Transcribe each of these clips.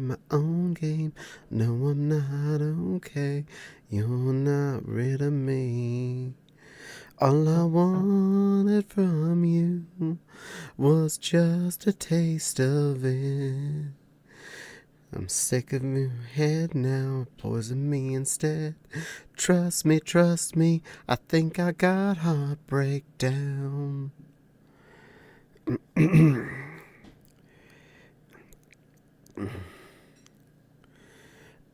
my own game. No, I'm not okay. You're not rid of me. All I wanted from you was just a taste of it. I'm sick of your head now, poison me instead. Trust me, I think I got heartbreak down.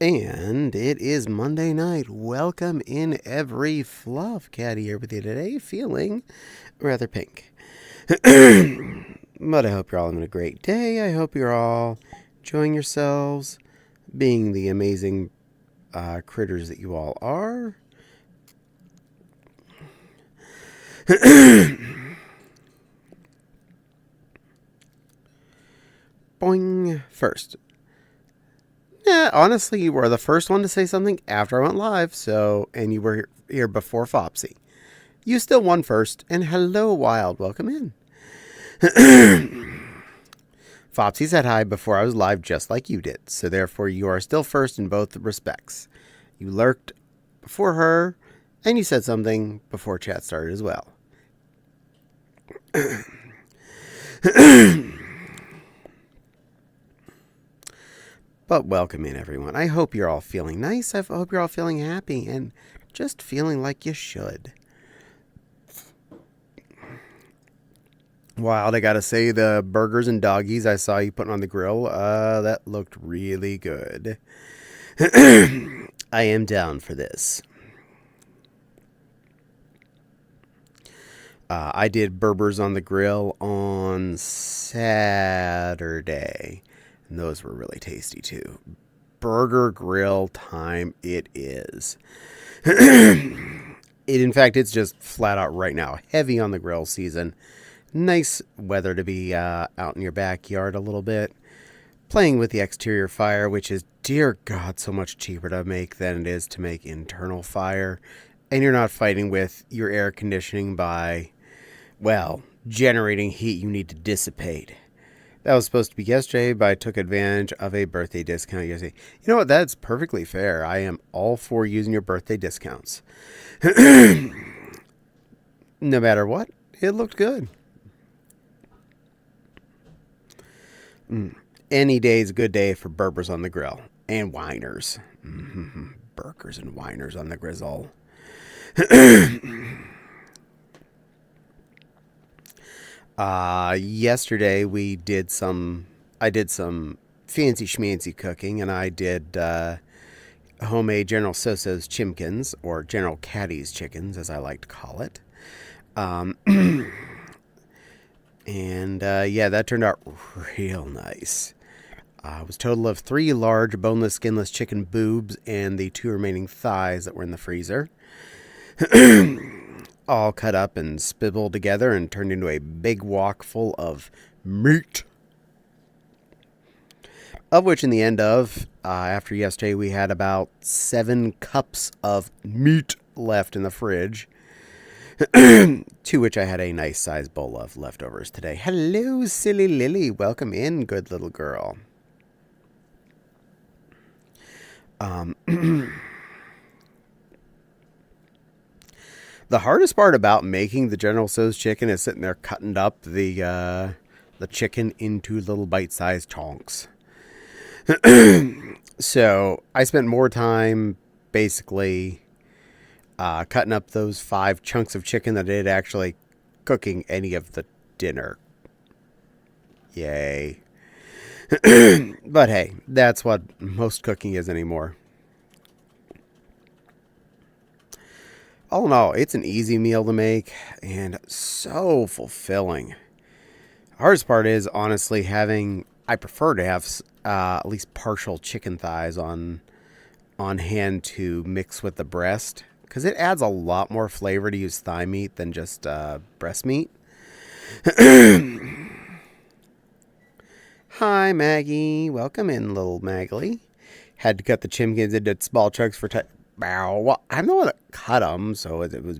And it is Monday night. Welcome in, every fluff. Caddy here with you today, feeling rather pink. But I hope you're all having a great day. I hope you're all enjoying yourselves, being the amazing critters that you all are. Boing. First. Yeah, honestly, you were the first one to say something after I went live, and you were here before Fopsy. You still won first, and hello, Wild. Welcome in. Fopsy said hi before I was live, just like you did, so therefore you are still first in both respects. You lurked before her, and you said something before chat started as well. But welcome in, everyone. I hope you're all feeling nice. I hope you're all feeling happy and just feeling like you should. Wild, I gotta say, the burgers and doggies I saw you putting on the grill, that looked really good. I am down for this. I did burgers on the grill on Saturday. And those were really tasty too. Burger grill time it is. In fact, it's just flat out right now. Heavy on the grill season. Nice weather to be out in your backyard a little bit. Playing with the exterior fire, which is, dear God, so much cheaper to make than it is to make internal fire. And you're not fighting with your air conditioning by, well, generating heat you need to dissipate. That was supposed to be yesterday, but I took advantage of a birthday discount yesterday. You know what? That's perfectly fair. I am all for using your birthday discounts. No matter what, it looked good. Any day is a good day for burgers on the grill. And whiners. Burgers and whiners on the grizzle. Yesterday I did some fancy schmancy cooking, and I did homemade General Soso's chimkins, or General Caddy's chickens, as I like to call it. Yeah, that turned out real nice. It was a total of 3 large boneless, skinless chicken boobs and the 2 remaining thighs that were in the freezer. All cut up and spibbled together and turned into a big wok full of meat. Of which, in the end of, after yesterday, we had about 7 cups of meat left in the fridge. To which I had a nice sized bowl of leftovers today. Hello, silly Lily. Welcome in, good little girl. The hardest part about making the General Tso's chicken is sitting there cutting up the chicken into little bite-sized chunks. So I spent more time basically cutting up those 5 chunks of chicken than I did actually cooking any of the dinner. Yay. But hey, that's what most cooking is anymore. All in all, it's an easy meal to make and so fulfilling. The hardest part is, honestly, I prefer to have at least partial chicken thighs on hand to mix with the breast, because it adds a lot more flavor to use thigh meat than just breast meat. Hi, Maggie. Welcome in, little Magley. Had to cut the chimkins into small chunks for well, I'm the one that cut them, so it was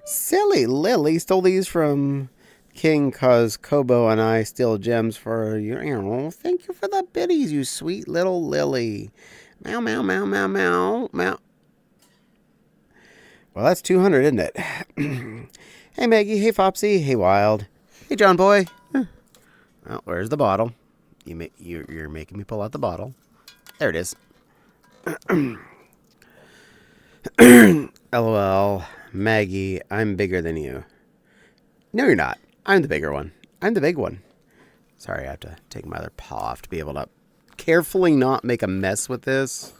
silly Lily stole these from King, cause Kobo and I steal gems for you. Thank you for the biddies, you sweet little lily. Meow, meow, meow, meow, meow, meow. Well, that's 200, isn't it? Hey, Maggie. Hey, Fopsy. Hey, Wild. Hey, John Boy. Well, where's the bottle? You're making me pull out the bottle. There it is. LOL. Maggie, I'm bigger than you. No, you're not. I'm the bigger one. I'm the big one. Sorry, I have to take my other paw off to be able to carefully not make a mess with this.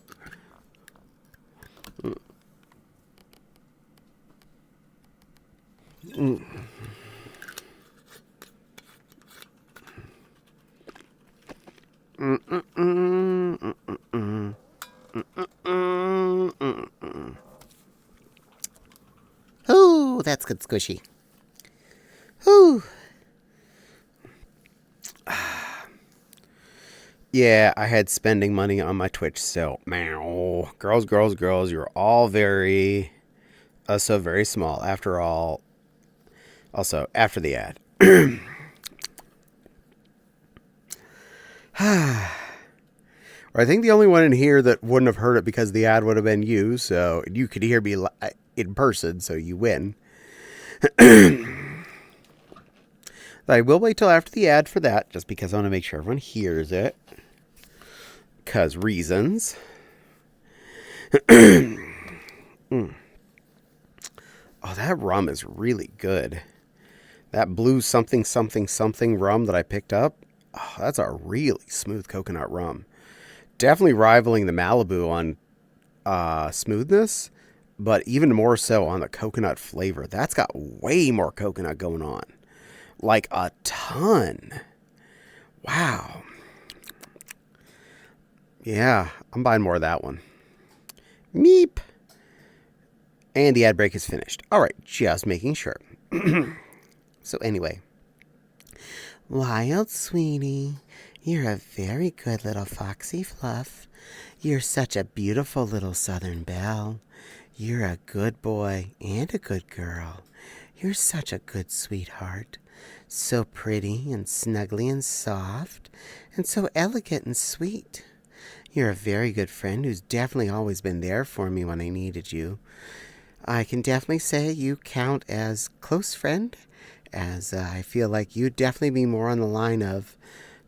Oh, that's good squishy. Whew. Yeah, I had spending money on my Twitch, so meow. Girls, girls, girls, you're all very, so very small. After all, also after the ad. Or I think the only one in here that wouldn't have heard it because the ad would have been you, so you could hear me in person, so you win. I will wait till after the ad for that, just because I want to make sure everyone hears it. Because reasons. Oh, that rum is really good. That blue something something something rum that I picked up, oh, that's a really smooth coconut rum. Definitely rivaling the Malibu on smoothness, but even more so on the coconut flavor. That's got way more coconut going on. Like a ton. Wow. Yeah, I'm buying more of that one. Meep. And the ad break is finished. All right, just making sure. So anyway. Wild sweetie, you're a very good little foxy fluff. You're such a beautiful little southern belle. You're a good boy and a good girl. You're such a good sweetheart. So pretty and snuggly and soft, and so elegant and sweet. You're a very good friend who's definitely always been there for me when I needed you. I can definitely say you count as close friend, as I feel like you'd definitely be more on the line of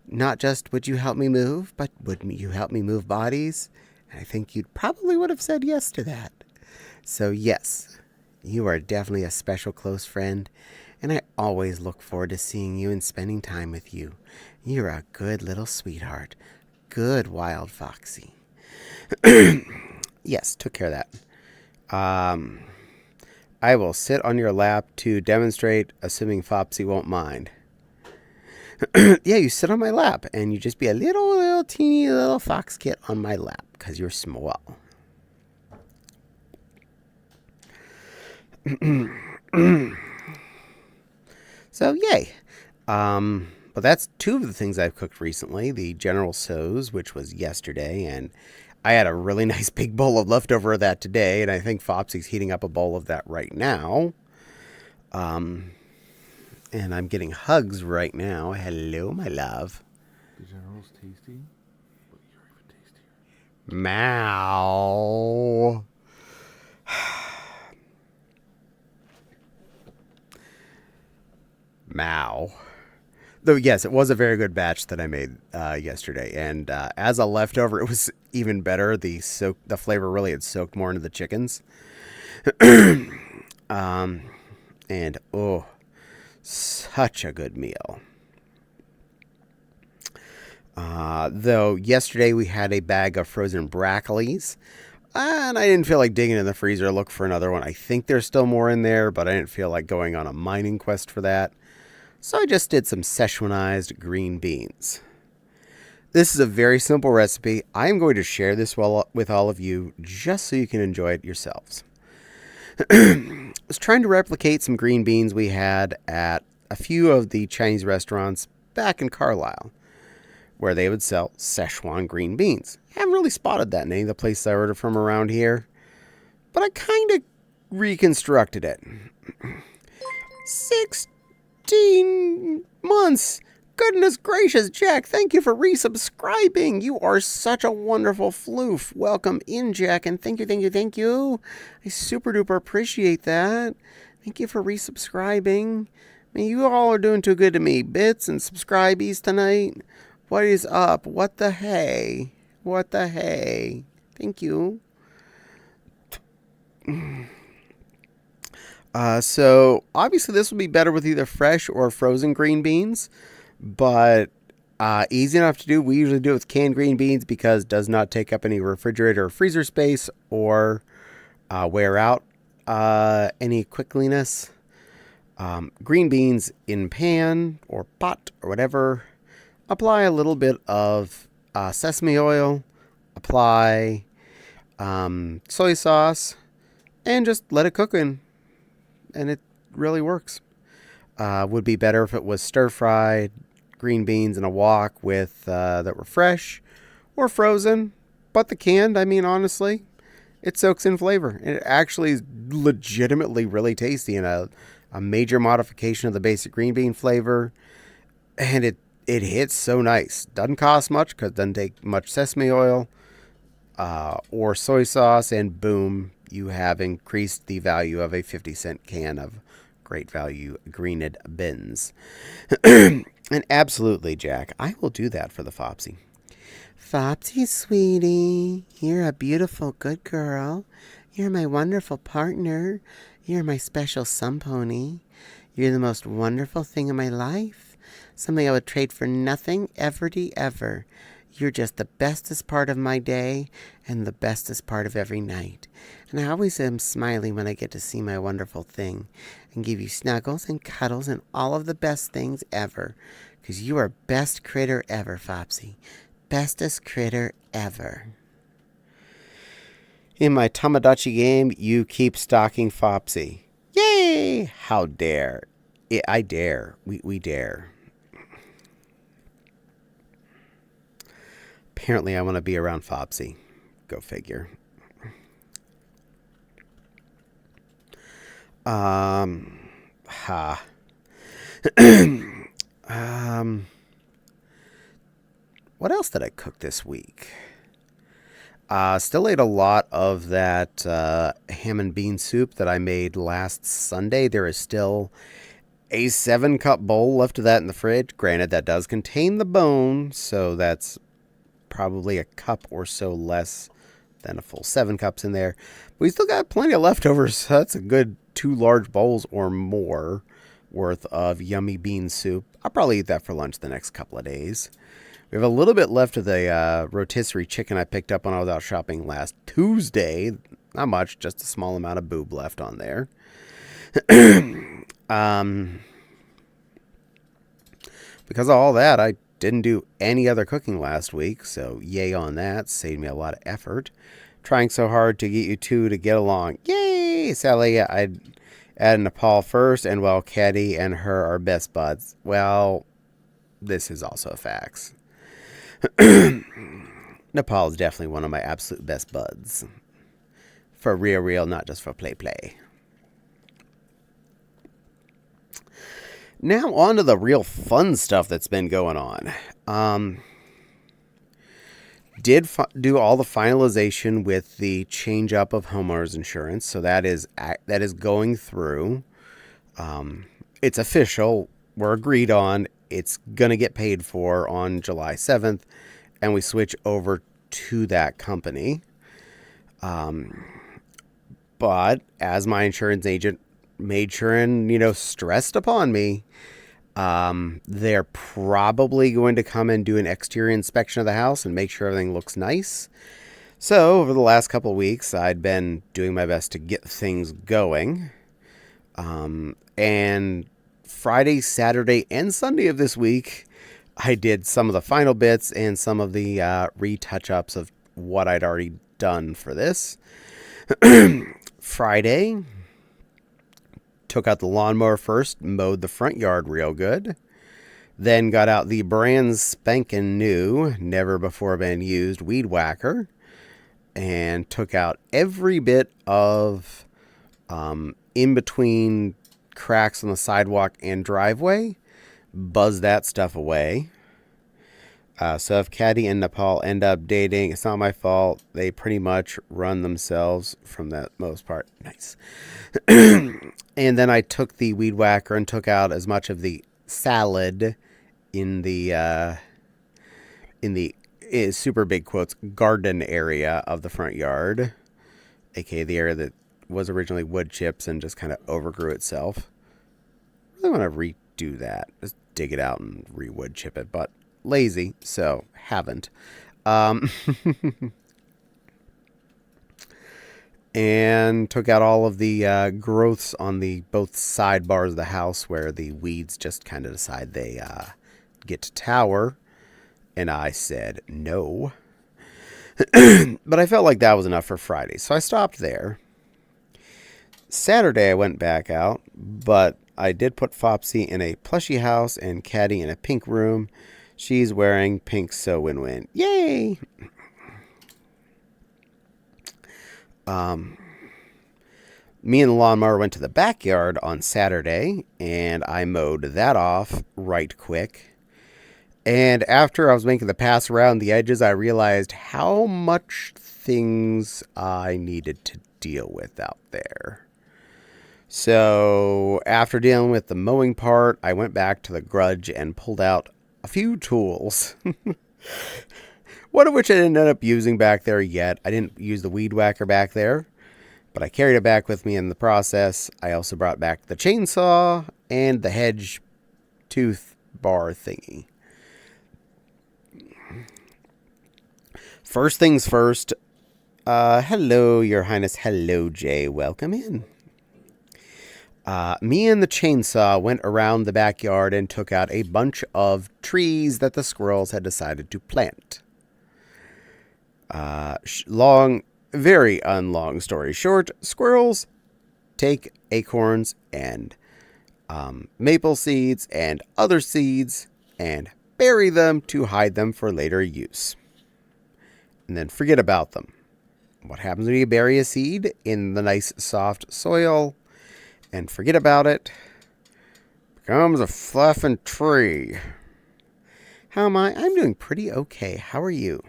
not just would you help me move, but would you help me move bodies? And I think you probably would have said yes to that. So yes, you are definitely a special close friend, and I always look forward to seeing you and spending time with you. You're a good little sweetheart. Good wild foxy. Yes, took care of that. I will sit on your lap to demonstrate, assuming Fopsy won't mind. Yeah, you sit on my lap, and you just be a little teeny little fox kit on my lap, because you're small. So, yay. But that's two of the things I've cooked recently. The General Tso's, which was yesterday, and I had a really nice big bowl of leftover of that today, and I think Fopsy's heating up a bowl of that right now. And I'm getting hugs right now. Hello, my love. The General's tasty, but you're even tastier. Meow. Mow. Though, yes, it was a very good batch that I made yesterday. And as a leftover, it was even better. The flavor really had soaked more into the chickens. And, oh, such a good meal. Though, yesterday we had a bag of frozen broccolis. And I didn't feel like digging in the freezer to look for another one. I think there's still more in there, but I didn't feel like going on a mining quest for that. So I just did some Szechuanized green beans. This is a very simple recipe. I am going to share this with all of you just so you can enjoy it yourselves. I was trying to replicate some green beans we had at a few of the Chinese restaurants back in Carlisle, where they would sell Szechuan green beans. I haven't really spotted that in any of the places I ordered from around here, but I kind of reconstructed it. 15 months. Goodness gracious, Jack, thank you for resubscribing. You are such a wonderful floof. Welcome in, Jack, and thank you. I super duper appreciate that. Thank you for resubscribing. I mean, you all are doing too good to me. Bits and subscribees tonight. What is up? What the hey? What the hey? Thank you. So obviously this will be better with either fresh or frozen green beans, but easy enough to do. We usually do it with canned green beans because it does not take up any refrigerator or freezer space or wear out any quickliness. Green beans in pan or pot or whatever. Apply a little bit of sesame oil. Apply soy sauce and just let it cook in. And it really works. Would be better if it was stir-fried green beans in a wok with that were fresh or frozen. But the canned, I mean, honestly, it soaks in flavor. It actually is legitimately really tasty and a major modification of the basic green bean flavor. And it hits so nice. Doesn't cost much because it doesn't take much sesame oil or soy sauce. And boom, you have increased the value of a 50-cent can of great value greened beans. And absolutely, Jack, I will do that for the Fopsy. Fopsy, sweetie, you're a beautiful, good girl. You're my wonderful partner. You're my special sun pony. You're the most wonderful thing in my life. Something I would trade for nothing, ever. You're just the bestest part of my day and the bestest part of every night. And I always am smiling when I get to see my wonderful thing and give you snuggles and cuddles and all of the best things ever. Because you are best critter ever, Fopsy. Bestest critter ever. In my Tamagotchi game, you keep stalking Fopsy. Yay! How dare. I dare. We dare. Apparently, I want to be around Fopsy. Go figure. What else did I cook this week? Still ate a lot of that ham and bean soup that I made last Sunday. There is still a 7-cup bowl left of that in the fridge. Granted, that does contain the bone, so that's probably a cup or so less than a full 7 cups in there. We still got plenty of leftovers, so that's a good 2 large bowls or more worth of yummy bean soup. I'll probably eat that for lunch the next couple of days. We have a little bit left of the rotisserie chicken I picked up when I was out shopping last Tuesday. Not much, just a small amount of boob left on there. Because of all that, I didn't do any other cooking last week, so yay on that. Saved me a lot of effort. Trying so hard to get you two to get along. Yay! Sally, I'd add Nepal first, and well, Caddy and her are best buds. Well, this is also a fact. Nepal is definitely one of my absolute best buds. For real, not just for play. Now on to the real fun stuff that's been going on. Did do all the finalization with the change up of homeowners insurance, so that is going through. It's official. We're agreed on. It's gonna get paid for on July 7th, and we switch over to that company. But as my insurance agent made sure and stressed upon me, they're probably going to come and do an exterior inspection of the house and make sure everything looks nice. So over the last couple of weeks, I'd been doing my best to get things going. And Friday, Saturday, and Sunday of this week, I did some of the final bits and some of the retouch-ups of what I'd already done for this. Friday, took out the lawnmower first, mowed the front yard real good. Then got out the brand spanking new, never before been used weed whacker. And took out every bit of in between cracks on the sidewalk and driveway. Buzz that stuff away. So if Caddy and Nepal end up dating, it's not my fault. They pretty much run themselves from that most part. Nice. And then I took the weed whacker and took out as much of the salad in the super big quotes garden area of the front yard, aka the area that was originally wood chips and just kind of overgrew itself. I really want to redo that. Just dig it out and re-wood chip it, but lazy, so haven't. And took out all of the growths on the both sidebars of the house where the weeds just kind of decide they get to tower. And I said no. But I felt like that was enough for Friday, so I stopped there. Saturday I went back out, but I did put Fopsy in a plushy house and Caddy in a pink room. She's wearing pink, so win-win. Yay! Me and the lawnmower went to the backyard on Saturday, and I mowed that off right quick. And after I was making the pass around the edges, I realized how much things I needed to deal with out there. So after dealing with the mowing part, I went back to the garage and pulled out a few tools. One of which I didn't end up using back there yet. I didn't use the weed whacker back there, but I carried it back with me in the process. I also brought back the chainsaw and the hedge tooth bar thingy. First things first. Hello, Your Highness. Hello, Jay. Welcome in. Me and the chainsaw went around the backyard and took out a bunch of trees that the squirrels had decided to plant. Very unlong story short, squirrels take acorns and maple seeds and other seeds and bury them to hide them for later use. And then forget about them. What happens when you bury a seed in the nice soft soil and forget about it? Becomes a fluffing tree. How am I? I'm doing pretty okay. How are you?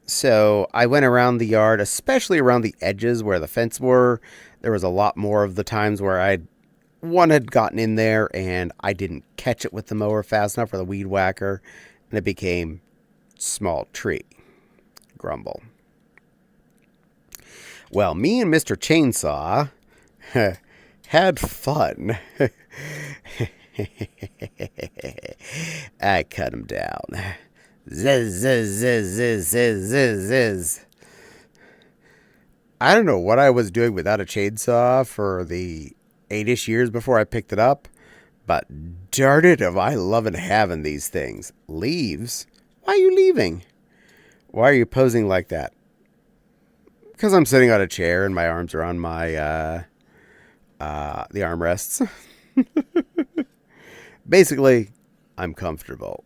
So I went around the yard, especially around the edges where the fence were. There was a lot more of the times where one had gotten in there and I didn't catch it with the mower fast enough or the weed whacker, and it became small tree. Grumble. Well, me and Mr. Chainsaw had fun. I cut him down. Ziz, ziz, ziz, ziz, ziz, ziz, ziz. I don't know what I was doing without a chainsaw for the 8-ish years before I picked it up, but darn it, am I loving having these things. Leaves? Why are you leaving? Why are you posing like that? Because I'm sitting on a chair and my arms are on my the armrests. Basically, I'm comfortable.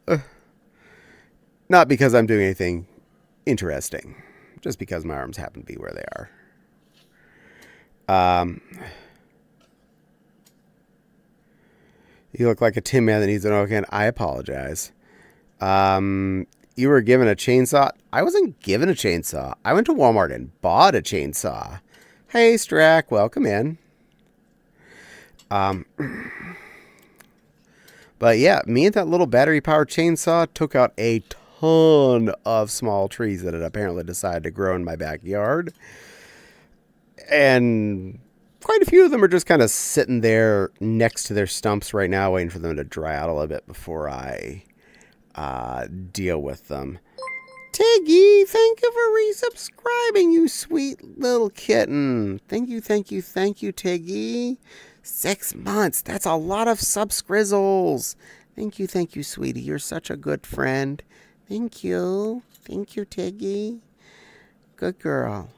Not because I'm doing anything interesting, just because my arms happen to be where they are. You look like a tin man that needs an oil can. I apologize. You were given a chainsaw. I wasn't given a chainsaw. I went to Walmart and bought a chainsaw. Hey, Strack, welcome in. But yeah, me and that little battery-powered chainsaw took out a ton of small trees that had apparently decided to grow in my backyard. And quite a few of them are just kind of sitting there next to their stumps right now, waiting for them to dry out a little bit before I deal with them. Tiggy, thank you for resubscribing, you sweet little kitten. Thank you, Tiggy. 6 months. That's a lot of subscrizzles. Thank you, sweetie. You're such a good friend. Thank you, Tiggy. Good girl.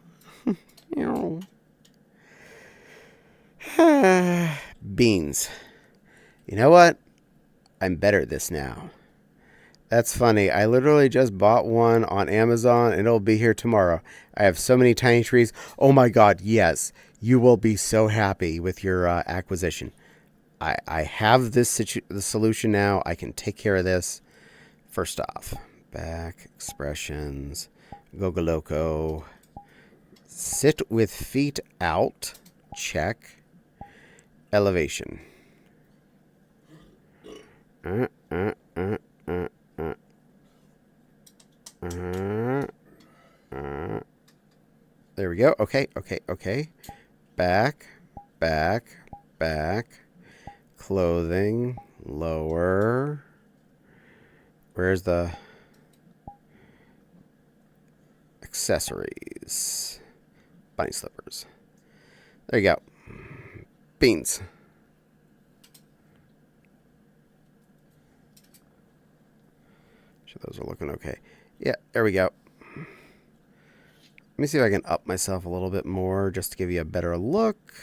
Beans. You know what? I'm better at this now. That's funny. I literally just bought one on Amazon and it'll be here tomorrow. I have so many tiny trees. Oh my God, yes. You will be so happy with your acquisition. I have the solution now. I can take care of this. First off, back expressions, Gogo Loco. Sit with feet out. Check. Elevation. There we go. Okay. Back. Clothing. Lower. Where's the accessories? Bunny slippers. There you go. Beans. Sure, those are looking okay. Yeah, there we go. Let me see if I can up myself a little bit more just to give you a better look.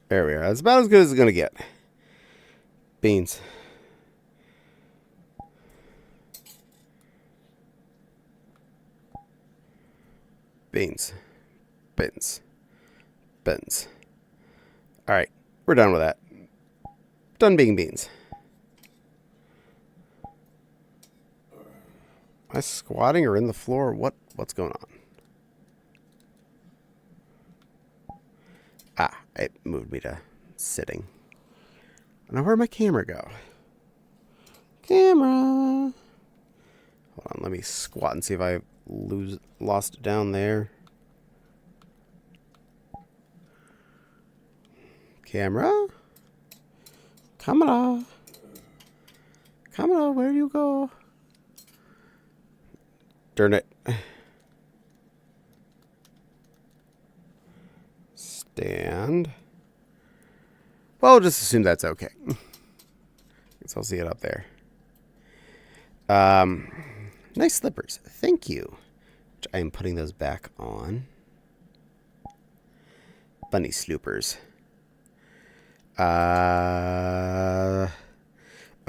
There we are. That's about as good as it's going to get. Beans. Beans. Alright, we're done with that. Done being beans. Am I squatting or in the floor? What's going on? Ah, it moved me to sitting. Now where'd my camera go? Camera. Hold on, let me squat and see if I lost it down there. Camera? Camera, where do you go? Darn it. Stand. Well, just assume that's okay. Guess I'll see it up there. Nice slippers. Thank you. I am putting those back on. Bunny sloopers. Oh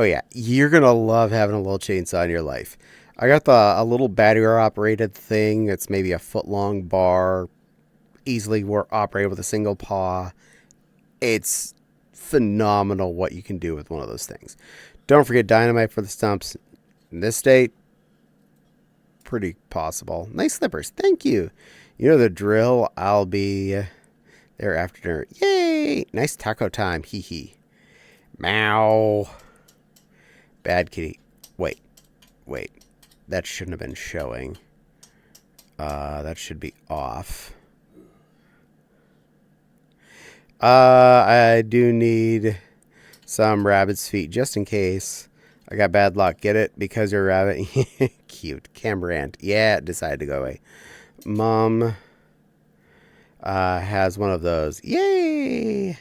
yeah, you're gonna love having a little chainsaw in your life. I got a little battery operated thing. It's maybe a foot long bar, easily operated with a single paw. It's phenomenal what you can do with one of those things. Don't forget dynamite for the stumps. In this state, pretty possible. Nice slippers. Thank you. You know the drill. I'll be there after dinner. Yay! Nice taco time. Hee hee. Meow. Bad kitty. Wait. That shouldn't have been showing. That should be off. I do need some rabbit's feet just in case I got bad luck. Get it? Because you're a rabbit. Cute. Cambrant. Yeah, it decided to go away. Mom has one of those. Yay!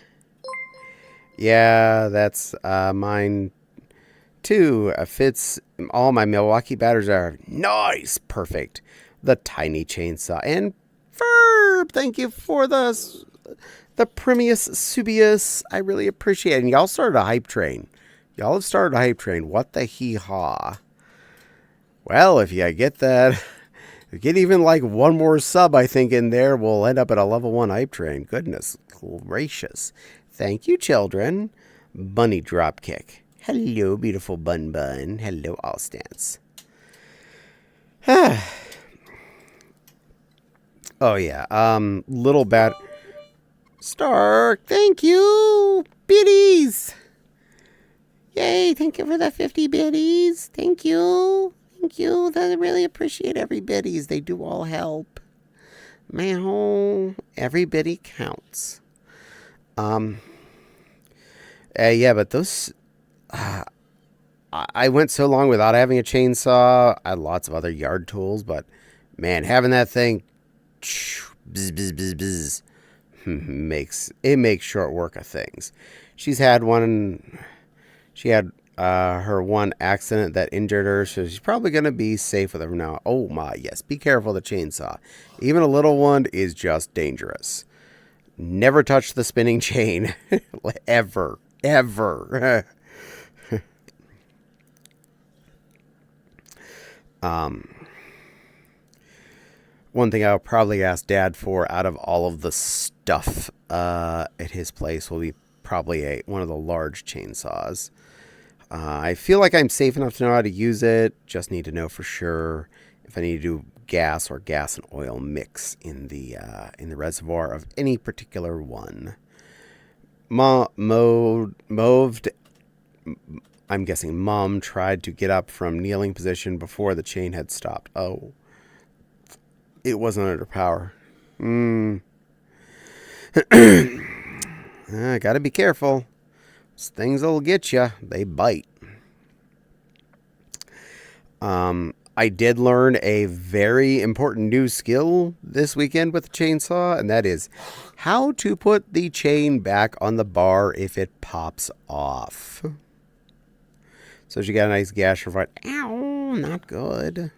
Yeah, that's mine too. Fits all my Milwaukee batteries are nice. Perfect. The tiny chainsaw. And Verb, thank you for the Primius Subius. I really appreciate it. And y'all started a hype train. Y'all have started a hype train. What the hee-haw. Well, if you get that, get even like one more sub, I think, in there, we'll end up at a level 1 hype train. Goodness gracious. Thank you, children. Bunny dropkick. Hello, beautiful Bun. Hello, All Stance. Oh, yeah. Little bad... Stark, thank you. Biddies. Yay, thank you for the 50 biddies. Thank you. I really appreciate every biddies. They do all help. Meow. Every biddy counts. Yeah, but those... I went so long without having a chainsaw. I had lots of other yard tools, but man, having that thing... Bzz, makes short work of things. She's had one. She had her one accident that injured her, so she's probably going to be safe with her now. Oh my, yes, be careful of the chainsaw. Even a little one is just dangerous. Never touch the spinning chain. Ever. Ever. One thing I'll probably ask Dad for out of all of the stuff at his place will be probably one of the large chainsaws. I feel like I'm safe enough to know how to use it. Just need to know for sure if I need to do gas or gas and oil mix in the reservoir of any particular one. Moved. I'm guessing Mom tried to get up from kneeling position before the chain had stopped. Oh, it wasn't under power. Gotta be careful. Things will get you. They bite. I did learn a very important new skill this weekend with the chainsaw, and that is how to put the chain back on the bar if it pops off. So she got a nice gash right. Ow, not good.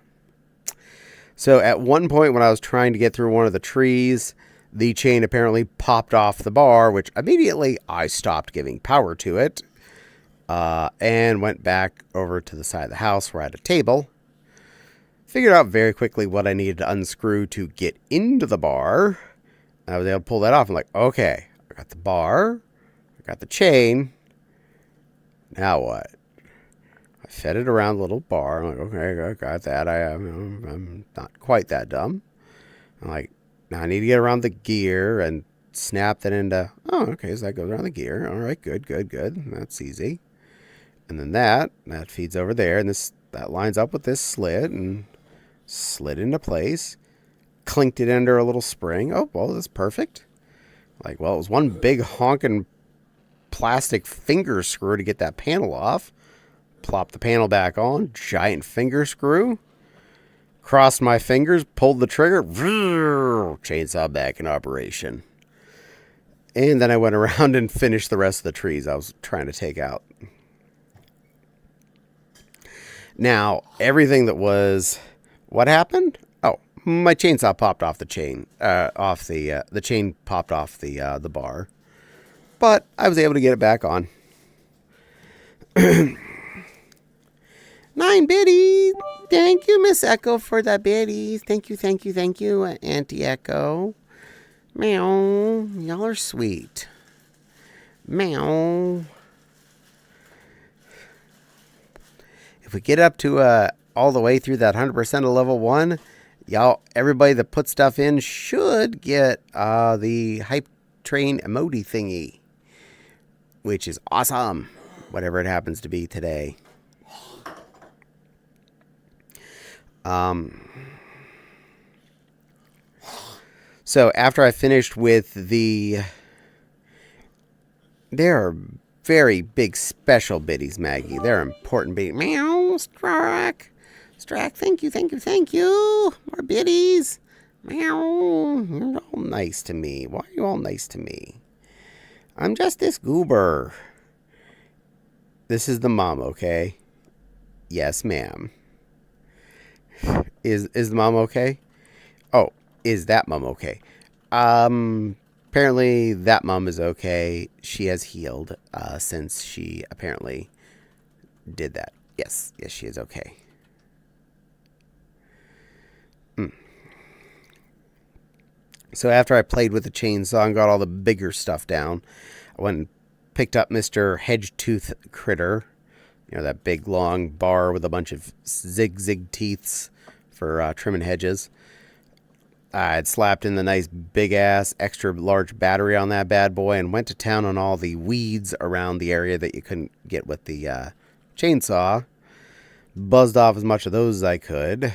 So at one point when I was trying to get through one of the trees, the chain apparently popped off the bar, which immediately I stopped giving power to it and went back over to the side of the house where I had a table. Figured out very quickly what I needed to unscrew to get into the bar. I was able to pull that off. I'm like, okay, I got the bar, I got the chain. Now what? I fed it around the little bar. I'm like, okay, I got that. I'm not quite that dumb. I'm like, now I need to get around the gear and snap that into, oh, okay, so that goes around the gear. All right, good. That's easy. And then that feeds over there, and that lines up with this slit and slid into place. Clinked it under a little spring. Oh, well, that's perfect. Like, well, it was one big honking plastic finger screw to get that panel off. Plop the panel back on. Giant finger screw. Crossed my fingers, pulled the trigger. Chainsaw back in operation. And then I went around and finished the rest of the trees I was trying to take out. Now, everything that was... What happened? Oh, my chainsaw popped off the chain. The chain popped off the bar. But I was able to get it back on. 9 biddies. Thank you, Miss Echo, for the biddies. Thank you, Auntie Echo. Meow. Y'all are sweet. Meow. If we get up to all the way through that 100% of level 1, y'all, everybody that put stuff in should get the hype train emoji thingy, which is awesome, whatever it happens to be today. So after I finished with there are very big special biddies, Maggie. They're important biddies. Meow, Strack, thank you. More biddies. Meow, you're all nice to me. Why are you all nice to me? I'm just this goober. This is the mom, okay? Yes, ma'am. Is the mom okay? Oh, is that mom okay? Apparently that mom is okay. She has healed since she apparently did that. Yes, she is okay. So after I played with the chainsaw and got all the bigger stuff down, I went and picked up Mr. Hedgetooth Critter. You know, that big long bar with a bunch of zig teeths for trimming hedges. I had slapped in the nice big ass extra large battery on that bad boy and went to town on all the weeds around the area that you couldn't get with the chainsaw. Buzzed off as much of those as I could.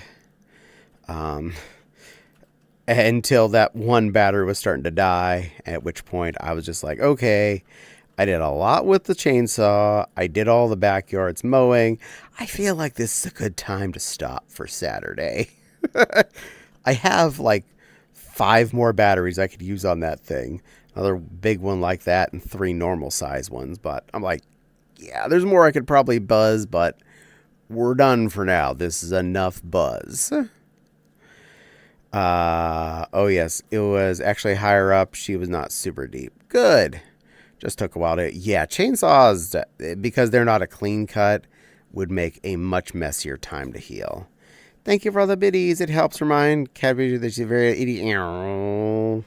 Until that one battery was starting to die, at which point I was just like, okay, I did a lot with the chainsaw. I did all the backyards mowing. I feel like this is a good time to stop for Saturday. I have like 5 more batteries I could use on that thing. Another big one like that and 3 normal size ones. But I'm like, yeah, there's more I could probably buzz, but we're done for now. This is enough buzz. Oh yes, it was actually higher up. She was not super deep. Good. Just took a while to... Yeah, chainsaws, because they're not a clean cut, would make a much messier time to heal. Thank you for all the biddies. It helps remind Cadbury that she's very idiot.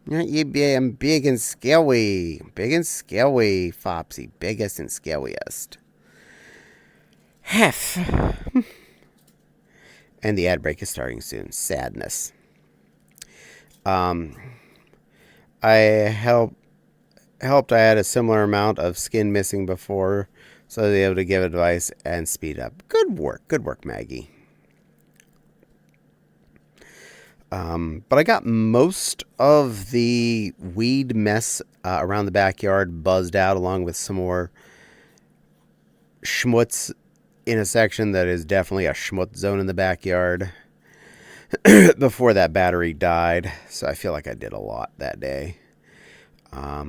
Not you, I'm big and scary. Big and scary, Fopsy. Biggest and scariest. Hef. And the ad break is starting soon. Sadness. I helped I had a similar amount of skin missing before, so I was able to give advice and speed up. Good work, Maggie. But I got most of the weed mess around the backyard buzzed out, along with some more schmutz in a section that is definitely a schmutz zone in the backyard before that battery died. So I feel like I did a lot that day. I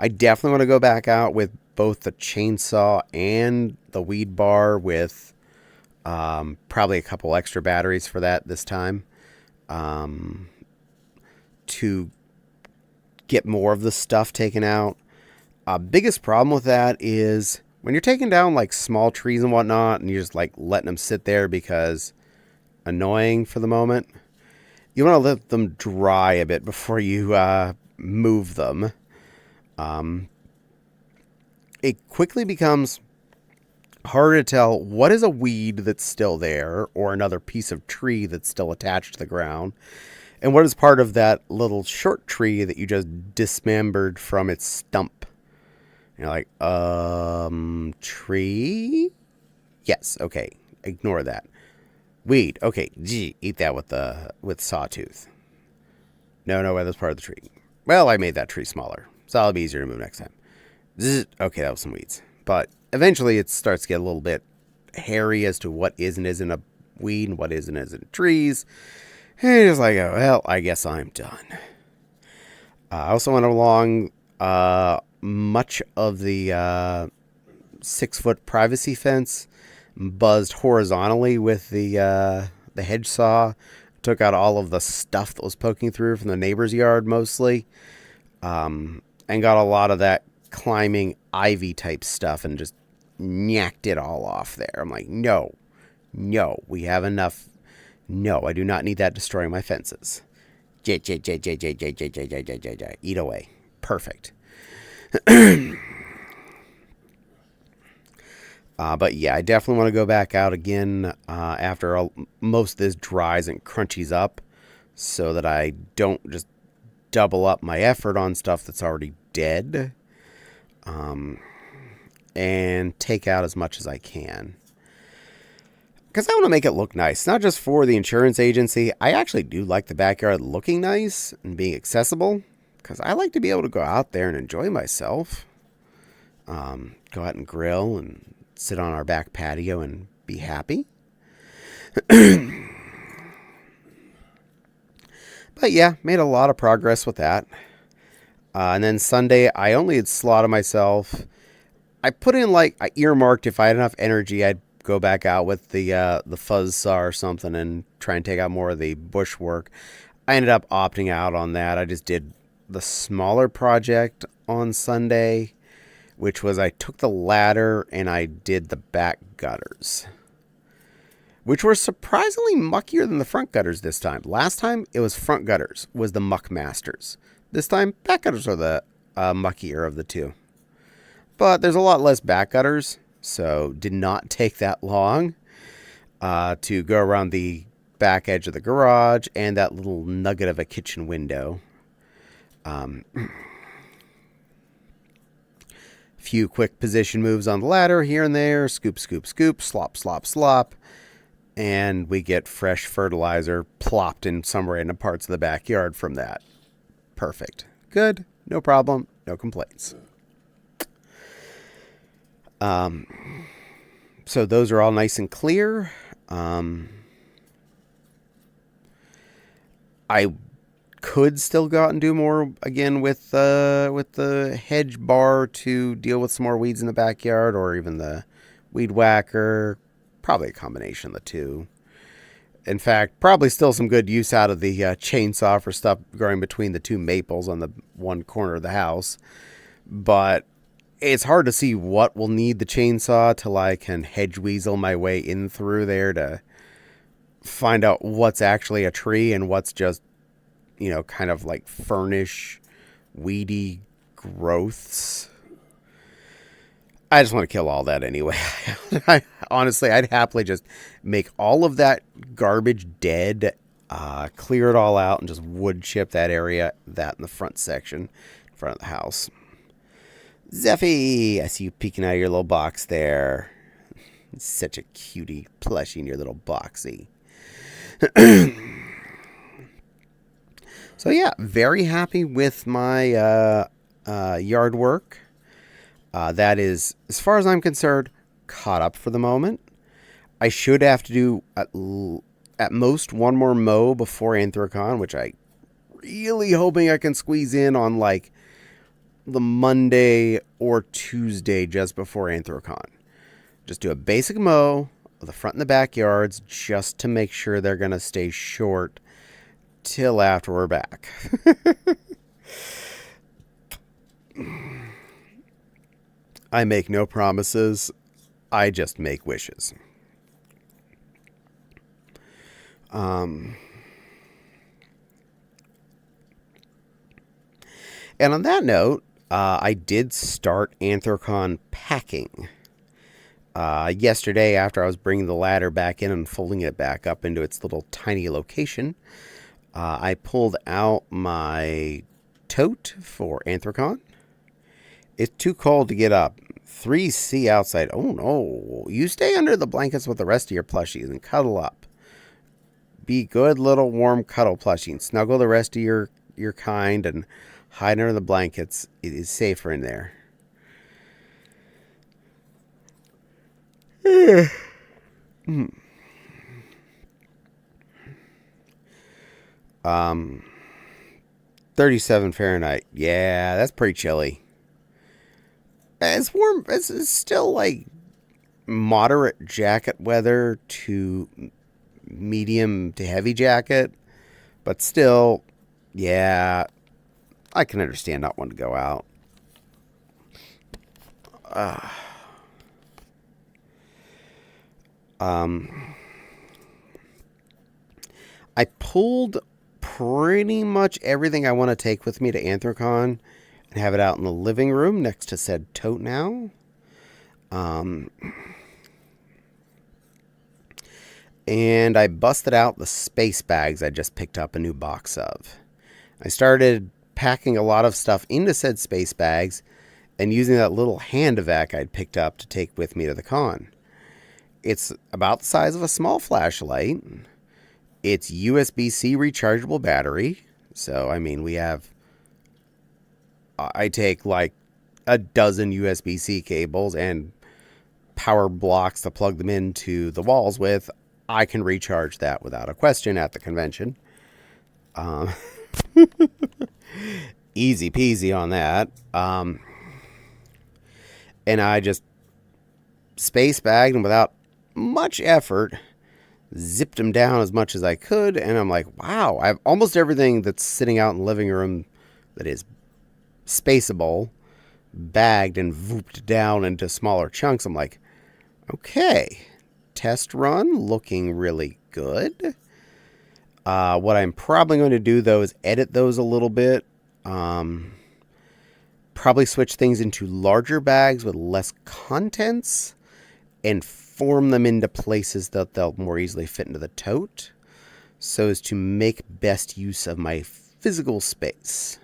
definitely want to go back out with both the chainsaw and the weed bar with probably a couple extra batteries for that this time, to get more of the stuff taken out. Biggest problem with that is when you're taking down like small trees and whatnot, and you're just like letting them sit there because annoying for the moment, you want to let them dry a bit before you move them. It quickly becomes harder to tell what is a weed that's still there or another piece of tree that's still attached to the ground, and what is part of that little short tree that you just dismembered from its stump. You're like, tree? Yes, okay, ignore that. Weed, okay, gee, eat that with sawtooth. No, that's part of the tree. Well, I made that tree smaller, so it'll be easier to move next time. Zzz, okay, that was some weeds. But eventually it starts to get a little bit hairy as to what is and isn't a weed and what is and isn't trees. And you're just like, oh, well, I guess I'm done. I also went along much of the 6-foot privacy fence, buzzed horizontally with the hedge saw, took out all of the stuff that was poking through from the neighbor's yard mostly, and got a lot of that climbing ivy type stuff and just nyacked it all off there. I'm like, no, we have enough. No, I do not need that destroying my fences. Eat away. Perfect. But yeah, I definitely want to go back out again after most of this dries and crunchies up, so that I don't just double up my effort on stuff that's already dead, and take out as much as I can. Because I want to make it look nice, not just for the insurance agency. I actually do like the backyard looking nice and being accessible, because I like to be able to go out there and enjoy myself. Go out and grill and sit on our back patio and be happy. But yeah, made a lot of progress with that. And then Sunday, I only had slotted myself. I put in I earmarked if I had enough energy, I'd go back out with the fuzz saw or something and try and take out more of the bush work. I ended up opting out on that. I just did the smaller project on Sunday, which was I took the ladder and I did the back gutters, which were surprisingly muckier than the front gutters this time. Last time, it was front gutters was the muck masters. This time, back gutters are the muckier of the two. But there's a lot less back gutters, so did not take that long to go around the back edge of the garage and that little nugget of a kitchen window. Few quick position moves on the ladder here and there. Scoop, scoop, scoop. Slop, slop, slop. And we get fresh fertilizer plopped in some random parts of the backyard from that. Perfect. Good. No problem. No complaints. So those are all nice and clear. I could still go out and do more again with the hedge bar to deal with some more weeds in the backyard, or even the weed whacker. Probably a combination of the two. In fact, probably still some good use out of the chainsaw for stuff growing between the two maples on the one corner of the house. But it's hard to see what will need the chainsaw till I can hedge weasel my way in through there to find out what's actually a tree and what's just, kind of like fernish, weedy growths. I just want to kill all that anyway. Honestly, I'd happily just make all of that garbage dead, clear it all out, and just wood chip that area, that in the front section, in front of the house. Zeffy, I see you peeking out of your little box there. Such a cutie plushie in your little boxy. So yeah, very happy with my yard work. That is, as far as I'm concerned, caught up for the moment. I should have to do at most one more mow before Anthrocon, which I really hoping I can squeeze in on like the Monday or Tuesday just before Anthrocon. Just do a basic mow of the front and the backyards just to make sure they're going to stay short till after we're back. I make no promises. I just make wishes. And on that note, I did start Anthrocon packing. Yesterday, after I was bringing the ladder back in and folding it back up into its little tiny location, I pulled out my tote for Anthrocon. It's too cold to get up. 3C outside. Oh no. You stay under the blankets with the rest of your plushies and cuddle up. Be good little warm cuddle plushie and snuggle the rest of your kind and hide under the blankets. It is safer in there. 37 Fahrenheit. Yeah, that's pretty chilly. It's warm. It's still like moderate jacket weather to medium to heavy jacket. But still, yeah, I can understand not wanting to go out. I pulled pretty much everything I want to take with me to Anthrocon and have it out in the living room next to said tote now. And I busted out the space bags I just picked up a new box of. I started packing a lot of stuff into said space bags and using that little hand evac I'd picked up to take with me to the con. It's about the size of a small flashlight. It's USB-C rechargeable battery. So, I mean, I take like a dozen USB-C cables and power blocks to plug them into the walls with. I can recharge that without a question at the convention. Easy peasy on that. And I just space bagged and without much effort zipped them down as much as I could. And I'm like, wow, I have almost everything that's sitting out in the living room that is spaceable bagged and vooped down into smaller chunks. I'm like, okay, test run looking really good. What I'm probably going to do though is edit those a little bit. Probably switch things into larger bags with less contents and form them into places that they'll more easily fit into the tote so as to make best use of my physical space.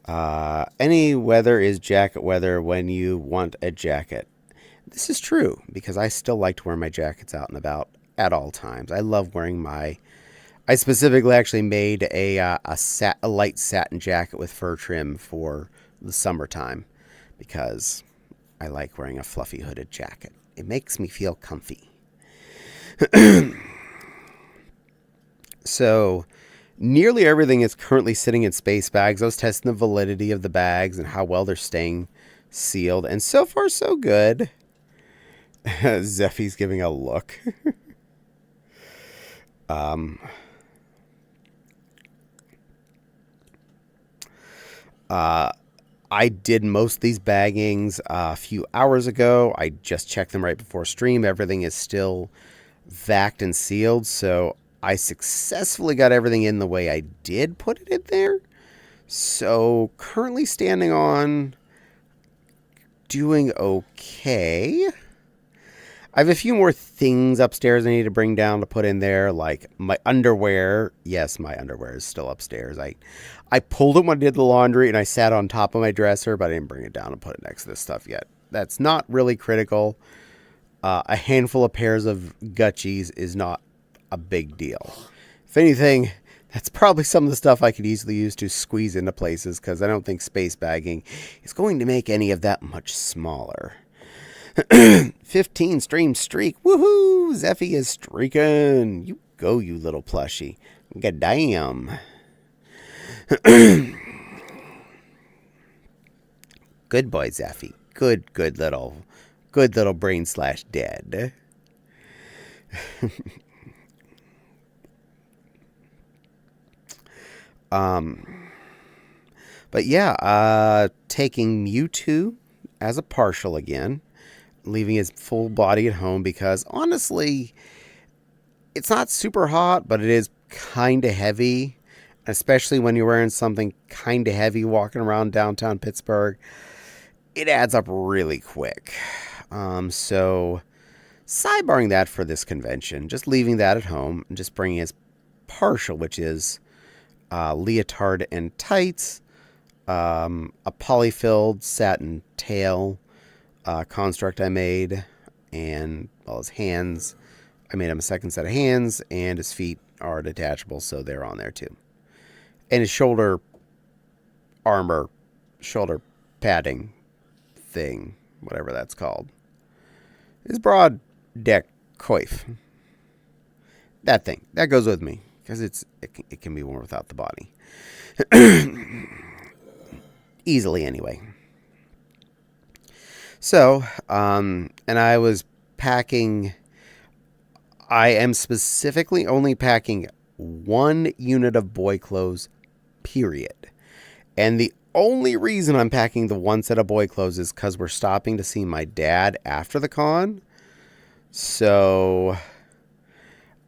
Any weather is jacket weather when you want a jacket. This is true because I still like to wear my jackets out and about at all times. I love wearing I specifically actually made a light satin jacket with fur trim for the summertime because I like wearing a fluffy hooded jacket. It makes me feel comfy. So, Nearly everything is currently sitting in space bags. I was testing the validity of the bags and how well they're staying sealed. And so far, so good. Zeffy's giving a look. I did most of these baggings a few hours ago. I just checked them right before stream. Everything is still vacked and sealed, so I successfully got everything in the way I did put it in there. So currently standing on doing okay. I have a few more things upstairs I need to bring down to put in there, like my underwear. Yes, my underwear is still upstairs. I pulled it when I did the laundry, and I sat on top of my dresser, but I didn't bring it down and put it next to this stuff yet. That's not really critical. A handful of pairs of Gucci's is not a big deal. If anything, that's probably some of the stuff I could easily use to squeeze into places, because I don't think space bagging is going to make any of that much smaller. 15 stream streak. Woohoo! Zeffy is streaking. You go, you little plushie. God damn. Good boy, Zeffy. Good little brain / dead. But yeah, taking Mewtwo as a partial again, leaving his full body at home because honestly, it's not super hot, but it is kind of heavy, especially when you're wearing something kind of heavy walking around downtown Pittsburgh. It adds up really quick. So sidebarring that for this convention, just leaving that at home and just bringing his partial, which is leotard and tights, a polyfilled satin tail construct I made, and well, his hands, I made him a second set of hands, and his feet are detachable, so they're on there too. And his shoulder armor, shoulder padding thing, whatever that's called. His broad deck coif. That thing. That goes with me, because it can be worn without the body. Easily, anyway. So, and I was packing, I am specifically only packing 1 unit of boy clothes, period. And the only reason I'm packing the 1 set of boy clothes is because we're stopping to see my dad after the con. So,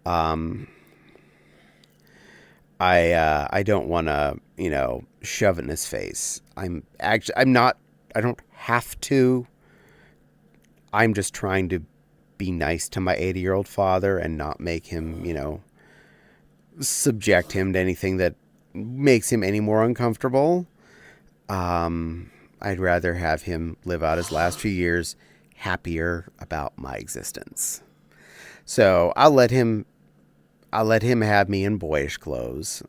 I don't want to, shove it in his face. I don't have to. I'm just trying to be nice to my 80-year-old father and not make him, subject him to anything that makes him any more uncomfortable. I'd rather have him live out his last few years happier about my existence. So I'll let him have me in boyish clothes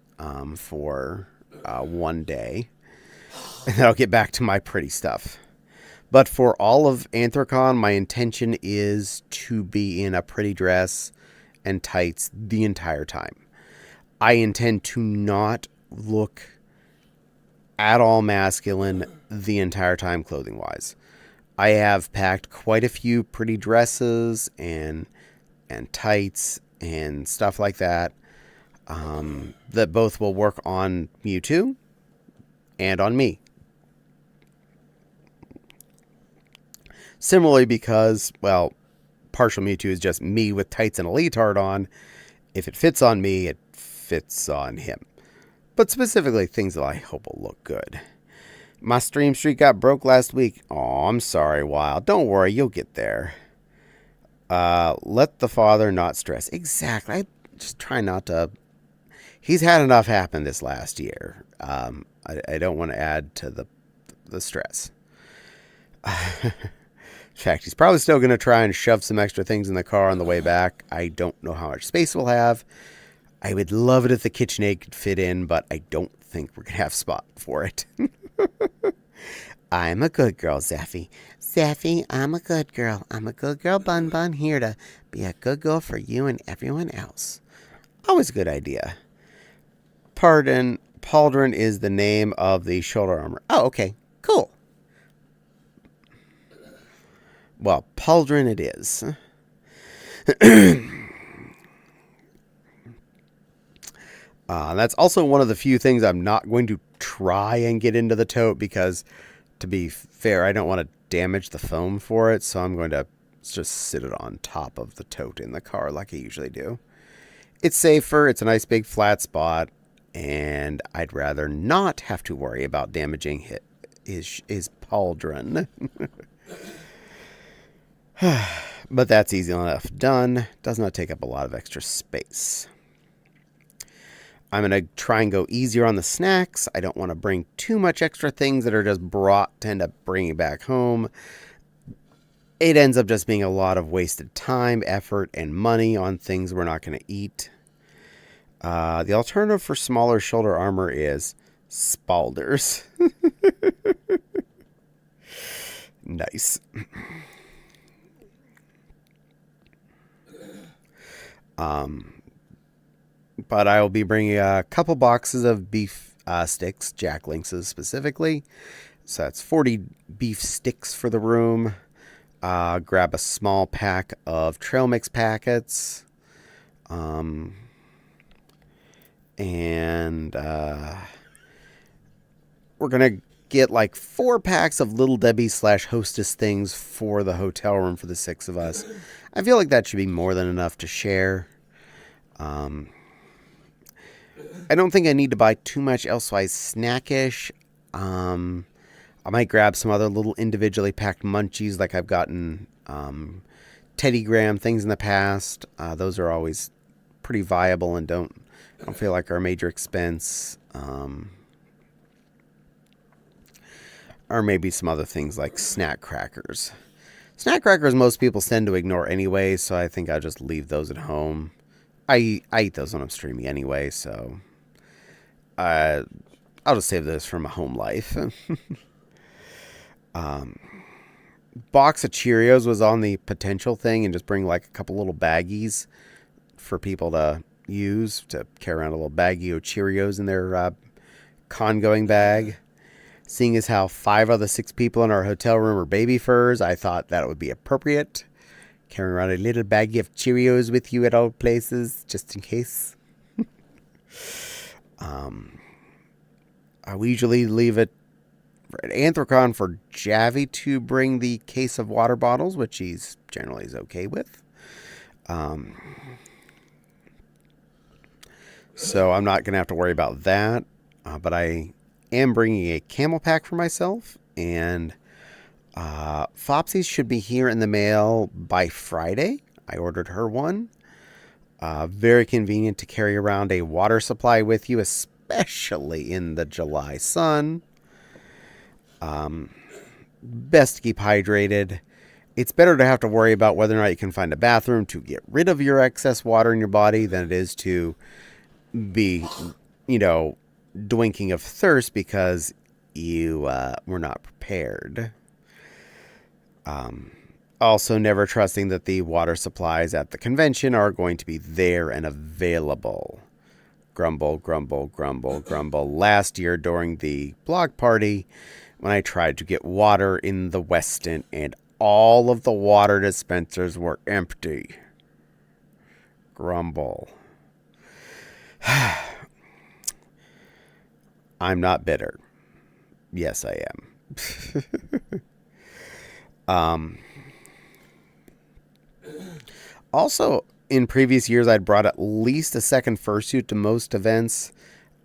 for 1 day, and then I'll get back to my pretty stuff. But for all of Anthrocon, my intention is to be in a pretty dress and tights the entire time. I intend to not look at all masculine the entire time, clothing-wise. I have packed quite a few pretty dresses and tights and stuff like that, that both will work on Mewtwo and on me. Similarly, because, well, partial Mewtwo is just me with tights and a leotard on. If it fits on me, it fits on him. But specifically, things that I hope will look good. My stream streak got broke last week. Oh, I'm sorry, Wild. Don't worry, you'll get there. Let the father not stress. Exactly. I just try not to. He's had enough happen this last year. I don't want to add to the stress. In fact, he's probably still going to try and shove some extra things in the car on the way back. I don't know how much space we'll have. I would love it if the KitchenAid could fit in, but I don't think we're going to have spot for it. I'm a good girl, Zeffy. Zeffy, I'm a good girl. I'm a good girl, Bun Bun, here to be a good girl for you and everyone else. Always a good idea. pardon, pauldron is the name of the shoulder armor. Oh, okay. Cool. Well, pauldron it is. That's also one of the few things I'm not going to try and get into the tote because, to be fair, I don't want to damage the foam for it, so I'm going to just sit it on top of the tote in the car like I usually do. It's safer, it's a nice big flat spot, and I'd rather not have to worry about damaging his pauldron. But that's easy enough done. Does not take up a lot of extra space. I'm going to try and go easier on the snacks. I don't want to bring too much extra things that are just brought to end up bringing back home. It ends up just being a lot of wasted time, effort, and money on things we're not going to eat. The alternative for smaller shoulder armor is Spalders. Nice. But I will be bringing a couple boxes of beef sticks, Jack Linkses specifically. So that's 40 beef sticks for the room. Grab a small pack of trail mix packets. And we're going to get like 4 packs of Little Debbie / Hostess things for the hotel room for the 6 of us. I feel like that should be more than enough to share. I don't think I need to buy too much elsewise snackish. I might grab some other little individually packed munchies like I've gotten Teddy Graham things in the past. Those are always pretty viable and don't feel like are a major expense. Or maybe some other things like snack crackers. Snack crackers most people tend to ignore anyway, so I think I'll just leave those at home. I eat those when I'm streaming anyway, so I'll just save those for my home life. Box of Cheerios was on the potential thing, and just bring like a couple little baggies for people to use to carry around a little baggie of Cheerios in their con-going bag. Seeing as how 5 of the 6 people in our hotel room are baby furs, I thought that would be appropriate. Carrying around a little baggie of Cheerios with you at all places, just in case. We usually leave it at Anthrocon for Javi to bring the case of water bottles, which he's generally is okay with. So I'm not going to have to worry about that. But I am bringing a camel pack for myself, and Flopsies should be here in the mail by Friday. I ordered her one. Very convenient to carry around a water supply with you, especially in the July sun. Best to keep hydrated. It's better to have to worry about whether or not you can find a bathroom to get rid of your excess water in your body than it is to be, dwinking of thirst because you were not prepared. Also, never trusting that the water supplies at the convention are going to be there and available. Grumble, grumble, grumble, grumble. Last year during the blog party, when I tried to get water in the Westin and all of the water dispensers were empty. Grumble. I'm not bitter. Yes, I am. Also, in previous years, I'd brought at least a second fursuit to most events.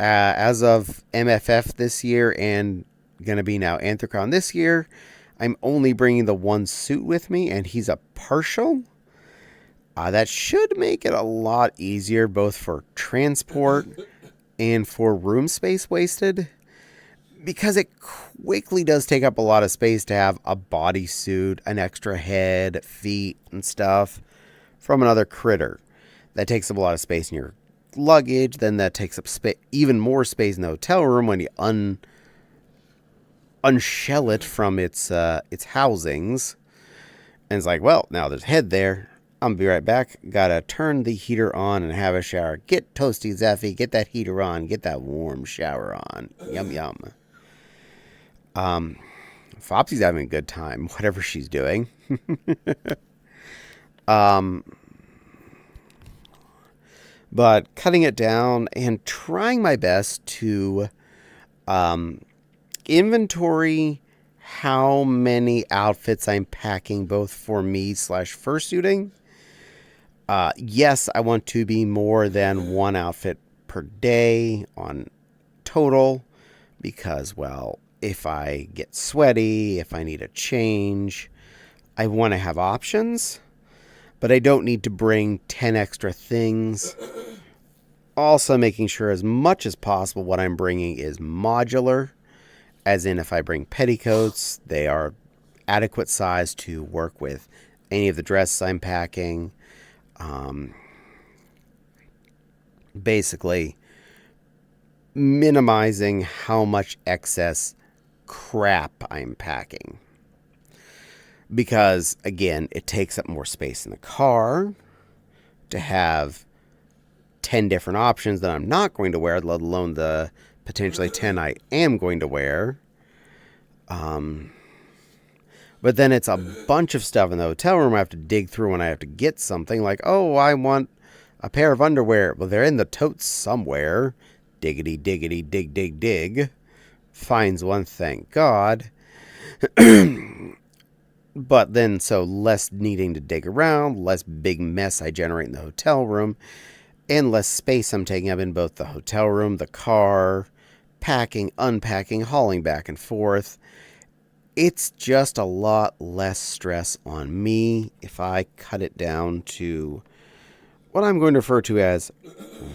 As of MFF this year and going to be now Anthrocon this year, I'm only bringing the one suit with me, and he's a partial. That should make it a lot easier both for transport and for room space wasted, because it quickly does take up a lot of space to have a bodysuit, an extra head, feet, and stuff from another critter. That takes up a lot of space in your luggage. Then that takes up even more space in the hotel room when you unshell it from its housings. And it's like, well, now there's head there. I'm gonna be right back. Gotta turn the heater on and have a shower. Get toasty, Zeffy. Get that heater on. Get that warm shower on. Yum, yum. Flopsy's having a good time, whatever she's doing. But cutting it down and trying my best to inventory how many outfits I'm packing, both for me / fursuiting. Yes, I want to be more than one outfit per day on total because, well, if I get sweaty, if I need a change, I want to have options, but I don't need to bring 10 extra things. Also making sure as much as possible what I'm bringing is modular, as in if I bring petticoats, they are adequate size to work with any of the dresses I'm packing. Basically minimizing how much excess crap I'm packing. Because, again, it takes up more space in the car to have 10 different options that I'm not going to wear, let alone the potentially 10 I am going to wear. But then it's a bunch of stuff in the hotel room I have to dig through when I have to get something. Like, oh, I want a pair of underwear. Well, they're in the totes somewhere. Diggity, diggity, dig, dig, dig. Finds one, thank God. But then, so less needing to dig around, less big mess I generate in the hotel room, and less space I'm taking up in both the hotel room, the car, packing, unpacking, hauling back and forth. It's just a lot less stress on me if I cut it down to what I'm going to refer to as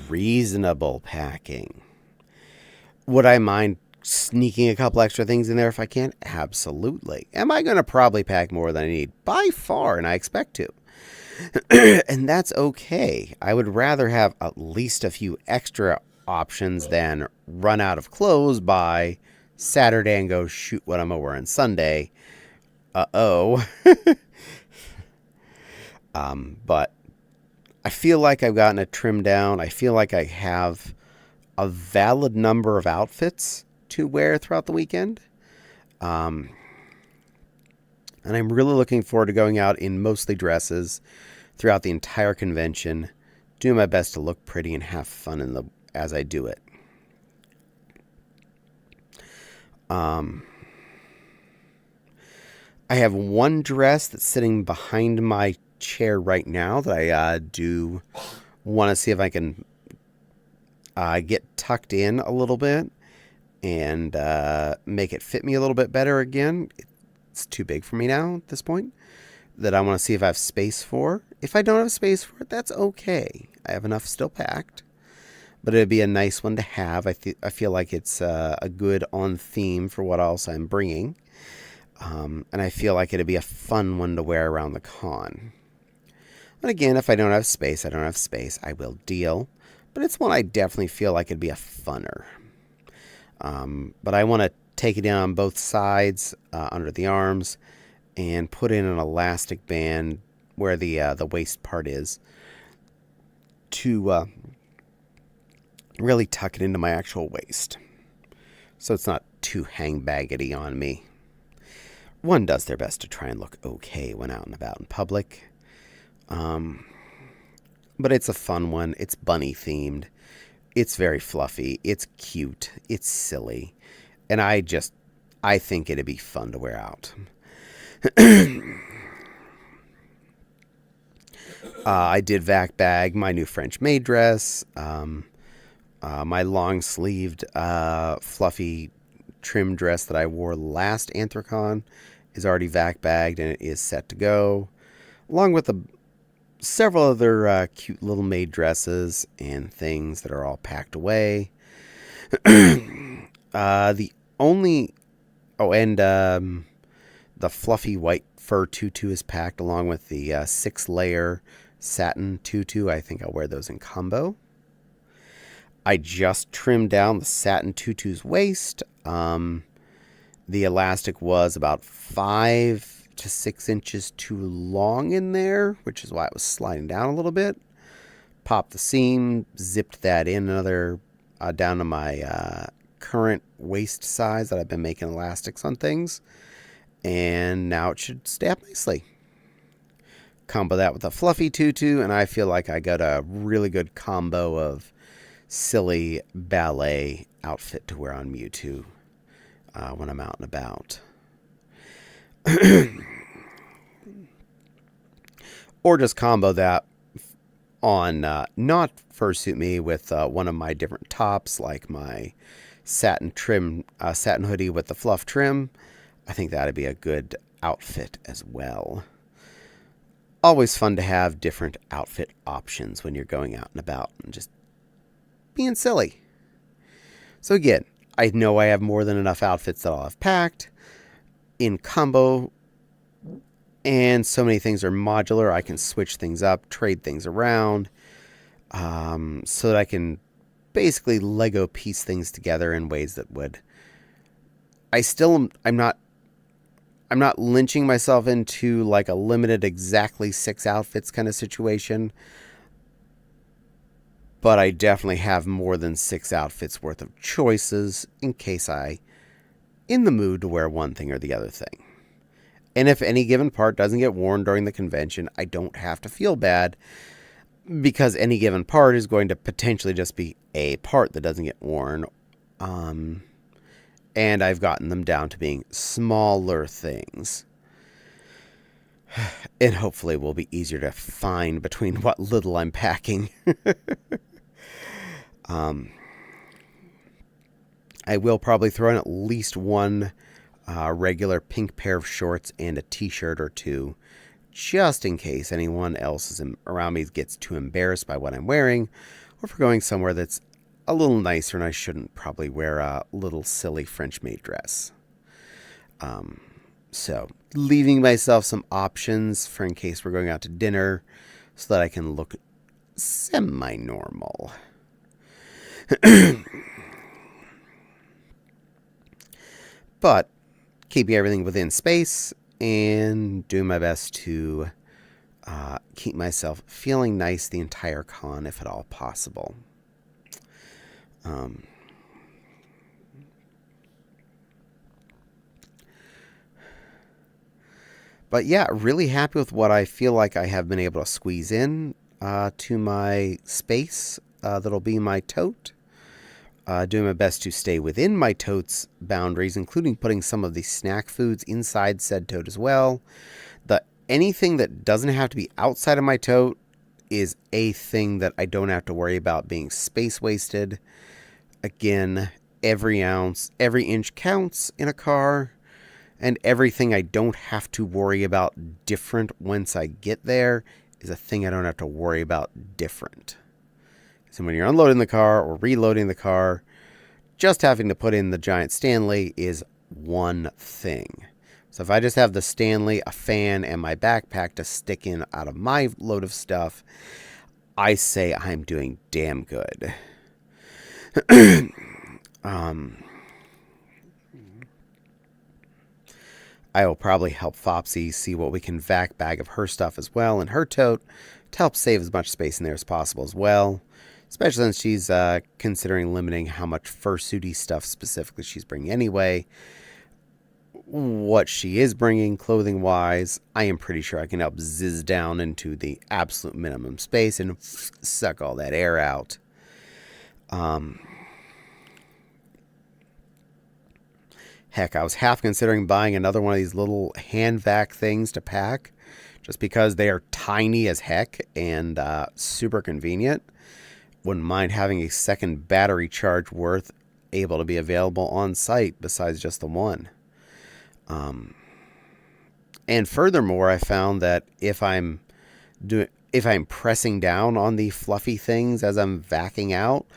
reasonable packing. Would I mind sneaking a couple extra things in there if I can? Absolutely. Am I going to probably pack more than I need? By far, and I expect to. And that's okay. I would rather have at least a few extra options than run out of clothes by Saturday and go shoot what I'm wearing Sunday. Uh-oh. But I feel like I've gotten it trimmed down. I feel like I have a valid number of outfits to wear throughout the weekend. And I'm really looking forward to going out in mostly dresses throughout the entire convention, doing my best to look pretty and have fun as I do it. I have one dress that's sitting behind my chair right now that I do want to see if I can get tucked in a little bit and make it fit me a little bit better again. It's too big for me now at this point that I want to see if I have space for. If I don't have space for it, that's okay. I have enough still packed. But it'd be a nice one to have. I feel like it's a good on theme for what else I'm bringing. And I feel like it'd be a fun one to wear around the con. But again, if I don't have space, I don't have space. I will deal. But it's one I definitely feel like it'd be a funner. But I want to take it down on both sides, under the arms, and put in an elastic band where the waist part is to really tuck it into my actual waist, so it's not too hang-baggedy on me. One does their best to try and look okay when out and about in public. But it's a fun one. It's bunny themed. It's very fluffy. It's cute. It's silly. And I think it'd be fun to wear out. I did vac bag my new French maid dress. My long-sleeved, fluffy trim dress that I wore last Anthrocon is already vac bagged and it is set to go, along with several other cute little maid dresses and things that are all packed away. The fluffy white fur tutu is packed along with the 6-layer satin tutu. I think I'll wear those in combo. I just trimmed down the satin tutu's waist. The elastic was about 5 to 6 inches too long in there, which is why it was sliding down a little bit. Popped the seam, zipped that in another down to my current waist size that I've been making elastics on things. And now it should stay up nicely. Combo that with a fluffy tutu, and I feel like I got a really good combo of silly ballet outfit to wear on Mewtwo when I'm out and about. Or just combo that on not fursuit me with one of my different tops, like my satin hoodie with the fluff trim. I think that'd be a good outfit as well. Always fun to have different outfit options when you're going out and about and just being silly. So again, I know I have more than enough outfits that I'll have packed in combo, and so many things are modular. I can switch things up, trade things around, so that I can basically Lego piece things together in ways that would. I'm not lynching myself into like a limited exactly 6 outfits kind of situation, but I definitely have more than 6 outfits worth of choices in case I in the mood to wear one thing or the other thing. And if any given part doesn't get worn during the convention, I don't have to feel bad, because any given part is going to potentially just be a part that doesn't get worn. And I've gotten them down to being smaller things. And hopefully will be easier to find between what little I'm packing. I will probably throw in at least one regular pink pair of shorts and a t-shirt or two, just in case anyone else around me gets too embarrassed by what I'm wearing, or if we're going somewhere that's a little nicer and I shouldn't probably wear a little silly French maid dress. So leaving myself some options for in case we're going out to dinner so that I can look semi-normal. But keeping everything within space and doing my best to keep myself feeling nice the entire con, if at all possible. But yeah, really happy with what I feel like I have been able to squeeze in to my space that'll be my tote. Doing my best to stay within my tote's boundaries, including putting some of the snack foods inside said tote as well. Anything that doesn't have to be outside of my tote is a thing that I don't have to worry about being space wasted. Again, every ounce, every inch counts in a car, and everything I don't have to worry about different once I get there is a thing I don't have to worry about different. So when you're unloading the car or reloading the car, just having to put in the giant Stanley is one thing. So if I just have the Stanley, a fan, and my backpack to stick in out of my load of stuff, I say I'm doing damn good. I will probably help Fopsy see what we can vac bag of her stuff as well in her tote to help save as much space in there as possible as well. Especially since she's considering limiting how much fursuity stuff specifically she's bringing anyway. What she is bringing clothing-wise, I am pretty sure I can help zizz down into the absolute minimum space and suck all that air out. Heck, I was half considering buying another one of these little hand vac things to pack, just because they are tiny as heck and super convenient. Wouldn't mind having a second battery charge worth able to be available on site besides just the one. And furthermore, I found that if I'm pressing down on the fluffy things as I'm vacuuming out,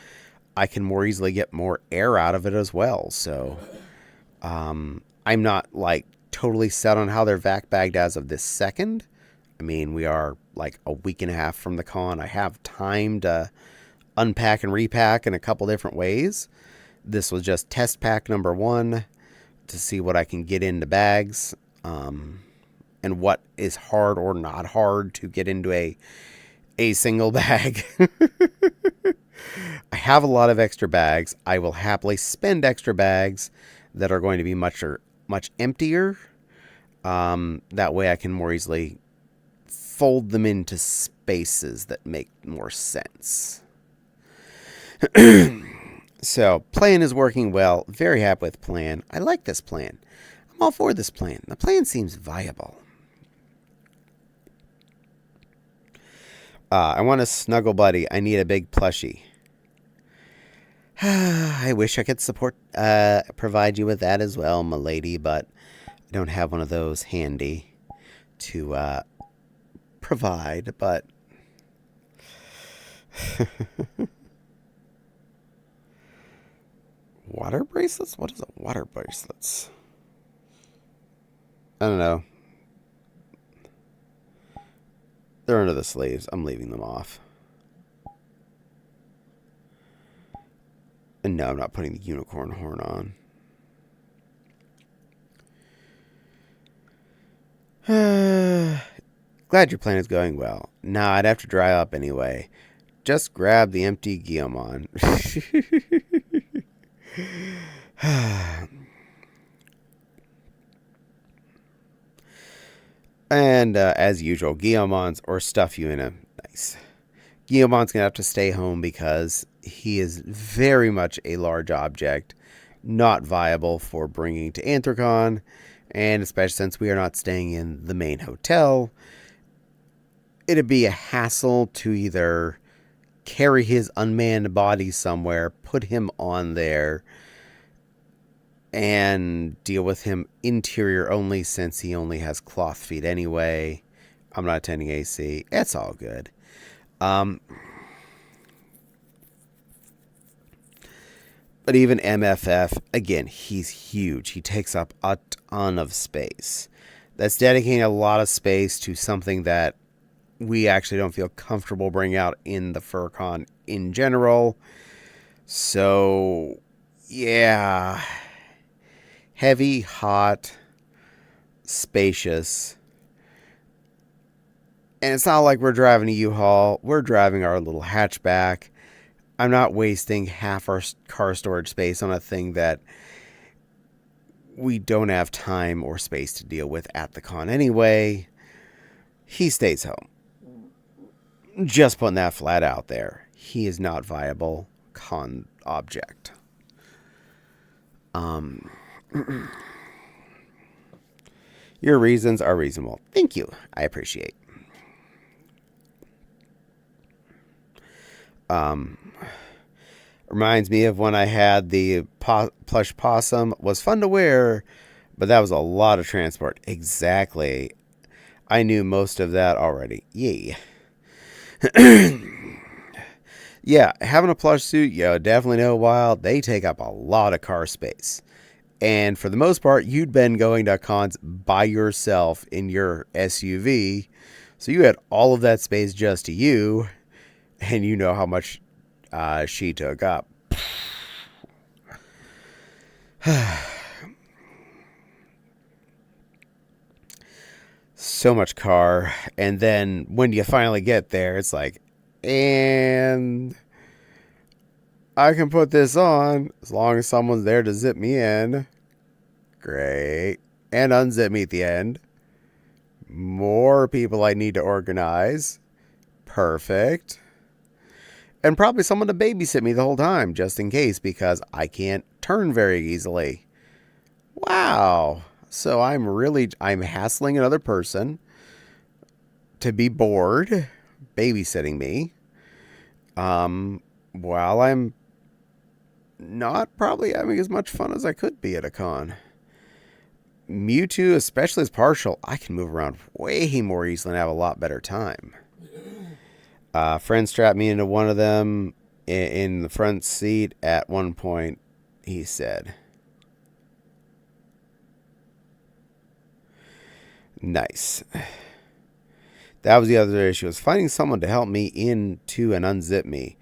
I can more easily get more air out of it as well. So I'm not like totally set on how they're vac bagged as of this second. I mean, we are like a week and a half from the con. I have time to unpack and repack in a couple different ways. This was just test pack number 1 to see what I can get into bags. and what is hard or not hard to get into a single bag. I have a lot of extra bags. I will happily spend extra bags that are going to be much emptier. That way I can more easily fold them into spaces that make more sense. So, plan is working well. Very happy with plan. I like this plan. I'm all for this plan. The plan seems viable. I want a snuggle buddy. I need a big plushie. I wish I could provide you with that as well, my lady, but I don't have one of those handy to provide, but water bracelets? What is a water bracelets? I don't know. They're under the sleeves. I'm leaving them off. And no, I'm not putting the unicorn horn on. Glad your plan is going well. Nah, I'd have to dry up anyway. Just grab the empty Guillemon. And as usual, Guillemon's or stuff you in a nice. Guillemon's going to have to stay home because he is very much a large object, not viable for bringing to Anthrocon, and especially since we are not staying in the main hotel, it'd be a hassle to either carry his unmanned body somewhere, put him on there, and deal with him interior only since he only has cloth feet anyway. I'm not attending AC. It's all good. But even MFF, again, he's huge. He takes up a ton of space. That's dedicating a lot of space to something that we actually don't feel comfortable bringing out in the FurCon in general. So, yeah. Heavy, hot, spacious. And it's not like we're driving a U-Haul. We're driving our little hatchback. I'm not wasting half our car storage space on a thing that we don't have time or space to deal with at the con anyway. He stays home. Just putting that flat out there. He is not viable con object. Your reasons are reasonable. Thank you. I appreciate. Reminds me of when I had the plush possum. Was fun to wear, but that was a lot of transport. Exactly. I knew most of that already. Yay. Yeah, having a plush suit, you definitely know while they take up a lot of car space. And for the most part, you'd been going to cons by yourself in your SUV. So you had all of that space just to you. And you know how much she took up. So much car. And then when you finally get there, it's like, and I can put this on as long as someone's there to zip me in. Great. And unzip me at the end. More people I need to organize. Perfect. And probably someone to babysit me the whole time, just in case, because I can't turn very easily. Wow. So I'm hassling another person to be bored, babysitting me, while I'm not probably having as much fun as I could be at a con. Mewtwo, especially as partial, I can move around way more easily and have a lot better time. Friend strapped me into one of them in the front seat at one point, he said. Nice. That was the other issue, was finding someone to help me into and unzip me.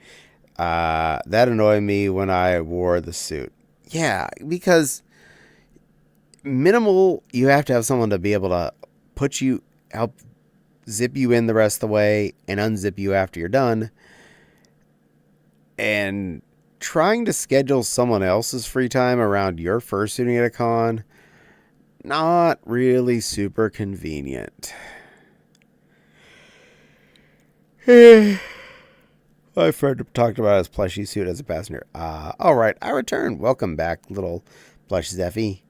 That annoyed me when I wore the suit. Yeah, because minimal, you have to have someone to be able to help zip you in the rest of the way and unzip you after you're done. And trying to schedule someone else's free time around your fursuiting at a con, not really super convenient. My friend talked about his plushie suit as a passenger. Alright, I return. Welcome back, little plush Zeffy.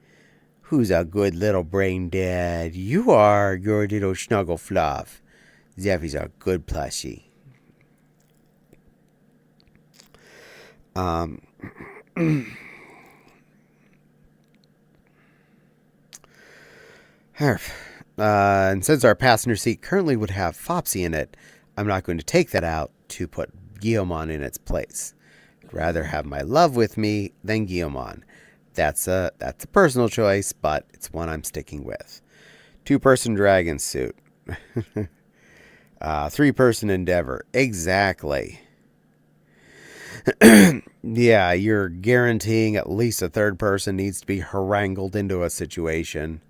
Who's a good little brain dad? You are, your little snuggle fluff. Zeffy's a good plushie. And since our passenger seat currently would have Fopsy in it, I'm not going to take that out to put Guillemon in its place. I'd rather have my love with me than Guillemon. That's a personal choice, but it's one I'm sticking with. 2-person dragon suit. 3-person endeavor. Exactly. Yeah, you're guaranteeing at least a third person needs to be harangled into a situation.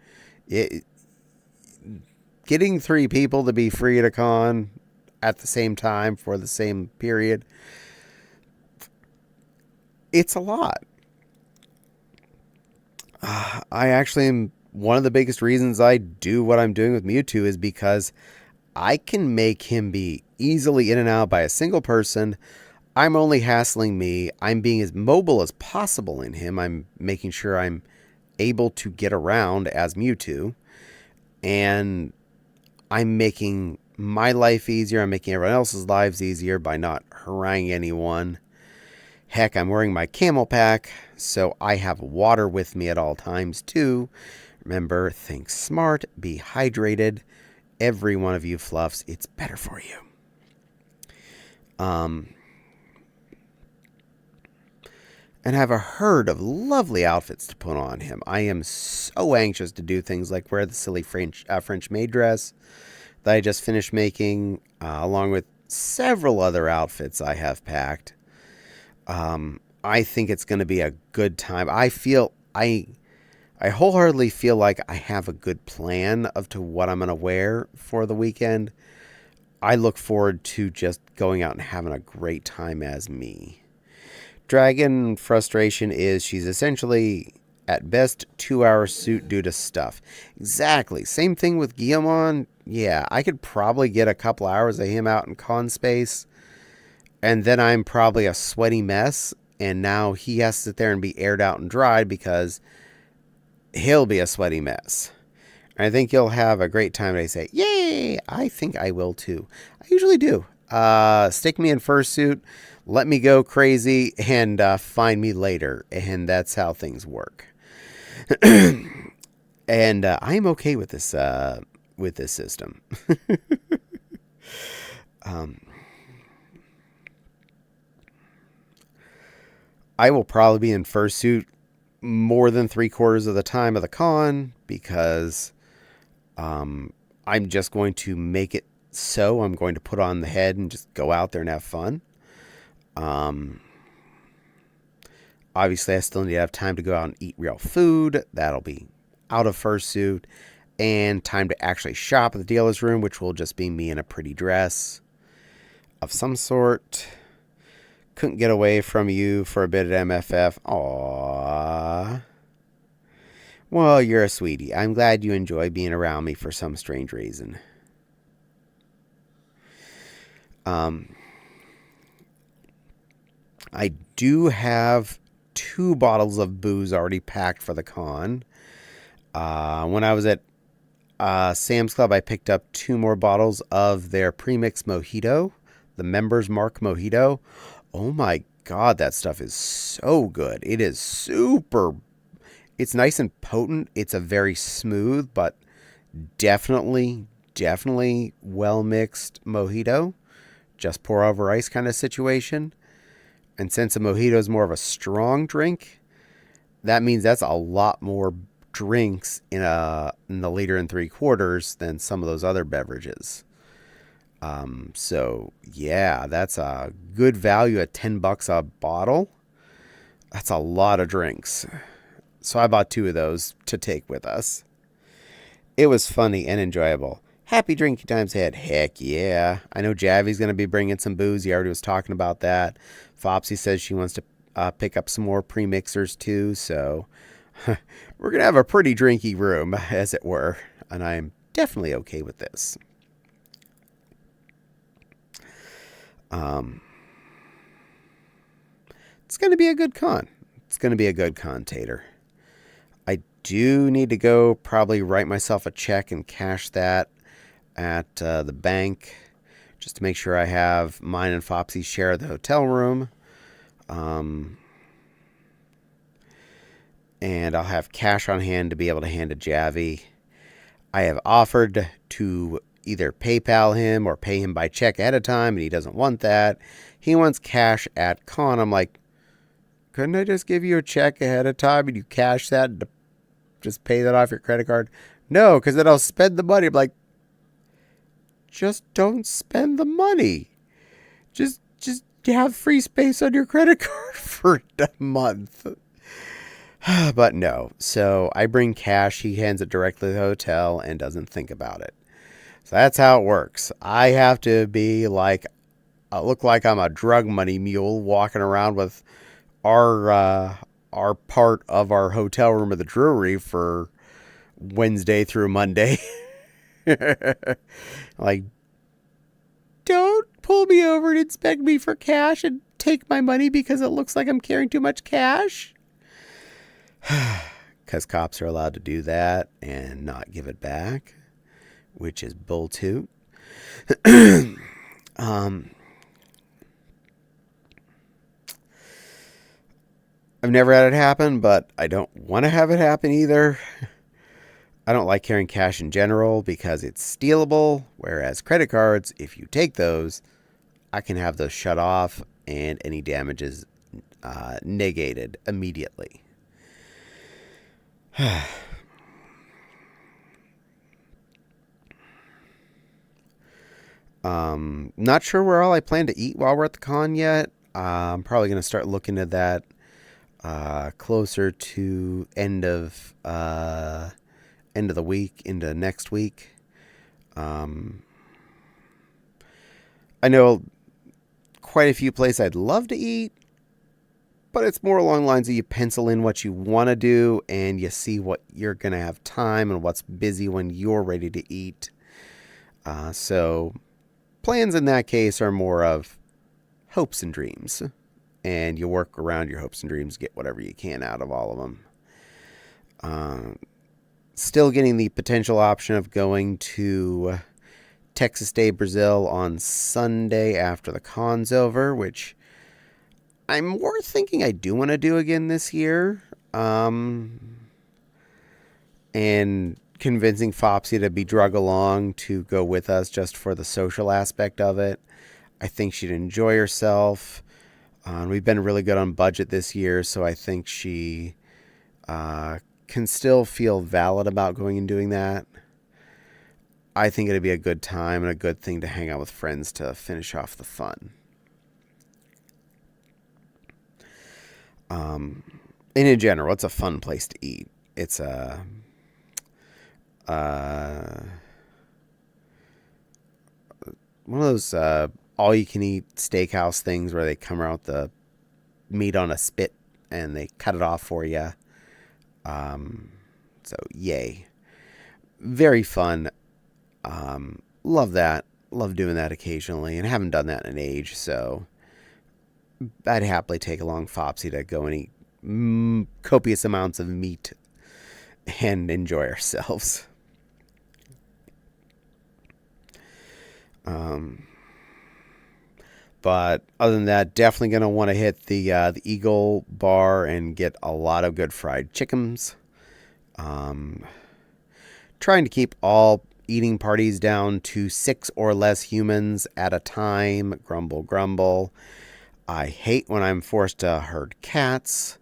Getting 3 people to be free at a con at the same time for the same period, it's a lot. I actually am one of the biggest reasons I do what I'm doing with Mewtwo is because I can make him be easily in and out by a single person. I'm only hassling me. I'm being as mobile as possible in him. I'm making sure I'm able to get around as Mewtwo. And I'm making my life easier. I'm making everyone else's lives easier by not haranguing anyone. Heck, I'm wearing my camel pack, so I have water with me at all times too. Remember, think smart, be hydrated. Every one of you fluffs, it's better for you. And have a herd of lovely outfits to put on him. I am so anxious to do things like wear the silly French maid dress that I just finished making, along with several other outfits I have packed. I think it's going to be a good time. I wholeheartedly feel like I have a good plan of to what I'm going to wear for the weekend. I look forward to just going out and having a great time as me. Dragon frustration is she's essentially at best 2-hour suit due to stuff. Exactly. Same thing with Guillemon. Yeah, I could probably get a couple hours of him out in con space. And then I'm probably a sweaty mess. And now he has to sit there and be aired out and dried because he'll be a sweaty mess. And I think you'll have a great time. They say, yay! I think I will too. I usually do. Stick me in fursuit. Let me go crazy and find me later. And that's how things work. And I'm okay with this system. I will probably be in fursuit more than 3/4 of the time of the con because I'm just going to make it so. I'm going to put on the head and just go out there and have fun. Obviously, I still need to have time to go out and eat real food. That'll be out of fursuit. And time to actually shop at the dealer's room, which will just be me in a pretty dress of some sort. Couldn't get away from you for a bit at MFF. Aww. Well, you're a sweetie. I'm glad you enjoy being around me for some strange reason. I do have 2 bottles of booze already packed for the con. When I was at Sam's Club, I picked up 2 more bottles of their premix mojito, the Members Mark mojito. Oh my God, that stuff is so good. It is super. It's nice and potent. It's a very smooth, but definitely well mixed mojito. Just pour over ice kind of situation. And since a mojito is more of a strong drink, that means that's a lot more drinks in the 1 3/4 than some of those other beverages. So yeah, that's a good value at $10 a bottle. That's a lot of drinks. So I bought 2 of those to take with us. It was funny and enjoyable. Happy drinking times ahead. Heck yeah. I know Javi's going to be bringing some booze. He already was talking about that. Fopsy says she wants to pick up some more premixers too. So we're going to have a pretty drinky room, as it were. And I'm definitely okay with this. It's going to be a good con. It's going to be a good con, Tater. I do need to go probably write myself a check and cash that at the bank just to make sure I have mine and Fopsy's share of the hotel room. And I'll have cash on hand to be able to hand to Javi. I have offered to either PayPal him or pay him by check ahead of time, and he doesn't want that. He wants cash at con. I'm like, couldn't I just give you a check ahead of time and you cash that and just pay that off your credit card? No, because then I'll spend the money. I'm like, just don't spend the money. Just have free space on your credit card for a month. But no. So I bring cash. He hands it directly to the hotel and doesn't think about it. So that's how it works. I have to be like, look like I'm a drug money mule walking around with our part of our hotel room of the Drury for Wednesday through Monday. Like, don't pull me over and inspect me for cash and take my money because it looks like I'm carrying too much cash. Because cops are allowed to do that and not give it back, which is bull toot. I've never had it happen, but I don't want to have it happen either. I don't like carrying cash in general because it's stealable, whereas credit cards, if you take those, I can have those shut off and any damages negated immediately. Not sure where all I plan to eat while we're at the con yet. I'm probably going to start looking at that closer to end of the week into next week. I know quite a few places I'd love to eat, but it's more along the lines of you pencil in what you want to do and you see what you're going to have time and what's busy when you're ready to eat. So plans in that case are more of hopes and dreams, and you work around your hopes and dreams, get whatever you can out of all of them. Still getting the potential option of going to Texas Day, Brazil on Sunday after the con's over, which I'm more thinking I do want to do again this year. And convincing Fopsy to be drug along to go with us just for the social aspect of it. I think she'd enjoy herself. We've been really good on budget this year, so I think she can still feel valid about going and doing that. I think it'd be a good time and a good thing to hang out with friends to finish off the fun. And in general, it's a fun place to eat. It's a one of those all-you-can-eat steakhouse things where they come out the meat on a spit and they cut it off for you. So, yay. Very fun. Love that. Love doing that occasionally, and haven't done that in an age, so I'd happily take along Fopsy to go and eat copious amounts of meat and enjoy ourselves. But other than that, definitely going to want to hit the Eagle Bar and get a lot of good fried chickens. Trying to keep all eating parties down to 6 or less humans at a time. Grumble, grumble. I hate when I'm forced to herd cats,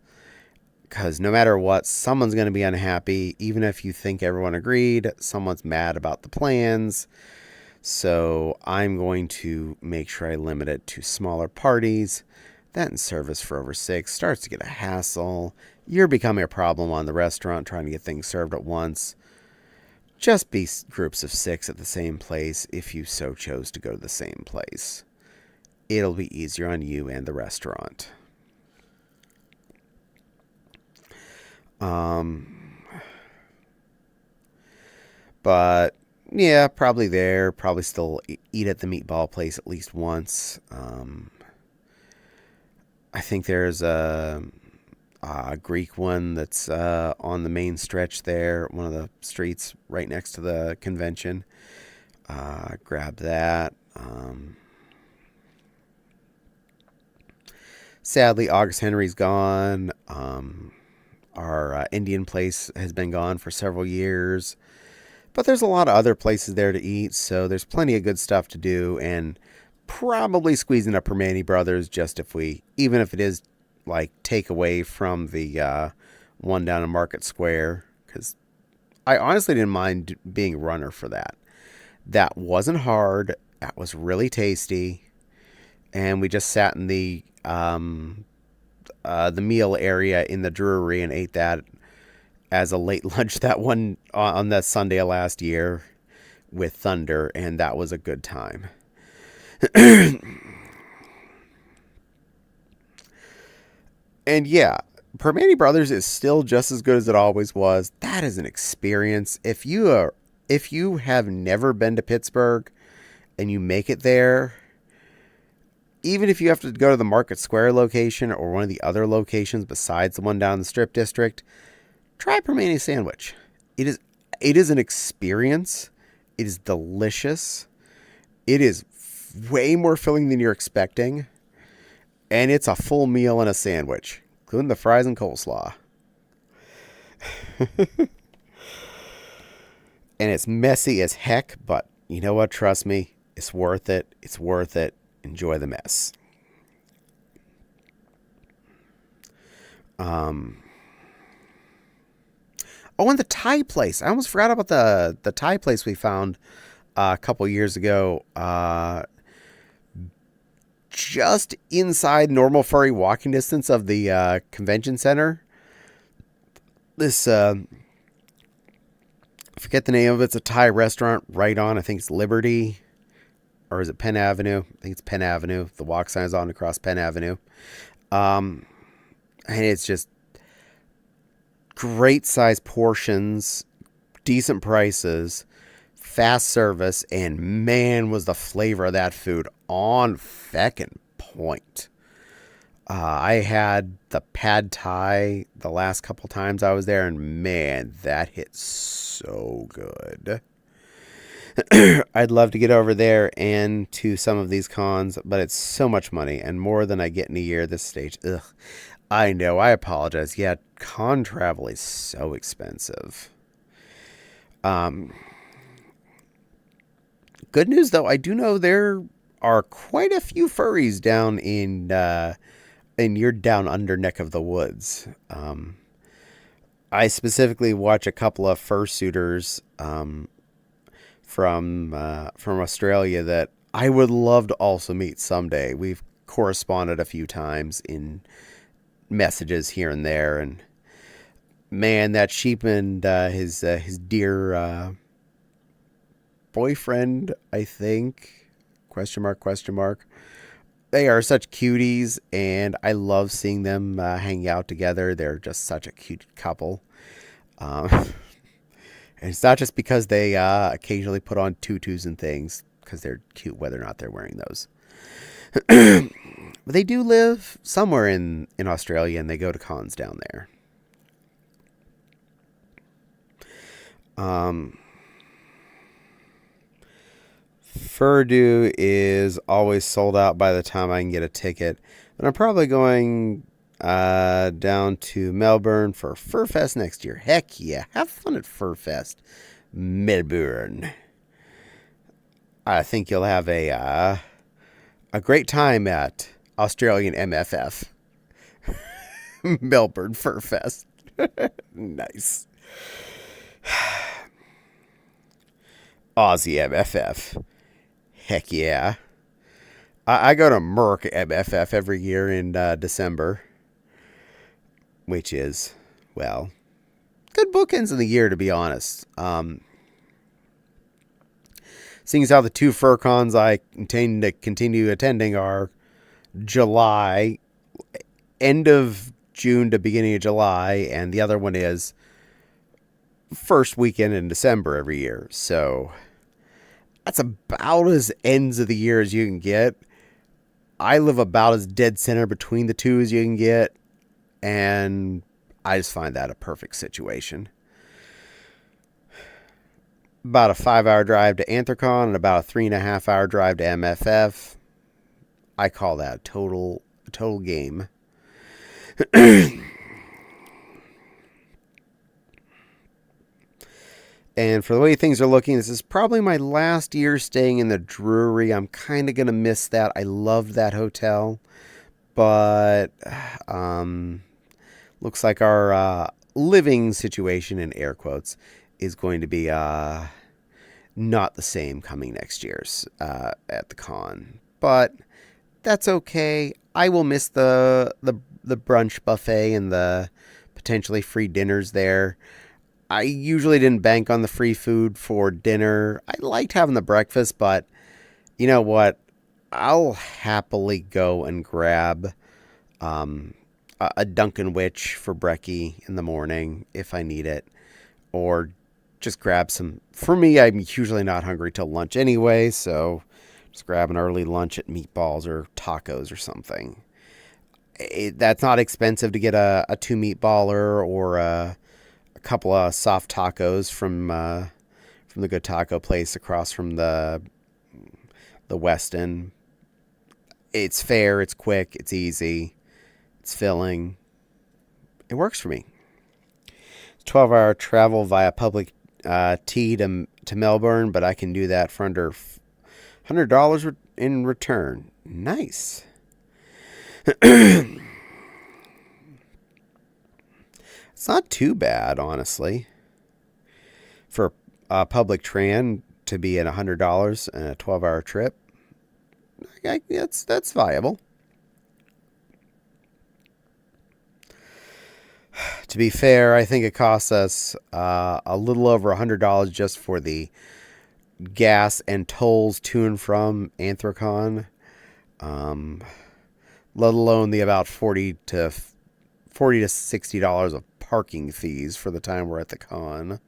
because no matter what, someone's going to be unhappy. Even if you think everyone agreed, someone's mad about the plans. So I'm going to make sure I limit it to smaller parties. That in service for over 6 starts to get a hassle. You're becoming a problem on the restaurant trying to get things served at once. just be groups of 6 at the same place if you so chose to go to the same place. It'll be easier on you and the restaurant. But yeah, probably there. Probably still eat at the meatball place at least once. I think there's a Greek one that's on the main stretch there, one of the streets right next to the convention. Grab that. Sadly, August Henry's gone. Our Indian place has been gone for several years. But there's a lot of other places there to eat, so there's plenty of good stuff to do, and probably squeezing up Permane Brothers just even if it is like take away from the one down in Market Square, because I honestly didn't mind being runner for that. That wasn't hard. That was really tasty, and we just sat in the meal area in the brewery and ate that as a late lunch that one on that Sunday of last year with Thunder, and that was a good time. And yeah, Permane Brothers is still just as good as it always was. That is an experience. If you have never been to Pittsburgh and you make it there, even if you have to go to the Market Square location or one of the other locations besides the one down in the Strip District, try a Permane sandwich. It is an experience. It is delicious. It is way more filling than you're expecting. And it's a full meal and a sandwich, including the fries and coleslaw. And it's messy as heck, but you know what? Trust me, it's worth it. It's worth it. Enjoy the mess. Oh, and the Thai place. I almost forgot about the Thai place we found a couple years ago. Just inside normal furry walking distance of the convention center. This, I forget the name of it. It's a Thai restaurant right on, I think it's Liberty. Or is it Penn Avenue? I think it's Penn Avenue. The walk sign is on across Penn Avenue. And it's just great size portions, decent prices, fast service, and man, was the flavor of that food on feckin' point. I had the pad thai the last couple times I was there, and man, that hit so good. I'd love to get over there and to some of these cons, but it's so much money and more than I get in a year at this stage. Ugh. I know, I apologize. Yeah, con travel is so expensive. Good news, though, I do know there are quite a few furries down in your down under neck of the woods. I specifically watch a couple of fursuiters from Australia that I would love to also meet someday. We've corresponded a few times in messages here and there, and man, that sheep and his dear boyfriend, I think, question mark. They are such cuties, and I love seeing them hanging out together. They're just such a cute couple. And it's not just because they occasionally put on tutus and things, because they're cute whether or not they're wearing those. But they do live somewhere in Australia, and they go to cons down there. Furdu is always sold out by the time I can get a ticket. But I'm probably going down to Melbourne for Furfest next year. Heck yeah. Have fun at Furfest, Melbourne. I think you'll have a great time at Australian MFF. Melbourne Furfest. Nice. Aussie MFF. Heck yeah. I go to Merc MFF every year in December, which is, well, good bookends of the year, to be honest. seeing as how the two fur cons I intend to continue attending are July, end of June to beginning of July, and the other one is first weekend in December every year. So that's about as ends of the year as you can get. I live about as dead center between the two as you can get, and I just find that a perfect situation. About a 5-hour drive to Anthrocon and about a 3.5-hour drive to MFF. I call that a total game. And for the way things are looking, this is probably my last year staying in the Drury. I'm kind of going to miss that. I loved that hotel. But looks like our living situation, in air quotes, is going to be not the same coming next year's at the con. But that's okay. I will miss the brunch buffet and the potentially free dinners there. I usually didn't bank on the free food for dinner. I liked having the breakfast, but you know what? I'll happily go and grab a Dunkin' Witch for brekkie in the morning if I need it, or just grab some. For me, I'm usually not hungry till lunch anyway, so just grab an early lunch at Meatballs or Tacos or something. That's not expensive to get a 2 meatballer or a couple of soft tacos from the good taco place across from the Westin. It's fair, it's quick, it's easy, it's filling. It works for me. 12-hour travel via public T to Melbourne, but I can do that for under $100 in return. Nice. It's not too bad, honestly, for public tran to be at $100 and a 12-hour trip. That's viable. To be fair, I think it costs us a little over $100 just for the gas and tolls to and from Anthrocon, let alone the about $40 to $60 of parking fees for the time we're at the con.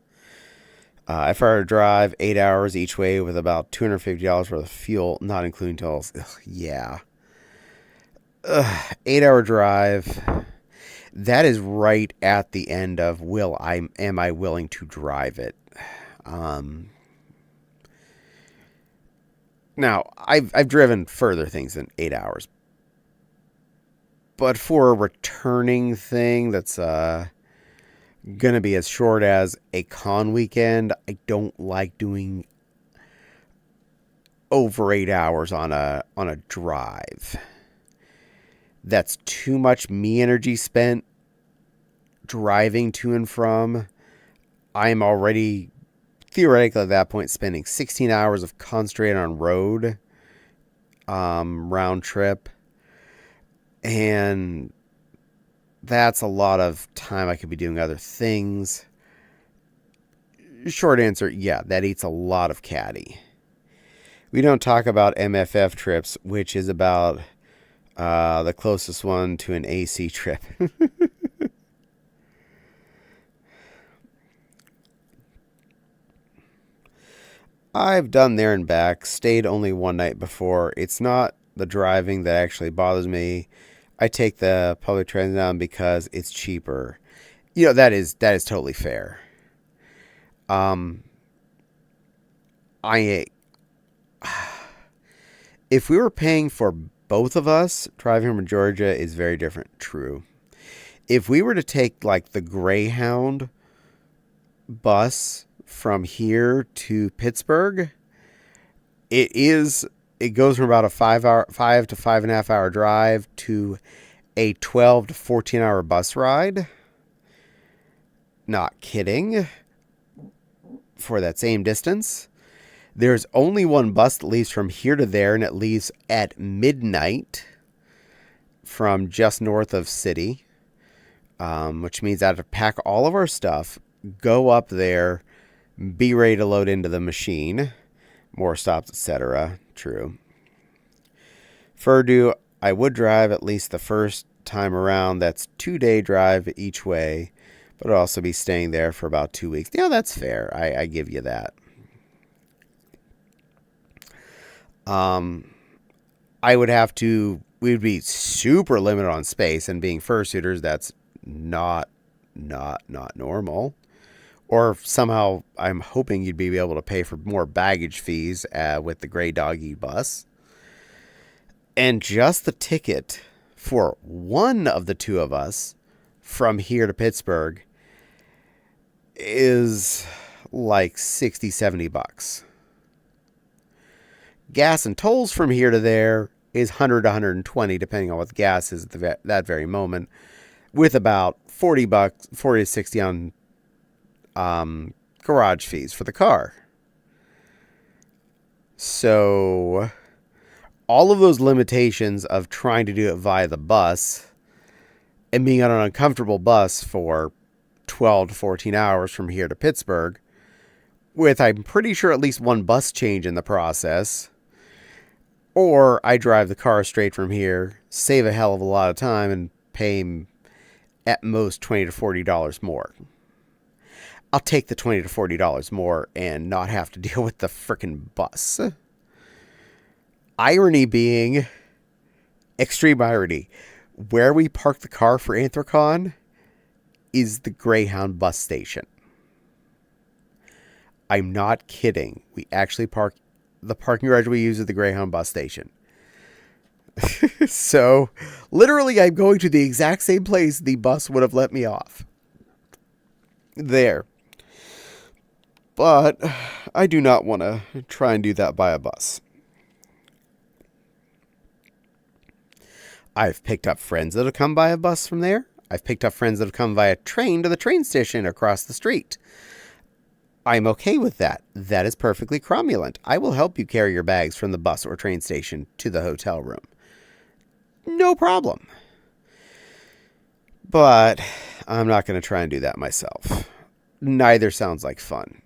If I were to drive 8 hours each way with about $250 worth of fuel, not including tolls, yeah. 8-hour drive. That is right at the end of am I willing to drive it? Now, I've driven further things than 8 hours, but for a returning thing that's gonna be as short as a con weekend, I don't like doing over 8 hours on a drive. That's too much me energy spent driving to and from. I'm already theoretically at that point spending 16 hours of concentrating on road round trip, and that's a lot of time I could be doing other things. Short answer, yeah, that eats a lot of caddy. We don't talk about MFF trips, which is about the closest one to an AC trip. I've done there and back, stayed only one night before. It's not the driving that actually bothers me. I take the public transit down because it's cheaper. You know, that is totally fair. If we were paying for both of us, driving from Georgia is very different. True. If we were to take like the Greyhound bus from here to Pittsburgh, it goes from about a 5 to 5.5 hour drive to a 12 to 14 hour bus ride. Not kidding. For that same distance. There's only one bus that leaves from here to there, and it leaves at midnight from just north of city, which means I have to pack all of our stuff, go up there, be ready to load into the machine. More stops, etc. True. Furdu, I would drive at least the first time around. That's 2-day drive each way, but I'll also be staying there for about 2 weeks. Yeah, that's fair. I give you that. I would have to. We'd be super limited on space, and being fursuiters, that's not normal. Or somehow, I'm hoping you'd be able to pay for more baggage fees with the Gray Doggy bus. And just the ticket for one of the two of us from here to Pittsburgh is like $60-$70. Gas and tolls from here to there is $100 to $120, depending on what the gas is at that very moment, with about $40, $40 to $60 on garage fees for the car. So all of those limitations of trying to do it via the bus and being on an uncomfortable bus for 12 to 14 hours from here to Pittsburgh, with, I'm pretty sure, at least one bus change in the process, or I drive the car straight from here, save a hell of a lot of time, and pay at most $20 to $40 more. I'll take the $20 to $40 more and not have to deal with the frickin' bus. Irony being, extreme irony, where we park the car for Anthrocon is the Greyhound bus station. I'm not kidding. We actually park, the parking garage we use at the Greyhound bus station. So, literally, I'm going to the exact same place the bus would have let me off. There. But I do not want to try and do that by a bus. I've picked up friends that have come by a bus from there. I've picked up friends that have come via train to the train station across the street. I'm okay with that. That is perfectly cromulent. I will help you carry your bags from the bus or train station to the hotel room. No problem. But I'm not going to try and do that myself. Neither sounds like fun.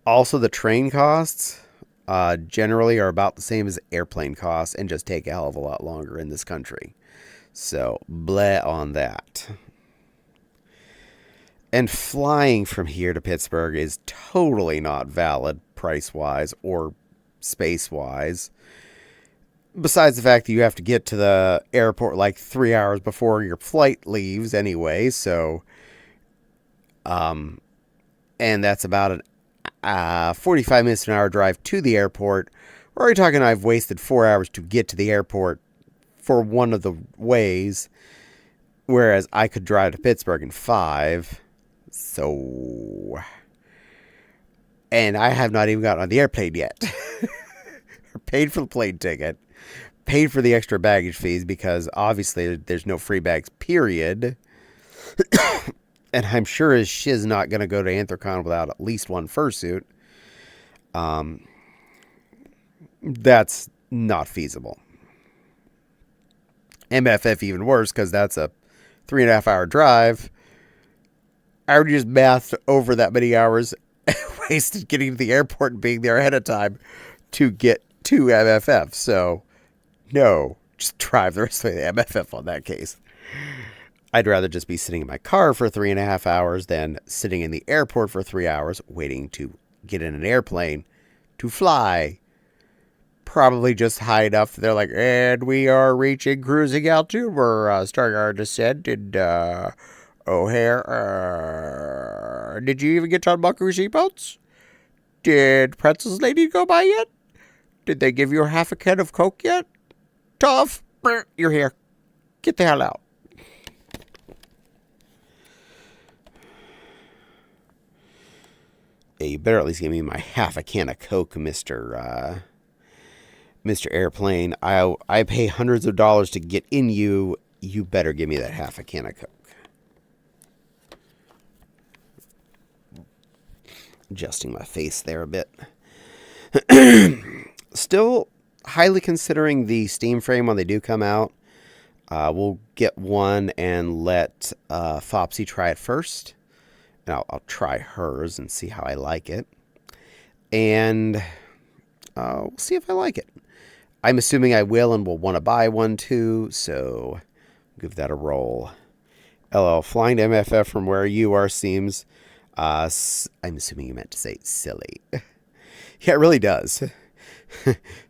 Also, the train costs generally are about the same as airplane costs and just take a hell of a lot longer in this country. So, bleh on that. And flying from here to Pittsburgh is totally not valid price-wise or space-wise. Besides the fact that you have to get to the airport like 3 hours before your flight leaves anyway, so... and that's about a 45 minutes to an hour drive to the airport. We're already talking I've wasted 4 hours to get to the airport for one of the ways, whereas I could drive to Pittsburgh in 5. So, and I have not even gotten on the airplane yet. Paid for the plane ticket, paid for the extra baggage fees because obviously there's no free bags, period. And I'm sure as shiz not going to go to Anthrocon without at least one fursuit. That's not feasible. MFF even worse because that's a 3.5 hour drive. I already just mathed over that many hours wasted getting to the airport and being there ahead of time to get to MFF. So, no, just drive the rest of the way to MFF on that case. I'd rather just be sitting in my car for 3.5 hours than sitting in the airport for 3 hours waiting to get in an airplane to fly. Probably just high enough that they're like, and we are reaching cruising altitude. We're starting our descent in O'Hare. Did you even get to unbuckle your seatbelts? Did Pretzels Lady go by yet? Did they give you half a can of Coke yet? Tough. You're here. Get the hell out. Yeah, you better at least give me my half a can of Coke, Mr. Airplane. I pay hundreds of dollars to get in you. You better give me that half a can of Coke. Adjusting my face there a bit. Still highly considering the Steam frame when they do come out. We'll get one and let Fopsy try it first. And I'll try hers and see how I like it. And we'll see if I like it. I'm assuming I will and will want to buy one too, so give that a roll. LL, flying to MFF from where you are seems, I'm assuming you meant to say silly. Yeah, it really does.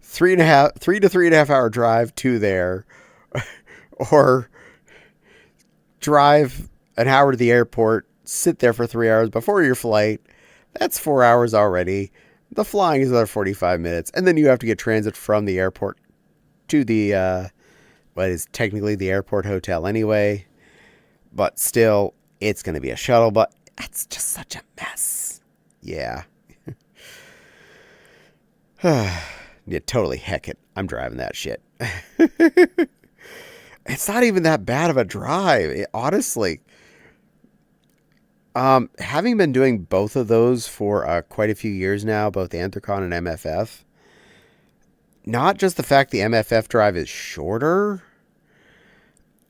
3 to 3.5 hour drive to there, or drive an hour to the airport, sit there for 3 hours before your flight. That's 4 hours already. The flying is another 45 minutes, and then you have to get transit from the airport to the what is technically the airport hotel anyway. But still, it's going to be a shuttle, but it's just such a mess. Yeah. Yeah, totally heck it. I'm driving that shit. It's not even that bad of a drive, honestly. Having been doing both of those for quite a few years now, both Anthrocon and MFF, not just the fact the MFF drive is shorter,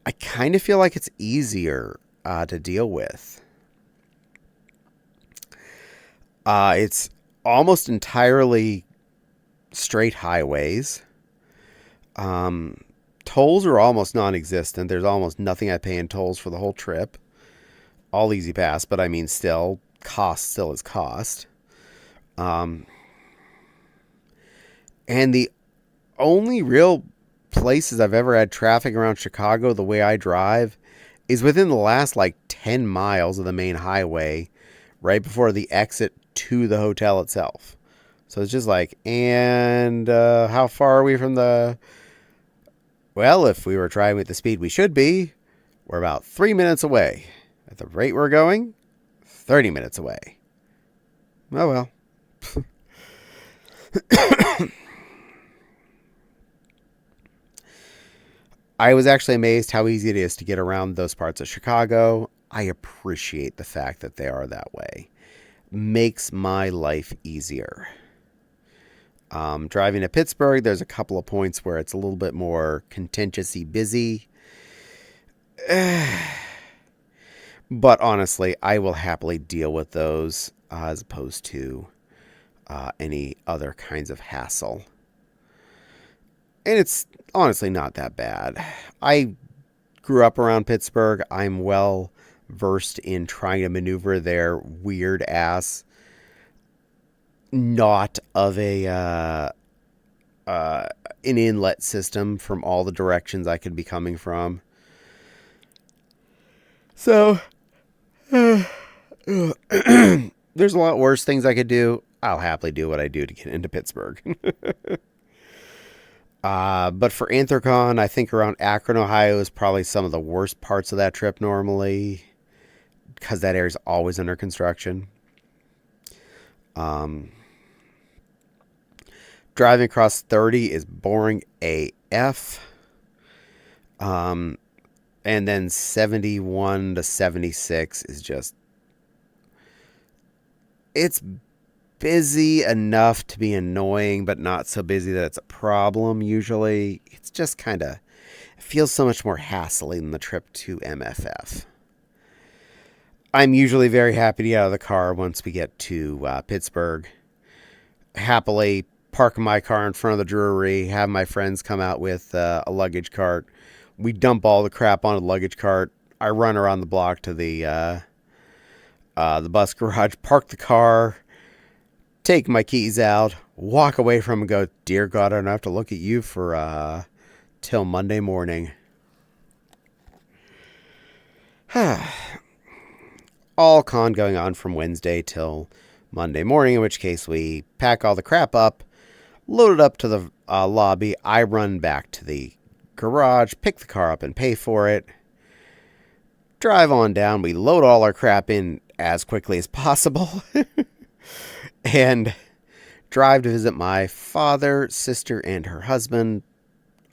I kind of feel like it's easier to deal with. It's almost entirely straight highways. Tolls are almost non-existent. There's almost nothing I pay in tolls for the whole trip. All easy pass, but I mean still, cost still is cost. And the only real places I've ever had traffic around Chicago the way I drive is within the last 10 miles of the main highway, right before the exit to the hotel itself. So it's just and how far are we from the... Well, if we were driving at the speed we should be, we're about 3 minutes away. At the rate we're going, 30 minutes away. Oh well. I was actually amazed how easy it is to get around those parts of Chicago. I appreciate the fact that they are that way. Makes my life easier. Driving to Pittsburgh, there's a couple of points where it's a little bit more contentiously busy. But honestly, I will happily deal with those as opposed to any other kinds of hassle. And it's honestly not that bad. I grew up around Pittsburgh. I'm well versed in trying to maneuver their weird ass, not of an inlet system from all the directions I could be coming from. So, there's a lot worse things I could do. I'll happily do what I do to get into Pittsburgh. But for Anthrocon, I think around Akron, Ohio is probably some of the worst parts of that trip normally, because that area is always under construction. Driving across 30 is boring AF. And then 71 to 76 is just... It's busy enough to be annoying, but not so busy that it's a problem usually. It's just kind of... It feels so much more hassly than the trip to MFF. I'm usually very happy to get out of the car once we get to Pittsburgh. Happily park my car in front of the brewery, have my friends come out with a luggage cart. We dump all the crap on the luggage cart. I run around the block to the bus garage, park the car, take my keys out, walk away from it and go, dear God, I don't have to look at you for till Monday morning. All con going on from Wednesday till Monday morning, in which case we pack all the crap up, load it up to the lobby. I run back to the garage, pick the car up and pay for it. Drive on down. We load all our crap in as quickly as possible. And drive to visit my father, sister, and her husband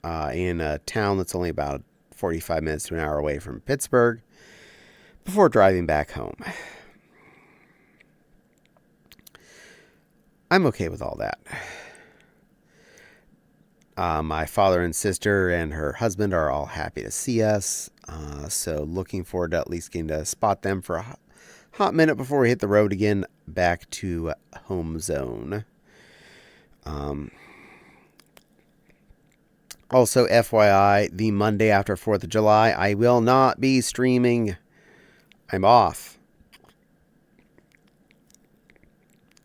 in a town that's only about 45 minutes to an hour away from Pittsburgh before driving back home. I'm okay with all that. My father and sister and her husband are all happy to see us. So looking forward to at least getting to spot them for a hot minute before we hit the road again back to home zone. Also, FYI, the Monday after 4th of July, I will not be streaming. I'm off.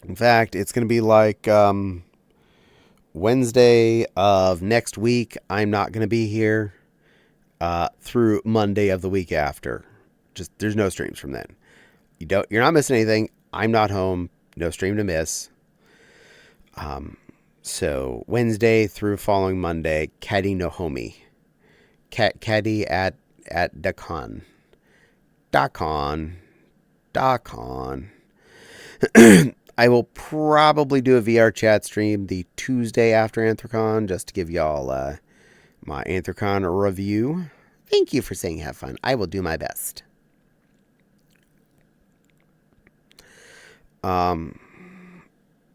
In fact, it's going to be like Wednesday of next week. I'm not going to be here through Monday of the week after. Just there's no streams from then. You're not missing anything. I'm not home. No stream to miss. So Wednesday through following Monday, Caddy no homie. Caddy at Dakon. I will probably do a VR chat stream the Tuesday after Anthrocon just to give y'all my Anthrocon review. Thank you for saying have fun. I will do my best.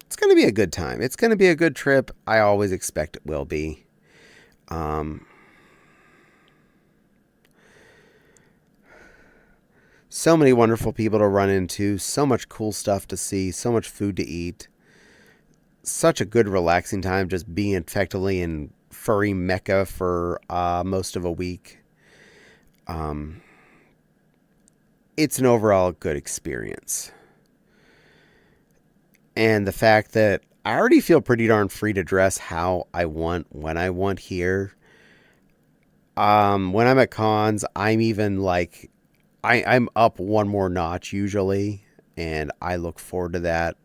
It's going to be a good time. It's going to be a good trip. I always expect it will be. So many wonderful people to run into. So much cool stuff to see. So much food to eat. Such a good relaxing time just being effectively in furry mecca for most of a week. It's an overall good experience. And the fact that I already feel pretty darn free to dress how I want, when I want here. When I'm at cons, I'm even like, I'm up one more notch usually. And I look forward to that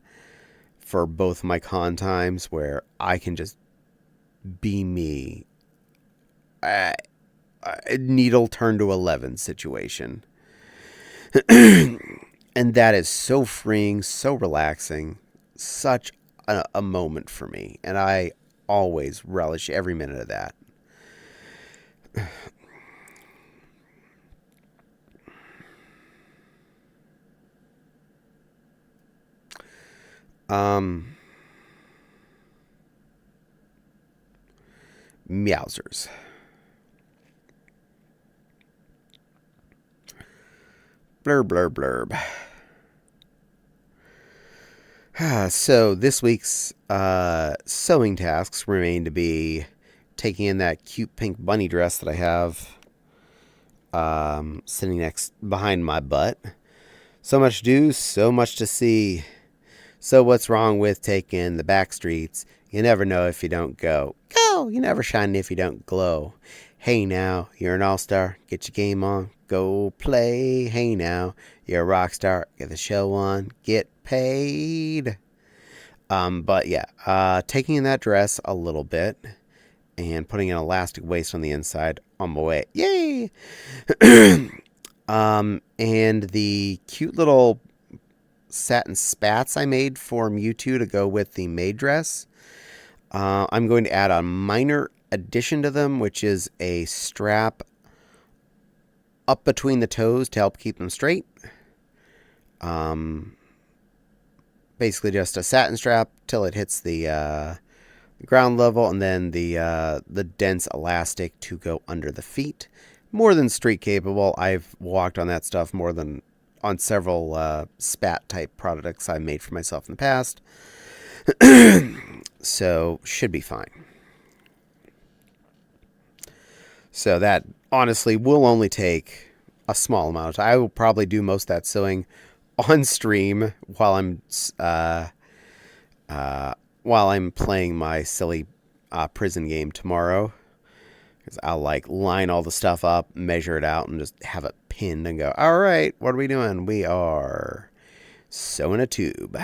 for both my con times where I can just be me. Needle turn to 11 situation. And that is so freeing, so relaxing. Such a moment for me, and I always relish every minute of that. Meowsers. Blurb, blurb, blurb. So this week's sewing tasks remain to be taking in that cute pink bunny dress that I have sitting behind my butt. So much to do, so much to see. So what's wrong with taking the back streets? You never know if you don't go. Go! You never shine if you don't glow. Hey now, you're an all-star. Get your game on. Go play. Hey now, you're a rock star. Get the show on. Get paid. But yeah, taking in that dress a little bit and putting an elastic waist on the inside on my way. Yay! And the cute little satin spats I made for Mewtwo to go with the maid dress. I'm going to add a minor addition to them, which is a strap up between the toes to help keep them straight. Basically just a satin strap till it hits the ground level, and then the dense elastic to go under the feet. More than street capable. I've walked on that stuff more than on several spat type products I made for myself in the past. So should be fine. So that honestly will only take a small amount of time. I will probably do most of that sewing on stream while I'm playing my silly prison game tomorrow. Because I'll like line all the stuff up, measure it out, and just have it pinned and go, all right, what are we doing? We are sewing a tube.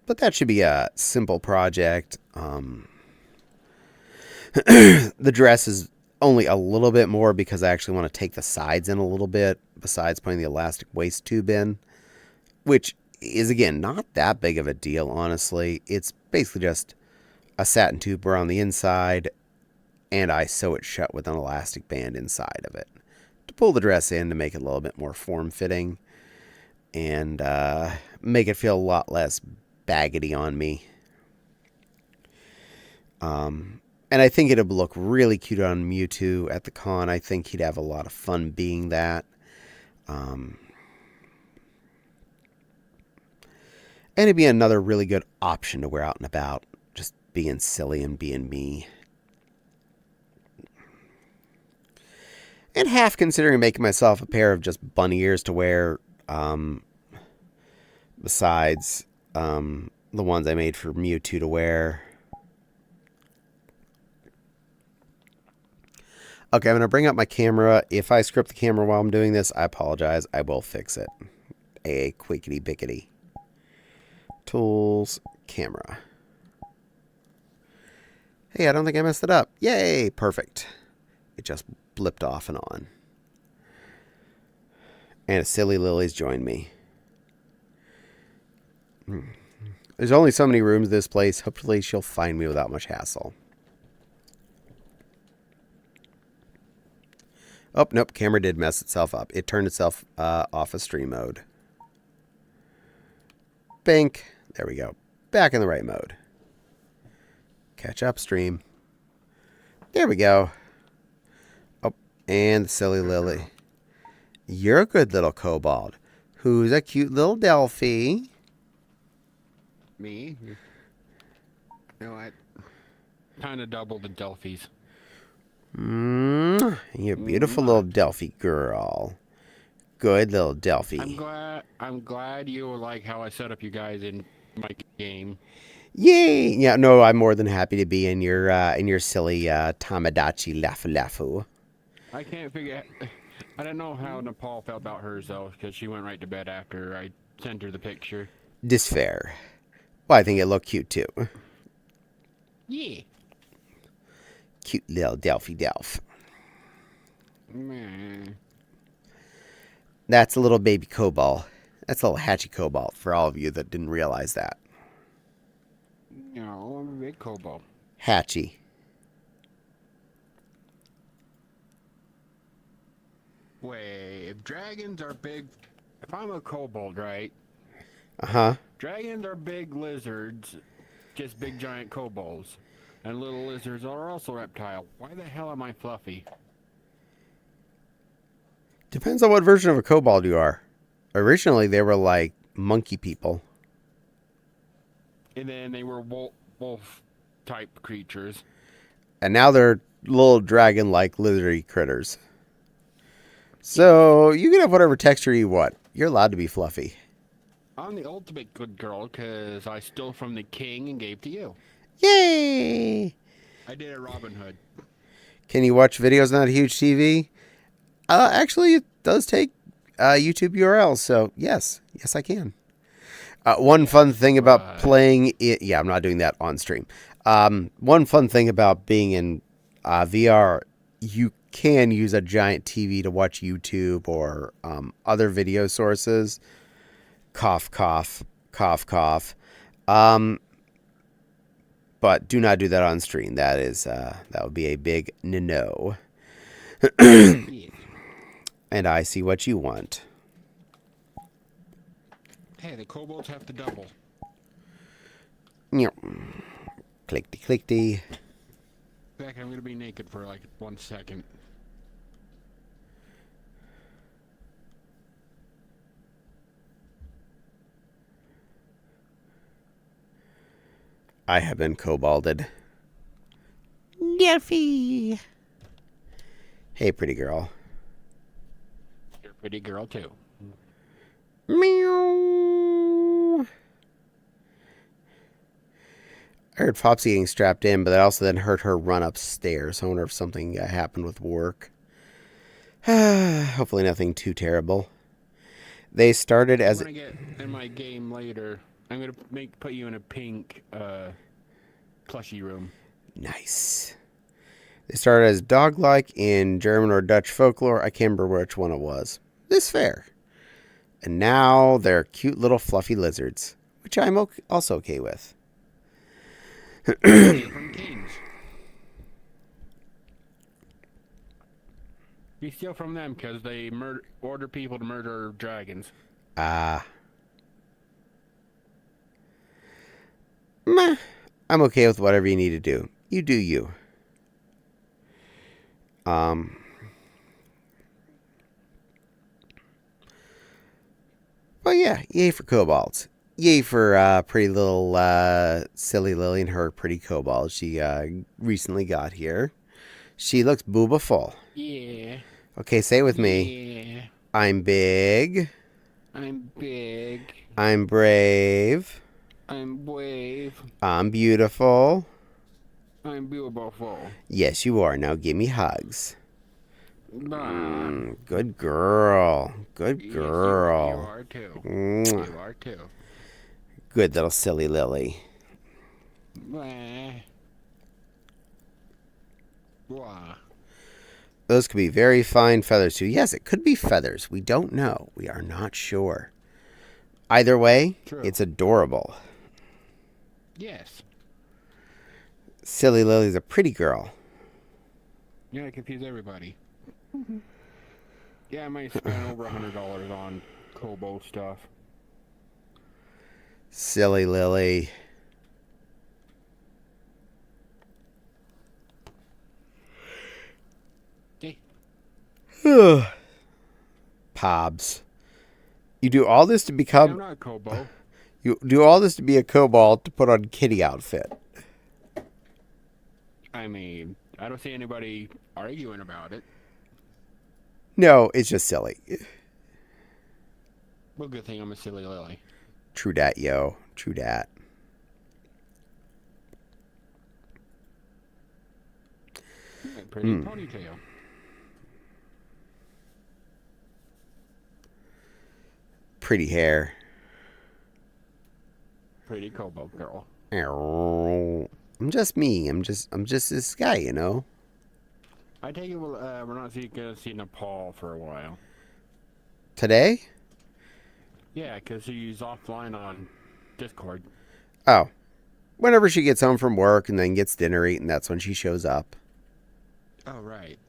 But that should be a simple project. The dress is only a little bit more because I actually want to take the sides in a little bit besides putting the elastic waist tube in, which is, again, not that big of a deal, honestly. It's basically just a satin tube on the inside, and I sew it shut with an elastic band inside of it to pull the dress in to make it a little bit more form-fitting and make it feel a lot less baggedy on me. And I think it'd look really cute on Mewtwo at the con. I think he'd have a lot of fun being that. And it'd be another really good option to wear out and about. Just being silly and being me. And half considering making myself a pair of just bunny ears to wear. Besides the ones I made for Mewtwo to wear. Okay, I'm going to bring up my camera. If I script the camera while I'm doing this, I apologize. I will fix it. A quickity bickety. Tools, camera. Hey, I don't think I messed it up. Yay, perfect. It just blipped off and on. And a silly Lily's joined me. There's only so many rooms in this place. Hopefully she'll find me without much hassle. Oh, nope. Camera did mess itself up. It turned itself off of stream mode. Bink. There we go. Back in the right mode. Catch up stream. There we go. Oh, and the silly Lily. You're a good little kobold. Who's a cute little Delphi? Me? No, I kind of double the Delphis. You're a beautiful little Delphi girl. Good little Delphi. I'm glad you like how I set up you guys in my game. Yay! Yeah, no, I'm more than happy to be in your silly Tamagotchi Lafu. I can't figure. I don't know how Nepal felt about hers though, because she went right to bed after I sent her the picture. This fair. Well, I think it looked cute too. Yeah. Cute little Delphi Delph. Man. That's a little baby cobalt. That's a little hatchy cobalt for all of you that didn't realize that. No, I'm a big kobold. Hatchy. Wait, if dragons are big, if I'm a kobold, right? Uh-huh. Dragons are big lizards, just big giant kobolds. And little lizards are also reptile. Why the hell am I fluffy? Depends on what version of a kobold you are. Originally, they were like monkey people. And then they were wolf type creatures. And now they're little dragon-like lizardy critters. So, you can have whatever texture you want. You're allowed to be fluffy. I'm the ultimate good girl because I stole from the king and gave to you. Yay! I did a Robin Hood. Can you watch videos on a huge TV? Actually, it does take YouTube URLs, so yes. Yes, I can. One fun thing about playing it... Yeah, I'm not doing that on stream. One fun thing about being in VR, you can use a giant TV to watch YouTube or other video sources. Cough, cough, cough, cough. But do not do that on stream. That would be a big no. And I see what you want. Hey, the kobolds have to double. Clickety, clickety. Back, I'm gonna be naked for like 1 second. I have been kobolded. Delphi. Hey, pretty girl. You're a pretty girl too. Meow. I heard Popsy getting strapped in, but I also then heard her run upstairs. I wonder if something happened with work. Hopefully nothing too terrible. They started as... When I get in my game later, I'm gonna put you in a pink plushy room. Nice. They started as dog-like in German or Dutch folklore. I can't remember which one it was. This fair. And now they're cute little fluffy lizards, which I'm also okay with. From kings. You steal from them because they order people to murder dragons. Meh. I'm okay with whatever you need to do. You do you. But yeah, yay for kobolds. Yay for pretty little silly Lily and her pretty kobold she recently got here. She looks boobaful. Yeah. Okay, say it with me. Yeah. I'm big. I'm big. I'm brave. I'm brave. I'm beautiful. I'm beautiful. Yes, you are. Now give me hugs. Bah. Good girl. Good Yes, girl. you are too. Mwah. You are too. Good little silly Lily. Bah. Blah. Those could be very fine feathers too. Yes, it could be feathers. We don't know. We are not sure. Either way, True. it's adorable. Yes. Silly Lily's a pretty girl. You're gonna confuse everybody. Yeah, I might spend over $100 on kobold stuff. Silly Lily. Hey. Pobs. You do all this to I'm become... not a kobold. You do all this to be a kobold to put on kitty outfit. I mean, I don't see anybody arguing about it. No, it's just silly. Well, good thing I'm a silly Lily. True dat, yo. True dat. Yeah, pretty ponytail. Pretty hair. Pretty kobold girl. I'm just me. I'm just this guy, you know. I take it we're not gonna see Nepal for a while. Today? Yeah, because he's offline on Discord. Oh. Whenever she gets home from work and then gets dinner eaten, that's when she shows up. Oh, right.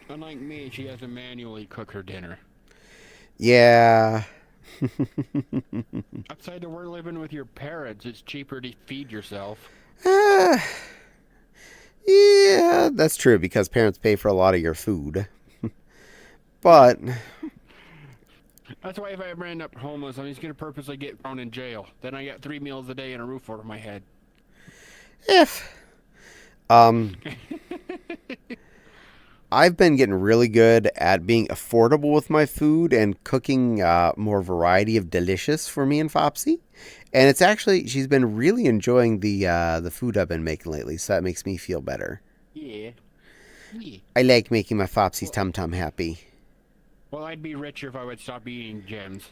Unlike me, she has to manually cook her dinner. Yeah. Outside of we're living with your parents, it's cheaper to feed yourself. Yeah, that's true because parents pay for a lot of your food. But That's why if I ever end up homeless, I'm just gonna purposely get thrown in jail. Then I got 3 meals a day and a roof over my head. I've been getting really good at being affordable with my food and cooking more variety of delicious for me and Fopsy. And it's actually, she's been really enjoying the food I've been making lately, so that makes me feel better. Yeah. Yeah. I like making my Fopsy's tum-tum happy. Well, I'd be richer if I would stop eating gems.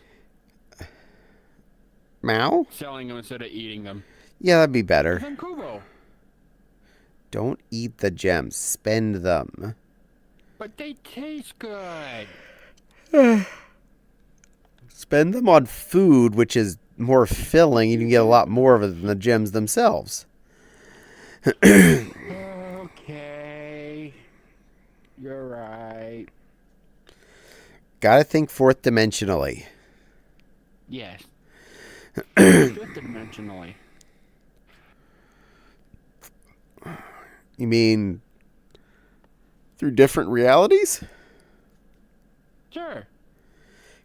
Meow? Selling them instead of eating them. Yeah, that'd be better. I'm Kubo. Don't eat the gems. Spend them. But they taste good. Spend them on food, which is more filling. You can get a lot more of it than the gems themselves. Okay. You're right. Gotta think fourth dimensionally. Yes. Fifth dimensionally. You mean through different realities? Sure.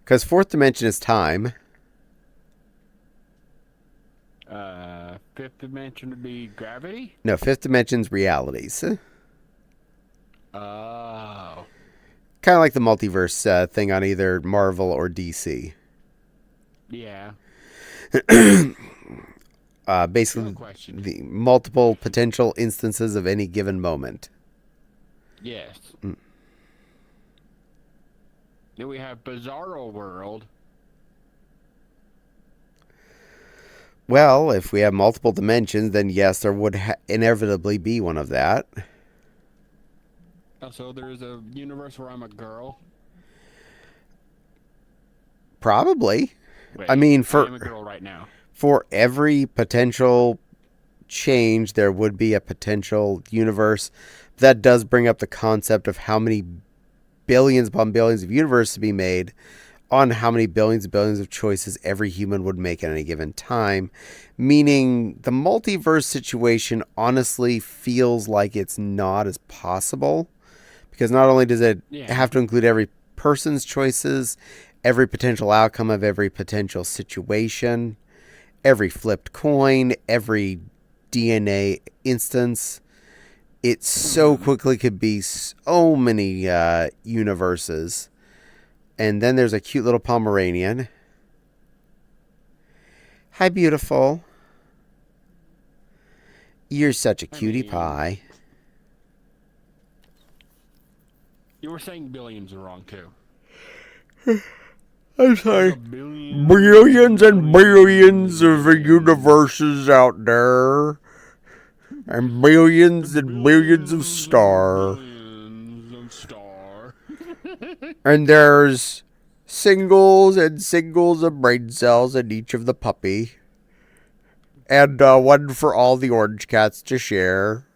Because fourth dimension is time. Fifth dimension would be gravity? No, fifth dimension's realities. Oh. Kind of like the multiverse thing on either Marvel or DC. Yeah. Basically, No question. the multiple potential instances of any given moment. Yes. Then we have Bizarro World. Well, if we have multiple dimensions, then yes, there would inevitably be one of that. Also, there's a universe where I'm a girl. Probably. Wait, I mean, I'm a girl right now. for every potential change, there would be a potential universe. That does bring up the concept of how many billions upon billions of universes to be made. on how many billions and billions of choices every human would make at any given time, meaning the multiverse situation honestly feels like it's not as possible, because not only does it have to include every person's choices, every potential outcome of every potential situation, every flipped coin, every DNA instance. It so quickly could be so many universes. And then there's a cute little Pomeranian. Hi, beautiful. You're such a cutie pie. You were saying billions are wrong too. I'm sorry. Billions, Billions and billions of universes out there. And billions and billions of stars. Billions of star. And there's singles and singles of brain cells in each of the puppy. And one for all the orange cats to share.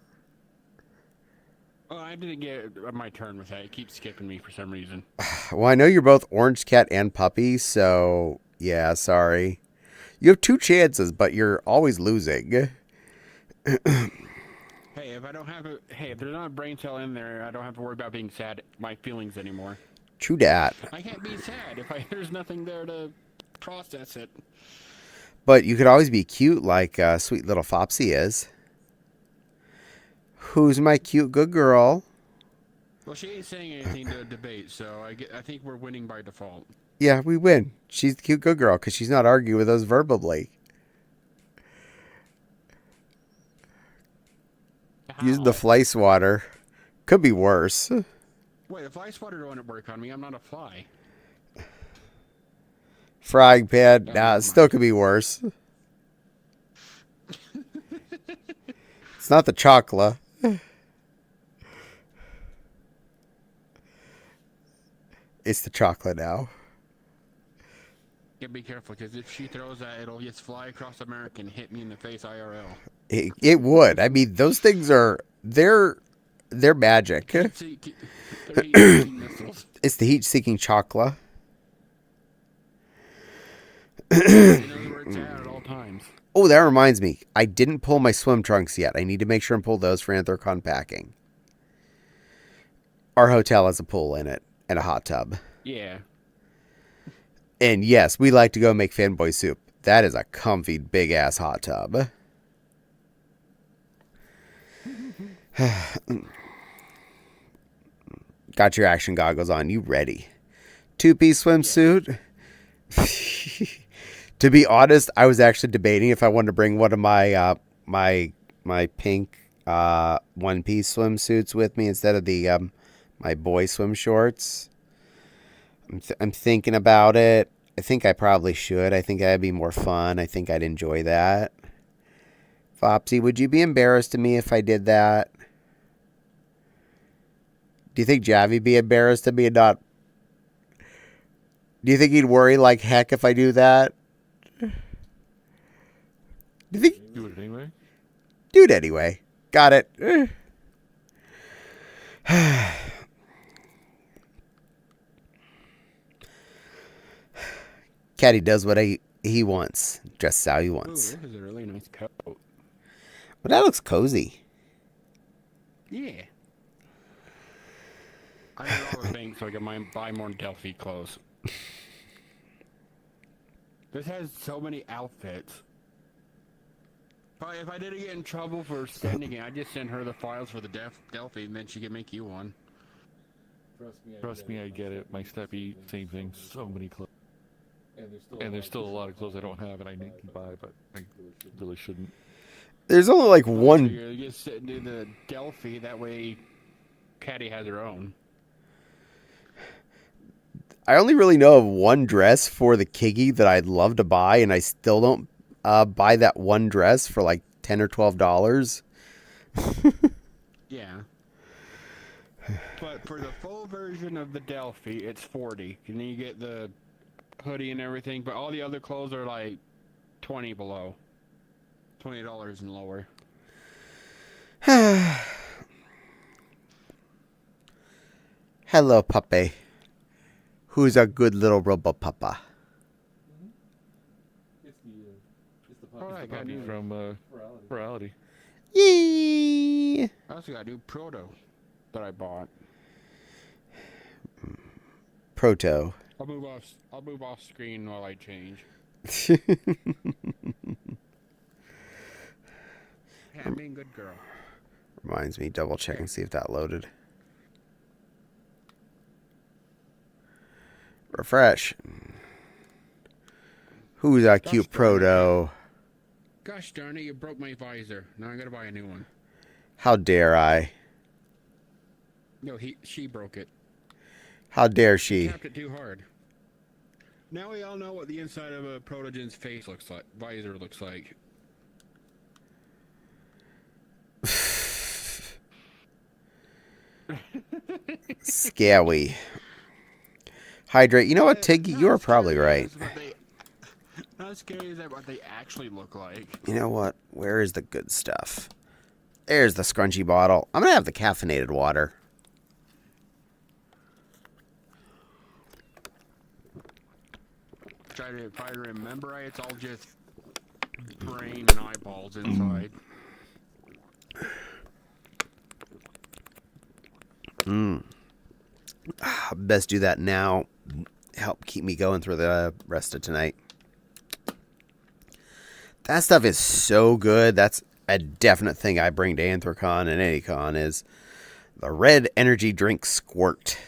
Oh, I didn't get my turn with that. It keeps skipping me for some reason. Well, I know you're both orange cat and puppy, so yeah, sorry. You have 2 chances, but you're always losing. Hey, if there's not a brain cell in there, I don't have to worry about being sad. My feelings anymore. True dat. I can't be sad if there's nothing there to process it. But you could always be cute like sweet little Fopsy is. Who's my cute good girl? Well, she ain't saying anything to debate, so I think we're winning by default. Yeah, we win. She's the cute good girl because she's not arguing with us verbally. Using the fly swatter. Could be worse. Wait, a fly swatter don't work on me. I'm not a fly. Frying pan. Nah, it still could be worse. It's not the chocolate. It's the chocolate now. Yeah, be careful, because if she throws that, it'll just fly across America and hit me in the face IRL. It would. I mean, those things are... They're magic. It's the heat-seeking chocolate. it knows where it's at all times. Oh, that reminds me. I didn't pull my swim trunks yet. I need to make sure and pull those for Anthrocon packing. Our hotel has a pool in it and a hot tub. Yeah. And yes, we like to go make fanboy soup. That is a comfy, big-ass hot tub. Got your action goggles on. You ready? 2-piece swimsuit? To be honest, I was actually debating if I wanted to bring one of my my pink 1-piece swimsuits with me instead of the my boy swim shorts. I'm thinking about it. I think I probably should. I think that'd be more fun. I think I'd enjoy that. Fopsy, would you be embarrassed of me if I did that? Do you think Javi'd be embarrassed of me and not... Do you think he'd worry like heck if I do that? Do you think... Do it anyway? Do it anyway. Got it. Caddy does what he wants. Dresses how he wants. Ooh, this is a really nice coat. Well, that looks cozy. Yeah. I did all the things so I can buy more Delphi clothes. This has so many outfits. But if I didn't get in trouble for sending it, I'd just send her the files for the Delphi and then she could make you one. Trust me, I get it. My steffi, same thing. So many clothes. And there's still a lot of clothes I don't have and I need to buy, but I really shouldn't. There's only like So one... you just do the Delphi, that way Caddy has her own. I only really know of one dress for the Kiggy that I'd love to buy, and I still don't buy that one dress for like $10 or $12. Yeah. But for the full version of the Delphi, it's $40. And then you get the hoodie and everything, but all the other clothes are like $20 below. $20 and lower. Hello, puppy. Who's a good little rubber papa? Alright, got Puppy new. from Morality. Yee! I also got a new proto that I bought. Proto. I'll move off screen while I change. Yeah, I'm being a good girl. Reminds me, double check and see if that loaded. Refresh. Who's a cute proto? Gosh darn it, you broke my visor. Now I gotta buy a new one. How dare I? No, she broke it. How dare She she? tapped it too hard. Now we all know what the inside of a protogen's face looks like. Visor looks like. Scary. Hydrate. You know what, Tig? You are probably right. Not scary is that what they actually look like. You know what? Where is the good stuff? There's the scrunchy bottle. I'm gonna have the caffeinated water. If I remember right, it's all just brain and eyeballs inside. Best do that now. Help keep me going through the rest of tonight. That stuff is so good. That's a definite thing I bring to Anthrocon and any con is the red energy drink squirt.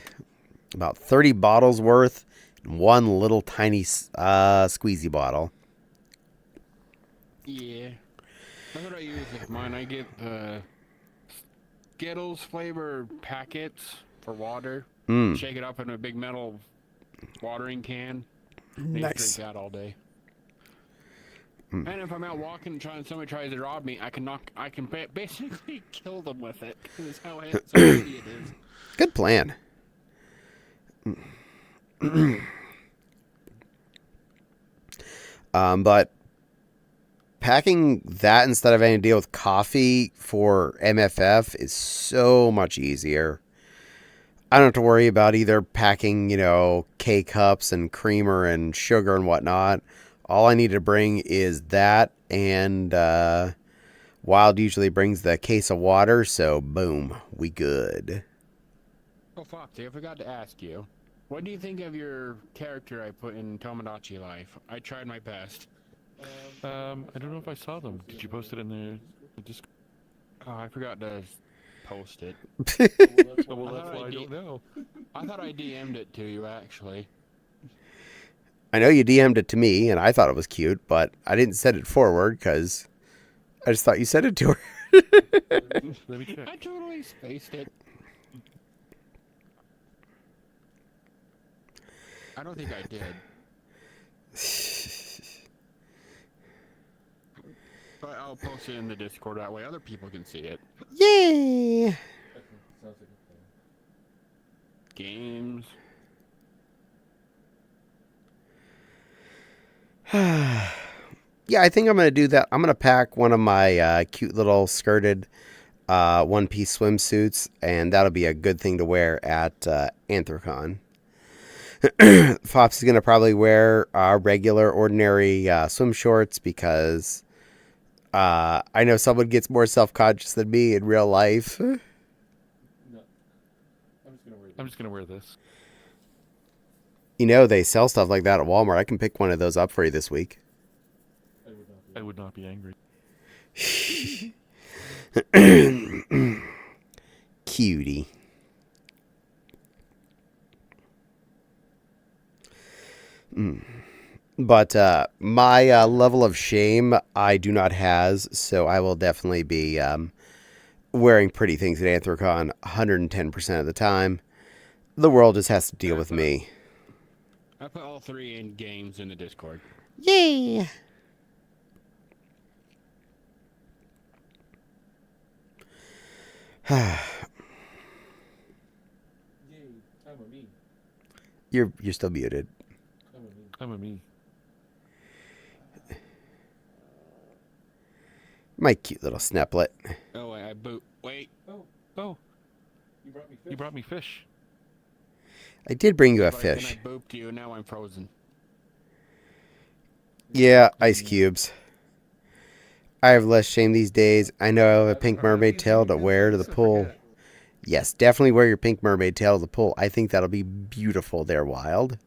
About 30 bottles worth in one little tiny squeezy bottle. Yeah. That's what I use with mine. I get the Skittles flavor packets for water. Shake it up in a big metal watering can. Nice. Drink that all day. And if I'm out walking and somebody tries to rob me, I can basically kill them with it. That's how easy it is. Good plan. But packing that instead of having to deal with coffee for MFF is so much easier. I don't have to worry about either packing, K-cups and creamer and sugar and whatnot. All I need to bring is that, and Wild usually brings the case of water, so boom, we good. Oh, Foxy, I forgot to ask you. What do you think of your character I put in Tomodachi Life? I tried my best. I don't know if I saw them. Did you post it in the Discord? Oh, I forgot to post it. Well, that's why I don't know. I thought I DM'd it to you, actually. I know you DM'd it to me, and I thought it was cute, but I didn't send it forward because I just thought you sent it to her. Let me check. I totally spaced it. I don't think I did. But I'll post it in the Discord, that way other people can see it. Yay! Games. Yeah, I think I'm going to do that. I'm going to pack one of my cute little skirted one-piece swimsuits, and that'll be a good thing to wear at Anthrocon. Fops is going to probably wear regular, ordinary swim shorts because I know someone gets more self-conscious than me in real life. No. I'm just gonna wear this. They sell stuff like that at Walmart. I can pick one of those up for you this week. I would not be angry. Cutie. But my level of shame I do not has, so I will definitely be wearing pretty things at Anthrocon 110% of the time. The world just has to deal with me. I put all 3 in games in the Discord. Yay! You're still muted. I'm a me. My cute little snaplet. Oh, wait, Oh. You brought me fish. I did bring you a Like, fish. and I booped you, and now I'm frozen. Yeah, ice cubes. I have less shame these days. I know I have a pink mermaid tail to wear to the pool. Yes, definitely wear your pink mermaid tail to the pool. I think that'll be beautiful there, Wild.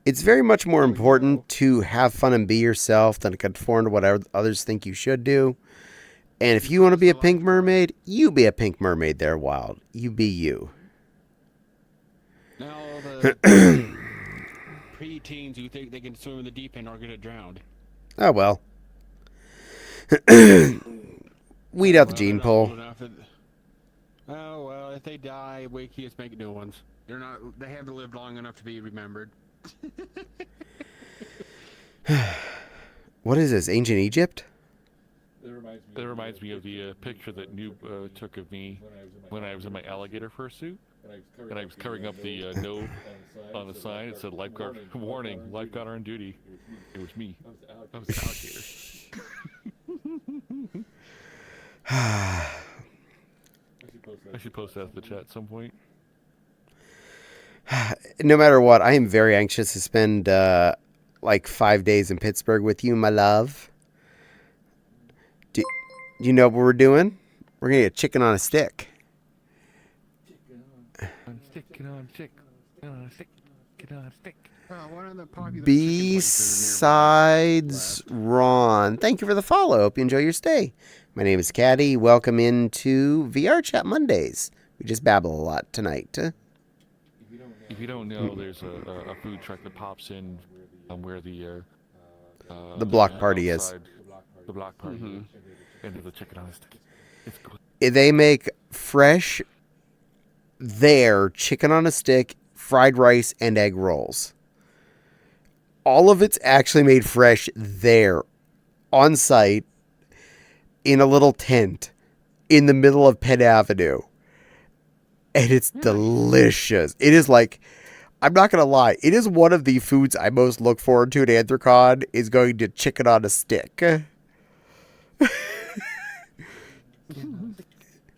It's very much more important to have fun and be yourself than to conform to what others think you should do. And if you want to be a pink mermaid, you be a pink mermaid there, Wild. You be you. Now the pre-teens who think they can swim in the deep end are gonna drown. Oh, well. Weed out the gene They're not old pool. enough that- Oh well, if they die, we can just make new ones. They're not. They haven't lived long enough to be remembered. What is this, ancient Egypt? That reminds me of the picture that Noob took of me when I was in my alligator fursuit, and I was covering up the note on the sign. It said "Lifeguard warning: Lifeguard on duty." It was me. I was the alligator. I should post that in the chat at some point. No matter what, I am very anxious to spend like 5 days in Pittsburgh with you, my love. Do you know what we're doing? We're going to get chicken on a stick. One of the popular Besides Ron, thank you for the follow. Hope you enjoy your stay. My name is Caddy. Welcome into Vee Arrrr Chat Mondays. We just babble a lot tonight. If you don't know, there's a food truck that pops in where the block party is. outside- The block party into the chicken on a stick. It's good. They make fresh there chicken on a stick, fried rice, and egg rolls. All of it's actually made fresh there on site in a little tent in the middle of Penn Avenue. And it's delicious. It is like, I'm not going to lie, it is one of the foods I most look forward to at Anthrocon is going to chicken on a stick.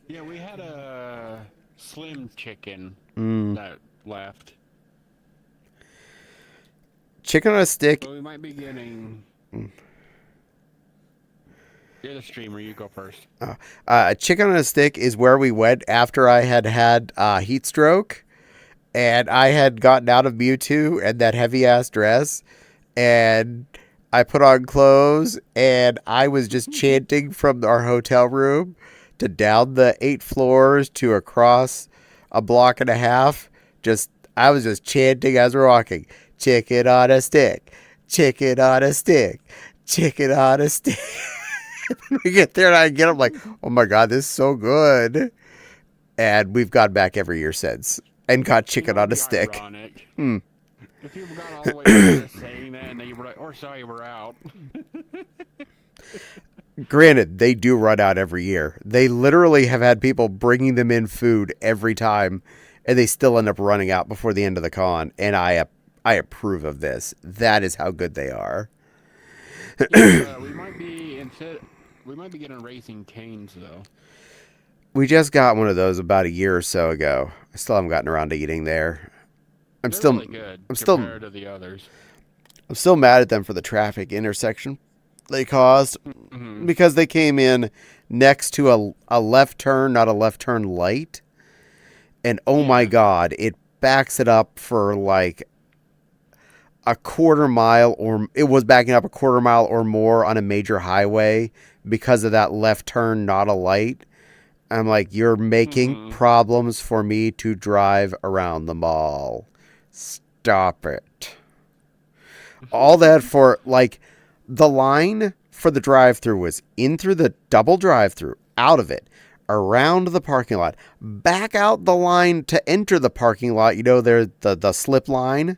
Yeah, we had a slim chicken that left. Chicken on a stick. So we might be getting. You're the streamer. You go first. Chicken on a stick is where we went after I had heat stroke, and I had gotten out of Mewtwo and that heavy ass dress, and I put on clothes, and I was just chanting from our hotel room to down the 8 floors to across a block and a half. I was just chanting as we're walking. Chicken on a stick, chicken on a stick, chicken on a stick. We get there and I get them like, oh my God, this is so good. And we've gone back every year since and got chicken on a stick. Ironic. If people got all the way to saying that and they were like, or sorry, we're out. Granted, they do run out every year. They literally have had people bringing them in food every time, and they still end up running out before the end of the con. And I approve of this. That is how good they are. Yeah, we might be getting Racing Canes though. We just got one of those about a year or so ago. I still haven't gotten around to eating there. They're really good compared to the others. I'm still mad at them for the traffic intersection they caused because they came in next to a left turn, not a left turn light. And oh my God, it backs it up for like a quarter mile, or it was backing up a quarter mile or more on a major highway because of that left turn, not a light. I'm like, you're making problems for me to drive around the mall. Stop it. All that for, like, the line for the drive-thru was in through the double drive-thru, out of it, around the parking lot, back out the line to enter the parking lot. You know, there's the slip line.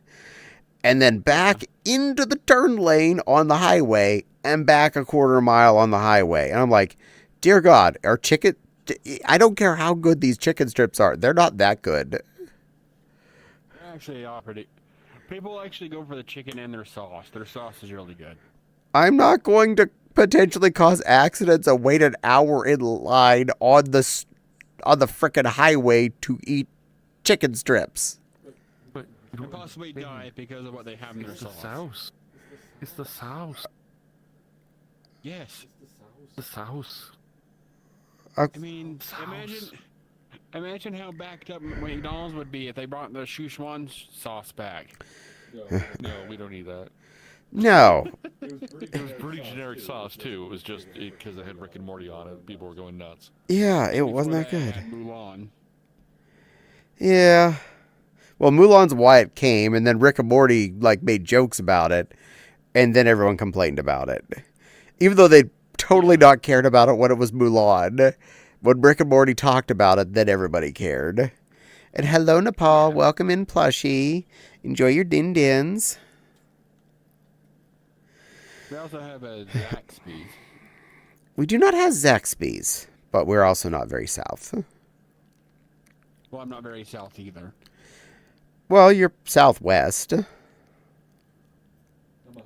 And then back into the turn lane on the highway and back a quarter mile on the highway. And I'm like, dear God, I don't care how good these chicken strips are. They're not that good. Actually, offered it. People actually go for the chicken and their sauce. Their sauce is really good. I'm not going to potentially cause accidents and wait an hour in line on on the frickin' highway to eat chicken strips. But And possibly die because of what they have in their it's the sauce. sauce. It's the sauce. Yes. The sauce. I mean, Sauce. imagine how backed up McDonald's would be if they brought the Szechuan sauce back. No, we don't need that. No. It was pretty generic sauce too. It was just because it had Rick and Morty on it. People were going nuts. Yeah, it wasn't that Before they good. had Mulan. Yeah. Well, Mulan's why it came, and then Rick and Morty like made jokes about it, and then everyone complained about it. Even though they totally not cared about it when it was Mulan. When Rick and Morty talked about it, then everybody cared. And hello, Nepal. Welcome in, plushie. Enjoy your din-dins. We also have a Zaxby's. We do not have Zaxby's, but we're also not very south. Well, I'm not very south either. Well, you're southwest.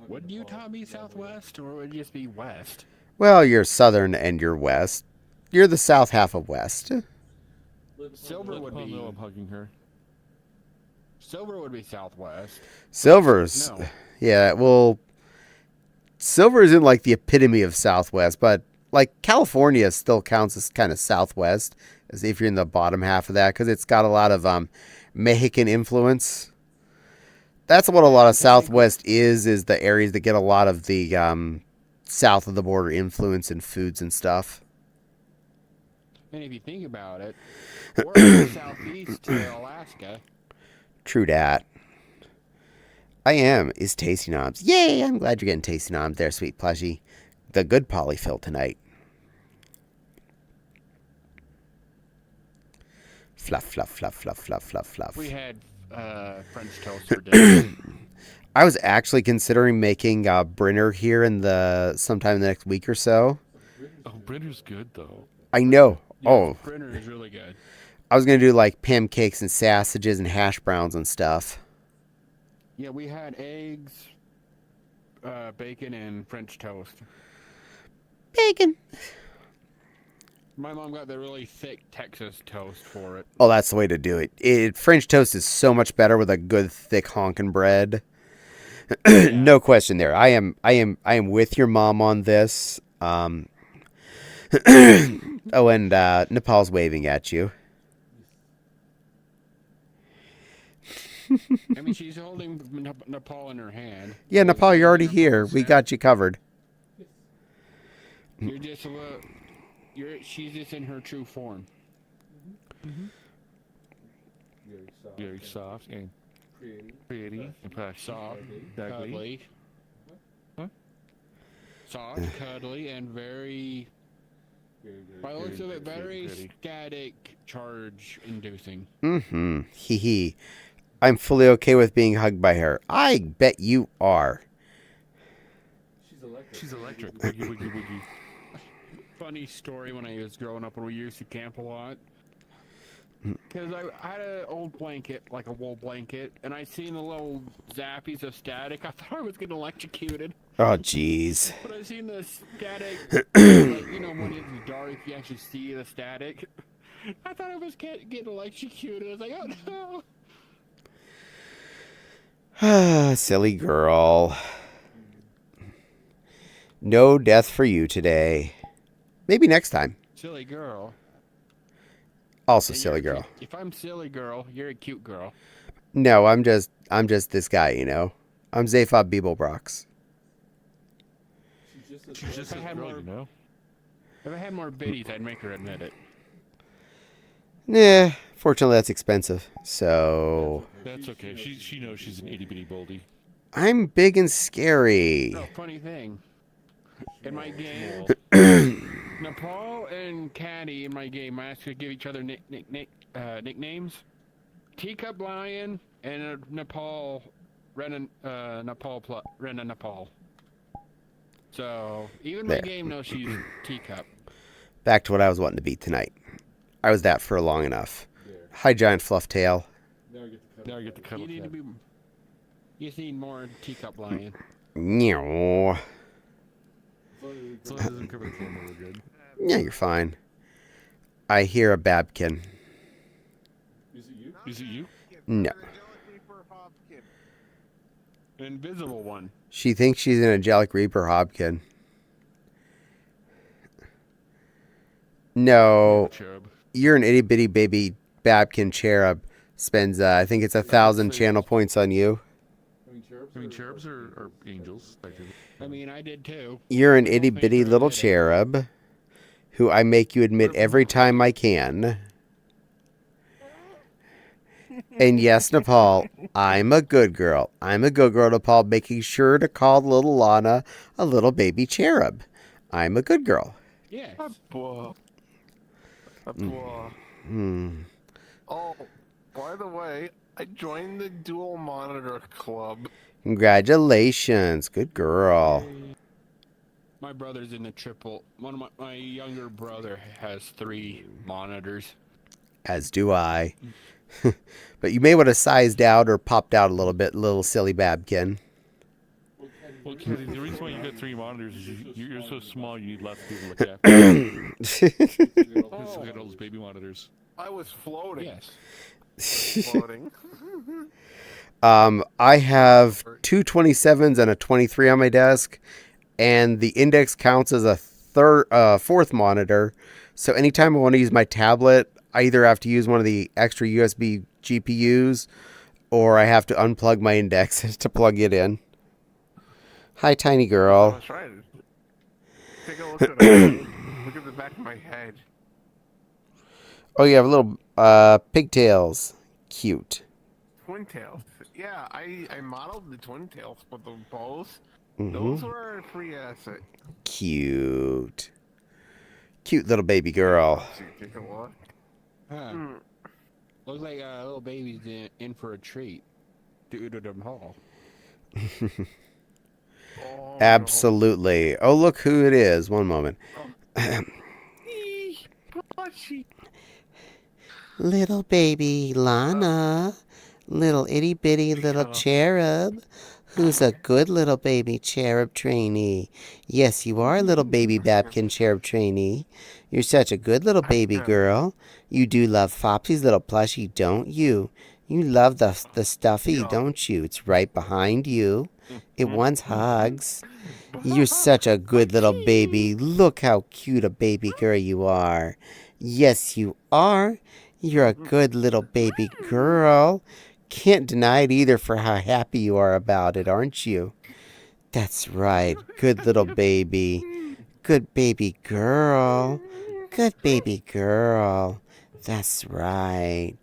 Would Utah be southwest, or would it just be west? Well, you're southern and you're west. You're the south half of west. Silver would Let Paul be. know I'm hugging her. Silver would be southwest. Silver's, No. yeah, well, Silver isn't like the epitome of southwest, but like California still counts as kind of southwest, as if you're in the bottom half of that, because it's got a lot of Mexican influence. That's what a lot of southwest is the areas that get a lot of the south of the border influence in foods and stuff. And if you think about it, we're from the southeast to Alaska. True dat. I am is Tasty Noms. Yay! I'm glad you're getting Tasty Noms there, sweet plushie. The good polyfill tonight. Fluff, fluff, fluff, fluff, fluff, fluff, fluff. We had French toast for dinner. I was actually considering making Brinner here sometime in the next week or so. Oh, Brenner's good though. I know. Oh, Printer is really good. I was gonna do like pancakes and sausages and hash browns and stuff. Yeah, we had eggs, bacon, and French toast. Bacon. My mom got the really thick Texas toast for it. Oh, that's the way to do it. French toast is so much better with a good thick honkin' bread. No question there. I am with your mom on this. Oh, and Nepal's waving at you. I mean, she's holding Nepal in her hand. Yeah, Nepal, you're already here. We got you covered. You're just a little. She's just in her true form. Very soft and pretty and passionate. Soft, Cuddly. cuddly. Huh? Soft, cuddly, and very. By the looks of it, very pretty. static charge inducing. Mm-hmm. Hee hee. I'm fully okay with being hugged by her. I bet you are. She's electric. Woogie, woogie, woogie. Funny story when I was growing up when we used to camp a lot. Because I had an old blanket, like a wool blanket, and I seen the little zappies of static. I thought I was getting electrocuted. Oh, jeez. But I seen the static, like, when it's dark, you actually see the static. I thought I was getting electrocuted. I was like, oh no. Silly girl. No death for you today. Maybe next time. Silly girl. Also You're silly a girl. cute- If I'm silly girl, you're a cute girl. No, I'm just this guy, you know. I'm Zaphod Beeblebrox. She's just If I a had girl, more- you know. If I had more biddies, I'd make her admit it. Nah, fortunately that's expensive. So That's okay. She knows she's an itty bitty boldy. I'm big and scary. Oh, funny thing. In my game, Nepal and Caddy in my game, I actually give each other nicknames. Teacup Lion and Nepal, Rena Nepal. So even my There. game knows she's Teacup. Back to what I was wanting to be tonight. I was that for long enough. Hi, giant fluff tail. Now I get the cuddle You need to cat. be. You just need more Teacup Lion. Meow. As long as it doesn't cover the camera, we're good. Yeah, you're fine. I hear a Babkin. Is it you? No. An invisible one. She thinks she's an Angelic Reaper Hobkin. No. Cherub. You're an itty bitty baby Babkin cherub. Spends, I think it's 1,000 channel points on you. I mean, cherubs are angels. I mean, I did too. You're an itty bitty little cherub who I make you admit every time I can. And yes, Nepal, I'm a good girl. I'm a good girl, Nepal, making sure to call little Lana a little baby cherub. I'm a good girl. Yes. Oh, by the way, I joined the dual monitor club. Congratulations. Good girl. My brother's in the triple. One of my younger brother has 3 monitors. As do I. But you may want to sized out or popped out a little bit, little silly Babkin. Well, Kenny, the reason why you got 3 monitors is you're so small you need lots of people to look after. You got all those baby monitors. I was floating. Yes. Floating. I have 2 27s and a 23 on my desk, and the index counts as a fourth monitor. So anytime I want to use my tablet, I either have to use one of the extra USB GPUs, or I have to unplug my index to plug it in. Hi, tiny girl. That's right. Take a look at it. Look at the back of my head. Oh, you have little pigtails. Cute. Twin tails. Yeah, I modeled the twin tails, but the bows, Mm-hmm. those were a free asset. Cute. Cute little baby girl. Take a look. Huh. Looks like little baby's in for a treat. Due to them all. Oh, Absolutely. Oh, look who it is. One moment. Plushy. Little baby Lana. Little itty bitty little cherub. Who's a good little baby cherub trainee. Yes, you are, little baby Babkin cherub trainee. You're such a good little baby girl. You do love Fopsy's little plushie, don't you? You love the stuffy, don't you? It's right behind you. It wants hugs. You're such a good little baby. Look how cute a baby girl you are. Yes, you are. You're a good little baby girl. Can't deny it either for how happy you are about it, aren't you? That's right. Good little baby. Good baby girl. Good baby girl. That's right.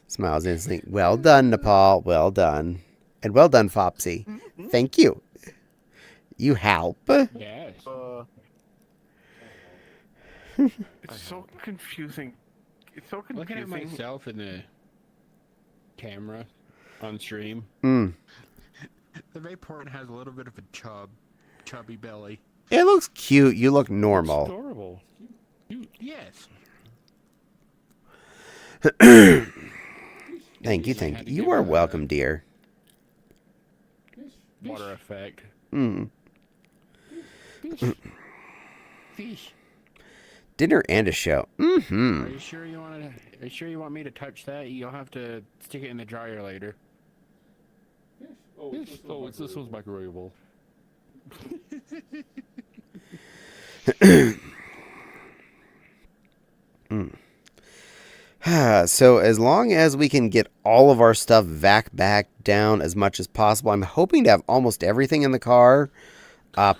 Smiles instantly. Well done, Nepal. Well done. And well done, Fopsy. Thank you. You help. Yes. It's so confusing. It's so confusing. Looking at myself in the camera on stream. Mm. The Vaporn has a little bit of a chubby belly. It looks cute. You look normal. Adorable. Yes. Thank you, thank you. You are welcome, dear. Water effect. Mm. Fish. Dinner and a show. Mm-hmm. Are you sure you want to? Are you sure you want me to touch that? You'll have to stick it in the dryer later. Oh, this one's microwavable. So as long as we can get all of our stuff back down as much as possible, I'm hoping to have almost everything in the car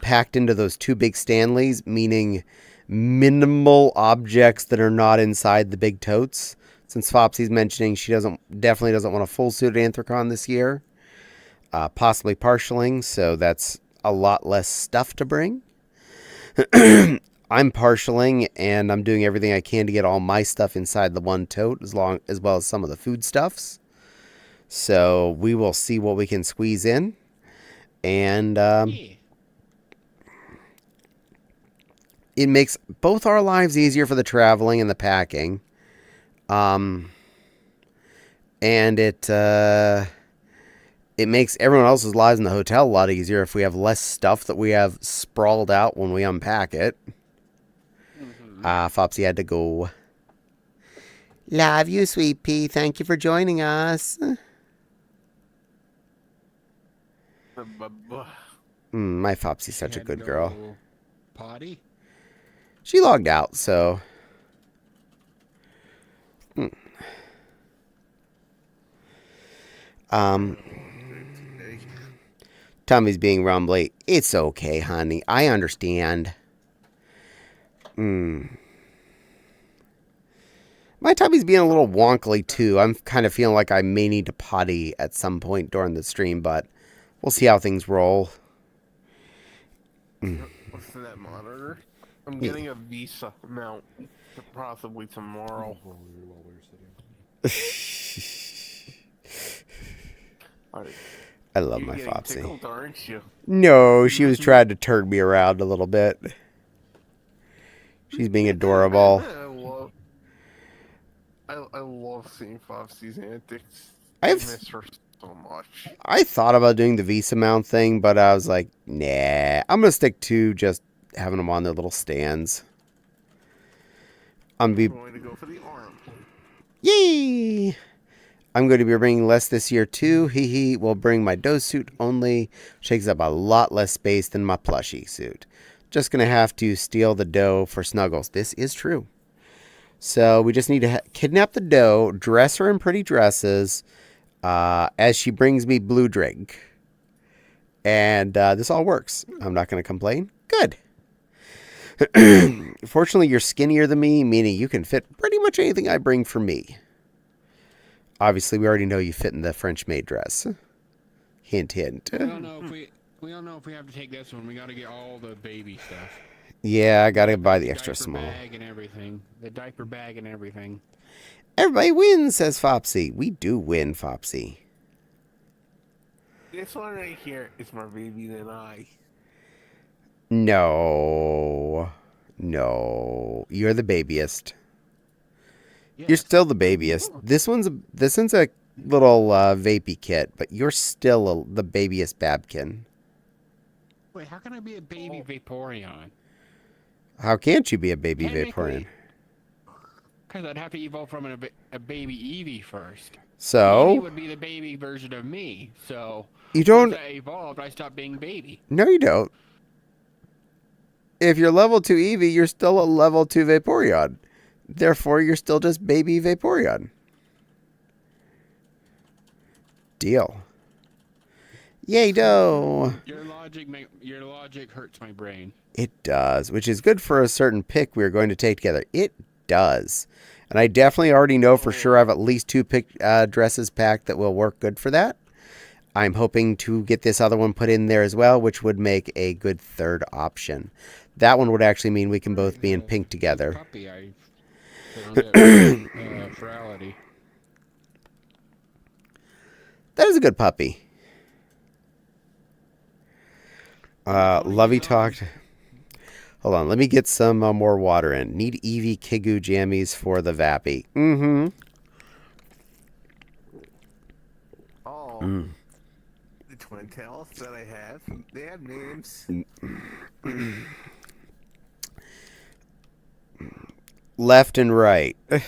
packed into those 2 big Stanleys, meaning minimal objects that are not inside the big totes. Since Fopsy's mentioning she definitely doesn't want a full suit Anthracon this year, possibly partialing, so that's a lot less stuff to bring. I'm partialing, and I'm doing everything I can to get all my stuff inside the one tote, as well as some of the foodstuffs. So we will see what we can squeeze in, and it makes both our lives easier for the traveling and the packing. And it makes everyone else's lives in the hotel a lot easier if we have less stuff that we have sprawled out when we unpack it. Fopsy had to go. Love you, sweet pea. Thank you for joining us. My Fopsy's such a good girl. Potty? She logged out, so... Tommy's being rumbly. It's okay, honey. I understand. My tummy's being a little wonkly, too. I'm kind of feeling like I may need to potty at some point during the stream, but we'll see how things roll. What's that monitor? I'm getting a Visa mount possibly tomorrow. I love my You're getting Fopsy. tickled, aren't you? No, she was trying to turn me around a little bit. She's being adorable. I love seeing Fopsy's antics. I miss her so much. I thought about doing the Visa mount thing, but I was like, nah. I'm going to stick to just having them on their little stands. I'm going to go for the arm. Yay! I'm going to be bringing less this year, too. Hee will bring my dough suit only. Which takes up a lot less space than my plushie suit. Just going to have to steal the dough for Snuggles. This is true. So we just need to kidnap the dough, dress her in pretty dresses, as she brings me blue drink. And this all works. I'm not going to complain. Good. Fortunately, you're skinnier than me, meaning you can fit pretty much anything I bring for me. Obviously, we already know you fit in the French maid dress. Hint, hint. We don't know if we have to take this one. We got to get all the baby stuff. Yeah, I got to buy the extra small. Bag and everything. The diaper bag and everything. Everybody wins, says Fopsy. We do win, Fopsy. This one right here is more baby than I. No. You're the babyest. Yes. You're still the babyest. This one's a little vapey kit, but you're still the babyest Babkin. Wait, how can I be a baby Vaporeon? How can't you be a baby Vaporeon? Because I'd have to evolve from a baby Eevee first. So? Eevee would be the baby version of me. So you don't. Once I evolved, I stopped being baby. No, you don't. If you're level 2 Eevee, you're still a level 2 Vaporeon. Therefore, you're still just baby Vaporeon. Deal. Yay, dough. Your logic hurts my brain. It does, which is good for a certain pick we're going to take together. It does. And I definitely already know for sure I have at least 2 dresses packed that will work good for that. I'm hoping to get this other one put in there as well, which would make a good third option. That one would actually mean we can both be in pink together. Puppy, I Ferality. That is a good puppy. Lovey talked. Hold on, let me get some more water in. Need Eevee Kigu jammies for the Vappy. Mm-hmm. Oh. The twin tails that I have, they have names. Left and right. This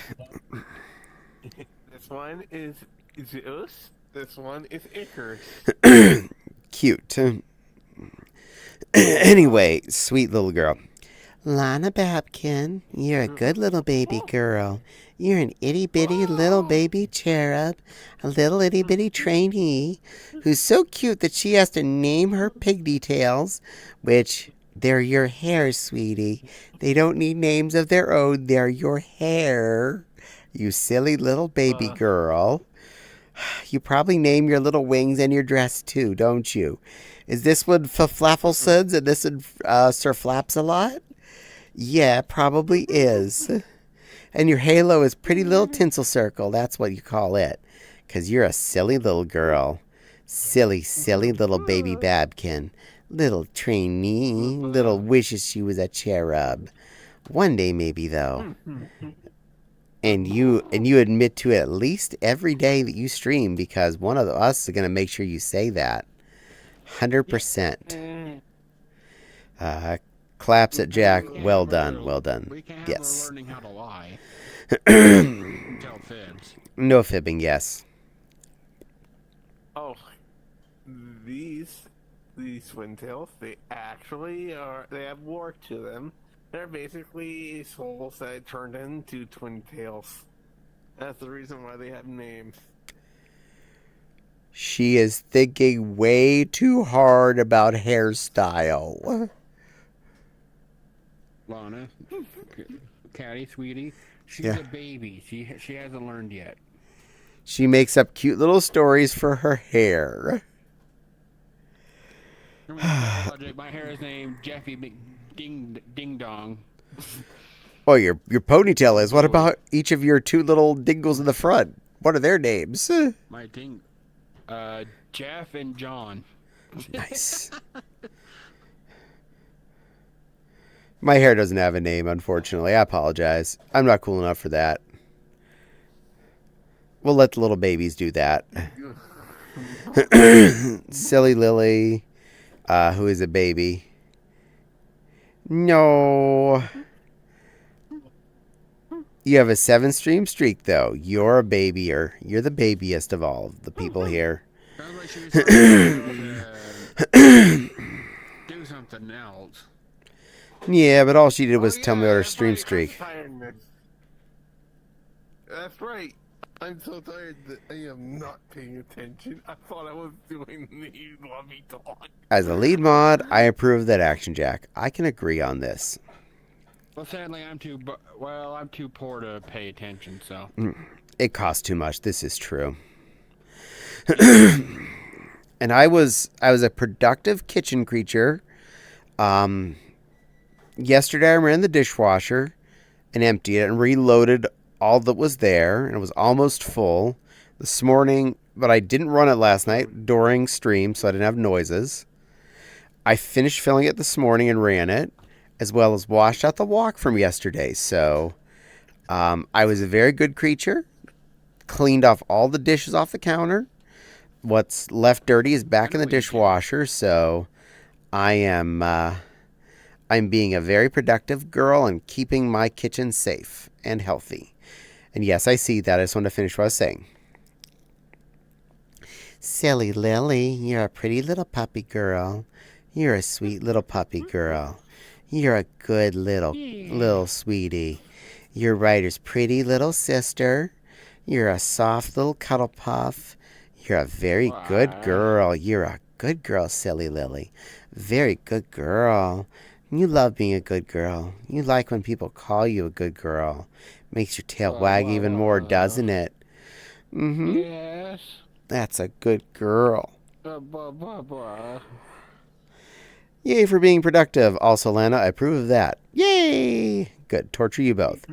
one is Zeus. This one is Icarus. Cute. Anyway, sweet little girl. Lana Babkin, you're a good little baby girl. You're an itty-bitty little baby cherub, a little itty-bitty trainee, who's so cute that she has to name her pigtails, which they're your hair, sweetie. They don't need names of their own. They're your hair. You silly little baby girl. You probably name your little wings and your dress too, don't you? Is this one for Flafflesuds and this one Sir Flaps a lot? Yeah, probably is. And your halo is pretty little tinsel circle. That's what you call it. 'Cause you're a silly little girl. Silly, silly little baby Babkin. Little trainee. Little wishes she was a cherub. One day maybe, though. And you admit to it at least every day that you stream, because one of us is going to make sure you say that. 100%. Claps at Jack. Well done. Well done. We can have yes. her learning how to lie. Tell No fibbing, yes. Oh, these twin-tails, they actually are. They have more to them. They're basically souls that turned into twin-tails. That's the reason why they have names. She is thinking way too hard about hairstyle. Lana, Caddy, sweetie, she's Yeah. a baby. She hasn't learned yet. She makes up cute little stories for her hair. My hair is named Jeffy Ding Dong. Oh, your ponytail is. What about each of your two little dingles in the front? What are their names? My ding, Jeff and John. Nice. My hair doesn't have a name, unfortunately. I apologize. I'm not cool enough for that. We'll let the little babies do that. Silly Lily, who is a baby. No. You have a 7-stream streak, though. You're a babyer. You're the babiest of all of the people here. Sounds like she was trying to do something else. Yeah, but all she did was Oh, tell me yeah, about her that's stream right, streak. That's right. I'm so tired that I am not paying attention. I thought I was doing the lovey talk. As a lead mod, I approve of that action, Jack. I can agree on this. Well, sadly, I'm too poor to pay attention. So It costs too much. This is true. And I was a productive kitchen creature. Yesterday I ran the dishwasher and emptied it and reloaded all that was there, and it was almost full this morning, but I didn't run it last night during stream, so I didn't have noises. I finished filling it this morning and ran it, as well as washed out the wok from yesterday. So I was a very good creature. Cleaned off all the dishes off the counter. What's left dirty is back in the dishwasher, so I'm being a very productive girl and keeping my kitchen safe and healthy. And yes, I see that. I just want to finish what I was saying. Silly Lily, you're a pretty little puppy girl. You're a sweet little puppy girl. You're a good little sweetie. You're Ryder's pretty little sister. You're a soft little cuddle puff. You're a very good girl. You're a good girl, Silly Lily. Very good girl. You love being a good girl. You like when people call you a good girl. Makes your tail wag even more, doesn't it? Mm-hmm. yes. That's a good girl. Yay for being productive. Also, Lana, I approve of that. Yay! Good. Torture you both.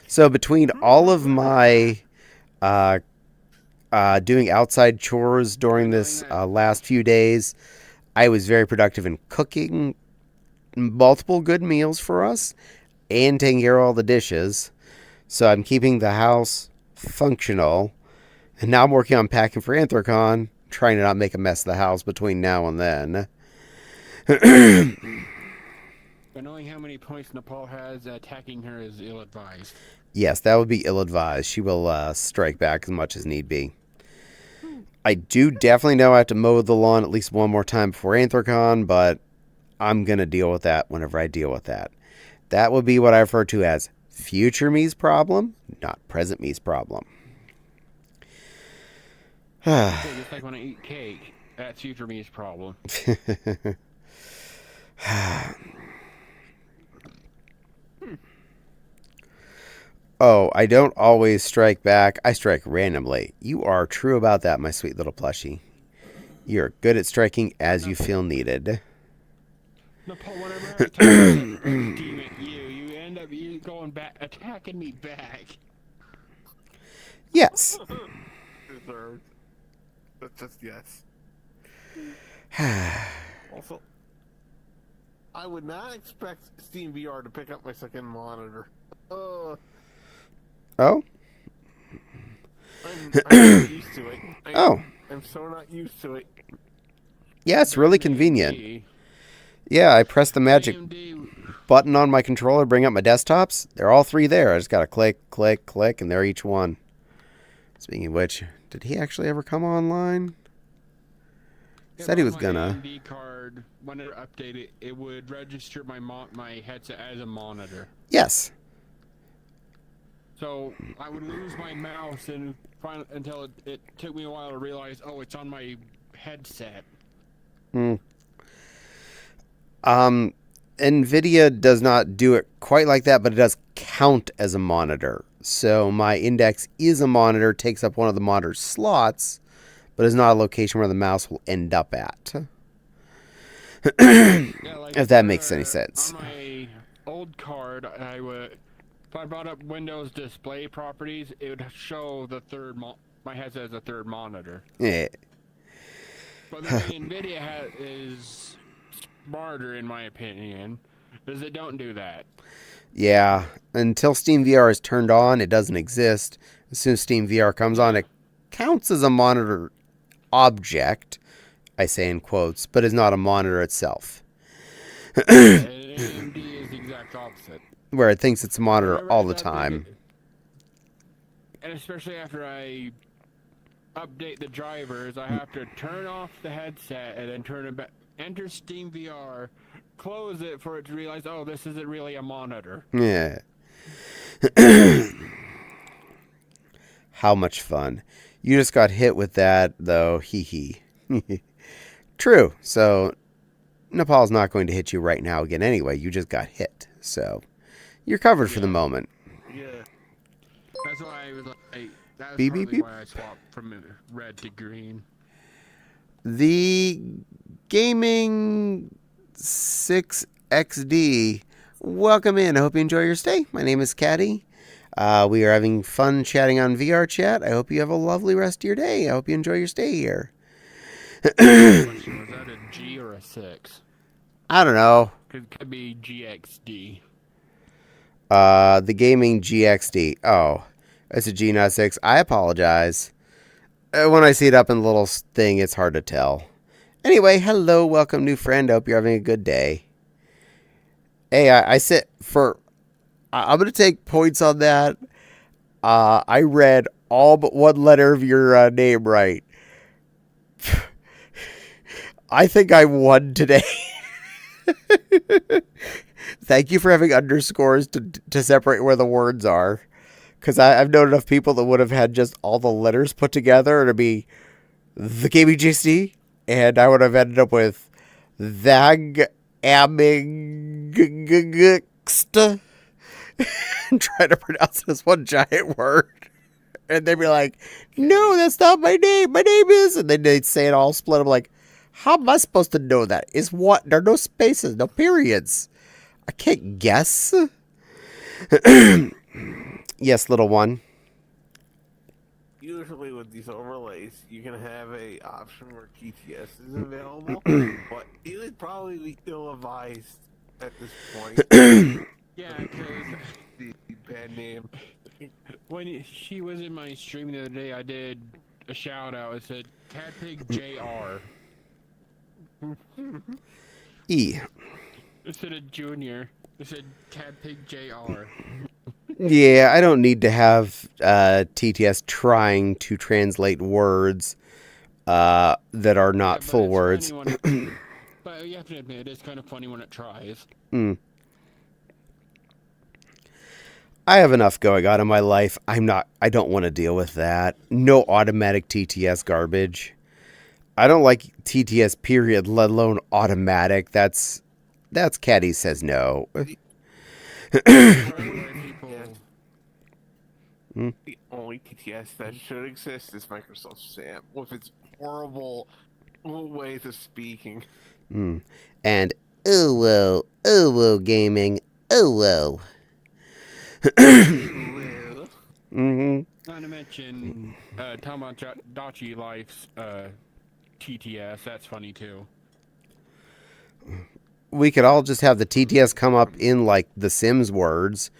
So between all of my doing outside chores during this last few days, I was very productive in cooking multiple good meals for us and taking care of all the dishes. So I'm keeping the house functional. And now I'm working on packing for Anthrocon, trying to not make a mess of the house between now and then. But knowing how many points Nepal has, attacking her is ill-advised. Yes, that would be ill-advised. She will strike back as much as need be. I do definitely know I have to mow the lawn at least one more time before Anthrocon, but I'm going to deal with that whenever I deal with that. That would be what I refer to as future me's problem, not present me's problem. Just like when I eat cake, that's future me's problem. Oh, I don't always strike back. I strike randomly. You are true about that, my sweet little plushie. You're good at striking as you feel needed. Nepal, whenever I attack you end up going back, attacking me back. Yes. Deserved. That's just yes. Also, I would not expect Steam VR to pick up my second monitor. Oh? I'm not used to it. I'm so not used to it. Yeah, it's really convenient. Yeah, I press the magic. AMD button on my controller, bring up my desktops. They're all three there. I just got to click, click, click, and they're each one. Speaking of which, did he actually ever come online? Said he was gonna. My AMD card, when it updated, it would register my headset as a monitor. Yes. So I would lose my mouse and until it took me a while to realize, oh, it's on my headset. NVIDIA does not do it quite like that, but it does count as a monitor. So my index is a monitor, takes up one of the monitor slots, but is not a location where the mouse will end up at. If that makes any sense. On my old card, if I brought up Windows display properties, it would show the my headset as a third monitor. Yeah. But the way NVIDIA is smarter, in my opinion, is it don't do that. Yeah. Until Steam VR is turned on, it doesn't exist. As soon as Steam VR comes on, it counts as a monitor object, I say in quotes, but is not a monitor itself. AMD is the exact opposite. Where it thinks it's a monitor all the time. And especially after I update the drivers, I have to turn off the headset and then turn it back, enter Steam VR, close it for it to realize, oh, this isn't really a monitor. Yeah. How much fun. You just got hit with that, though. Hee hee. True. So, Nepal's not going to hit you right now again anyway. You just got hit. So, you're covered for the moment. Yeah. That's why I was like, that's Beep, probably beep, beep. why I swapped from red to green. The Gaming 6XD. Welcome in. I hope you enjoy your stay. My name is Caddy. We are having fun chatting on Vee Arrrr Chat. I hope you have a lovely rest of your day. I hope you enjoy your stay here. Was that a G or a 6? I don't know. It could be GXD. The Gaming GXD. Oh, it's a G, not 6. I apologize. When I see it up in the little thing, it's hard to tell. Anyway, hello, welcome, new friend. I hope you're having a good day. Hey, I sit for... I'm going to take points on that. I read all but one letter of your name right. I think I won today. Thank you for having underscores to separate where the words are. Because I've known enough people that would have had just all the letters put together to be the KBGC. And I would have ended up with Thag Amigsta. And try to pronounce it as one giant word. And they'd be like, no, that's not my name. My name is. And then they'd say it all split. I'm like, how am I supposed to know that? It's what? There are no spaces, no periods. I can't guess. Yes, little one. Usually with these overlays, you can have a option where TTS is available, but it would probably be ill-advised at this point. Yeah, because The bad name. when she was in my stream the other day, I did a shout out. It said Catpig JR. E. Instead of Junior, it said Catpig JR. Yeah, I don't need to have TTS trying to translate words that are not But full it's words. funny when but you have to admit, it's kind of funny when it tries. I have enough going on in my life. I don't want to deal with that. No automatic TTS garbage. I don't like TTS period, let alone automatic. That's Caddy says no. The only TTS that should exist is Microsoft SAM, with its horrible ways of speaking. And whoa gaming, whoa. Not to mention Tamagotchi Life's TTS. That's funny too. We could all just have the TTS come up in like the Sims words.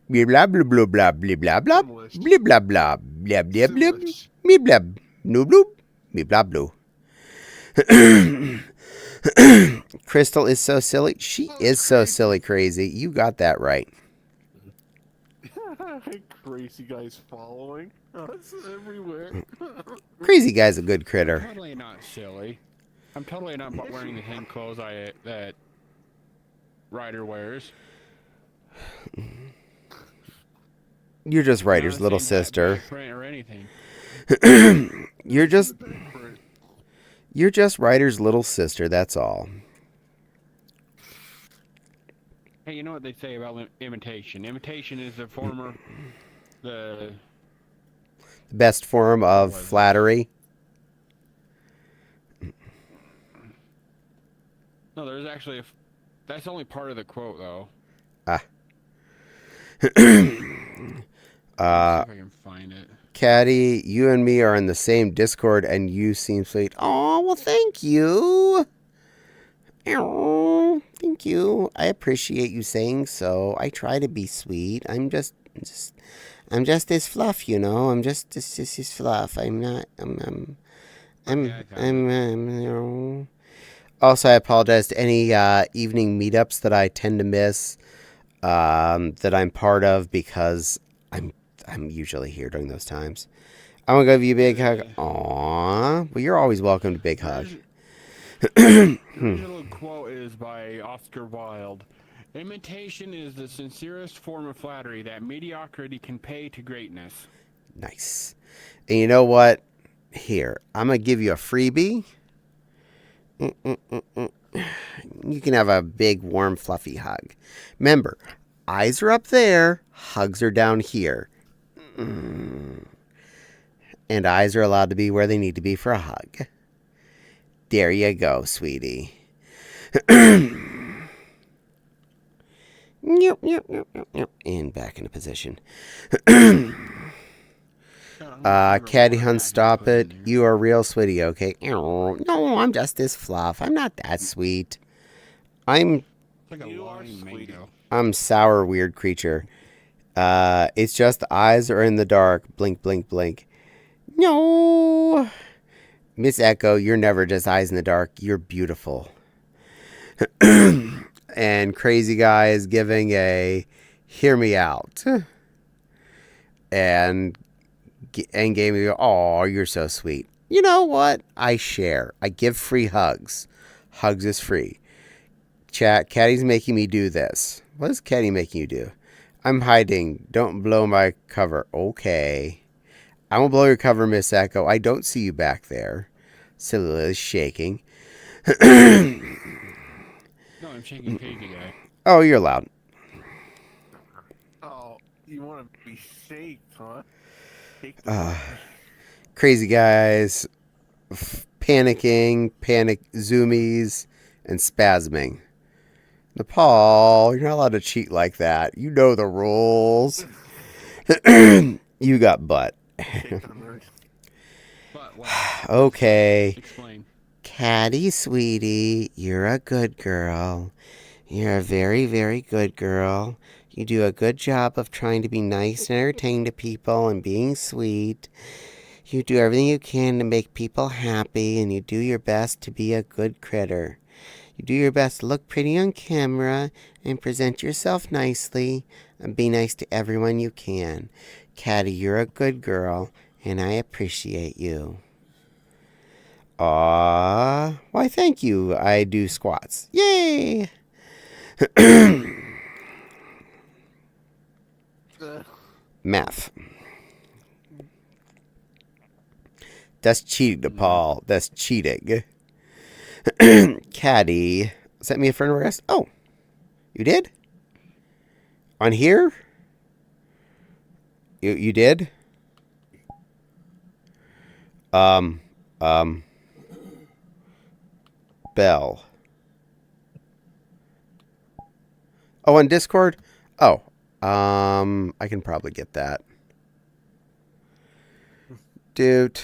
Blah blah blah blah blah blah blah blah blah blah blah blah blah blah blah no bloop me blah blue. Crystal is so silly. She is so silly crazy. You got that right. Crazy guys following us everywhere. Crazy guy's a good critter. Totally not silly. I'm totally not wearing the same clothes that Ryder wears. You're just Not Ryder's the little same sister. print or anything. You're just Ryder's little sister, that's all. Hey, you know what they say about imitation? Imitation is the Best form of flattery. No, there's actually that's only part of the quote though. Ah. Let me see if I can find it. Caddy, you and me are in the same Discord, and you seem sweet. Oh, well, thank you. Oh, thank you. I appreciate you saying so. I try to be sweet. I'm just this fluff, you know. I'm just this fluff. I'm not. You know. Also, I apologize to any evening meetups that I tend to miss, that I'm part of, because I'm usually here during those times. I want to give you a big hug. Aww. Well, you're always welcome to Big Hug. The original quote is by Oscar Wilde. Imitation is the sincerest form of flattery that mediocrity can pay to greatness. Nice. And you know what? Here, I'm going to give you a freebie. You can have a big, warm, fluffy hug. Remember, eyes are up there, hugs are down here. And eyes are allowed to be where they need to be for a hug. There you go, sweetie. And back into position. Caddy Hunt, stop it. You are real sweetie, okay? No, I'm just this fluff. I'm not that sweet. I'm Like a lying mango. I'm sour, weird creature. It's just the eyes are in the dark. Blink, blink, blink. No. Miss Echo, you're never just eyes in the dark. You're beautiful. And Crazy Guy is giving a hear me out. And gave me, oh, you're so sweet. You know what? I share. I give free hugs. Hugs is free. Chat, Caddy's making me do this. What is Caddy making you do? I'm hiding. Don't blow my cover. Okay. I won't blow your cover, Miss Echo. I don't see you back there. Silly is shaking. No, I'm shaking Crazy Guy. Oh, you're loud. Oh, you want to be shaked, huh? Crazy Guys, panicking, panic zoomies, and spasming. Nepal, you're not allowed to cheat like that. You know the rules. You got butt. But wow. Okay. Explain. Caddy, sweetie, you're a good girl. You're a very, very good girl. You do a good job of trying to be nice and entertaining to people and being sweet. You do everything you can to make people happy, and you do your best to be a good critter. You do your best to look pretty on camera and present yourself nicely and be nice to everyone you can. Caddy, you're a good girl, and I appreciate you. Aww. Why, thank you. I do squats. Yay! Math. That's cheating, Nepal. That's cheating. Caddy. Sent me a friend request. Oh. You did? On here? You did? Bell. Oh, on Discord? Oh. I can probably get that. Dude.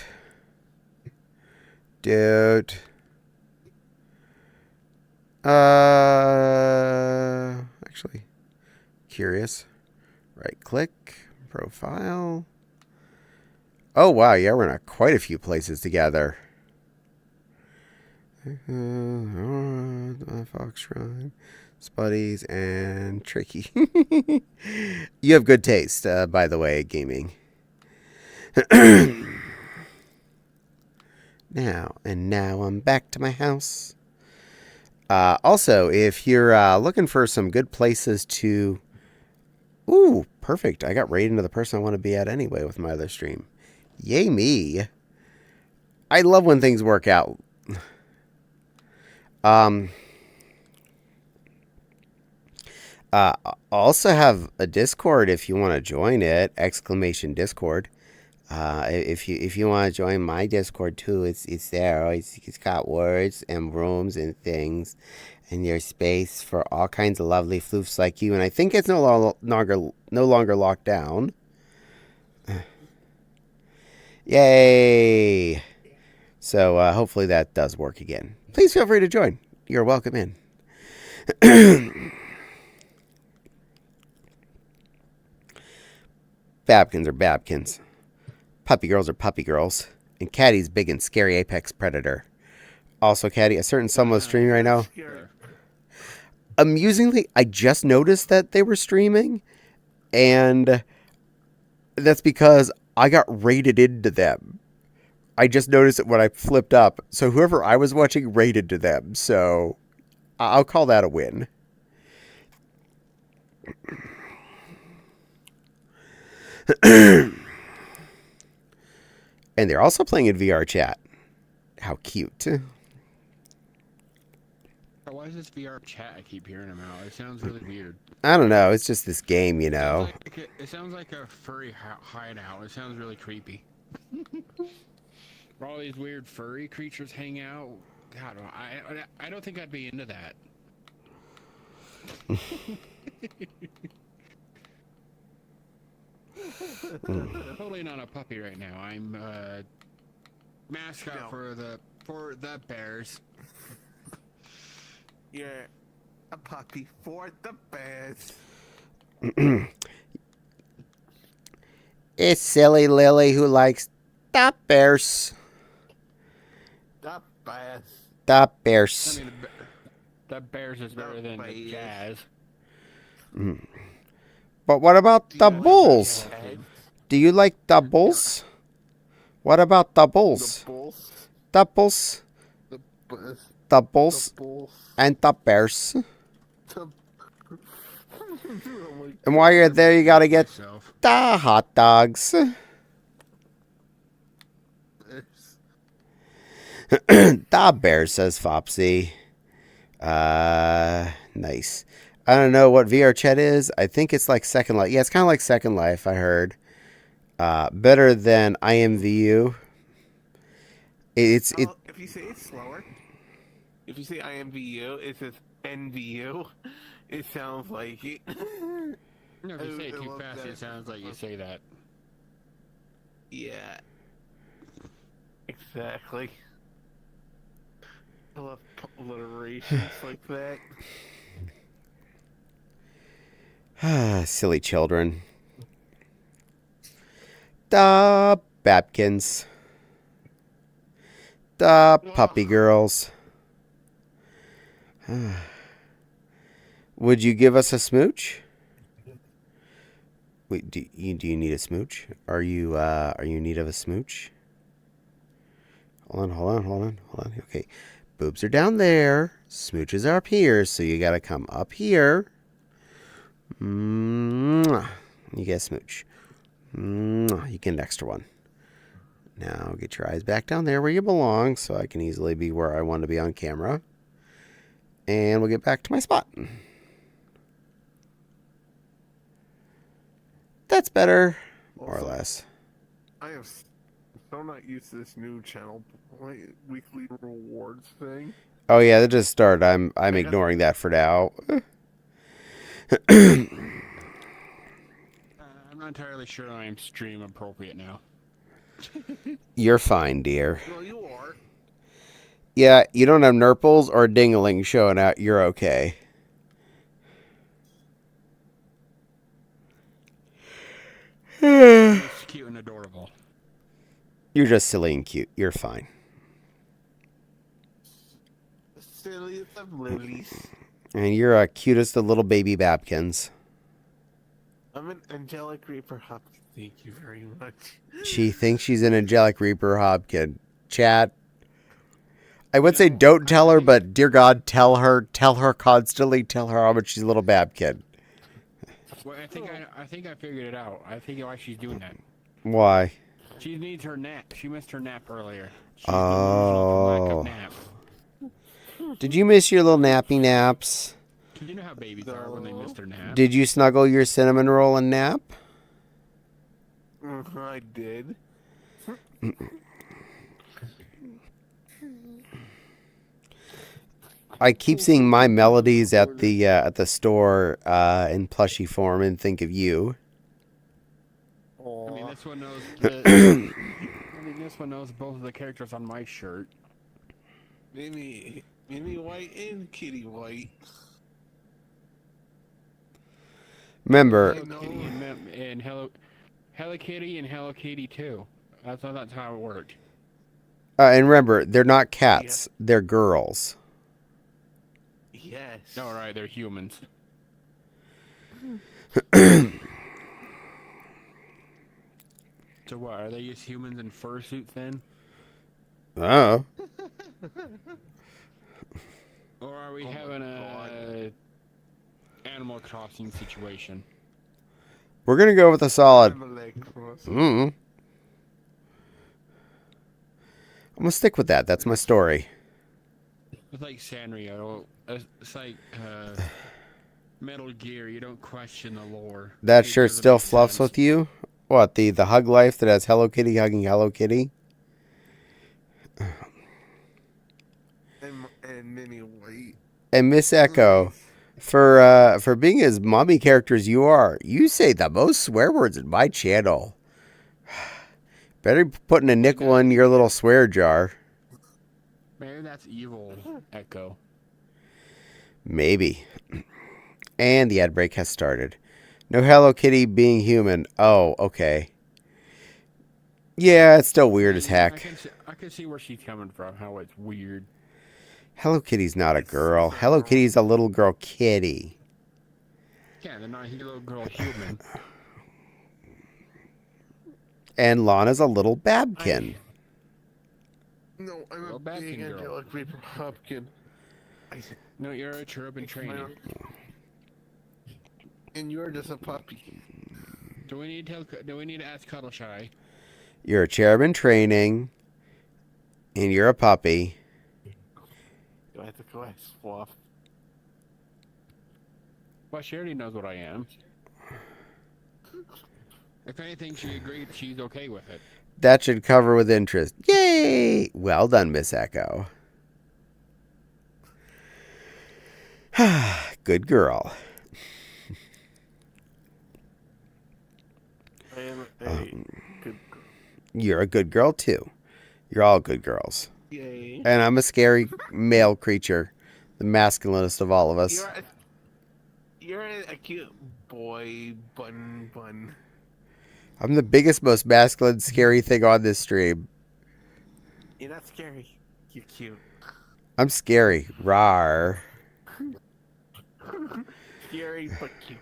Actually, curious. Right click, profile. Oh, wow. Yeah, we're in quite a few places together. Fox Shrine, Spuddies, and Tricky. You have good taste, by the way, gaming. Now I'm back to my house. Also, if you're looking for some good places to... Ooh, perfect. I got right into the person I want to be at anyway with my other stream. Yay me. I love when things work out. Also have a Discord if you want to join it. !Discord. If you want to join my Discord too, it's there. It's got words and rooms and things, and there's space for all kinds of lovely floofs like you. And I think it's no longer locked down. Yay! So hopefully that does work again. Please feel free to join. You're welcome in. Babkins are Babkins. Puppy girls are puppy girls. And Caddy's big and scary apex predator. Also, Caddy, a certain someone's streaming right now. Amusingly, I just noticed that they were streaming. And that's because I got rated into them. I just noticed it when I flipped up. So whoever I was watching rated to them. So I'll call that a win. And they're also playing in Vee Arrrr Chat. How cute. Why is this Vee Arrrr Chat? I keep hearing him out. It sounds really weird. I don't know. It's just this game, you know. It sounds like a furry hideout. It sounds really creepy. Where all these weird furry creatures hang out. God, I don't think I'd be into that. Totally not a puppy right now. I'm mascot for the bears. You're a puppy for the bears. It's Silly Lily who likes the bears. The bears. The bears. I mean, the bears is better than the jazz. But what about the bulls? Do you like the bulls? What about the bulls? The bulls. The bulls and the bears. And while you're there, you gotta get the hot dogs. The bear, says Fopsy. Nice. I don't know what Vee Arrrr Chat is. I think it's like Second Life. Yeah, it's kind of like Second Life, I heard. Better than IMVU. It's if you say it slower, if you say IMVU, it says NVU. It sounds like it. No, if you say it too fast, it sounds like you say that. Yeah. Exactly. I love alliterations like that. silly children. The Babkins. The puppy girls. Would you give us a smooch? Wait, do you need a smooch? Are you in need of a smooch? Hold on. Okay. Boobs are down there. Smooches are up here, so you gotta come up here. Mwah. You get a smooch. Mwah. You get an extra one. Now get your eyes back down there where you belong, so I can easily be where I want to be on camera. And we'll get back to my spot. That's better, more or less. I am so not used to this new channel weekly rewards thing. Oh yeah, that just started. I'm ignoring that for now. I'm not entirely sure I'm stream appropriate now. You're fine, dear. Well, you are. Yeah, you don't have nurples or dingling showing out. You're okay. It's cute and adorable. You're just silly and cute. You're fine. silliest of lilies. And you're a cutest of little baby Babkins. I'm an angelic reaper hopkins. Thank you very much. She thinks she's an angelic reaper hobkin. Chat. I would say don't tell her, but dear God, tell her constantly, tell her how much she's a little Babkin. Well, I think I figured it out. I think why she's doing that. Why? She needs her nap. She missed her nap earlier. She's Oh. delusional from lack of nap. Did you miss your little nappy naps? You know how babies are when they miss their nap. Did you snuggle your cinnamon roll and nap? I did. I keep seeing my melodies at the store in plushie form and think of you. I mean, this one knows. This one knows both of the characters on my shirt. Minnie White and Kitty White. Remember, And Hello Kitty and Hello Kitty 2. That's how it worked. and remember, they're not cats; they're girls. Yes. All right, they're humans. So what? Are they just humans in fursuits then? Oh, Or are we having a Animal Crossing situation? we're gonna go with a solid. Mm. I'm gonna stick with that. That's my story. It's like Sanrio. It's like Metal Gear. You don't question the lore. That It shirt doesn't still make fluffs sense. with you. What, the Hug Life that has Hello Kitty hugging Hello Kitty? And Minnie White. And Miss Echo, for being as mommy character as you are, you say the most swear words in my channel. Better be putting a nickel in your little swear jar. Maybe that's evil, Echo. Maybe. And the ad break has started. No Hello Kitty being human. Oh, okay. Yeah, it's still weird as heck. I can see where she's coming from. How it's weird. Hello Kitty's not a girl. Hello Kitty's a little girl kitty. Yeah, they're not a little girl human. And Lana's a little Babkin. No, I'm Well, a back big in, girl. angelic reaper hopkin. No, you're a cherubim training. And you're just a puppy. Do we need to ask Cuddle Shy? You're a cherub in training. And you're a puppy. Do I have to go ask Fluff? Well, she already knows what I am. If anything, she agreed she's okay with it. That should cover with interest. Yay! Well done, Miss Echo. Good girl. I am a good girl. You're a good girl, too. You're all good girls. Yay. And I'm a scary male creature. The masculinist of all of us. You're a cute boy, bun. I'm the biggest, most masculine, scary thing on this stream. You're not scary. You're cute. I'm scary. Rawr. Scary but cute.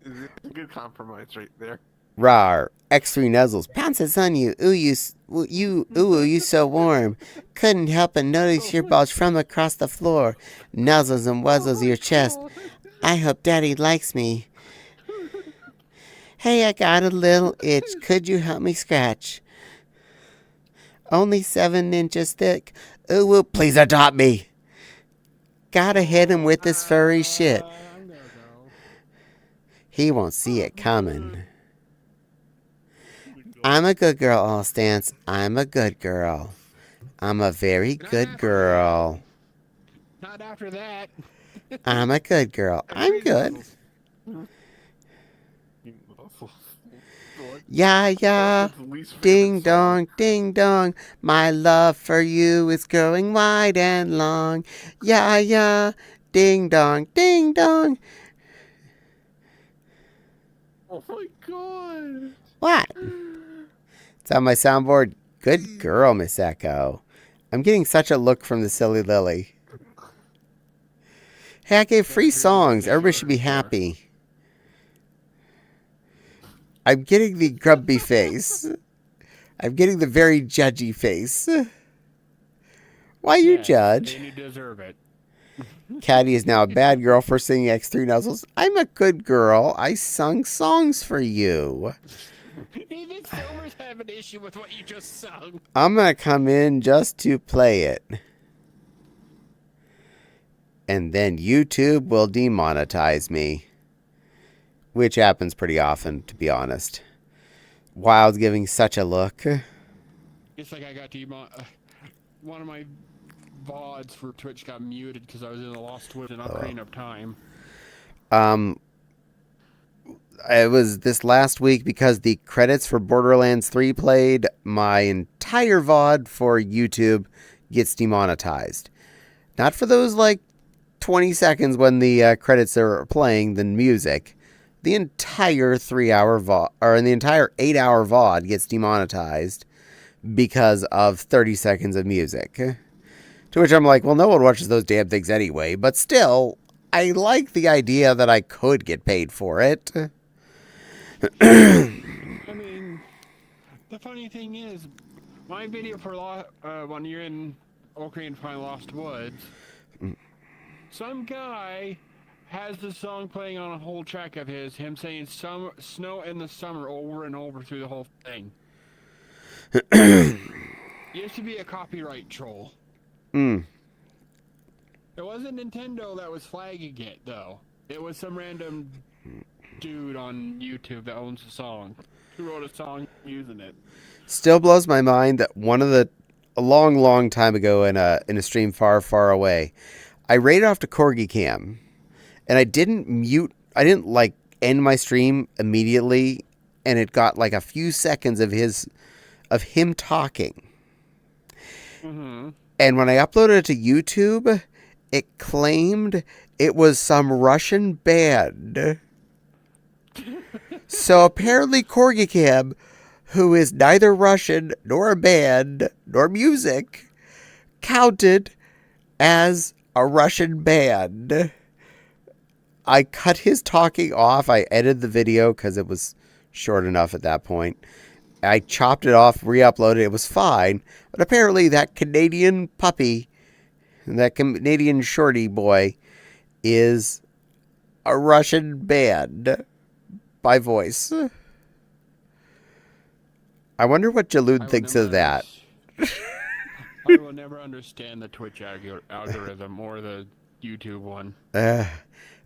It's a good compromise right there. Rawr. X3 nuzzles. Pounces on you. Ooh, you so warm. Couldn't help but notice your bulge from across the floor. Nuzzles and wuzzles your chest. I hope Daddy likes me. Hey, I got a little itch. Could you help me scratch? Only 7 inches thick. Ooh, please adopt me. Gotta hit him with this furry shit. He won't see it coming. I'm a good girl, all stance. I'm a good girl. I'm a very good girl. Not after that. I'm a good girl. I'm good. Yeah, yeah. Ding dong, ding dong. My love for you is growing wide and long. Yeah, yeah. Ding dong, ding dong. Oh my god. What? It's on my soundboard. Good girl, Miss Echo. I'm getting such a look from the silly Lily. Hey, I gave free songs. Everybody should be happy. I'm getting the grumpy face. I'm getting the very judgy face. Why you judge? Then you deserve it. Caddy is now a bad girl for singing X3 Nuzzles. I'm a good girl. I sung songs for you. Even Silvers have an issue with what you just sung. I'm going to come in just to play it. And then YouTube will demonetize me. Which happens pretty often, to be honest. Wild's giving such a look. It's like I got one of my VODs for Twitch got muted because I was in the Lost Woods and not creating up time. It was this last week because the credits for Borderlands 3 played. My entire VOD for YouTube gets demonetized. Not for those like 20 seconds when the credits are playing the music. The entire 3-hour VOD, or the entire 8-hour VOD gets demonetized because of 30 seconds of music. To which I'm like, well, no one watches those damn things anyway. But still, I like the idea that I could get paid for it. I mean, the funny thing is, my video for when you're in Ocarina of Time Lost Woods, some guy has the song playing on a whole track of him saying snow in the summer over and over through the whole thing. Used to be a copyright troll. It wasn't Nintendo that was flagging it, though. It was some random dude on YouTube that owns the song who wrote a song using it. Still blows my mind that a long time ago in a stream far away, I raided off to Corgi Cam. And I didn't like end my stream immediately, and it got like a few seconds of him talking. Mm-hmm. And when I uploaded it to YouTube, it claimed it was some Russian band. So apparently Corgi Cam, who is neither Russian nor a band nor music, counted as a Russian band. I cut his talking off. I edited the video because it was short enough at that point. I chopped it off, re-uploaded it. It was fine. But apparently that Canadian puppy, that Canadian shorty boy, is a Russian band by voice. I wonder what Jaloud thinks of that. I will never understand the Twitch algorithm or the YouTube one.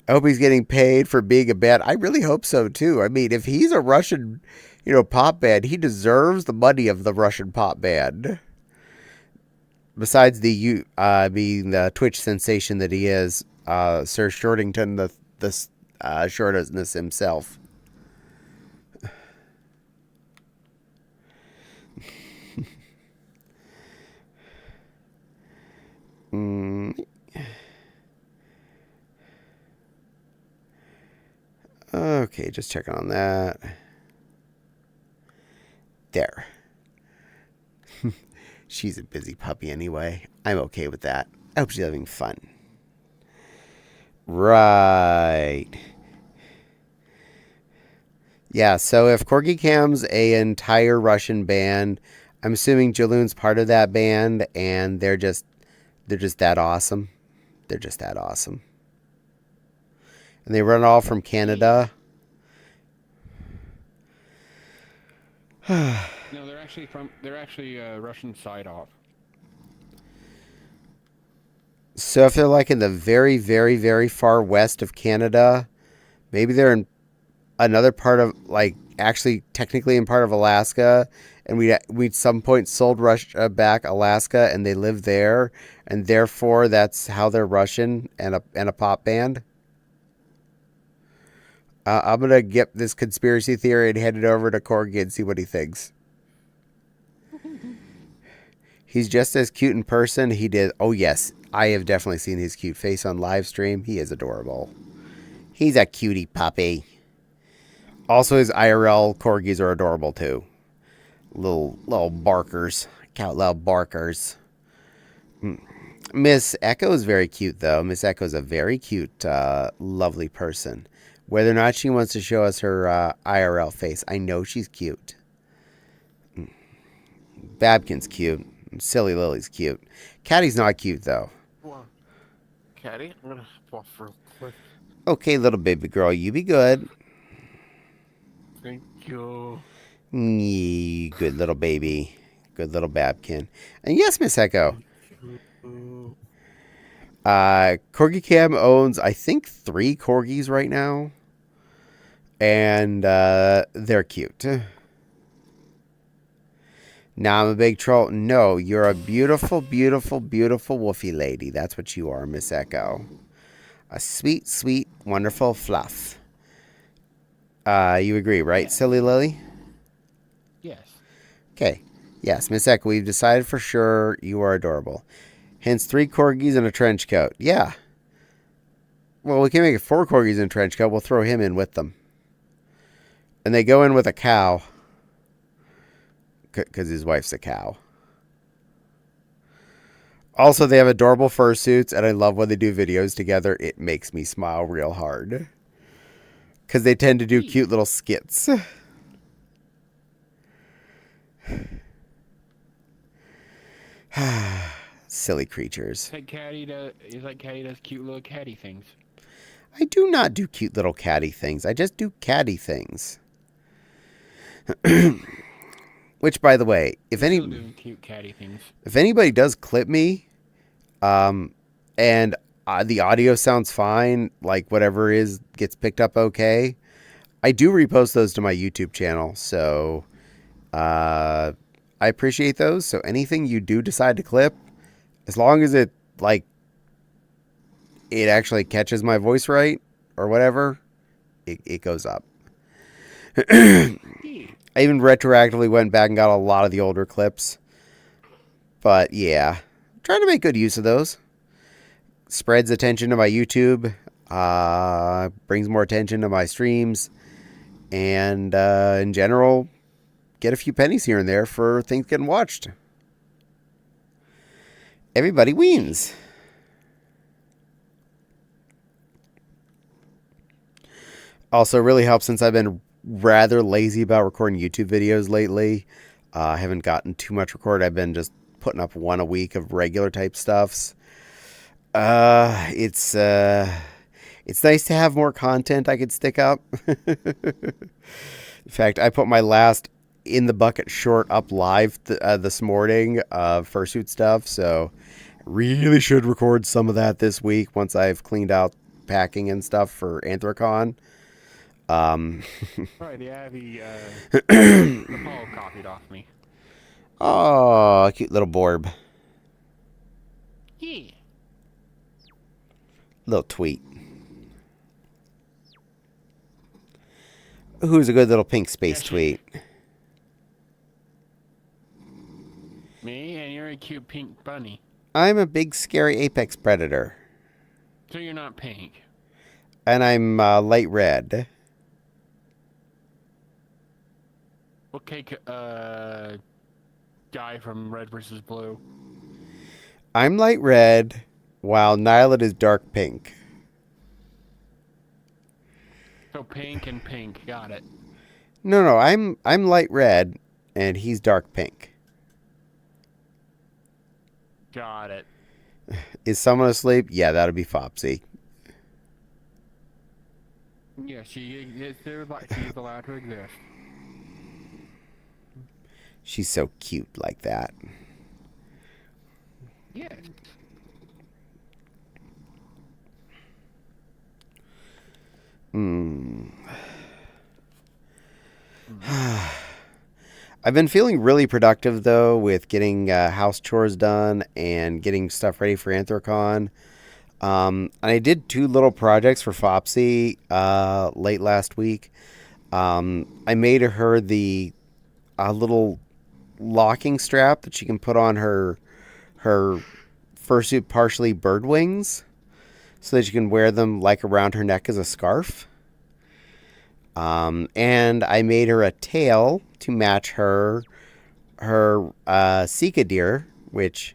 I hope he's getting paid for being a band. I really hope so, too. I mean, if he's a Russian, pop band, he deserves the money of the Russian pop band. Besides being the Twitch sensation that he is, Sir Shortington, the shortness himself. Okay, just checking on that. There. She's a busy puppy anyway. I'm okay with that. I hope she's having fun. Right. Yeah, so if Corgi Cam's an entire Russian band, I'm assuming Jaloon's part of that band, and they're just that awesome. They're just that awesome. And they run all from Canada. No, they're actually Russian side off. So if they're like in the very, very, very far west of Canada, maybe they're in another part of, like, actually technically in part of Alaska, and we at some point sold Russia back Alaska, and they live there, and therefore that's how they're Russian and a pop band. I'm going to get this conspiracy theory and hand it over to Corgi and see what he thinks. He's just as cute in person. He did. Oh, yes. I have definitely seen his cute face on live stream. He is adorable. He's a cutie puppy. Also, his IRL corgis are adorable, too. Little barkers. Count loud barkers. Miss Echo is very cute, though. Miss Echo is a very cute, lovely person. Whether or not she wants to show us her IRL face, I know she's cute. Babkin's cute. Silly Lily's cute. Caddy's not cute, though. Well, Caddy, I'm gonna pause real quick. Okay, little baby girl, you be good. Thank you. Good little baby. Good little Babkin. And yes, Miss Echo. Corgi Cam owns, I think, 3 corgis right now. And they're cute. Now I'm a big troll. No, you're a beautiful, beautiful, beautiful woofy lady. That's what you are, Miss Echo. A sweet, sweet, wonderful fluff. You agree, right, Silly Lily? Yes. Okay. Yes, Miss Echo, we've decided for sure you are adorable. Hence 3 corgis and a trench coat. Yeah. Well, we can make it 4 corgis and a trench coat. We'll throw him in with them. And they go in with a cow. Because his wife's a cow. Also, they have adorable fursuits, and I love when they do videos together. It makes me smile real hard. Because they tend to do cute little skits. Silly creatures. It's like Caddy does cute little caddy things. I do not do cute little catty things. I just do catty things. Which, by the way, if Still doing cute caddy things. if anybody does clip me, and the audio sounds fine, like whatever is gets picked up okay, I do repost those to my YouTube channel. So I appreciate those. So anything you do decide to clip, as long as it actually catches my voice right or whatever, it goes up. I even retroactively went back and got a lot of the older clips. But yeah, trying to make good use of those. Spreads attention to my YouTube. Brings more attention to my streams. And in general, get a few pennies here and there for things getting watched. Everybody wins. Also, it really helps since I've been rather lazy about recording YouTube videos lately. I haven't gotten too much recorded. I've been just putting up 1 a week of regular type stuffs. It's nice to have more content I could stick up. In fact, I put my last In the Bucket short up live this morning of fursuit stuff, so really should record some of that this week once I've cleaned out packing and stuff for Anthrocon. Sorry, the Abby, Nepal copied off me. Oh, cute little Borb. Yeah. Little tweet. Who's a good little pink space tweet? Me, and you're a cute pink bunny. I'm a big scary apex predator. So you're not pink. And I'm light red. Okay, guy from Red vs. Blue. I'm light red, while Nylet is dark pink. So pink and pink, got it. No, I'm light red, and he's dark pink. Got it. Is someone asleep? Yeah, that'll be Fopsy. Yeah, she's allowed to exist. She's so cute like that. Yes. I've been feeling really productive, though, with getting house chores done and getting stuff ready for Anthrocon. And I did 2 little projects for Fopsy late last week. I made her the little locking strap that she can put on her fursuit partially bird wings so that she can wear them like around her neck as a scarf. And I made her a tail to match her Sika deer, which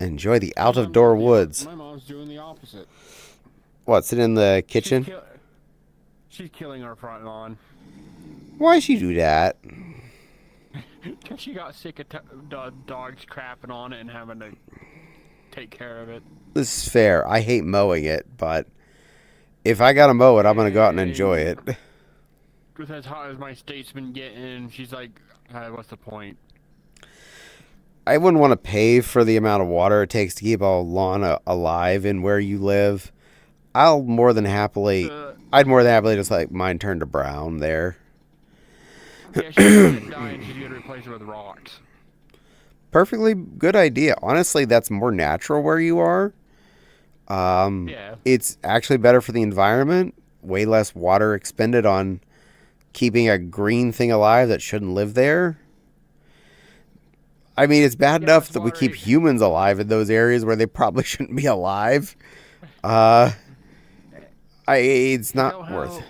Enjoy the out-of-door woods. My mom's doing the opposite. What, sit in the kitchen? She's killing our front lawn. Why'd she do that? Because she got sick of dogs crapping on it and having to take care of it. This is fair. I hate mowing it, but if I gotta mow it, I'm gonna go out and enjoy it. With as hot as my state's been getting, she's like, what's the point? I wouldn't want to pay for the amount of water it takes to keep a lawn alive in where you live. I'd more than happily just like mine turn to brown there. Yeah, she's gonna die and she's gonna replace it with rocks. Perfectly good idea. Honestly, that's more natural where you are. Yeah. It's actually better for the environment. Way less water expended on keeping a green thing alive that shouldn't live there. I mean, it's bad enough that we keep humans alive in those areas where they probably shouldn't be alive. It's not worth it.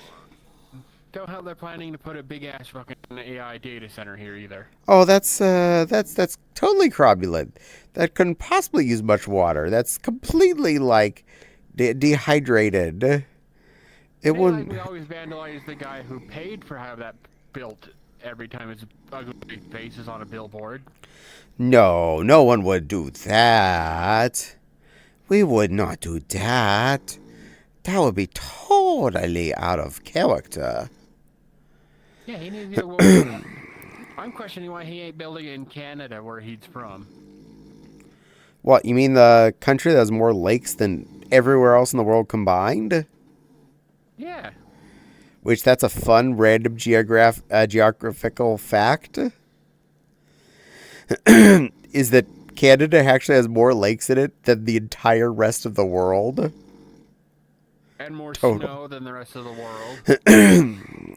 Don't help they're planning to put a big ass fucking AI data center here either. Oh, that's totally crobulent. That couldn't possibly use much water. That's completely like dehydrated. It wouldn't. Like we always vandalize the guy who paid for have that built every time his ugly face is on a billboard. No, no one would do that. We would not do that. That would be totally out of character. Yeah, he needs to go. I'm questioning why he ain't building it in Canada, where he's from. What, you mean the country that has more lakes than everywhere else in the world combined? Yeah. Which, that's a fun, random geographical fact. Is that Canada actually has more lakes in it than the entire rest of the world. And more snow than the rest of the world.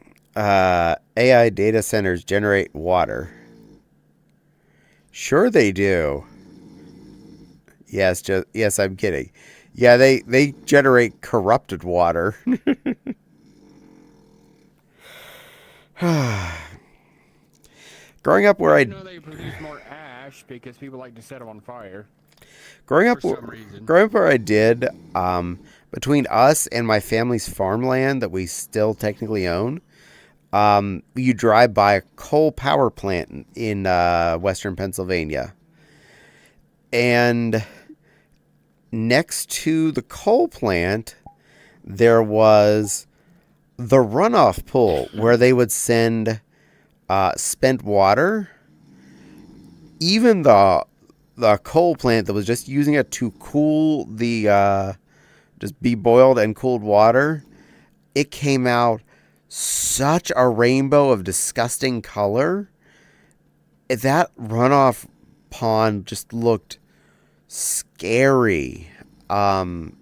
AI data centers generate water. Sure they do. Yes, I'm kidding. Yeah, they generate corrupted water. Growing up where I know they produce more ash because people like to set them on fire. Growing up for some reason. where I did, between us and my family's farmland that we still technically own, you drive by a coal power plant in western Pennsylvania. And next to the coal plant, there was the runoff pool where they would send spent water. Even the coal plant that was just using it to cool the just be boiled and cooled water, it came out such a rainbow of disgusting color. That runoff pond just looked scary. And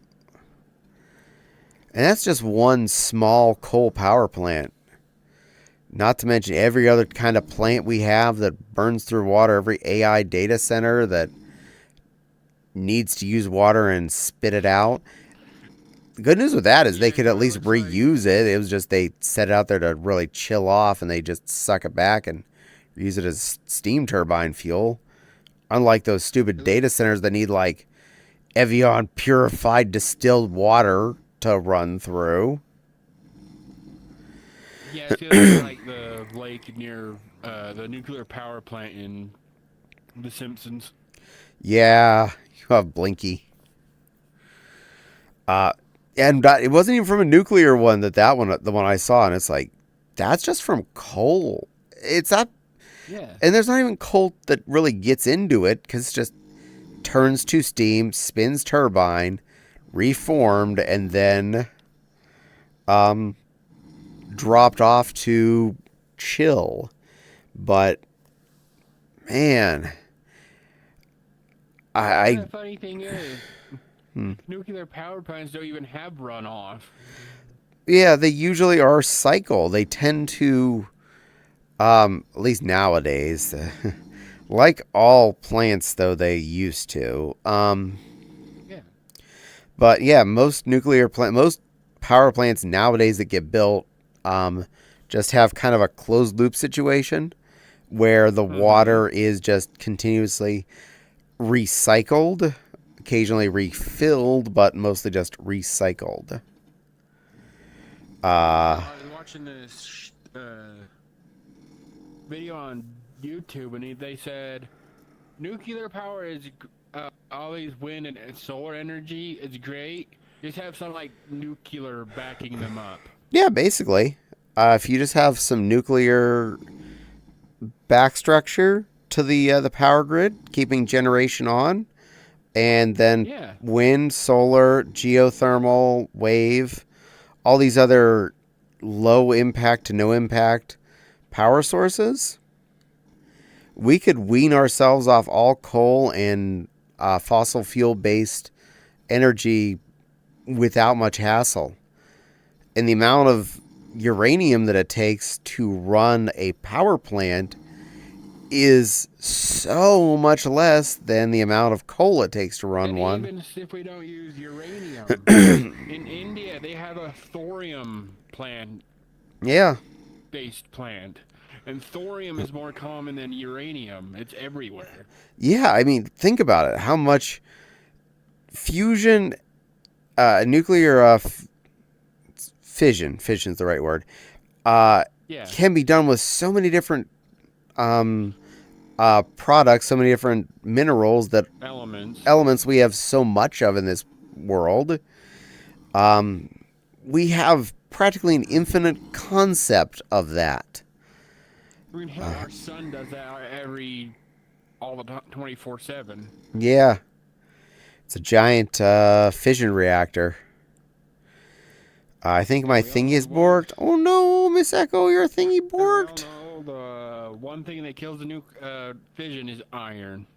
that's just one small coal power plant. Not to mention every other kind of plant we have that burns through water, every AI data center that needs to use water and spit it out. The good news with that is they could at least reuse it. It was just they set it out there to really chill off and they just suck it back and use it as steam turbine fuel. Unlike those stupid data centers that need like Evian purified distilled water to run through. Yeah, it's like the lake near the nuclear power plant in The Simpsons. Yeah, you have Blinky. And it wasn't even from a nuclear one the one I saw, and it's like, that's just from coal. It's not, yeah. And there's not even coal that really gets into it, because it just turns to steam, spins turbine, reformed, and then dropped off to chill. But man, The funny thing is, nuclear power plants don't even have runoff. Yeah, they usually are cycle. They tend to, at least nowadays, like all plants, though they used to. Yeah. But yeah, most power plants nowadays that get built, just have kind of a closed loop situation where the water is just continuously recycled, occasionally refilled, but mostly just recycled. I was watching this video on YouTube, and they said nuclear power is all these wind and solar energy is great. Just have some like nuclear backing them up. Yeah, basically. If you just have some nuclear backstructure to the power grid, keeping generation on, and then wind, solar, geothermal, wave, all these other low impact to no impact power sources, we could wean ourselves off all coal and fossil fuel based energy without much hassle. And the amount of uranium that it takes to run a power plant is so much less than the amount of coal it takes to run one. Even if we don't use uranium, in India they have a thorium plant. Yeah. Based plant. And thorium is more common than uranium. It's everywhere. Yeah, I mean, think about it. How much fusion, nuclear fission's the right word, can be done with so many different products, so many different minerals, that elements we have so much of in this world. We have practically an infinite concept of that. Our sun does that all the time, 24/7. Yeah. It's a giant fission reactor. I think my thingy is borked. Oh no, Miss Echo, your thingy borked. No, the one thing that kills the fission is iron.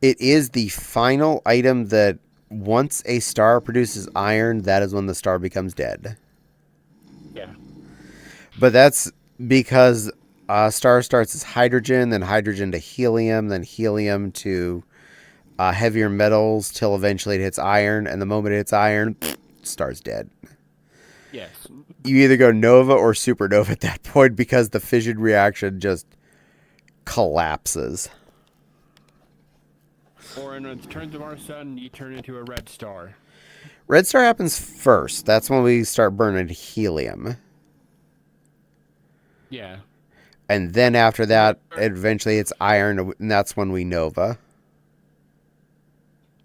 It is the final item that once a star produces iron, that is when the star becomes dead. Yeah. But that's because star starts as hydrogen, then hydrogen to helium, then helium to heavier metals, till eventually it hits iron, and the moment it hits iron, star's dead. Yes. You either go nova or supernova at that point, because the fission reaction just collapses. Or in the turns of our sun, you turn into a red star. Red star happens first. That's when we start burning helium. Yeah. And then after that, eventually it's iron, and that's when we nova.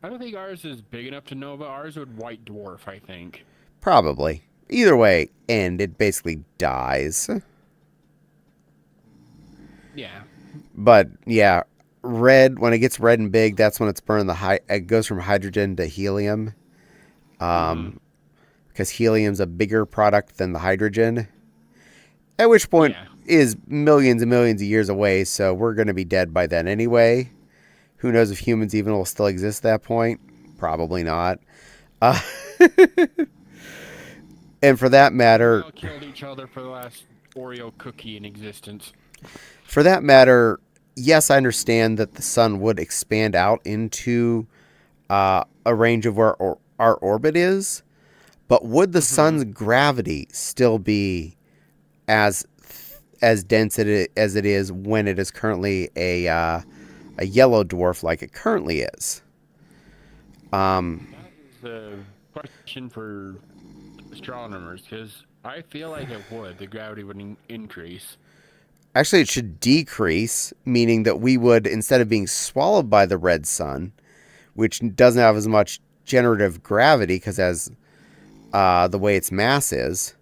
I don't think ours is big enough to nova. Ours would white dwarf, I think. Probably. Either way, it basically dies. Yeah. But, yeah, red, when it gets red and big, that's when it's burned. It goes from hydrogen to helium. Because helium's a bigger product than the hydrogen. At which point is millions and millions of years away, so we're going to be dead by then anyway. Who knows if humans even will still exist at that point? Probably not. And for that matter... We all killed each other for the last Oreo cookie in existence. For that matter, yes, I understand that the sun would expand out into a range of where our orbit is, but would the sun's gravity still be as dense as it is when it is currently a yellow dwarf like it currently is? That is a question for astronomers, because I feel like it would. The gravity would increase. Actually, it should decrease, meaning that we would, instead of being swallowed by the red sun, which doesn't have as much generative gravity because as the way its mass is,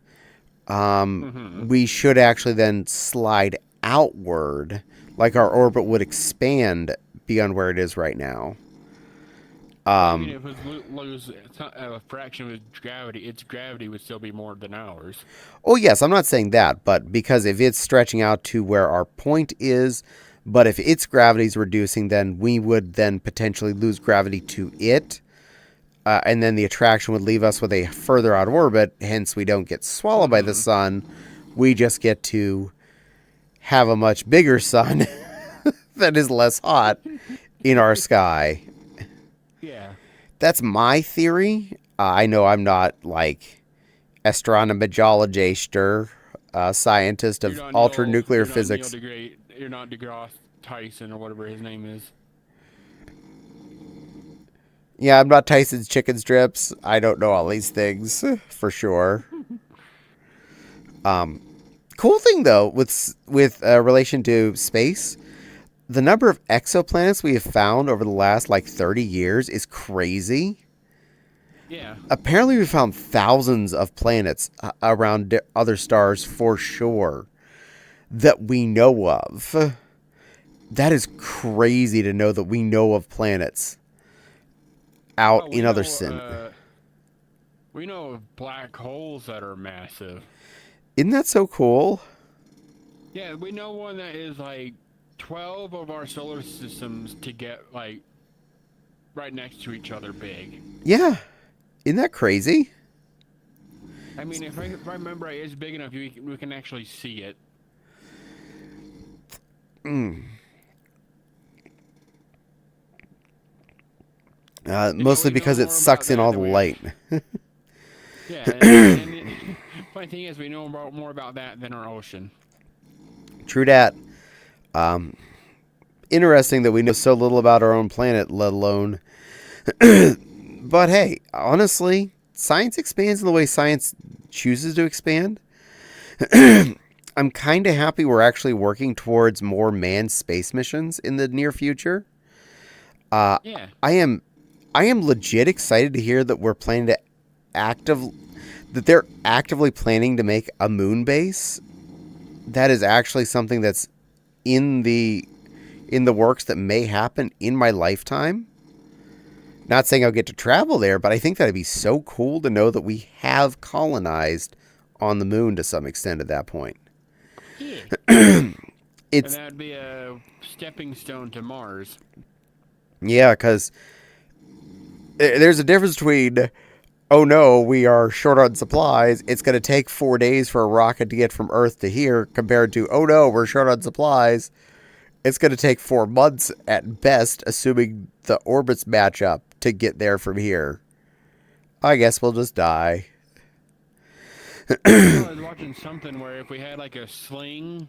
we should actually then slide outward, like our orbit would expand beyond where it is right now. I mean, if it lose a fraction of its gravity would still be more than ours. Oh, yes, I'm not saying that, but because if it's stretching out to where our point is, but if its gravity is reducing, then we would then potentially lose gravity to it, and then the attraction would leave us with a further out orbit, hence we don't get swallowed by the sun, we just get to have a much bigger sun that is less hot in our sky. Yeah. That's my theory. I know I'm not like astronomologist or scientist of ultra nuclear physics. You're not deGrasse Tyson or whatever his name is. Yeah, I'm not Tyson's chicken strips. I don't know all these things for sure. Cool thing though with relation to space, the number of exoplanets we have found over the last like 30 years is crazy. Yeah. Apparently, we found thousands of planets around other stars for sure that we know of. That is crazy to know that we know of planets out in other we know of black holes that are massive. Isn't that so cool? Yeah, we know one that is like 12 of our solar systems to get like right next to each other big. Yeah. Isn't that crazy? I mean, if I remember right, it's big enough we can actually see it. Mostly because it sucks in all the light. Yeah, and the funny thing is we know more about that than our ocean. True dat. Interesting that we know so little about our own planet, let alone... But hey, honestly, science expands in the way science chooses to expand. I'm kind of happy we're actually working towards more manned space missions in the near future. Yeah. I am legit excited to hear that we're planning to that they're actively planning to make a moon base. That is actually something that's in the works that may happen in my lifetime. Not saying I'll get to travel there, but I think that'd be so cool to know that we have colonized on the moon to some extent at that point. Yeah. And that'd be a stepping stone to Mars. Yeah, because there's a difference between, oh no, we are short on supplies, it's going to take 4 days for a rocket to get from Earth to here, compared to, oh no, we're short on supplies, it's going to take 4 months at best, assuming the orbits match up, to get there from here. I guess we'll just die. I was watching something where if we had like a sling,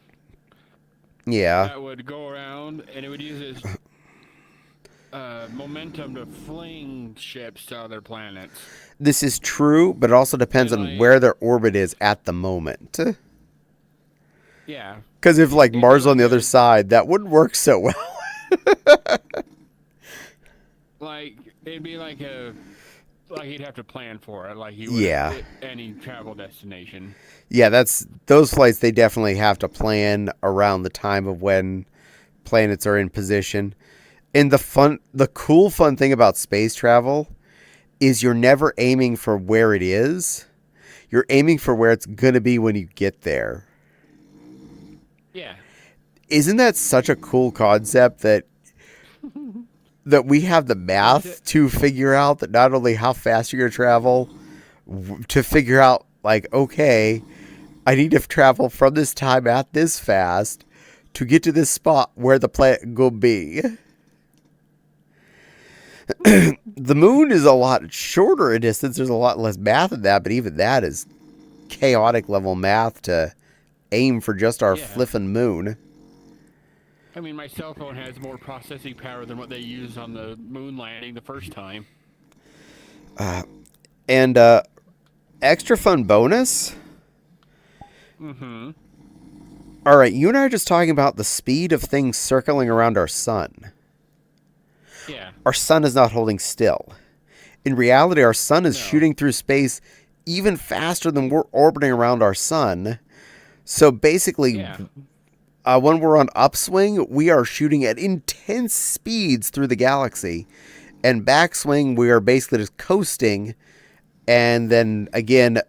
yeah, that would go around and it would use its momentum to fling ships to other planets. This is true, but it also depends on where their orbit is at the moment. Yeah. Because if like Mars on the other side, that wouldn't work so well. Like it'd be like he'd have to plan for it, like he would any travel destination. Yeah, those flights. They definitely have to plan around the time of when planets are in position. And the cool fun thing about space travel is you're never aiming for where it is. You're aiming for where it's going to be when you get there. Yeah. Isn't that such a cool concept that we have the math to figure out that not only how fast you're going to travel, to figure out like, okay, I need to travel from this time at this fast to get to this spot where the planet will be. The moon is a lot shorter in distance. There's a lot less math in that, but even that is chaotic level math to aim for just our flippin' moon. I mean, my cell phone has more processing power than what they used on the moon landing the first time. And extra fun bonus. Mm-hmm. All right, you and I are just talking about the speed of things circling around our sun. Yeah. Our sun is not holding still. In reality, our sun is shooting through space even faster than we're orbiting around our sun. So basically, when we're on upswing, we are shooting at intense speeds through the galaxy. And backswing, we are basically just coasting. And then, again,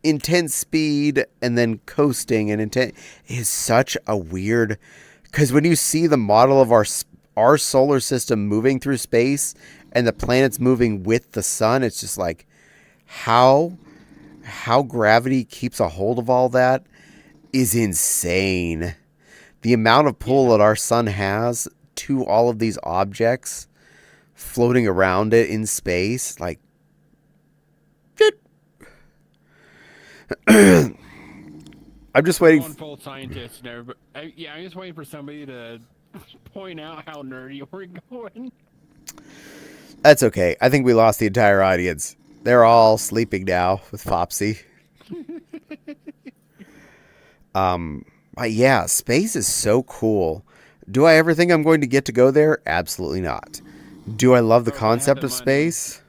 intense speed and then coasting. And intense is such a weird... Because when you see the model of our solar system moving through space and the planets moving with the sun, it's just like how gravity keeps a hold of all that is insane. The amount of pull that our sun has to all of these objects floating around it in space, like I'm just waiting. One full scientist and everybody. I'm just waiting for somebody to point out how nerdy we're going. That's okay. I think we lost the entire audience. They're all sleeping now with Fopsy. But yeah, space is so cool. Do I ever think I'm going to get to go there? Absolutely not. Do I love the If I had concept the of money, space? I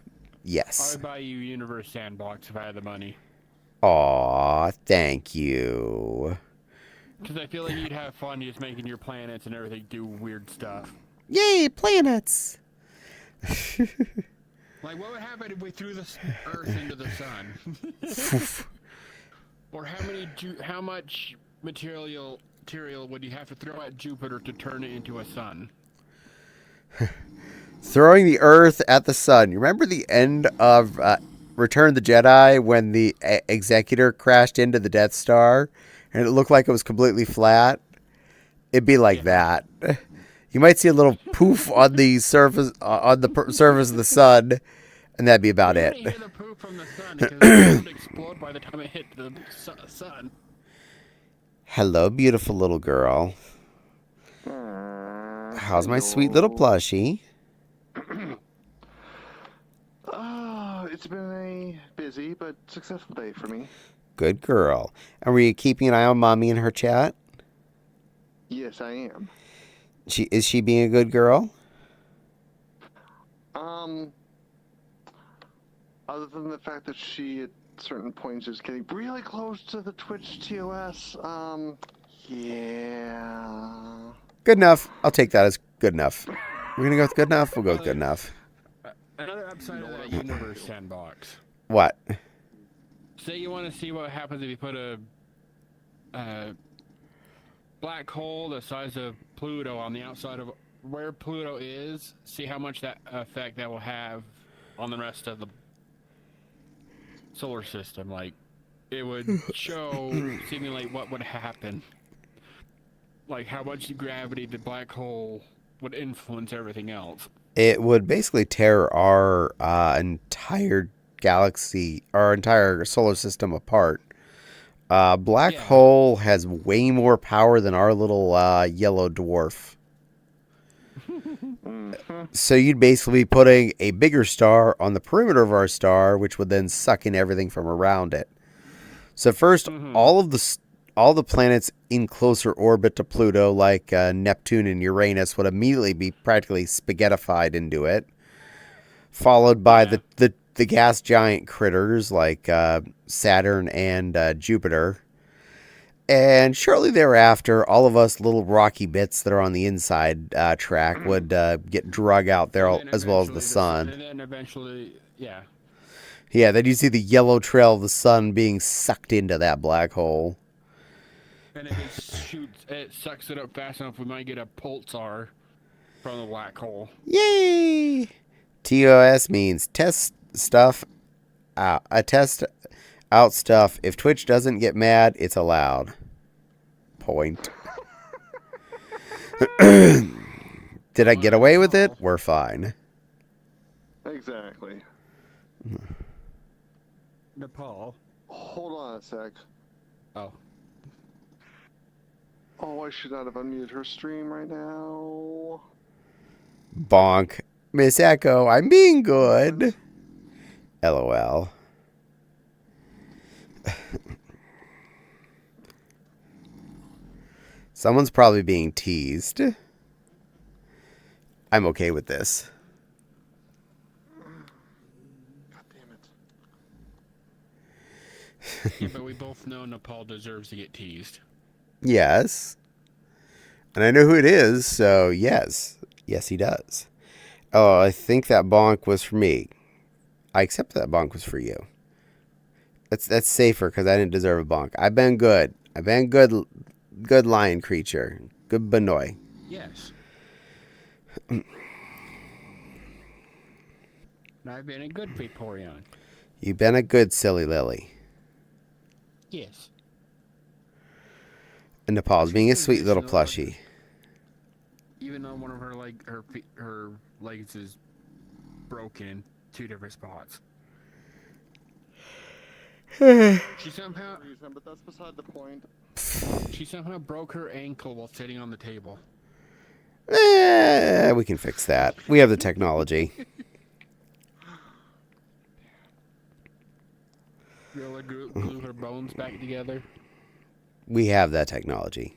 Yes. would buy you Universe Sandbox if I had the money. Aw, thank you. Because I feel like you'd have fun just making your planets and everything do weird stuff. Yay, planets! Like, what would happen if we threw the Earth into the sun? Or how much material would you have to throw at Jupiter to turn it into a sun? Throwing the Earth at the sun. You remember the end of Return of the Jedi when the Executor crashed into the Death Star and it looked like it was completely flat? It'd be like that. You might see a little poof on the surface surface of the sun, and that'd be about it. You wouldn't hear the poof from the sun because it would explode by the time it hit the sun. Hello, beautiful little girl. How's my sweet little plushie? It's been a busy but successful day for me. Good girl. And were you keeping an eye on Mommy in her chat? Yes, I am. Is she being a good girl? Other than the fact that she at certain points is getting really close to the Twitch TOS, yeah. Good enough. I'll take that as good enough. We're gonna go with good enough? We'll go with good enough. Another upside of that Universe Sandbox. What? Say you want to see what happens if you put a black hole the size of Pluto on the outside of where Pluto is. See how much that effect that will have on the rest of the solar system. Like, it would show, simulate what would happen. Like how much gravity the black hole would influence everything else. It would basically tear our entire galaxy, our entire solar system apart. Black hole has way more power than our little yellow dwarf. So you'd basically be putting a bigger star on the perimeter of our star, which would then suck in everything from around it. So first, all the planets in closer orbit to Pluto, like Neptune and Uranus, would immediately be practically spaghettified into it, followed by the gas giant critters like Saturn and Jupiter. And shortly thereafter, all of us little rocky bits that are on the inside track would get drug out there, as well as the sun. And then eventually, yeah. Yeah, then you see the yellow trail of the sun being sucked into that black hole. And if it sucks it up fast enough, we might get a pulsar from the black hole. Yay! TOS means test stuff out. Test out stuff. If Twitch doesn't get mad, it's allowed. Point. Did I get away with it? We're fine. Exactly. Nepal. Hold on a sec. Oh. Oh, I should not have unmuted her stream right now. Bonk. Miss Echo, I'm being good. LOL. Someone's probably being teased. I'm okay with this. God damn it. Yeah, but we both know Nepal deserves to get teased. Yes. And I know who it is, so yes. Yes, he does. Oh, I think that bonk was for me. I accept that bonk was for you. That's safer because I didn't deserve a bonk. I've been good. I've been good lion creature. Good Benoy. Yes. I've been a good Vaporeon. You've been a good silly lily. Yes. And Nepal's being a sweet little plushie. Even though one of her her legs is broken in 2 different spots. She somehow But that's beside the point. She somehow broke her ankle while sitting on the table. We can fix that. We have the technology. Gorilla glue her bones back together. We have that technology.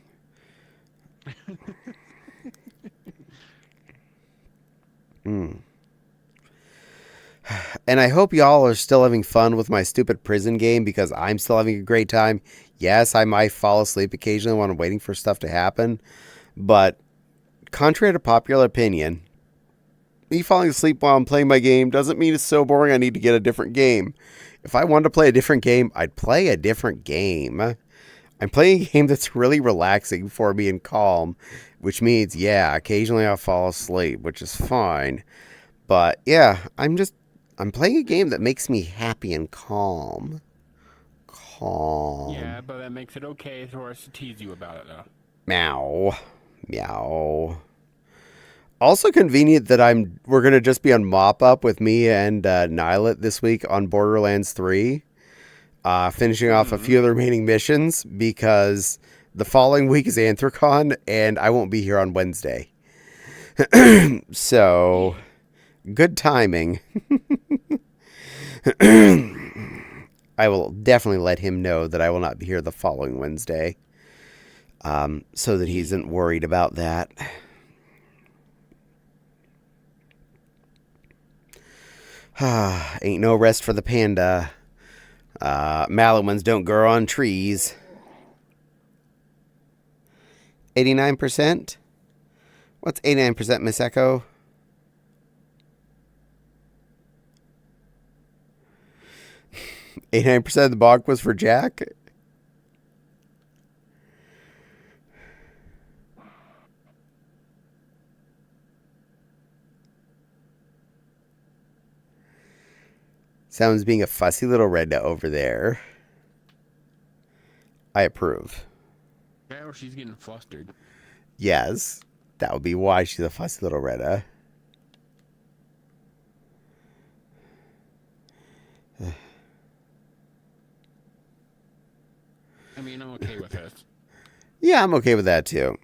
And I hope y'all are still having fun with my stupid prison game because I'm still having a great time. Yes, I might fall asleep occasionally when I'm waiting for stuff to happen. But contrary to popular opinion, me falling asleep while I'm playing my game doesn't mean it's so boring I need to get a different game. If I wanted to play a different game, I'd play a different game. I'm playing a game that's really relaxing for me and calm, which means, yeah, occasionally I'll fall asleep, which is fine. But yeah, I'm playing a game that makes me happy and calm. Yeah, but that makes it okay for us to tease you about it, though. Meow. Meow. Also convenient that we're going to just be on mop-up with me and Nylet this week on Borderlands 3. Finishing off a few of the remaining missions because the following week is Anthrocon and I won't be here on Wednesday. So, good timing. I will definitely let him know that I will not be here the following Wednesday, so that he isn't worried about that. Ain't no rest for the panda. Malowins don't grow on trees. 89%? What's 89%, Miss Echo? %of the bog was for Jack? Sounds being a fussy little Reda over there. I approve. Yeah, or she's getting flustered. Yes, that would be why she's a fussy little Reda. I mean, I'm okay with this. Yeah, I'm okay with that too.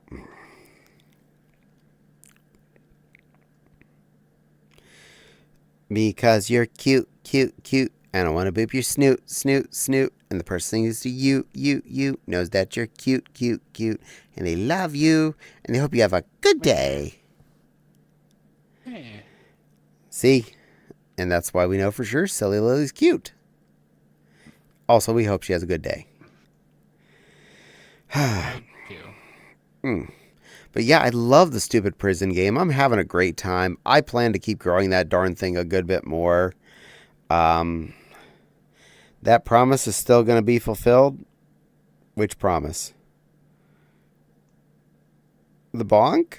Because you're cute, cute, cute. And I want to boop your snoot, snoot, snoot. And the person is to you knows that you're cute, cute, cute. And they love you. And they hope you have a good day. Yeah. See? And that's why we know for sure Silly Lily's cute. Also, we hope she has a good day. I do. But yeah, I love the stupid prison game. I'm having a great time. I plan to keep growing that darn thing a good bit more. That promise is still going to be fulfilled. Which promise? The bonk?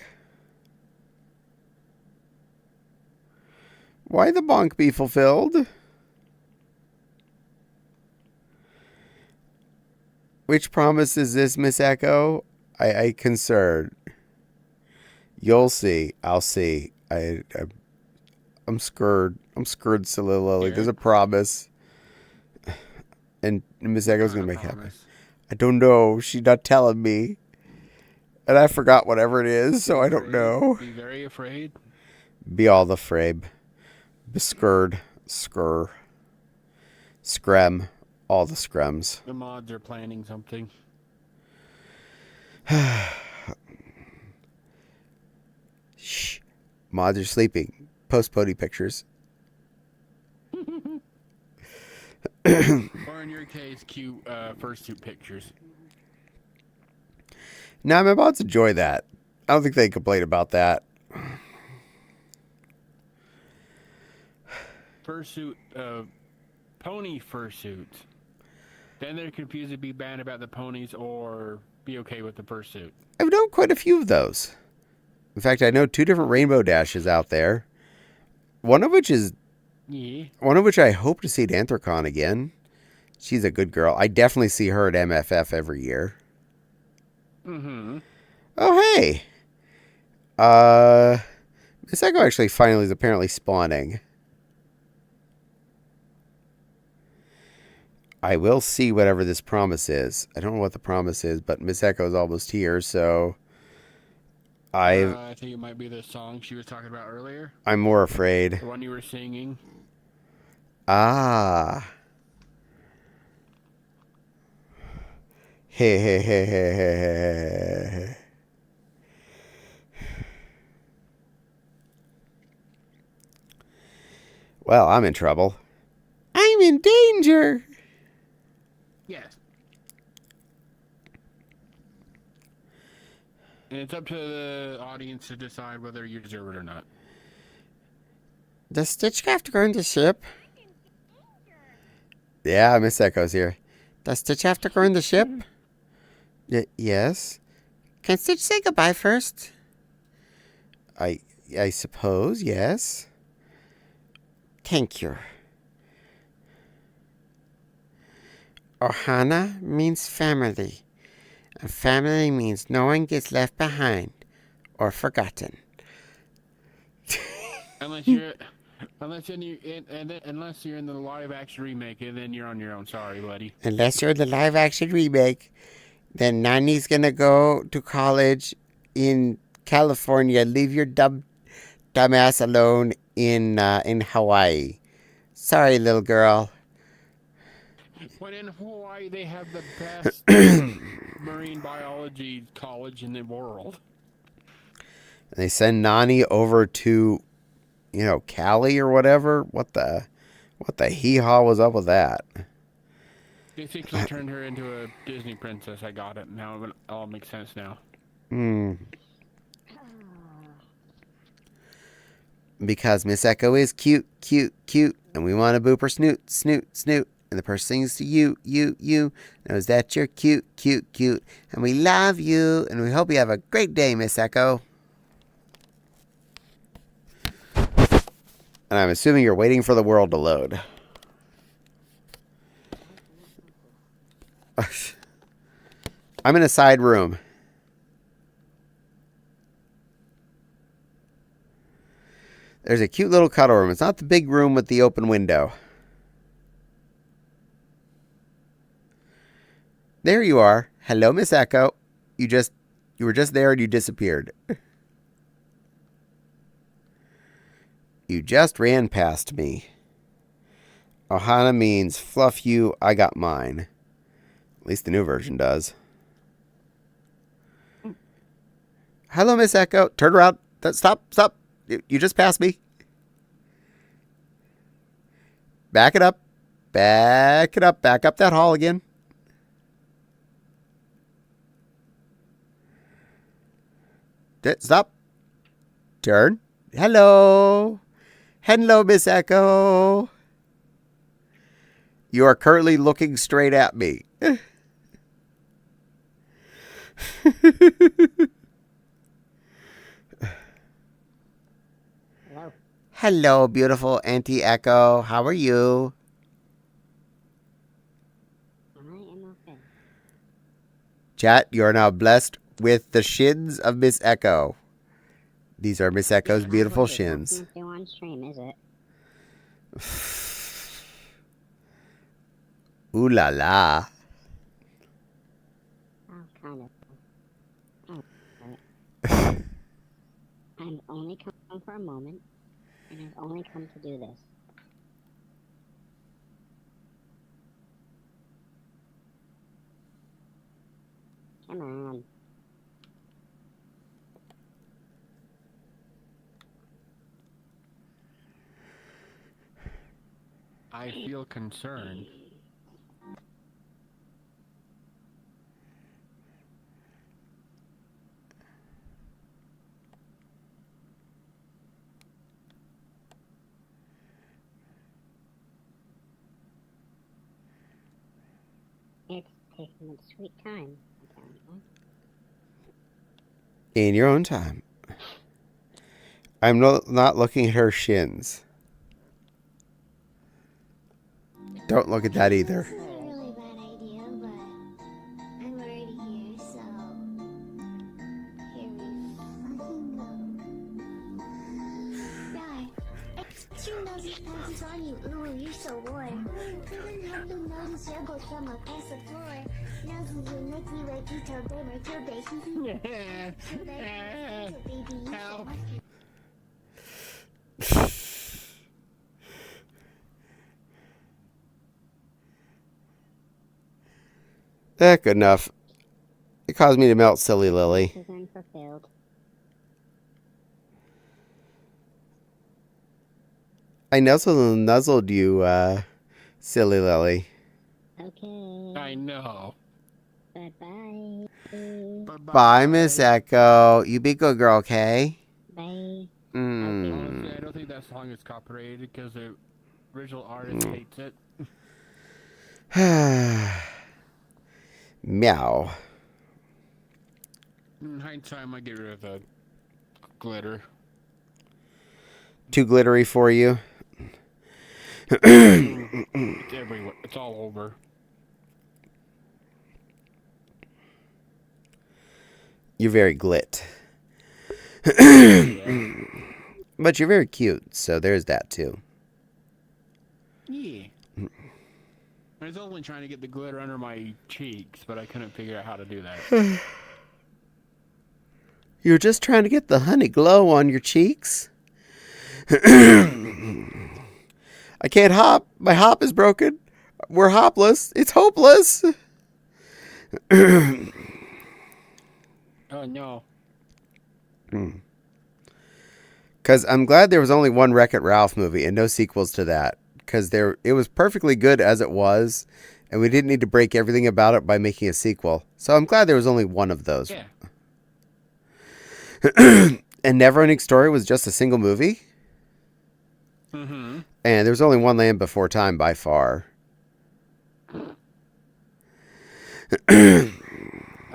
Why the bonk be fulfilled? Which promise is this, Miss Echo? I concerned. You'll see. I'll see. I'm scared. I'm scared, Silly Lily. There's a promise. And Miss Echo's going to make it happen. I don't know. She's not telling me. And I forgot whatever it is, so I don't know. Be very afraid. Be all afraid. Be scared. Skur. Screm. All the screms. The mods are planning something. Shh. Mods are sleeping. Post pony pictures. Or in your case, cute fursuit pictures. Now, my mods enjoy that. I don't think they complain about that. Fursuit, pony fursuit. Then they're confused to be bad about the ponies or be okay with the fursuit. I've known quite a few of those. In fact, I know 2 different Rainbow Dashes out there. One of which I hope to see at Anthrocon again. She's a good girl. I definitely see her at MFF every year. Mm-hmm. Oh, hey. Miss Echo actually finally is apparently spawning. I will see whatever this promise is. I don't know what the promise is, but Miss Echo is almost here, so I think it might be the song she was talking about earlier. I'm more afraid. The one you were singing. Ah. Hey, hey, hey, hey, hey, hey, hey. Well, I'm in trouble. I'm in danger. Yes. And it's up to the audience to decide whether you deserve it or not. Does Stitchcraft go in the ship? Yeah, Miss Echo's here. Does Stitch have to go in the ship? Yes. Can Stitch say goodbye first? I suppose, yes. Thank you. Ohana means family. And family means no one gets left behind or forgotten. Unless you're in the live action remake, and then you're on your own. Sorry, buddy. Unless you're the live action remake, then Nani's gonna go to college in California. Leave your dumbass alone in Hawaii. Sorry, little girl. But in Hawaii, they have the best marine biology college in the world. They send Nani over to, Cali or whatever. What the hee-haw was up with that? They basically turned her into a Disney princess. I got it. Now it all makes sense now. Because Miss Echo is cute, and we want to boop her snoot. And the person sings to you, knows that you're cute, and we love you, and we hope you have a great day, Miss Echo. And I'm assuming you're waiting for the world to load. I'm in a side room. There's a cute little cuddle room. It's not the big room with the open window. There you are. Hello, Miss Echo. You were just there and you disappeared. You just ran past me. Ohana means fluff you, I got mine. At least the new version does. Hello, Miss Echo. Turn around. Stop. You just passed me. Back it up. Back up that hall again. Stop. Turn. Hello, Miss Echo. You are currently looking straight at me. Hello, beautiful Auntie Echo. How are you? I am okay. Chat, you are now blessed with the shins of Miss Echo. These are Miss Echo's beautiful shins. Nothing to do on stream, is it? Ooh la la. Oh, kind of. Oh, I'm only come for a moment, and I've only come to do this. Come on. I feel concerned. It's taking its sweet time, apparently. In your own time. I'm not looking at her shins. Don't look at that either. It's not a really bad idea, but I'm already here, so here we fucking go. Die. Extreme nosy passes on you. Ooh, you're so warm. Couldn't help but notice your goes from across the floor. Noses will make me like you tell baby, baby. Help. Good enough. It caused me to melt, silly Lily. Wishes unfulfilled. I nuzzled you, silly Lily. Okay. I know. Bye-bye. Bye-bye. Bye, Miss Echo. You be good girl, okay? Bye. Honestly, I don't think that song is copyrighted because the original artist hates it. Meow. In hindsight, I might get rid of the glitter. Too glittery for you? It's everywhere. It's all over. You're very glit. Yeah. But you're very cute, so there's that too. Yeah. I was only trying to get the glitter under my cheeks, but I couldn't figure out how to do that. You're just trying to get the honey glow on your cheeks? I can't hop. My hop is broken. We're hopless. It's hopeless. Oh no. Because I'm glad there was only one Wreck-It Ralph movie and no sequels to that. Because it was perfectly good as it was, and we didn't need to break everything about it by making a sequel. So I'm glad there was only one of those. Yeah. And Neverending Story was just a single movie? Mm-hmm. And there was only one Land Before Time by far. I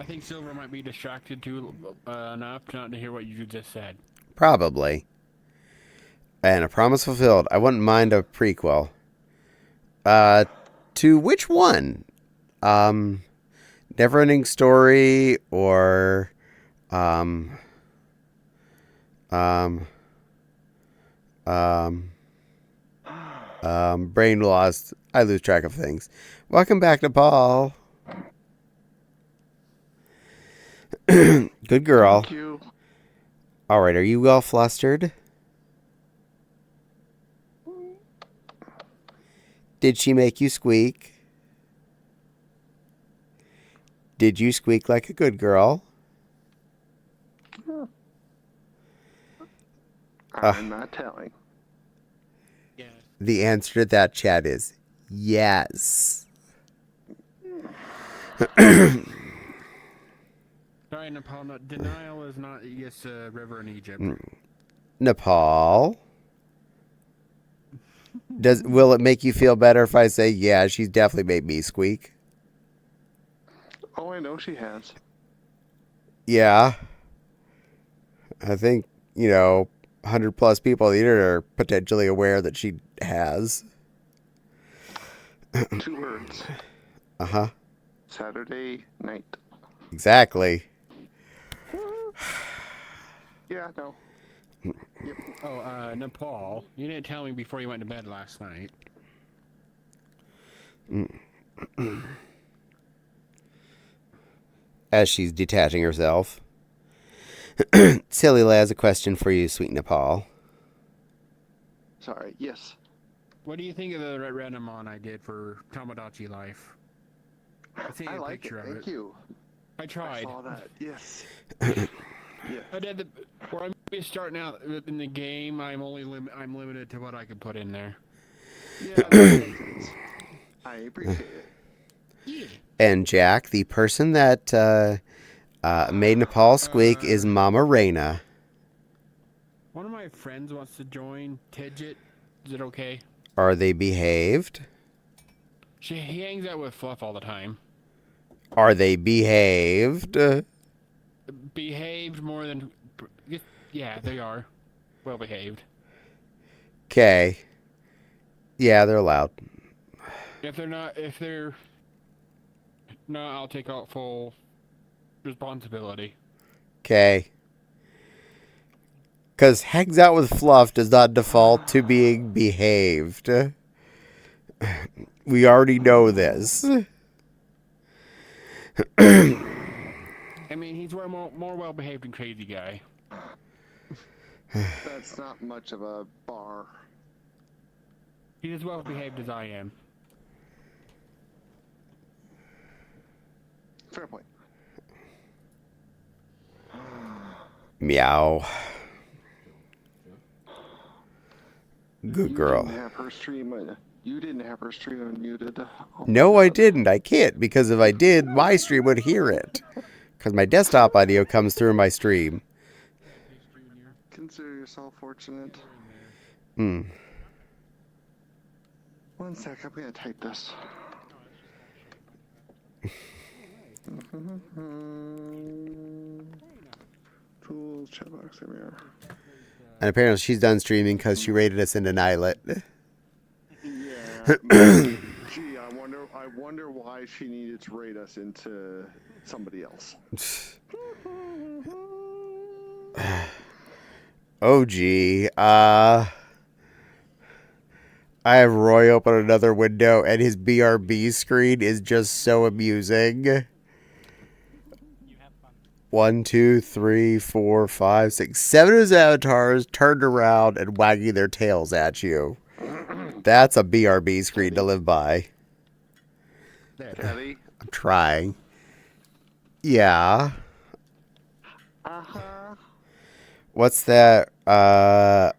think Silver might be distracted too enough not to hear what you just said. Probably. And A Promise Fulfilled. I wouldn't mind a prequel. To which one? Neverending Story or brain lost. I lose track of things. Welcome back to Paul. Good girl. Thank you. All right, are you well flustered? Did she make you squeak? Did you squeak like a good girl? I'm not telling. Yeah. The answer to that, chat, is yes. Sorry, Nepal. No, denial is not yes, river in Egypt. Nepal? Will it make you feel better if I say, yeah, she's definitely made me squeak? Oh, I know she has. Yeah. I think, 100 plus people on the internet are potentially aware that she has. 2 words. Uh-huh. Saturday night. Exactly. Yeah, no. Oh, Nepal. You didn't tell me before you went to bed last night. As she's detaching herself. Silly has a question for you, sweet Nepal. Sorry, yes. What do you think of the Renamon I did for Tamagotchi Life? I sent you I a like it. picture of Thank it. you. I tried. I saw that. Yes. I did where I'm starting out in the game. I'm limited to what I can put in there. Yeah, that makes sense. I appreciate it. Yeah. And Jack, the person that made Nepal squeak is Mama Reina. One of my friends wants to join Tidget. Is it okay? Are they behaved? He hangs out with Fluff all the time. Are they behaved? Behaved more than... Yeah, they are. Well behaved. Okay. Yeah, they're allowed. If they're no, I'll take out full responsibility. Okay. Because hangs out with Fluff does not default to being behaved. We already know this. I mean, he's more well behaved than Crazy Guy. That's not much of a bar. He's as well behaved as I am. Fair point. Meow. Good girl. You didn't have her stream unmuted. Oh, No, I didn't. I can't, because if I did, my stream would hear it. Because my desktop audio comes through my stream. Consider yourself fortunate. Hmm. One sec, I'm gonna type this. Tools, chat box, there we are. And apparently she's done streaming because she rated us into Nylet. Yeah. Gee, I wonder why she needed to rate us into somebody else. Oh, gee. I have Roy open another window, and his BRB screen is just so amusing. 1, 2, 3, 4, 5, 6, 7 of his avatars turned around and wagging their tails at you. That's a BRB screen to live by. Teddy? I'm trying. Yeah. Uh-huh. What's that?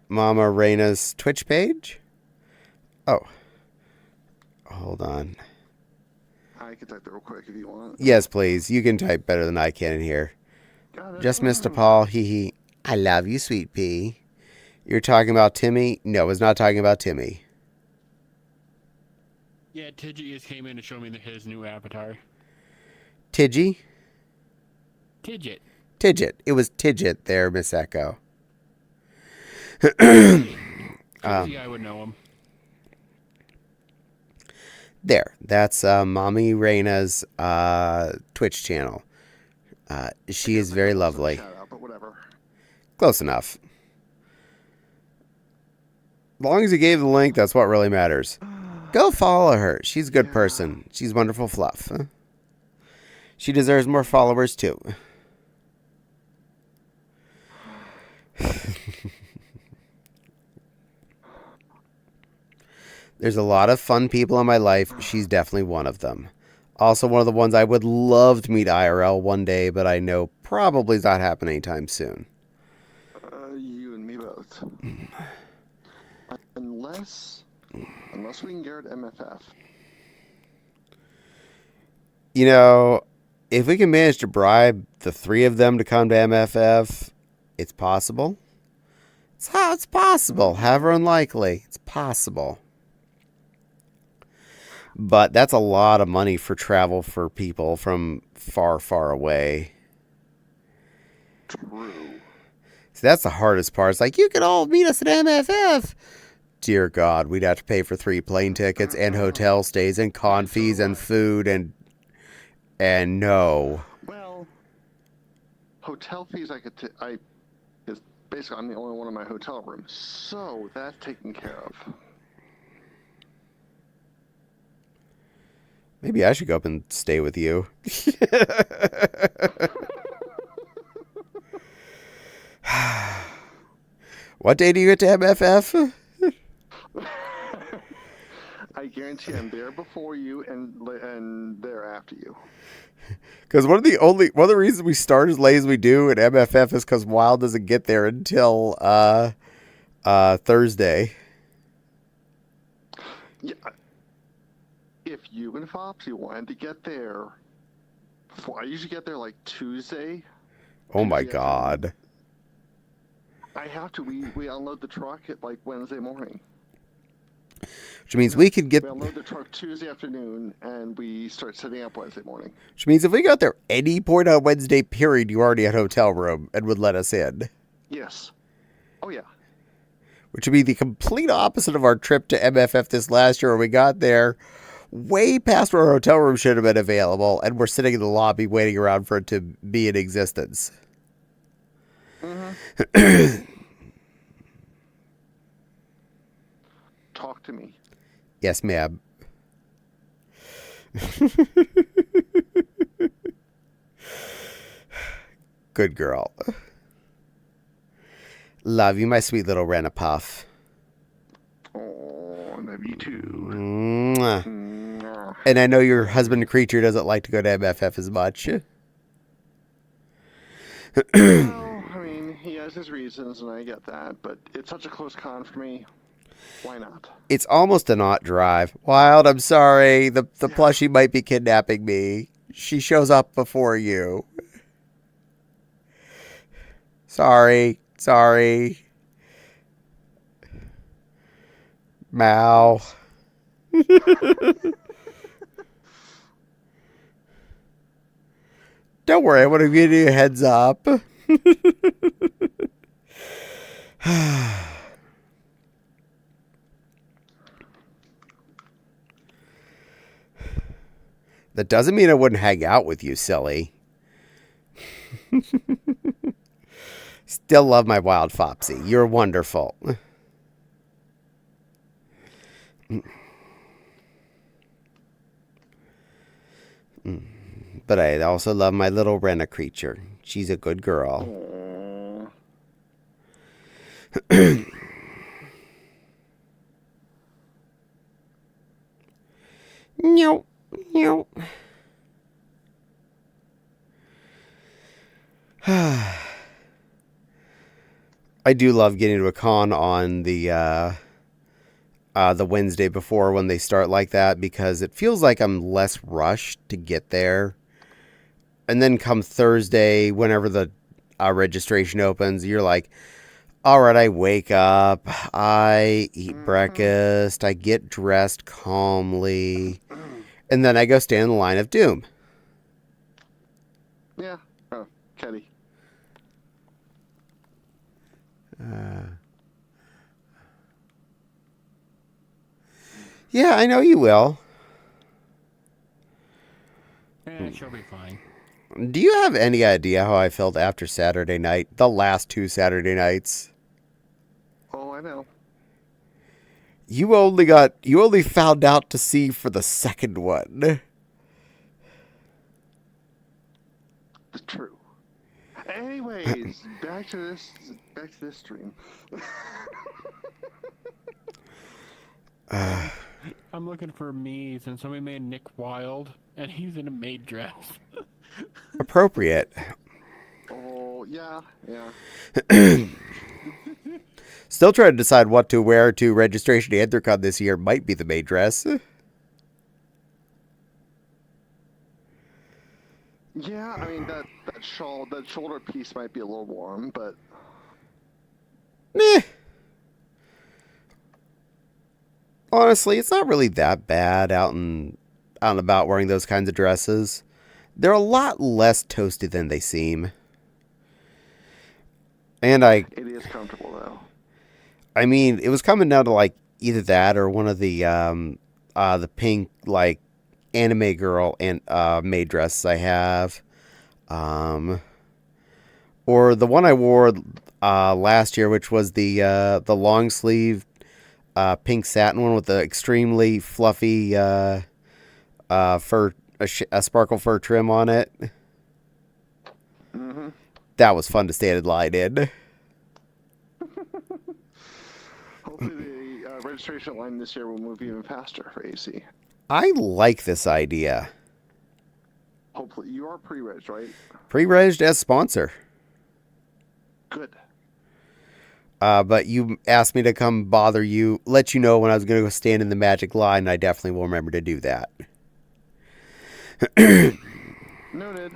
Mama Reina's Twitch page? Oh. Hold on. I can type that real quick if you want. Yes, please. You can type better than I can in here. Just Mr. Paul. Hee hee. I love you, sweet pea. You're talking about Timmy? No, I was not talking about Timmy. Yeah, Tidget just came in to show me his new avatar. Tidgy? Tidget. Tidget. It was Tidget there, Miss Echo. I would know him. There. That's Mommy Reina's Twitch channel. She is very lovely. Shout out, but whatever. Close enough. As long as you gave the link, that's what really matters. Go follow her. She's a good person. She's wonderful fluff. She deserves more followers, too. There's a lot of fun people in my life. She's definitely one of them. Also one of the ones I would love to meet IRL one day, but I know probably is not happening anytime soon. You and me both. Unless we can get her to MFF. You know, if we can manage to bribe the 3 of them to come to MFF, it's possible. It's possible. However unlikely, it's possible. But that's a lot of money for travel for people from far, far away. True. So that's the hardest part. It's like, you can all meet us at MFF. Dear God, we'd have to pay for 3 plane tickets and hotel stays and con fees and food and no. Well, hotel fees because basically I'm the only one in my hotel room, so that's taken care of. Maybe I should go up and stay with you. What day do you get to MFF? I guarantee I'm there before you and there after you. Because one of the reasons we start as late as we do at MFF is because Wild doesn't get there until Thursday. Yeah. If you and Fopsy wanted to get there, I usually get there like Tuesday. Oh my God. I have to. We unload the truck at like Wednesday morning. Which means we could get. We unload the truck Tuesday afternoon, and we start setting up Wednesday morning. Which means if we got there any point on Wednesday, period, you already had a hotel room and would let us in. Yes. Oh yeah. Which would be the complete opposite of our trip to MFF this last year, where we got there way past where our hotel room should have been available, and we're sitting in the lobby waiting around for it to be in existence. Mm-hmm. Talk to me. Yes, ma'am. Good girl. Love you, my sweet little Renapuff. Oh, love you too. Mwah. Mwah. And I know your husband creature doesn't like to go to MFF as much. Well, I mean, he has his reasons, and I get that, but it's such a close con for me. Why not? It's almost a not drive. Wild, I'm sorry. The plushie might be kidnapping me. She shows up before you. Sorry. Mao. Don't worry, I want to give you a heads up. That doesn't mean I wouldn't hang out with you, silly. Still love my wild Fopsy. You're wonderful. But I also love my little Rena creature. She's a good girl. Nope. I do love getting to a con on the Wednesday before when they start like that, because it feels like I'm less rushed to get there. And then come Thursday, whenever the registration opens, you're like, all right, I wake up, I eat breakfast, I get dressed calmly, and then I go stand in the line of doom. Yeah. Oh, Kenny. Yeah, I know you will. Yeah, she'll be fine. Do you have any idea how I felt after Saturday night? The last 2 Saturday nights? Oh, I know. You only found out to see for the second one. It's true. Anyways, back to this stream. I'm looking for Mies, and somebody made Nick Wild, and he's in a maid dress. Appropriate. Oh, yeah. Still trying to decide what to wear to registration to Anthrocon this year. Might be the maid dress. Yeah, I mean, that shoulder piece might be a little warm, but... Meh. Honestly, it's not really that bad out and about wearing those kinds of dresses. They're a lot less toasty than they seem. And It is comfortable, though. I mean, it was coming down to like either that or one of the pink like anime girl and maid dresses I have, or the one I wore last year, which was the long sleeve pink satin one with the extremely fluffy fur, a sparkle fur trim on it. Mm-hmm. That was fun to stand in line in. Hopefully the registration line this year will move even faster for AC. I like this idea. Hopefully. You are pre-reg, right? Pre-regged as sponsor. Good. But you asked me to come let you know when I was going to go stand in the magic line, and I definitely will remember to do that. Noted.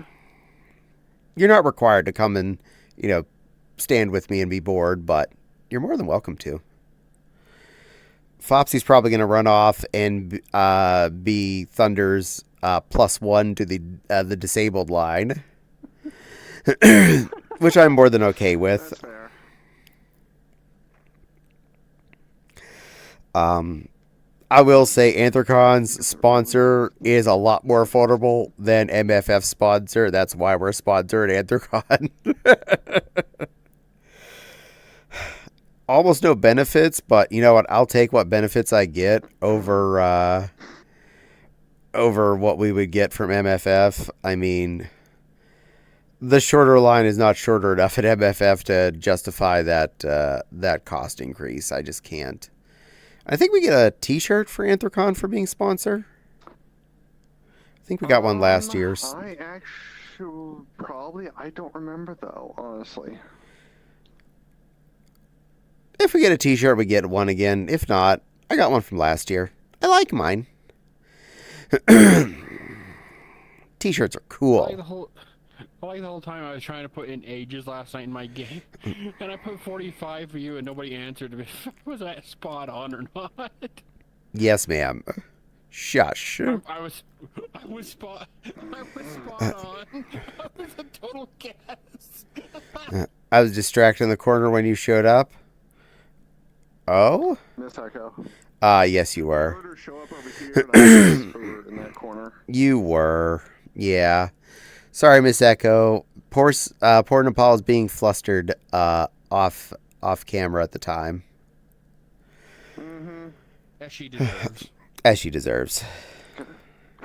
You're not required to come and, stand with me and be bored, but you're more than welcome to. Fopsy's probably going to run off and be Thunder's +1 to the disabled line, which I'm more than okay with. That's fair. I will say Anthrocon's sponsor is a lot more affordable than MFF's sponsor. That's why we're sponsored Anthrocon. Almost no benefits, but you know what? I'll take what benefits I get over what we would get from MFF. I mean, the shorter line is not shorter enough at MFF to justify that cost increase. I just can't. I think we get a T-shirt for Anthrocon for being sponsor. I think we got one last year. I actually I don't remember though, honestly. If we get a t-shirt, we get one again. If not, I got one from last year. I like mine. T-shirts are cool. I like the whole time I was trying to put in ages last night in my game, and I put 45 for you, and nobody answered me. Was that spot on or not? Yes, ma'am. Shush. I was spot on. I was a total guess. I was distracted in the corner when you showed up. Oh? Miss Echo. Yes, you I were. heard her show up over here, and I was over in that corner. You were. Yeah. Sorry, Miss Echo. Poor Nepal is being flustered off camera at the time. Mm-hmm. As she deserves. As she deserves.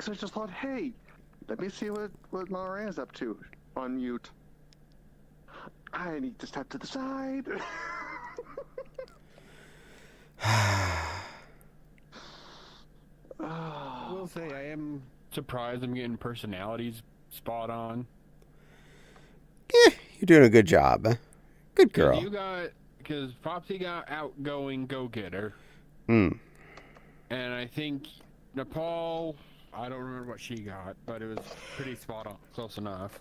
So I just thought, hey, let me see what Moran's up to on mute. I need to step to the side. I will say I am surprised I'm getting personalities spot on. You're doing a good job. Good girl. Because Popsy got outgoing go-getter. Hmm. And I think Nepal, I don't remember what she got, but it was pretty spot on, close enough.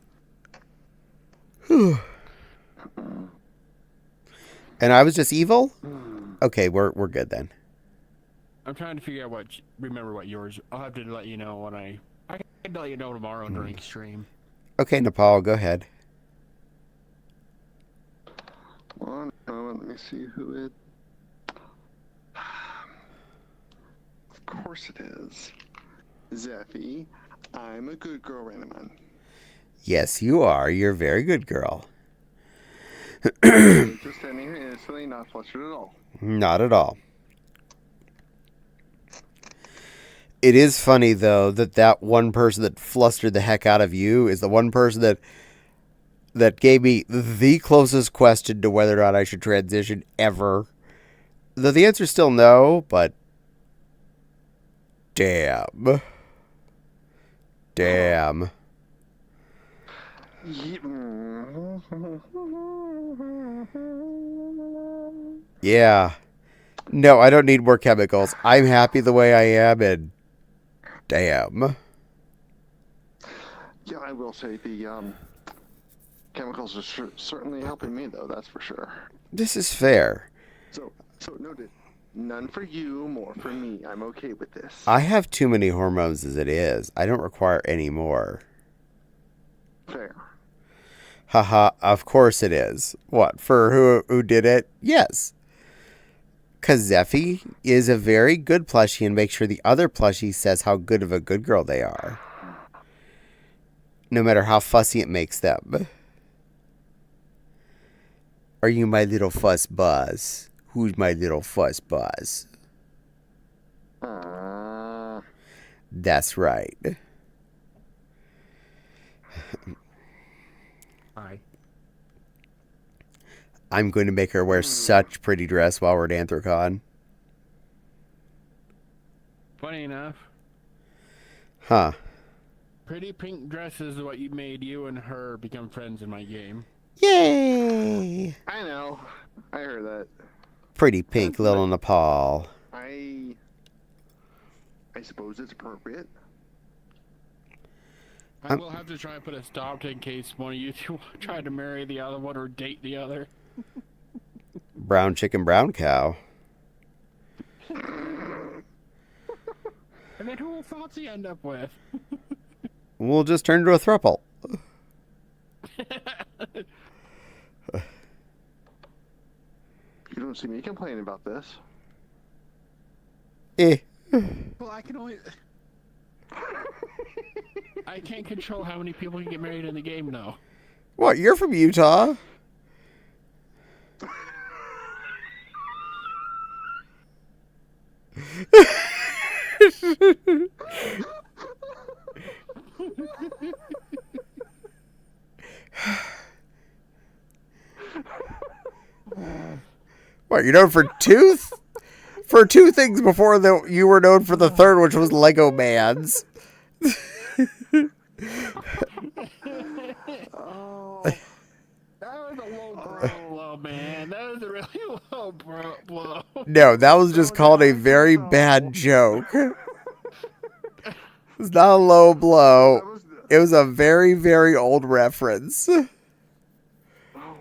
And I was just evil? Okay, we're good then. I'm trying to figure out remember what yours. I'll have to let you know when I can let you know tomorrow during stream. Okay, Nepal, go ahead. One moment, let me see who it. Of course it is. Zeffy, I'm a good girl, Ranaman. Yes, you are. You're a very good girl. Just standing here innocently, not flustered at all. Not at all. It is funny, though, that one person that flustered the heck out of you is the one person that gave me the closest question to whether or not I should transition ever. Though the answer's still no, but damn. Damn. Yeah. No, I don't need more chemicals. I'm happy the way I am, and damn. Yeah, I will say the chemicals are certainly helping me, though. That's for sure. This is fair. So noted. None for you, more for me. I'm okay with this. I have too many hormones as it is. I don't require any more. Fair. Haha, of course it is. What, for who did it? Yes. Because Zeffy is a very good plushie and makes sure the other plushie says how good of a good girl they are. No matter how fussy it makes them. Are you my little fuss buzz? Who's my little fuss buzz? That's right. Hi. I'm going to make her wear such pretty dress while we're at Anthrocon. Funny enough. Huh. Pretty pink dress is what you made you and her become friends in my game. Yay! I know. I heard that. Pretty pink little Nepal. I suppose it's appropriate. I will have to try and put a stop to in case one of you two try to marry the other one or date the other. Brown chicken, brown cow. And then who will Foxy end up with? We'll just turn into a throuple. You don't see me complaining about this. Well, I can only... I can't control how many people can get married in the game, though. What, you're from Utah? What, you're known for tooth? For two things before you were known for the third, which was Lego Man's. was a low blow, man. That was a really low blow. No, that was just called a very bad joke. It's not a low blow. It was a very, very old reference. Oh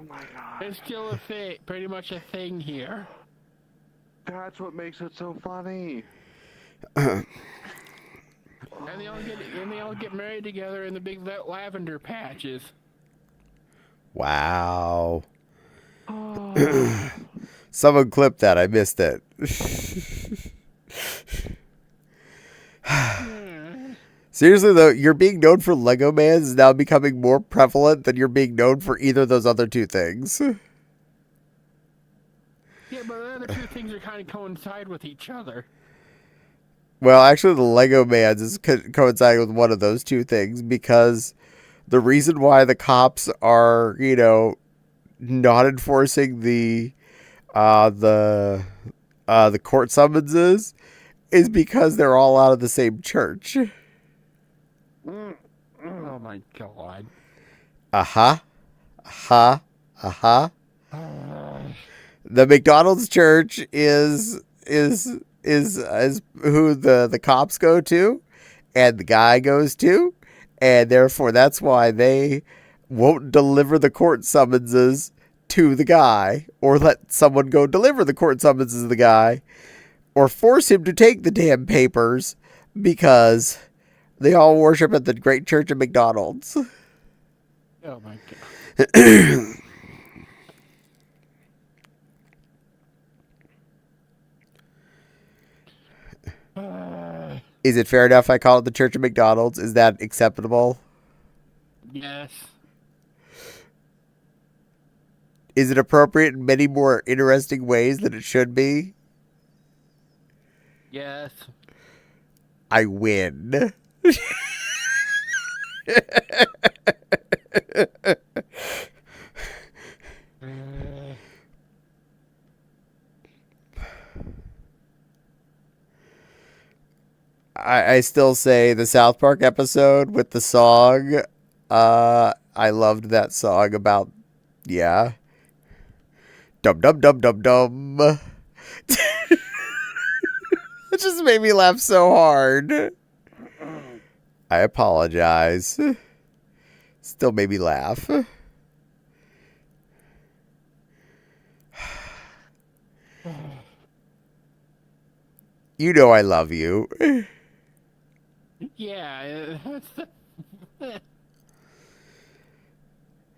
my god. It's still a thing, pretty much a thing here. That's what makes it so funny. And they all get married together in the big lavender patches. Wow. Oh. Someone clipped that. I missed it. Seriously, though, you're being known for Lego Man is now becoming more prevalent than you're being known for either of those other two things. Yeah, but the other two things are kind of coincide with each other. Well, actually, the Lego Man's is coinciding with one of those two things because the reason why the cops are, not enforcing the court summonses is because they're all out of the same church. Oh my god. The McDonald's church is who the cops go to, and the guy goes to, and therefore that's why they won't deliver the court summonses to the guy, or let someone go deliver the court summonses to the guy, or force him to take the damn papers, because they all worship at the great church of McDonald's. Oh my god. Is it fair enough I call it the Church of McDonald's? Is that acceptable? Yes. Is it appropriate in many more interesting ways than it should be? Yes. I win. I still say the South Park episode with the song. I loved that song about, yeah. Dum dum dum dum dum. It just made me laugh so hard. I apologize. Still made me laugh. You know I love you. Yeah.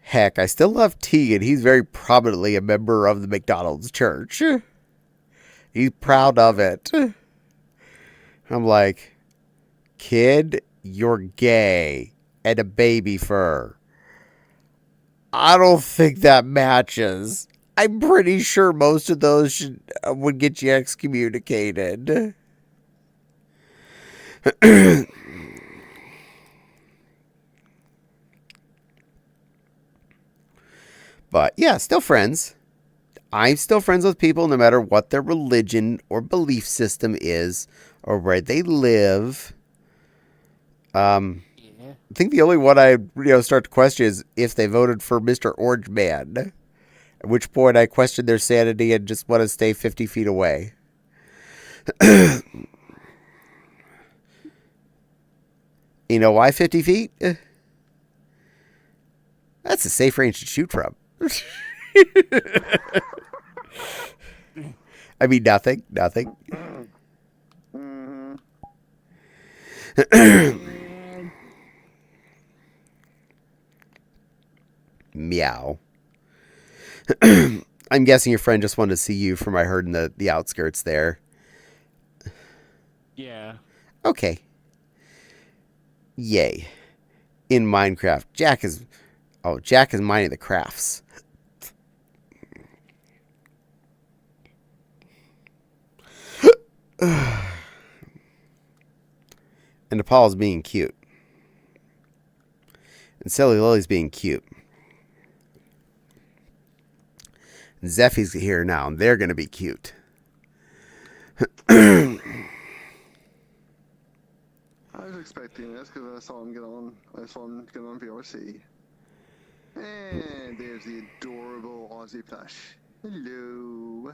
Heck, I still love T, and he's very prominently a member of the McDonald's church. He's proud of it. I'm like, kid, you're gay and a baby fur. I don't think that matches. I'm pretty sure most of those would get you excommunicated. But yeah, still friends. I'm still friends with people no matter what their religion or belief system is or where they live. I think the only one I start to question is if they voted for Mr. Orange Man. At which point I question their sanity and just want to stay 50 feet away. You know why 50 feet? That's a safe range to shoot from. I mean, nothing. Meow. I'm guessing your friend just wanted to see you from what I heard in the outskirts there. Yeah. Okay. Yay. In Minecraft, Jack is mining the crafts. And Nepal's being cute. And Silly Lily's being cute. And Zeffy's here now, and they're going to be cute. I was expecting this because I saw him get on VRC. And there's the adorable Aussie plush. Hello.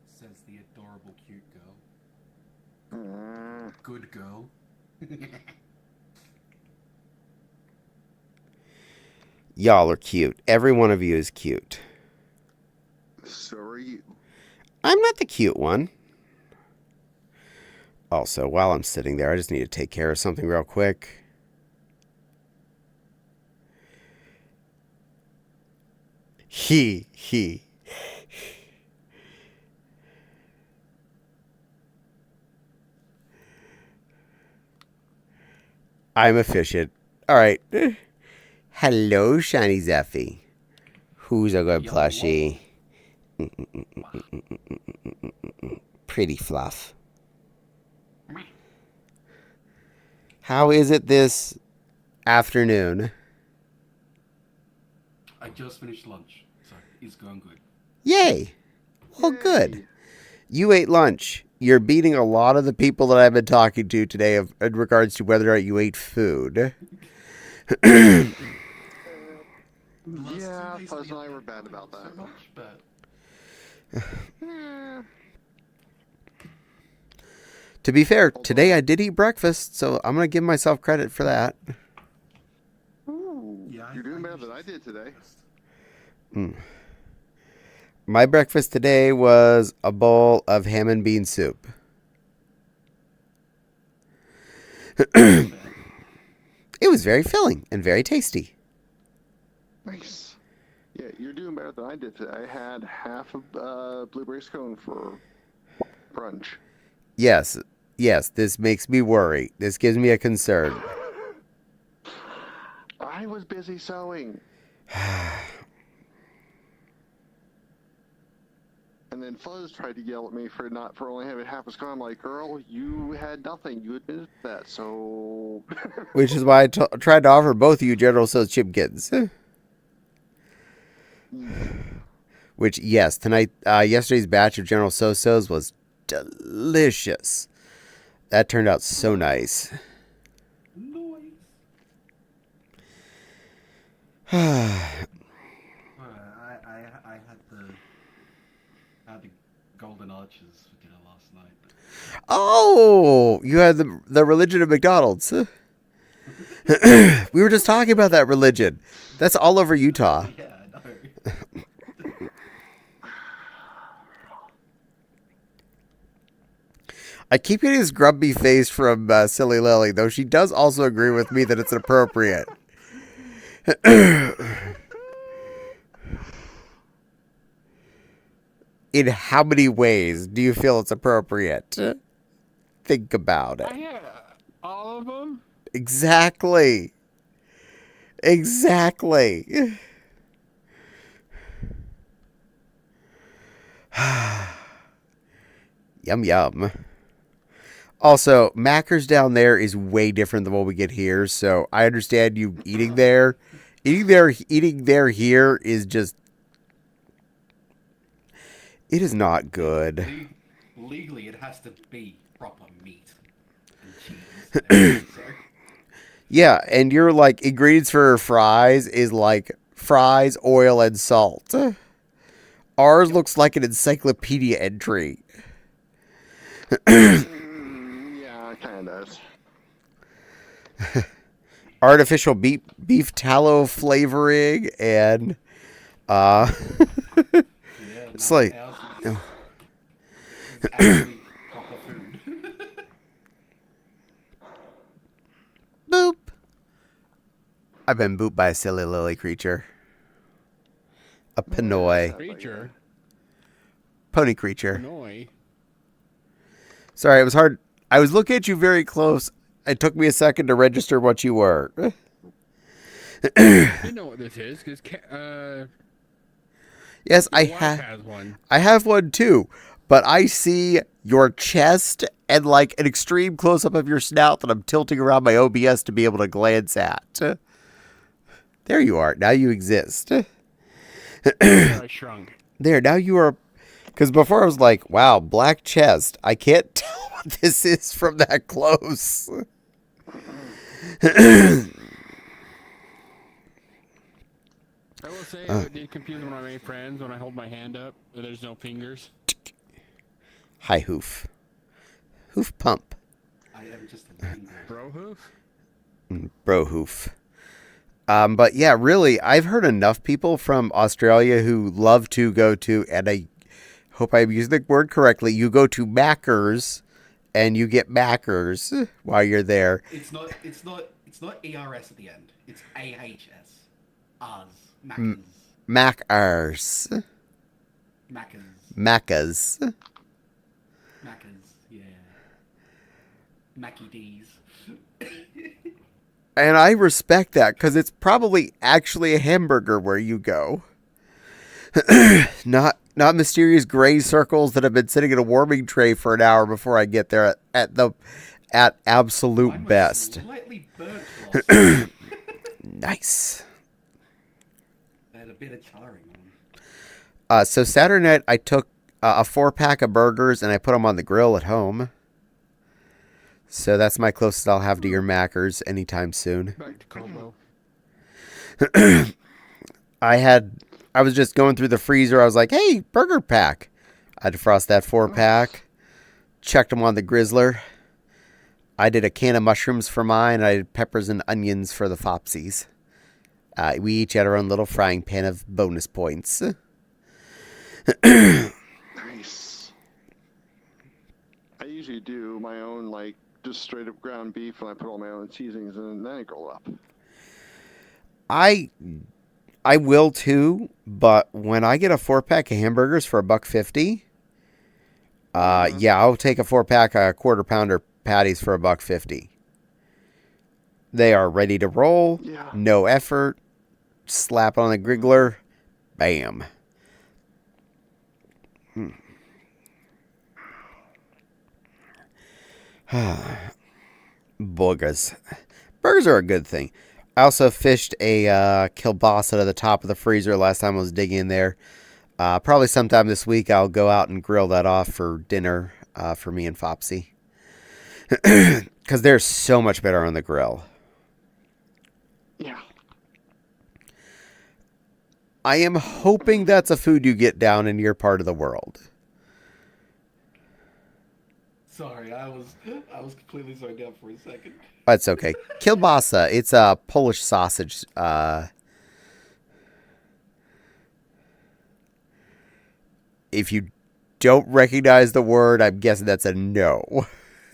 Says the adorable cute girl. Good girl. Y'all are cute. Every one of you is cute. So are you. I'm not the cute one. Also, while I'm sitting there, I just need to take care of something real quick. He. I'm efficient. All right. Hello, Shiny Zeffy. Who's a good plushie? Pretty fluff. How is it this afternoon? I just finished lunch, so it's going good. Yay. Well, good. You ate lunch. You're beating a lot of the people that I've been talking to today in regards to whether or not you ate food. Yeah, Fuzz and I were bad about that. Much, but To be fair, today I did eat breakfast, so I'm going to give myself credit for that. yeah, You're doing better than I did today. My breakfast today was a bowl of ham and bean soup. It was very filling and very tasty. Nice. Yeah, you're doing better than I did today. I had half a blueberry scone for brunch. Yes, this makes me worry. This gives me a concern. I was busy sewing. And then Fuzz tried to yell at me for only having half a scone. I'm like, girl, you had nothing. You admitted that, so... Which is why I tried to offer both of you General Tso's chipkins. Which, yes, tonight, yesterday's batch of General Tso's was delicious. That turned out so nice. I had the golden arches for dinner last night. Oh, you had the religion of McDonald's. We were just talking about that religion. That's all over Utah. Yeah, I know. I keep getting this grumpy face from Silly Lily, though she does also agree with me that it's appropriate. In how many ways do you feel it's appropriate? Think about it. Yeah, all of them. Exactly. Yum, yum. Also, Macker's down there is way different than what we get here, so I understand you eating there. Eating there here is just... It is not good. Legally, it has to be proper meat and cheese. And so. Yeah, and your like ingredients for fries is like fries, oil, and salt. Ours looks like an encyclopedia entry. Yeah, it kind of does. Artificial beef tallow flavoring and it's like It's actually proper food. boop. I've been booped by a silly lily creature. A Pinoy. Creature. Pony creature. Annoy. Sorry, it was hard. I was looking at you very close. It took me a second to register what you were. You know what this is, because Yes, I has one. I have one too, but I see your chest and like an extreme close up of your snout that I'm tilting around my OBS to be able to glance at. There you are. Now you exist. I shrunk. There, now you are. Because before I was like, wow, black chest. I can't tell what this is from that close. get confused when I make friends when I hold my hand up and there's no fingers? Hi, Hoof. Hoof pump. I am just a living Bro hoof? Bro Hoof. But yeah, really, I've heard enough people from Australia who love to go to, and I hope I'm using the word correctly, you go to Macca's and you get Mackers while you're there. It's not ERS at the end. It's AHS. Oz. Maccas. Mackers. Maccas. Maccas. Maccas. Yeah. Mackie D's. And I respect that because it's probably actually a hamburger where you go. Not mysterious gray circles that have been sitting in a warming tray for an hour before I get there at absolute Mine was best. Slightly burnt last. Nice. I had a bit of charring on. So Saturday night I took a 4-pack of burgers and I put them on the grill at home. So that's my closest I'll have to your Mackers anytime soon. Back to Como. I was just going through the freezer. I was like, hey, burger pack. I defrosted that 4-pack. Checked them on the Grizzler. I did a can of mushrooms for mine. I did peppers and onions for the Fopsies. We each had our own little frying pan of bonus points. Nice. I usually do my own, like, just straight up ground beef, and I put all my own seasonings in, and then I grill it up. I will too, but when I get a 4-pack of hamburgers for $1.50, yeah, I'll take a 4-pack of quarter-pounder patties for $1.50. They are ready to roll, Yeah. no effort, slap on the Grizzler, bam. Burgers. Burgers are a good thing. I also fished a kielbasa to the top of the freezer last time I was digging in there. Probably sometime this week I'll go out and grill that off for dinner for me and Fopsy. Because they're so much better on the grill. Yeah. I am hoping that's a food you get down in your part of the world. Sorry, I was completely zoned out for a second. That's okay. Kielbasa, it's a Polish sausage. If you don't recognize the word, I'm guessing that's a no.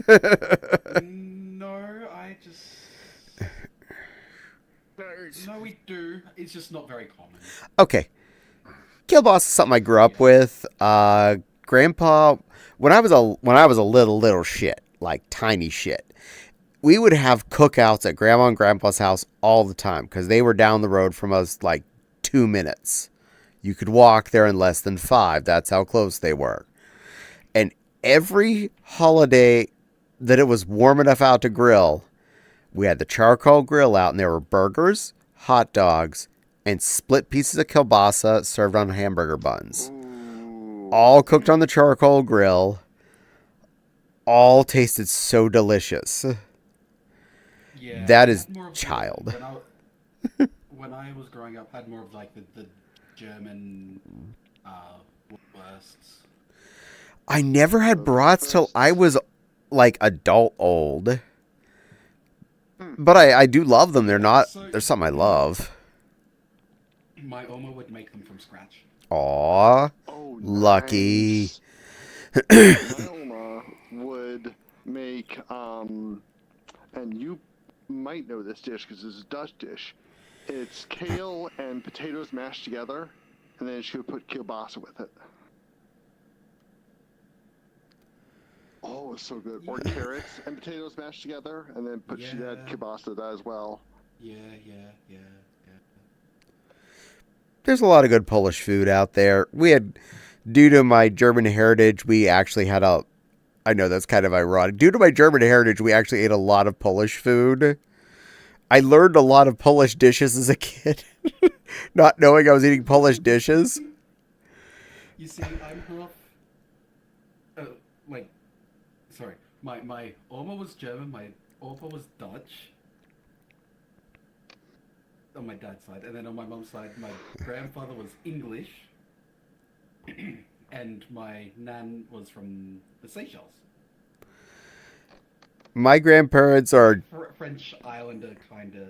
No, I just... No, we do. It's just not very common. Okay. Kielbasa is something I grew up with. Grandpa, when I was a little shit, like tiny shit, we would have cookouts at Grandma and Grandpa's house all the time because they were down the road from us like 2 minutes. You could walk there in less than 5. That's how close they were. And every holiday that it was warm enough out to grill, we had the charcoal grill out and there were burgers, hot dogs, and split pieces of kielbasa served on hamburger buns. Ooh. All cooked on the charcoal grill. All tasted so delicious. Yeah, That I is had more of the- child. When I was growing up, I had more of like the German wursts. I never had brats till I was like adult old. But I do love them. They're something I love. My Oma would make them from scratch. Aw, Oh, lucky. nice. My Oma would make, and you might know this dish because it's a Dutch dish. It's kale and potatoes mashed together, and then she would put kielbasa with it. Oh, it's so good. Or carrots and potatoes mashed together, and then she Yeah. had kielbasa to that as well. Yeah. There's a lot of good Polish food out there. Due to my German heritage, we actually had I know that's kind of ironic. Due to my German heritage, we actually ate a lot of Polish food. I learned a lot of Polish dishes as a kid, not knowing I was eating Polish dishes. You see, I'm half. Wait. Sorry. My Oma was German. My Opa was Dutch. on my dad's side, and then on my mum's side, my grandfather was English, and my nan was from the Seychelles. My grandparents are. French Islander kind of.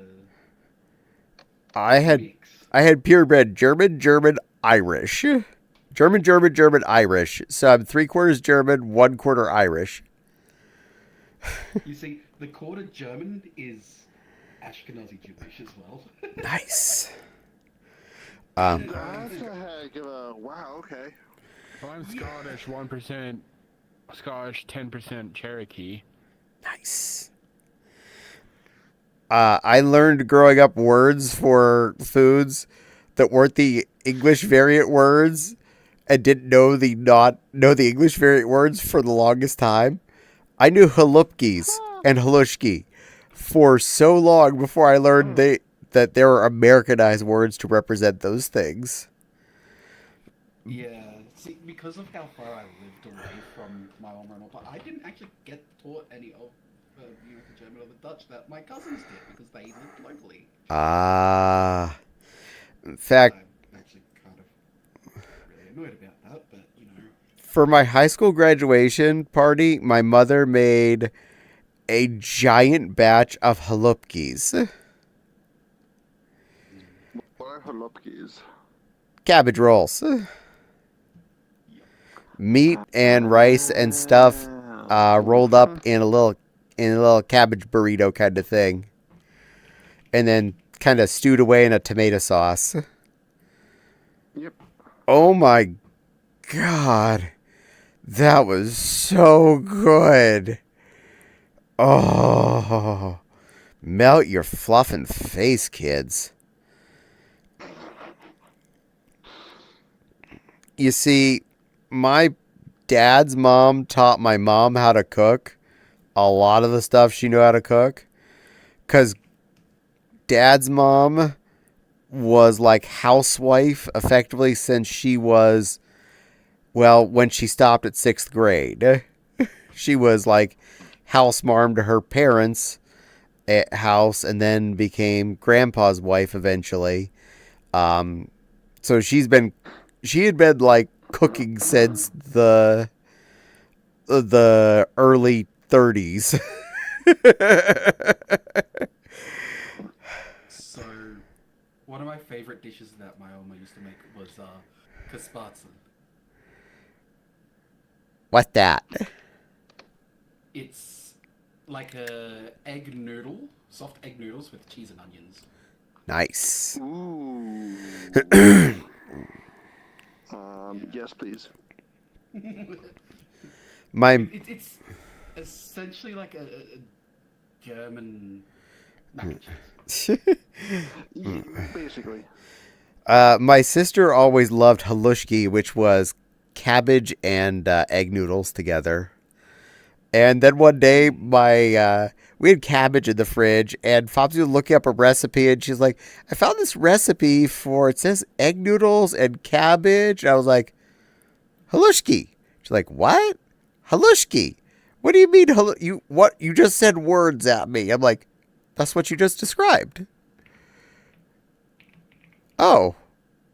I had purebred German, Irish. German, Irish. So I'm 3/4 German, 1/4 Irish. You see, the quarter German is Ashkenazi Jewish as well. Nice. That's a heck of a wow. Okay. Well, I'm Scottish, 1% Scottish, 10% Cherokee. Nice. I learned growing up words for foods that weren't the English variant words, and didn't know the English variant words for the longest time. I knew halupkis and halushki for so long before I learned that there were Americanized words to represent those things. Yeah, see, because of how far I lived away from my Oma and Opa, I didn't actually get taught any of the German or the Dutch that my cousins did because they lived locally. In fact, I'm actually kind of really annoyed about that, but you know. for my high school graduation party, my mother made a giant batch of halupkis. What are halupkis? Cabbage rolls. Meat and rice and stuff rolled up in a little cabbage burrito kind of thing. And then kind of stewed away in a tomato sauce. Yep. Oh my God. That was so good. Oh. Melt your fluffing face, kids. You see, my dad's mom taught my mom how to cook a lot of the stuff she knew how to cook. Because dad's mom was like housewife effectively since she was, well, when she stopped at 6th grade. She was like house marm to her parents at house and then became grandpa's wife eventually. So she had been like cooking since the early 30s. So, one of my favorite dishes that my Oma used to make was kaspatsa. What's that? It's like a egg noodle, soft egg noodles with cheese and onions. Nice. Ooh. Yes, please. It's essentially like a German mac and cheese. Basically. My sister always loved halushki, which was cabbage and egg noodles together. And then one day, we had cabbage in the fridge, and Fopsy was looking up a recipe, and she's like, I found this recipe it says egg noodles and cabbage. And I was like, halushki. She's like, what? Halushki. What do you mean? You just said words at me. I'm like, that's what you just described. Oh,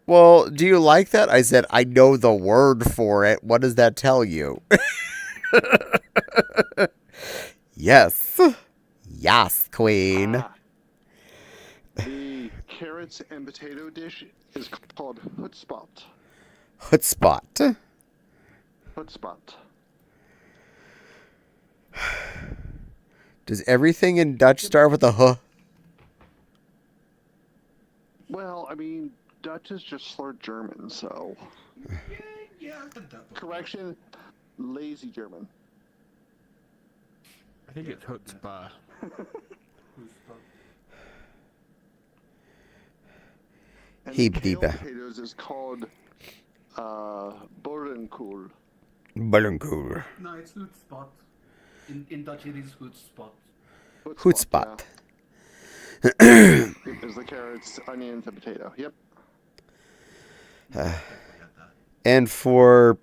well, do you like that? I said, I know the word for it. What does that tell you? Yes. Yes, queen. The carrots and potato dish is called hutspot. Hutspot. Hutspot. Does everything in Dutch start with a huh? Well, I mean, Dutch is just slurred German, so. Yeah, I've done that before. Correction, lazy German. I think it's chutzpah. And Heap the kale deeper. potatoes is called boerenkool. Ballooncool. No, it's hutspot. In Dutch it is hutspot. Hutspot. There's the carrots, onions, and potato. Yep. And for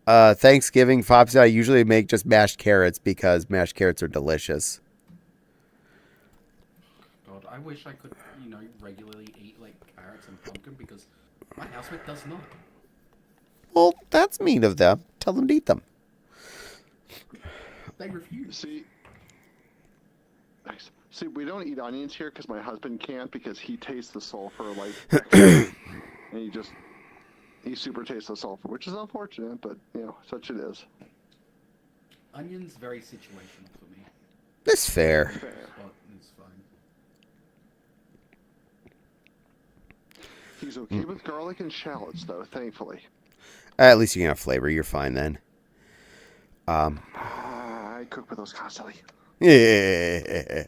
Thanksgiving, Fops and I usually make just mashed carrots because mashed carrots are delicious. God, I wish I could, regularly eat like carrots and pumpkin because my housemate does not. Well, that's mean of them. Tell them to eat them. They refuse. See, we don't eat onions here because my husband can't because he tastes the sulfur like extra. And he super tastes the sulfur, which is unfortunate, but such it is. Onions very situational for me. That's fair. But it's fine. He's okay with garlic and shallots, though, thankfully. At least you can have flavor. You're fine then. I cook with those constantly. Yeah.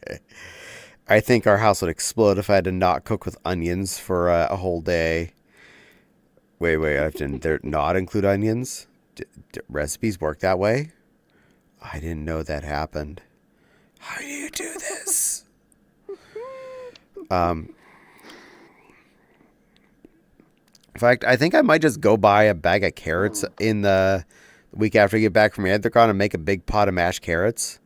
I think our house would explode if I had to not cook with onions for a whole day. Wait, I have to not include onions? Recipes work that way? I didn't know that happened. How do you do this? In fact, I think I might just go buy a bag of carrots in the week after I get back from Anthrocon and make a big pot of mashed carrots.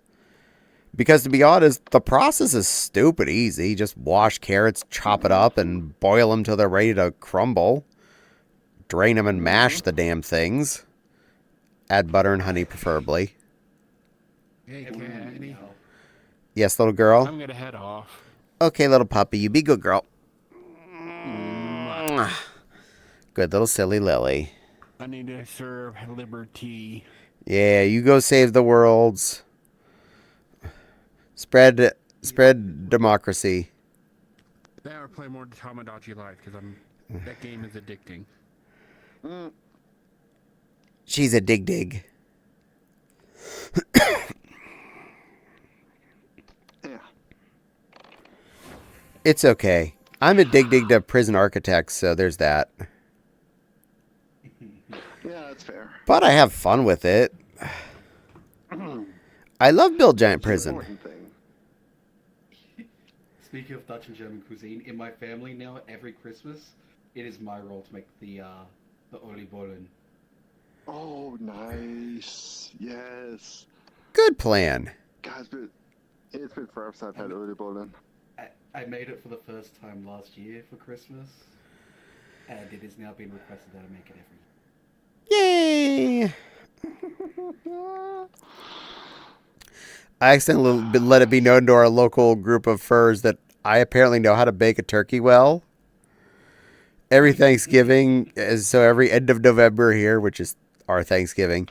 Because to be honest, the process is stupid easy. Just wash carrots, chop it up, and boil them till they're ready to crumble. Drain them and mash the damn things. Add butter and honey, preferably. Hey, Candy. Yes, little girl? I'm gonna head off. Okay, little puppy. You be good, girl. Good little silly Lily. I need to serve liberty. Yeah, you go save the worlds. Spread democracy. Now I play more Tamagotchi Life because that game is addicting. She's a dig. Yeah. It's okay. I'm a dig to prison architects, so there's that. Yeah, that's fair. But I have fun with it. I love Build Giant Prison. Important thing. Speaking of Dutch and German cuisine, in my family now, every Christmas, it is my role to make the oliebollen. Oh, nice. Yes. Good plan. Guys, it's been forever since I've had oliebollen. I made it for the first time last year for Christmas, and it is now being requested that I make it every Yay! I accidentally let it be known to our local group of furs that I apparently know how to bake a turkey well. Every Thanksgiving, so every end of November here, which is our Thanksgiving,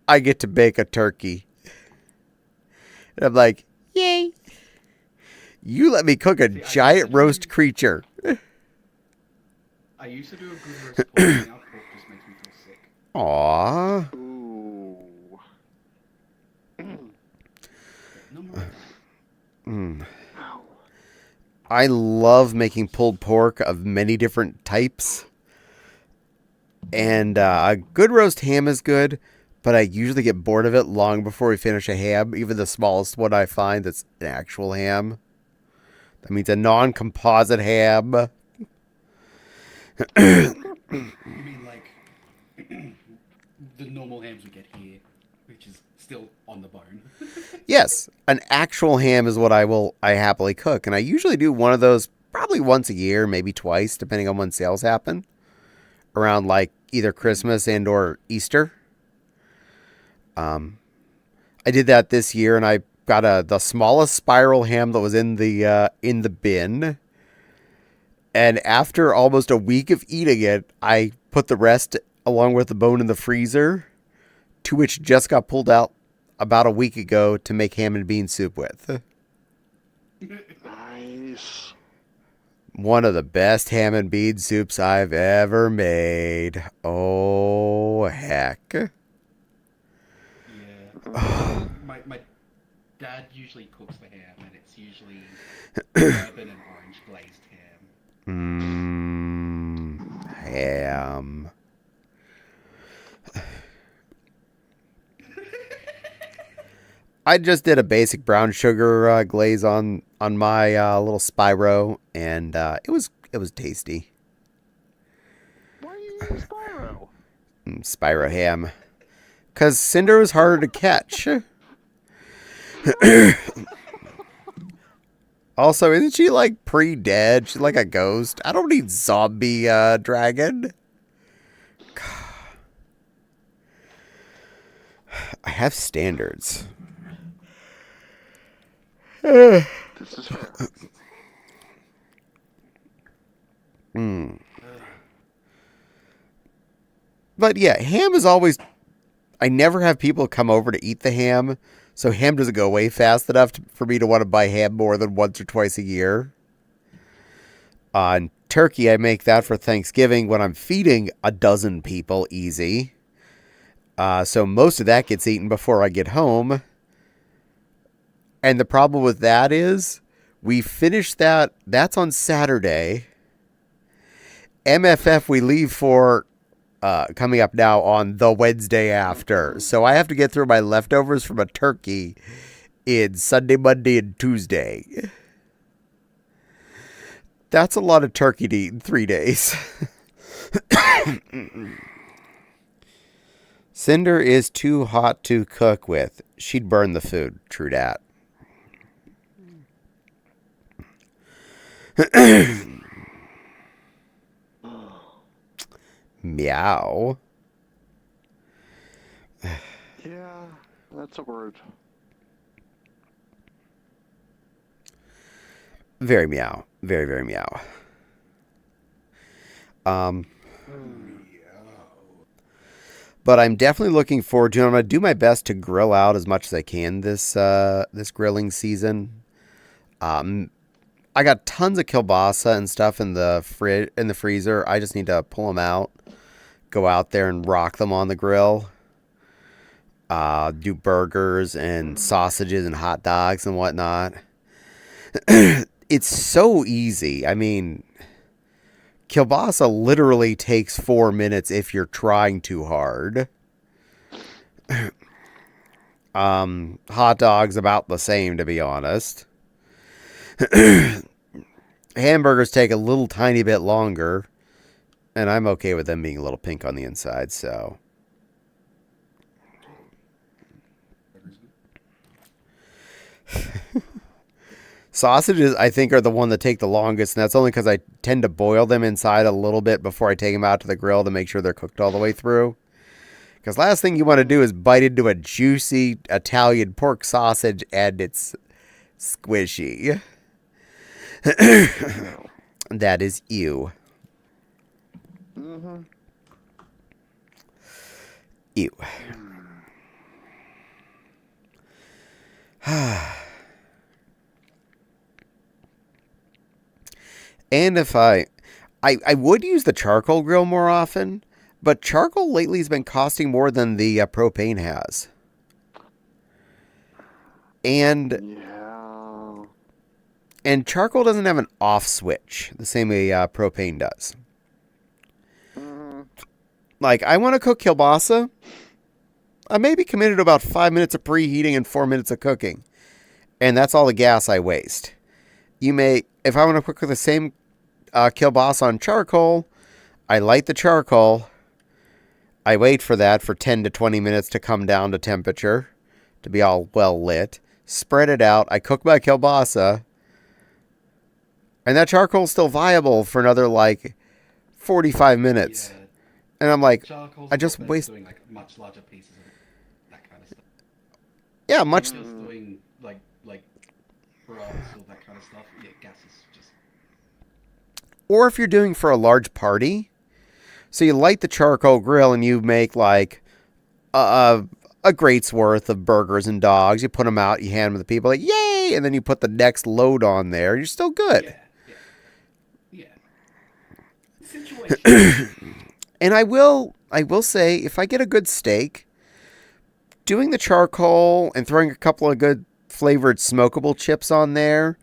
I get to bake a turkey. And I'm like, yay! You let me cook a giant roast creature. I used to do a good roast pork, and now pork just makes me feel sick. Aww. Ooh. No more. I love making pulled pork of many different types. And a good roast ham is good, but I usually get bored of it long before we finish a ham. Even the smallest one I find that's an actual ham. That means a non-composite ham. You mean like the normal hams we get here, which is still on the bone? Yes, an actual ham is what I happily cook. And I usually do one of those probably once a year, maybe twice, depending on when sales happen. Around like either Christmas and or Easter. I did that this year, and I got the smallest spiral ham that was in the bin. And after almost a week of eating it, I put the rest along with the bone in the freezer, to which just got pulled out about a week ago to make ham and bean soup with. Nice. One of the best ham and bean soups I've ever made. Oh, heck. Yeah. My dad usually cooks the ham, and it's usually bourbon and orange glazed ham. Ham. I just did a basic brown sugar glaze on my little Spyro, and it was tasty. Why are you using Spyro? Spyro ham. Because Cinder was harder to catch. Also, isn't she like pre-dead? She's like a ghost. I don't need zombie dragon. I have standards. This is fair. But yeah, ham is always... I never have people come over to eat the ham, so ham doesn't go away fast enough for me to want to buy ham more than once or twice a year. On turkey, I make that for Thanksgiving when I'm feeding a dozen people easy. So most of that gets eaten before I get home. And the problem with that is we finish that. That's on Saturday. MFF we leave for coming up now on the Wednesday after. So I have to get through my leftovers from a turkey in Sunday, Monday, and Tuesday. That's a lot of turkey to eat in 3 days. Cinder is too hot to cook with. She'd burn the food. True dat. Meow. Yeah, that's a word. Very meow. Very, very meow. But I'm definitely looking forward to it. I'm going to do my best to grill out as much as I can this grilling season. I got tons of kielbasa and stuff in the freezer. I just need to pull them out, go out there and rock them on the grill. Do burgers and sausages and hot dogs and whatnot. It's so easy. I mean, kielbasa literally takes 4 minutes if you're trying too hard. Hot dogs about the same, to be honest. Hamburgers take a little tiny bit longer, and I'm okay with them being a little pink on the inside, so. Sausages, I think, are the one that take the longest, and that's only because I tend to boil them inside a little bit before I take them out to the grill to make sure they're cooked all the way through. Because last thing you want to do is bite into a juicy Italian pork sausage and it's squishy. That is ew. Mm-hmm. Ew. And if I would use the charcoal grill more often, but charcoal lately has been costing more than the propane has. And Yeah. and charcoal doesn't have an off switch the same way propane does. Like, I want to cook kielbasa. I may be committed to about 5 minutes of preheating and 4 minutes of cooking. And that's all the gas I waste. If I want to cook the same kielbasa on charcoal, I light the charcoal. I wait for that for 10 to 20 minutes to come down to temperature, to be all well lit. Spread it out. I cook my kielbasa. And that charcoal's still viable for another, 45 minutes. Yeah. And I'm like, Charcoal's I just not waste... doing like much larger pieces of that kind of stuff. Yeah, much... Just doing like brass or that kind of stuff. Yeah, gas is just. Or if you're doing for a large party, so you light the charcoal grill and you make a grate's worth of burgers and dogs. You put them out, you hand them to the people, like, yay! And then you put the next load on there. You're still good. Yeah. Situation. And I will say, if I get a good steak, doing the charcoal and throwing a couple of good flavored smokable chips on there,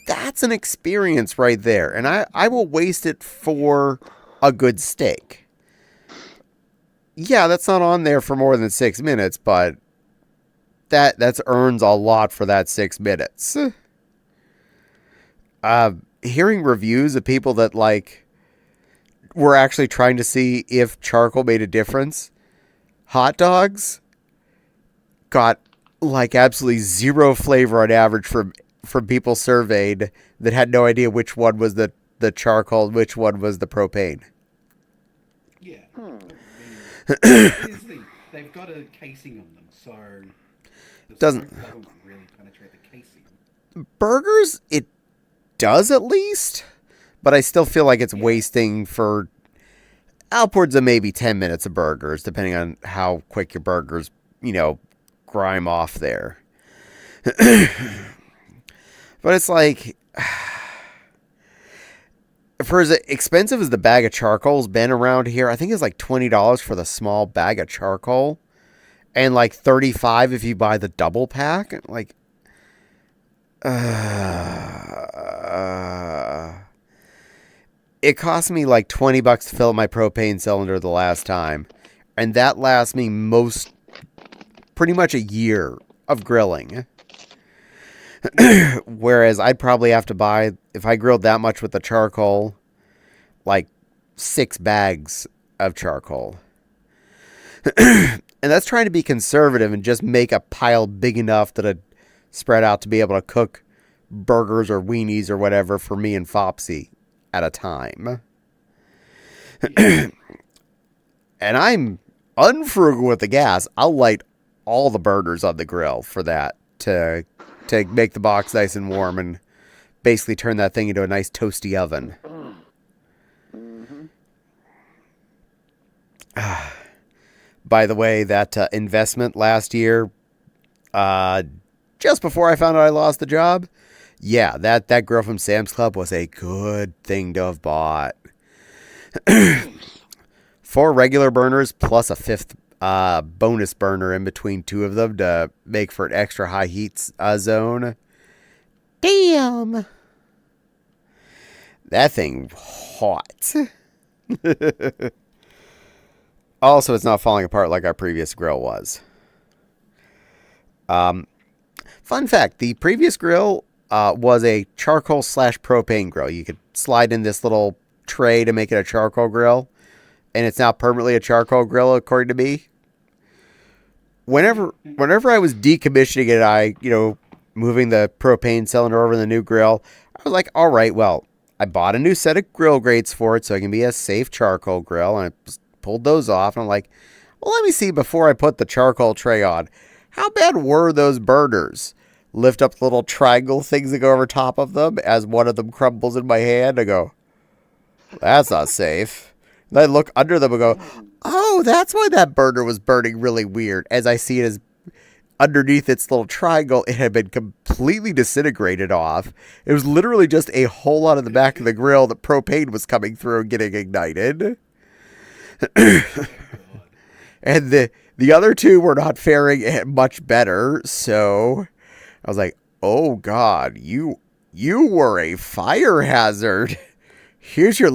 that's an experience right there. And I will waste it for a good steak. Yeah, that's not on there for more than 6 minutes, but that's earns a lot for that 6 minutes. Hearing reviews of people that were actually trying to see if charcoal made a difference. Hot dogs got absolutely zero flavor on average from from people surveyed that had no idea which one was the charcoal, which one was the propane. Yeah. They've got a casing on them, so the Doesn't really penetrate the casing. burgers? It does at least, but I still feel like it's wasting for upwards of maybe 10 minutes of burgers, depending on how quick your burgers, grime off there. But it's like, for as expensive as the bag of charcoal's been around here, I think it's like $20 for the small bag of charcoal, and like $35 if you buy the double pack. Like, it cost me like $20 to fill up my propane cylinder the last time, and that lasts me pretty much a year of grilling. Whereas I'd probably have to buy, if I grilled that much with the charcoal, like 6 bags of charcoal. And that's trying to be conservative and just make a pile big enough that I'd spread out to be able to cook burgers or weenies or whatever for me and Fopsy at a time. And I'm unfrugal with the gas. I'll light all the burners on the grill for that to make the box nice and warm and basically turn that thing into a nice toasty oven. By the way, that investment last year, just before I found out I lost the job, yeah, that grill from Sam's Club was a good thing to have bought. 4 regular burners plus a 5th bonus burner in between 2 of them to make for an extra high heat zone. Damn! That thing hot. Also, it's not falling apart like our previous grill was. Fun fact, the previous grill was a charcoal / propane grill. You could slide in this little tray to make it a charcoal grill, and it's now permanently a charcoal grill, according to me. Whenever I was decommissioning it, moving the propane cylinder over the new grill, I was like, all right, well, I bought a new set of grill grates for it so it can be a safe charcoal grill, and I pulled those off, and I'm like, well, let me see before I put the charcoal tray on. How bad were those burners? Lift up the little triangle things that go over top of them as one of them crumbles in my hand. I go, that's not safe. And I look under them and go, oh, that's why that burner was burning really weird. As I see it as underneath its little triangle, it had been completely disintegrated off. It was literally just a hole out of the back of the grill that propane was coming through and getting ignited. And the other 2 were not faring much better, so I was like, oh God, you were a fire hazard. Here's your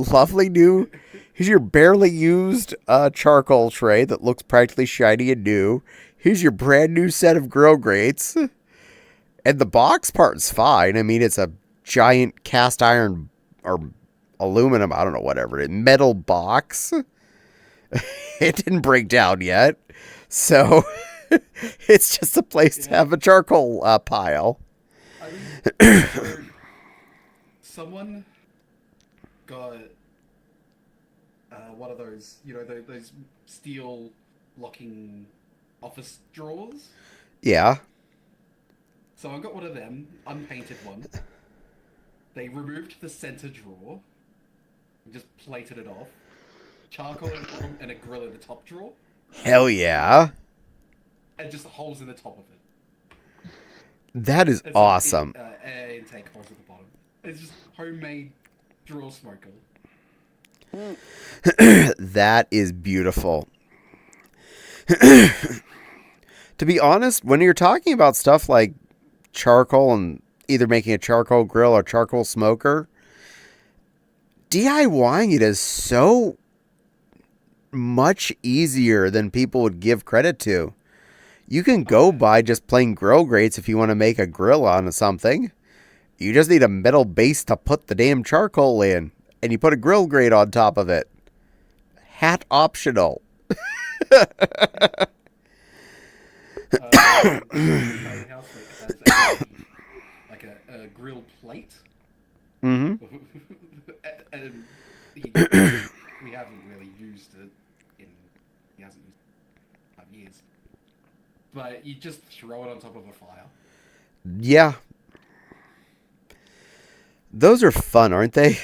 barely used charcoal tray that looks practically shiny and new. Here's your brand new set of grill grates. And the box part's fine. I mean, it's a giant cast iron or aluminum, I don't know, whatever it is, metal box. It didn't break down yet. So it's just a place to have a charcoal pile. I mean, someone got one of those, those steel locking office drawers. Yeah. So I got one of them, unpainted one. They removed the center drawer, and just plated it off. Charcoal in the bottom and a grill in the top drawer. Hell yeah. And just holes in the top of it. That is awesome. Air intake holes at the bottom. It's just homemade drawer smoker. That is beautiful. To be honest, when you're talking about stuff like charcoal and either making a charcoal grill or charcoal smoker, DIYing it is so much easier than people would give credit to. You can go buy just plain grill grates if you want to make a grill on something. You just need a metal base to put the damn charcoal in, and you put a grill grate on top of it. Hat optional. My housemate has like grill plate. Mm-hmm. And we haven't really used it in. He hasn't used it in 5 years. But you just throw it on top of a fire. Yeah. Those are fun, aren't they?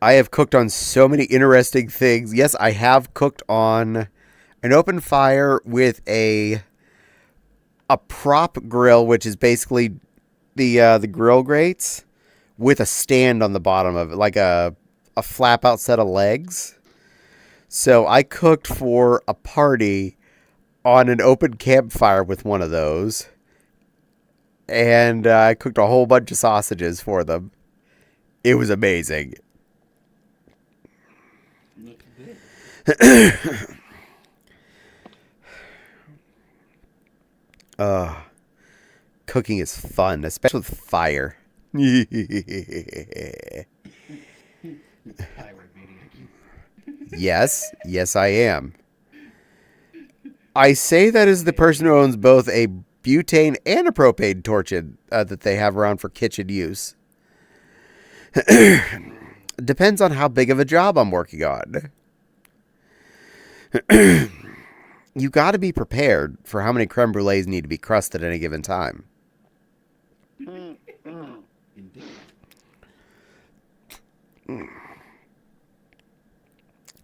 I have cooked on so many interesting things. Yes, I have cooked on an open fire with a prop grill, which is basically the grill grates with a stand on the bottom of it, like a flap out set of legs. So I cooked for a party on an open campfire with one of those. And I cooked a whole bunch of sausages for them. It was amazing. Cooking is fun, especially with fire. Yes, I am. I say that as the person who owns both a butane and a propane torch that they have around for kitchen use. Depends on how big of a job I'm working on. You got to be prepared for how many creme brulees need to be crusted at any given time.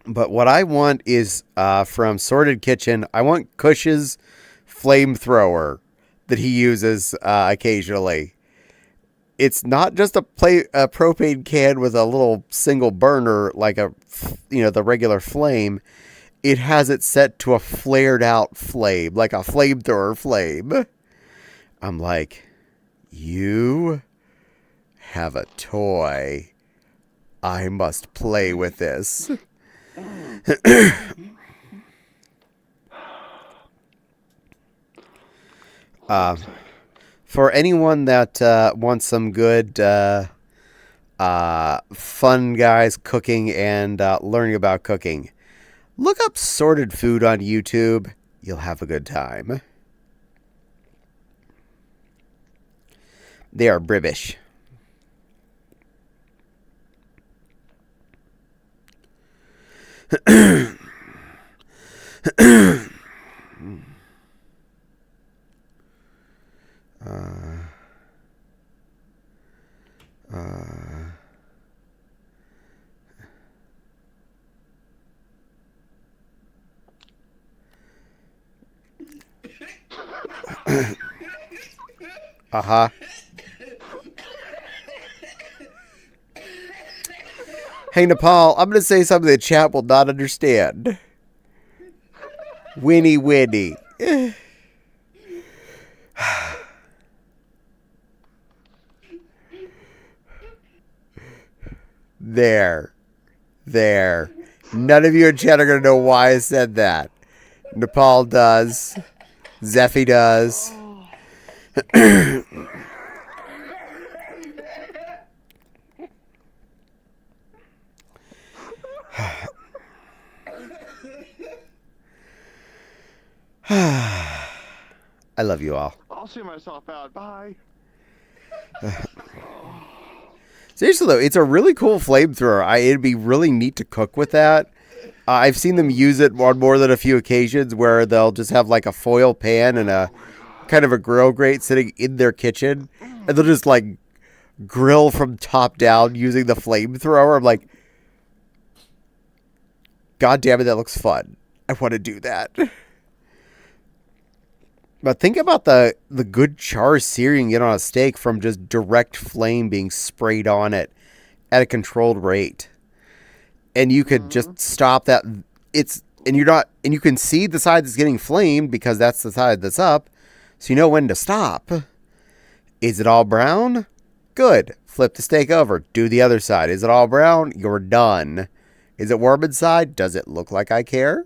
But what I want is from Sorted Kitchen, I want Cush's flamethrower that he uses occasionally. It's not just a propane can with a little single burner like the regular flame. It has it set to a flared out flame, like a flamethrower flame. I'm like, you have a toy. I must play with this. For anyone that wants some good fun guys cooking and learning about cooking, look up Sorted Food on YouTube. You'll have a good time. They are British. Uh-huh. Hey, Nepal, I'm going to say something the chat will not understand. Winnie Winnie. There. None of you in chat are going to know why I said that. Nepal does. Zephy does. I love you all. I'll see myself out. Bye. Seriously though, it's a really cool flamethrower. It'd be really neat to cook with that. I've seen them use it on more than a few occasions where they'll just have like a foil pan and a kind of a grill grate sitting in their kitchen, and they'll just like grill from top down using the flamethrower. I'm like, God damn it, that looks fun. I want to do that. But think about the good char searing it on a steak from just direct flame being sprayed on it at a controlled rate. And you could just stop that. And you can see the side that's getting flamed because that's the side that's up. So you know when to stop. Is it all brown? Good. Flip the steak over. Do the other side. Is it all brown? You're done. Is it warm inside? Does it look like I care?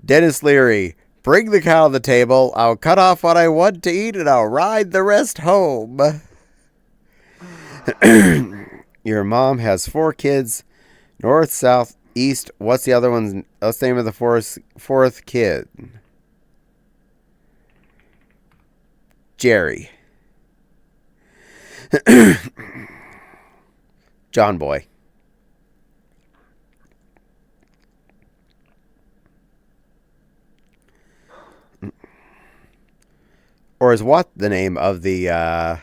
Dennis Leary, bring the cow to the table. I'll cut off what I want to eat and I'll ride the rest home. Your mom has 4 kids. North, south, east. What's the other one's? What's the name of the fourth kid? Jerry. John Boy. Or is what the name of the,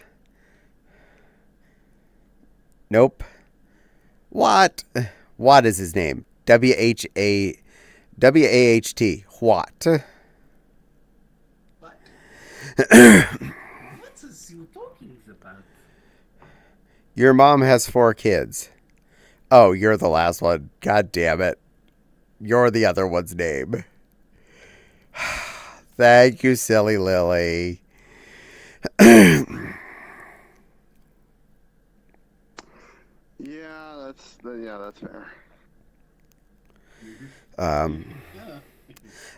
nope. What? What is his name? W-H-A-W-A-H-T. What? What? What is you talking about? Your mom has 4 kids. Oh, you're the last one. God damn it. You're the other one's name. Thank you, silly Lily. Yeah, that's fair.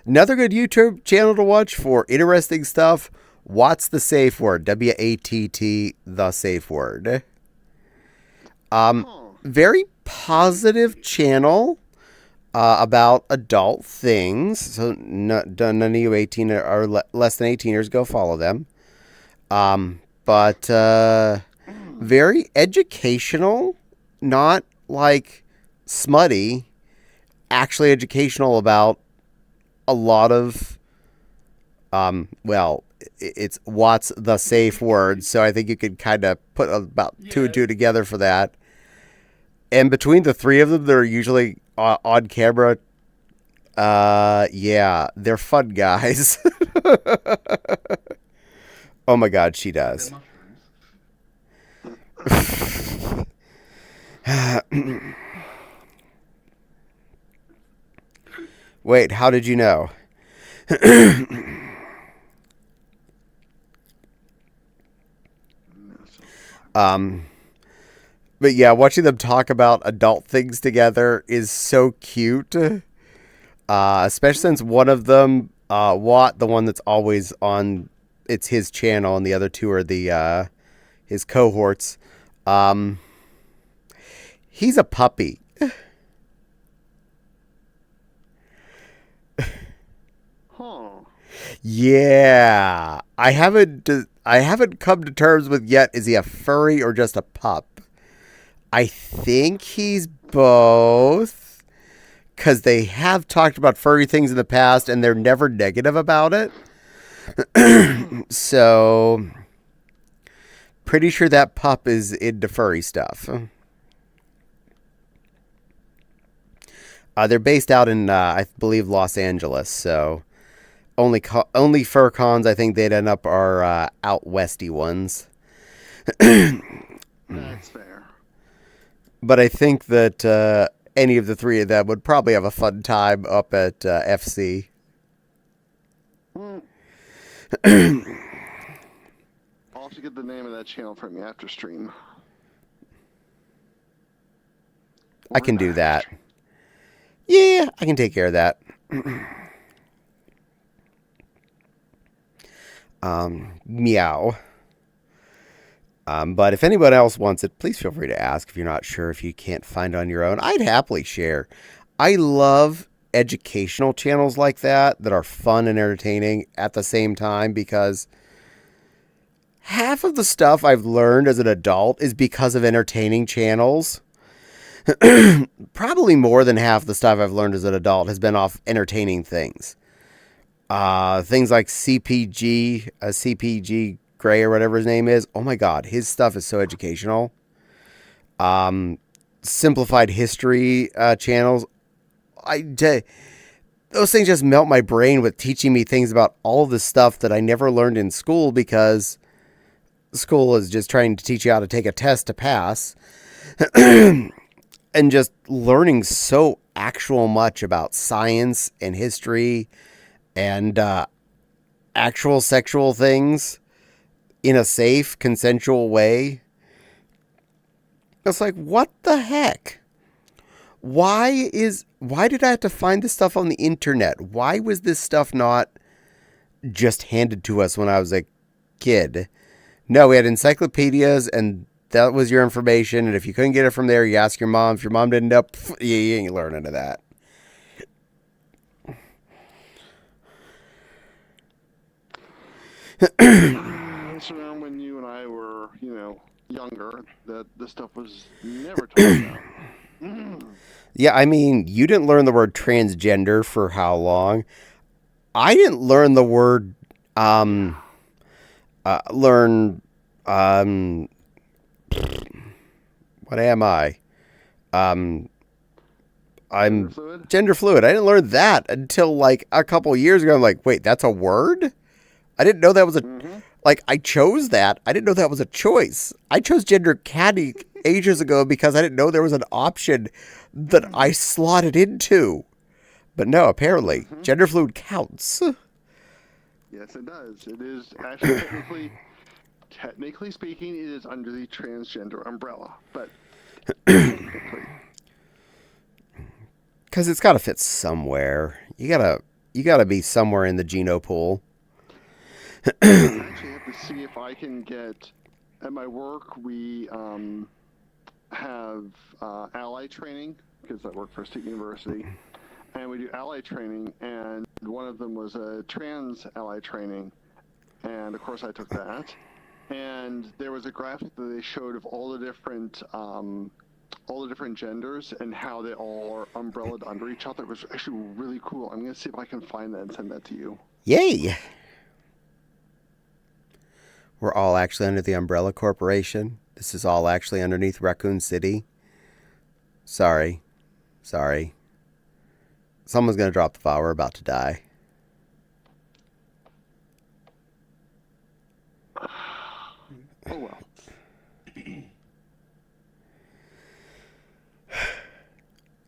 Another good YouTube channel to watch for interesting stuff. What's the safe word? W-A-T-T, the safe word. Very positive channel about adult things. So none of you 18 or less than 18ers, go follow them. But very educational, not like smutty, actually educational about a lot of, well, it's what's the safe word. So I think you could kind of put about 2 and 2 together for that. And between the 3 of them, they're usually on camera. Yeah, they're fun guys. Oh my God, she does. Wait, how did you know? But yeah, watching them talk about adult things together is so cute. Especially since one of them, Watt, the one that's always on, it's his channel, and the other 2 are the his cohorts. He's a puppy. Huh. Yeah, I haven't come to terms with yet. Is he a furry or just a pup? I think he's both, because they have talked about furry things in the past, and they're never negative about it. So, pretty sure that pup is into furry stuff. They're based out in, I believe, Los Angeles, so only fur cons I think they'd end up are out westy ones. That's fair. But I think that any of the 3 of them would probably have a fun time up at FC. I'll have to get the name of that channel from you after stream. I can do that. Yeah, I can take care of that. Meow. But if anyone else wants it, please feel free to ask if you're not sure, if you can't find it on your own. I'd happily share. I love educational channels like that are fun and entertaining at the same time, because half of the stuff I've learned as an adult is because of entertaining channels. Probably more than half the stuff I've learned as an adult has been off entertaining things. Things like CPG Gray or whatever his name is. Oh my God, his stuff is so educational. Simplified history channels. Those things just melt my brain with teaching me things about all of this stuff that I never learned in school, because school is just trying to teach you how to take a test to pass. And just learning so actual much about science and history and actual sexual things in a safe, consensual way. It's like, what the heck? Why did I have to find this stuff on the internet? Why was this stuff not just handed to us when I was a kid? No, we had encyclopedias, and that was your information, and if you couldn't get it from there, you ask your mom. If your mom didn't know, you ain't learning of that. It's around when you and I were, younger, that this stuff was never talked about. Yeah, I mean, you didn't learn the word transgender for how long? I didn't learn the word, what am I? I'm gender fluid. I didn't learn that until like a couple years ago. I'm like, wait, that's a word? I didn't know that was like, I chose that. I didn't know that was a choice. I chose gender caddy ages ago because I didn't know there was an option that I slotted into. But no, apparently, gender fluid counts. Yes, it does. It is actually, technically speaking, it is under the transgender umbrella. But technically. Because it's got to fit somewhere. You gotta be somewhere in the geno pool. I actually have to see if I can get, at my work, we have ally training, because I work for a state university, and we do ally training, and one of them was a trans ally training, and of course I took that, and there was a graphic that they showed of all the different genders and how they all are umbrellaed under each other. It was actually really cool. I'm going to see if I can find that and send that to you. Yay! We're all actually under the Umbrella Corporation. This is all actually underneath Raccoon City. Sorry. Someone's going to drop the file. We're about to die. Oh well.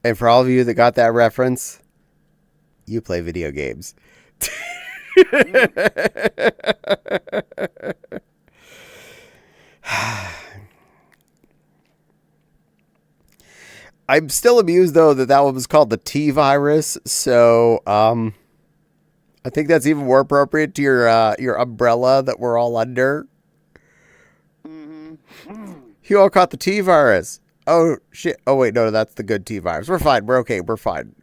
And for all of you that got that reference, you play video games. I'm still amused though that one was called the T virus. So I think that's even more appropriate to your umbrella that we're all under. You all caught the T virus. Oh shit! Oh wait, no, that's the good T virus. We're fine. We're okay. We're fine.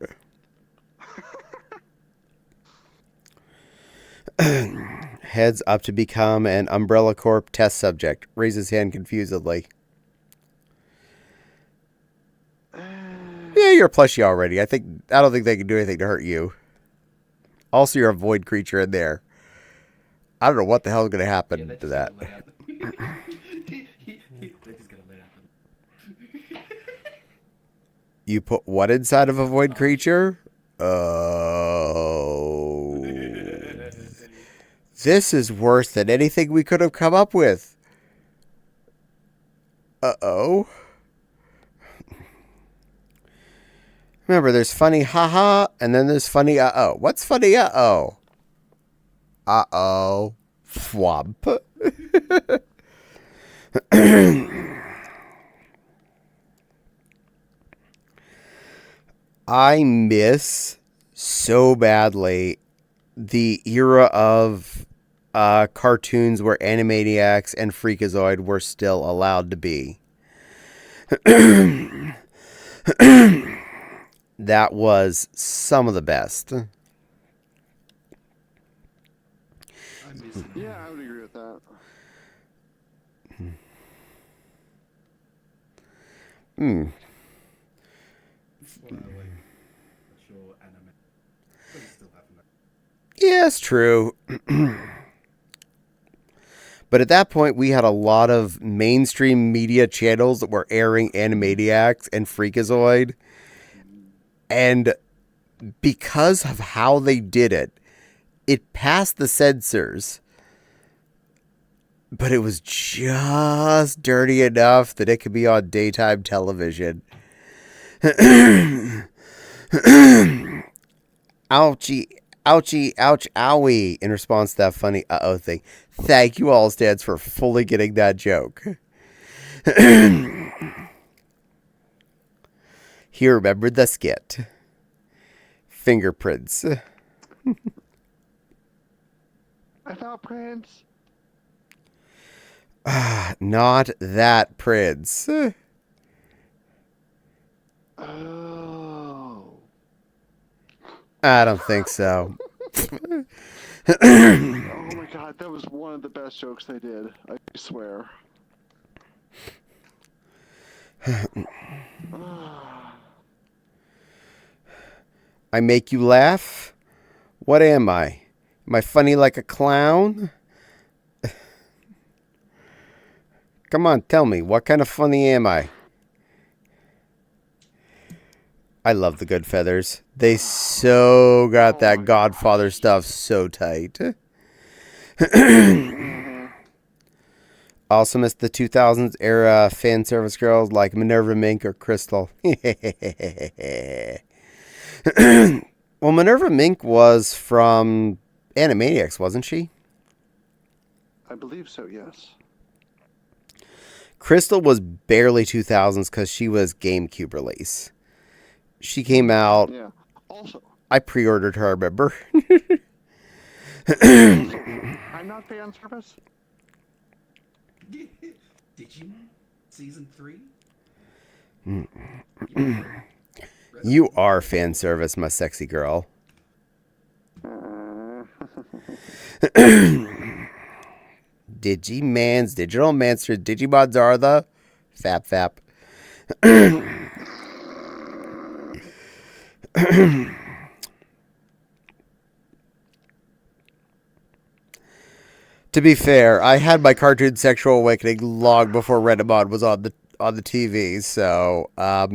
Heads up to become an Umbrella Corp test subject. Raises hand confusedly. Yeah, you're a plushie already. I don't think they can do anything to hurt you. Also, you're a void creature in there. I don't know what the hell is going to happen to that. You put what inside of a void creature? Oh. This is worse than anything we could have come up with. Uh-oh. Remember, there's funny haha, and then there's funny uh-oh. What's funny uh-oh? Uh-oh. Fwamp. I miss so badly the era of cartoons where Animaniacs and Freakazoid were still allowed to be. That was some of the best. Yeah, I would agree with that. Yes, true. But at that point, we had a lot of mainstream media channels that were airing Animaniacs and Freakazoid. And because of how they did it, it passed the censors. But it was just dirty enough that it could be on daytime television. Ouchie. Ouchie, ouch, owie, in response to that funny uh-oh thing. Thank you all, stands for fully getting that joke. He remembered the skit. Fingerprints. I found prints. Not that prince. Oh. I don't think so. Oh my god, that was one of the best jokes they did. I swear. I make you laugh? What am I? Am I funny like a clown? Come on, tell me, what kind of funny am I? I love the Good Feathers. They so got that Godfather stuff so tight. Also missed the 2000s era fan service girls like Minerva Mink or Crystal. Well, Minerva Mink was from Animaniacs, wasn't she? I believe so, yes. Crystal was barely 2000s because she was GameCube release. She came out. Yeah. Also, I pre-ordered her, remember? I'm not fan service. Digimon season 3. You are fan service, my sexy girl. Digimans, Digital Monsters, Digimods are the fap fap. To be fair, I had my cartoon sexual awakening long before Renamon was on the TV, so I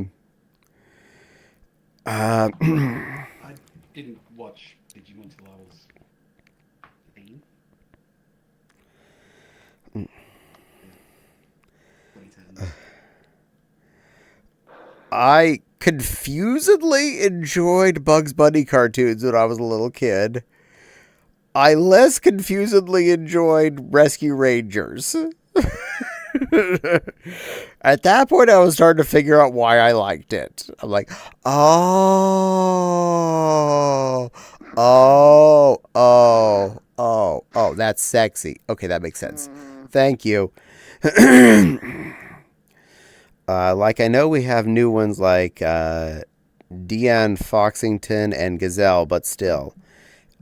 didn't watch Digimon until I was 8. 2010. I confusedly enjoyed Bugs Bunny cartoons when I was a little kid. I less confusedly enjoyed Rescue Rangers. At that point, I was starting to figure out why I liked it. I'm like, oh, that's sexy. Okay, that makes sense. Thank you. Like, I know we have new ones like Deanne Foxington and Gazelle, but still.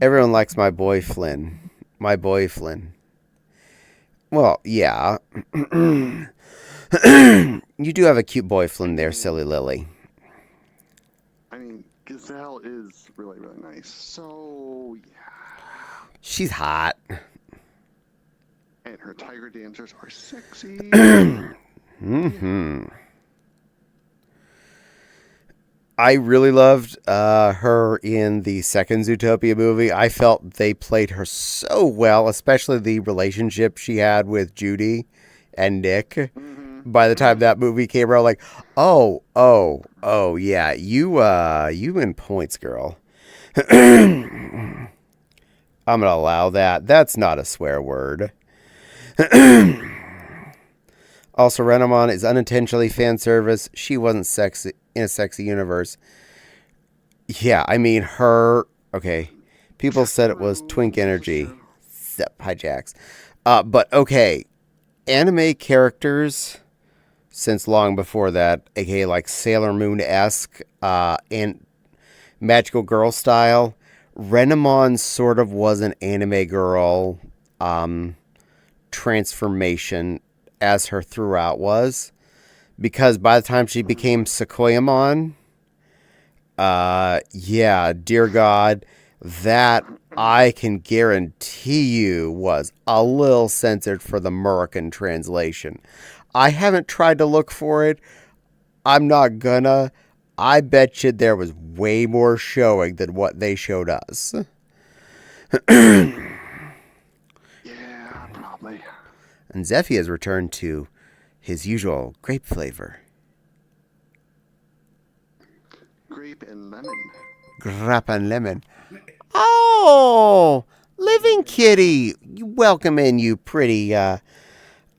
Everyone likes my boy Flynn. My boy Flynn. Well, yeah. You do have a cute boy Flynn there, silly Lily. I mean, Gazelle is really, really nice. So, yeah. She's hot. And her tiger dancers are sexy. Mm-hmm. I really loved her in the second Zootopia movie. I felt they played her so well, especially the relationship she had with Judy and Nick. By the time that movie came around, like, oh, yeah, you win points, girl. I'm gonna allow that. That's not a swear word. Also, Renamon is unintentionally fan service. She wasn't sexy in a sexy universe. Yeah, I mean, her... Okay, people said it was twink energy. Zep, hijacks. But, okay, anime characters, since long before that, aka like Sailor Moon-esque, and magical girl style, Renamon sort of was an anime girl transformation as her throughout was, because by the time she became Sequoiamon, yeah, dear God, that I can guarantee you was a little censored for the American translation. I haven't tried to look for it. I'm not gonna. I bet you there was way more showing than what they showed us. Yeah, probably. And Zeffy has returned to his usual grape flavor. Grape and lemon. Grape and lemon. Oh, living kitty. Welcome in, you pretty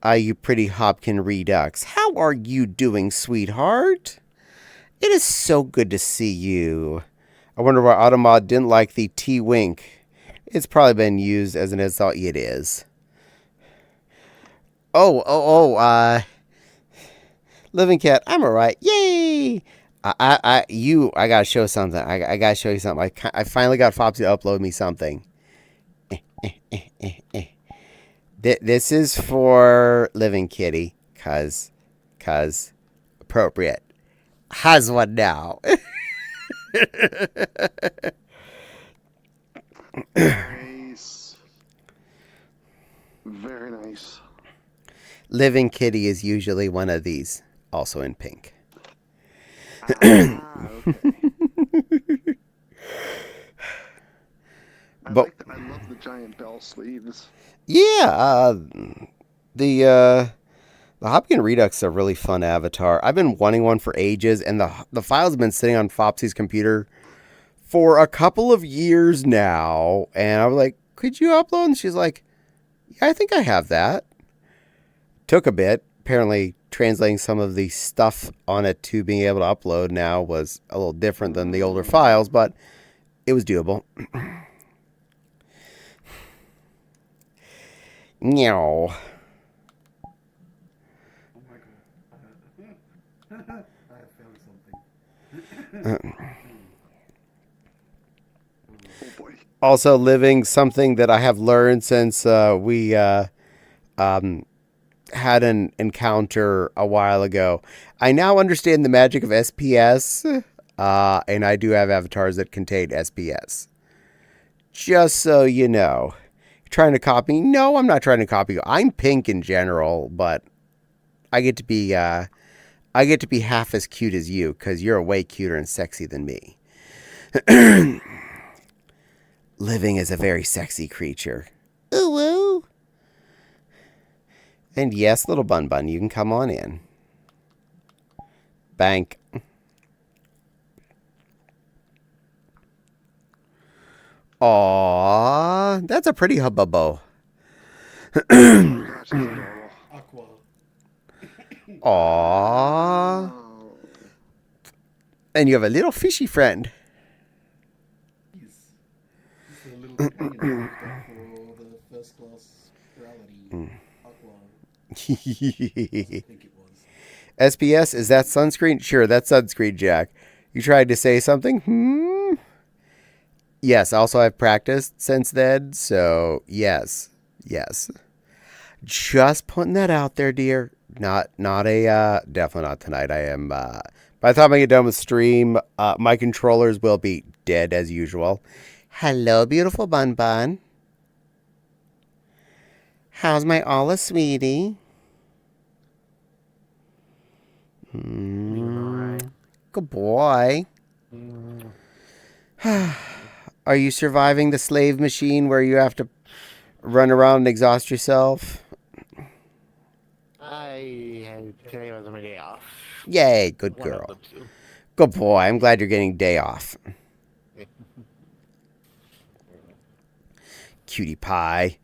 Hopkin Redux. How are you doing, sweetheart? It is so good to see you. I wonder why Automod didn't like the T-Wink. It's probably been used as an insult. It is. Living Cat, I'm alright. Yay! I gotta show something. I gotta show you something. I finally got Fopsy to upload me something. This is for Living Kitty, cause appropriate. Has one now. Nice. Very nice. Living Kitty is usually one of these, also in pink. Okay. I love the giant bell sleeves. Yeah, the Hopkins Redux is a really fun avatar. I've been wanting one for ages, and the files have been sitting on Fopsy's computer for a couple of years now. And I was like, could you upload? And she's like, yeah, I think I have that. Took a bit. Apparently, translating some of the stuff on it to being able to upload now was a little different than the older files, but it was doable. Meow. Oh my god. I have found something. Oh boy. Also, living something that I have learned since we had an encounter a while ago. I now understand the magic of SPS, and I do have avatars that contain SPS. Just so you know. You're trying to copy me? No, I'm not trying to copy you. I'm pink in general, but I get to be half as cute as you, because you're way cuter and sexy than me. Living is a very sexy creature. Ooh, ooh. And yes, little Bun Bun, you can come on in. Bank. Aww, that's a pretty hubbubo. Aqua. Aww. And you have a little fishy friend. He's a little companion for the first class reality. Aqua. I think it was. SPS, is that sunscreen? Sure, that's sunscreen, Jack. You tried to say something? Yes, also I've practiced since then, so yes. Just putting that out there, dear. Definitely not tonight. I am, by the time I get done with stream, my controllers will be dead as usual. Hello, beautiful Bun Bun. How's my Olla sweetie? Good boy. Are you surviving the slave machine where you have to run around and exhaust yourself? Today was my day off. Yay, good girl. Good boy. I'm glad you're getting day off. Cutie pie.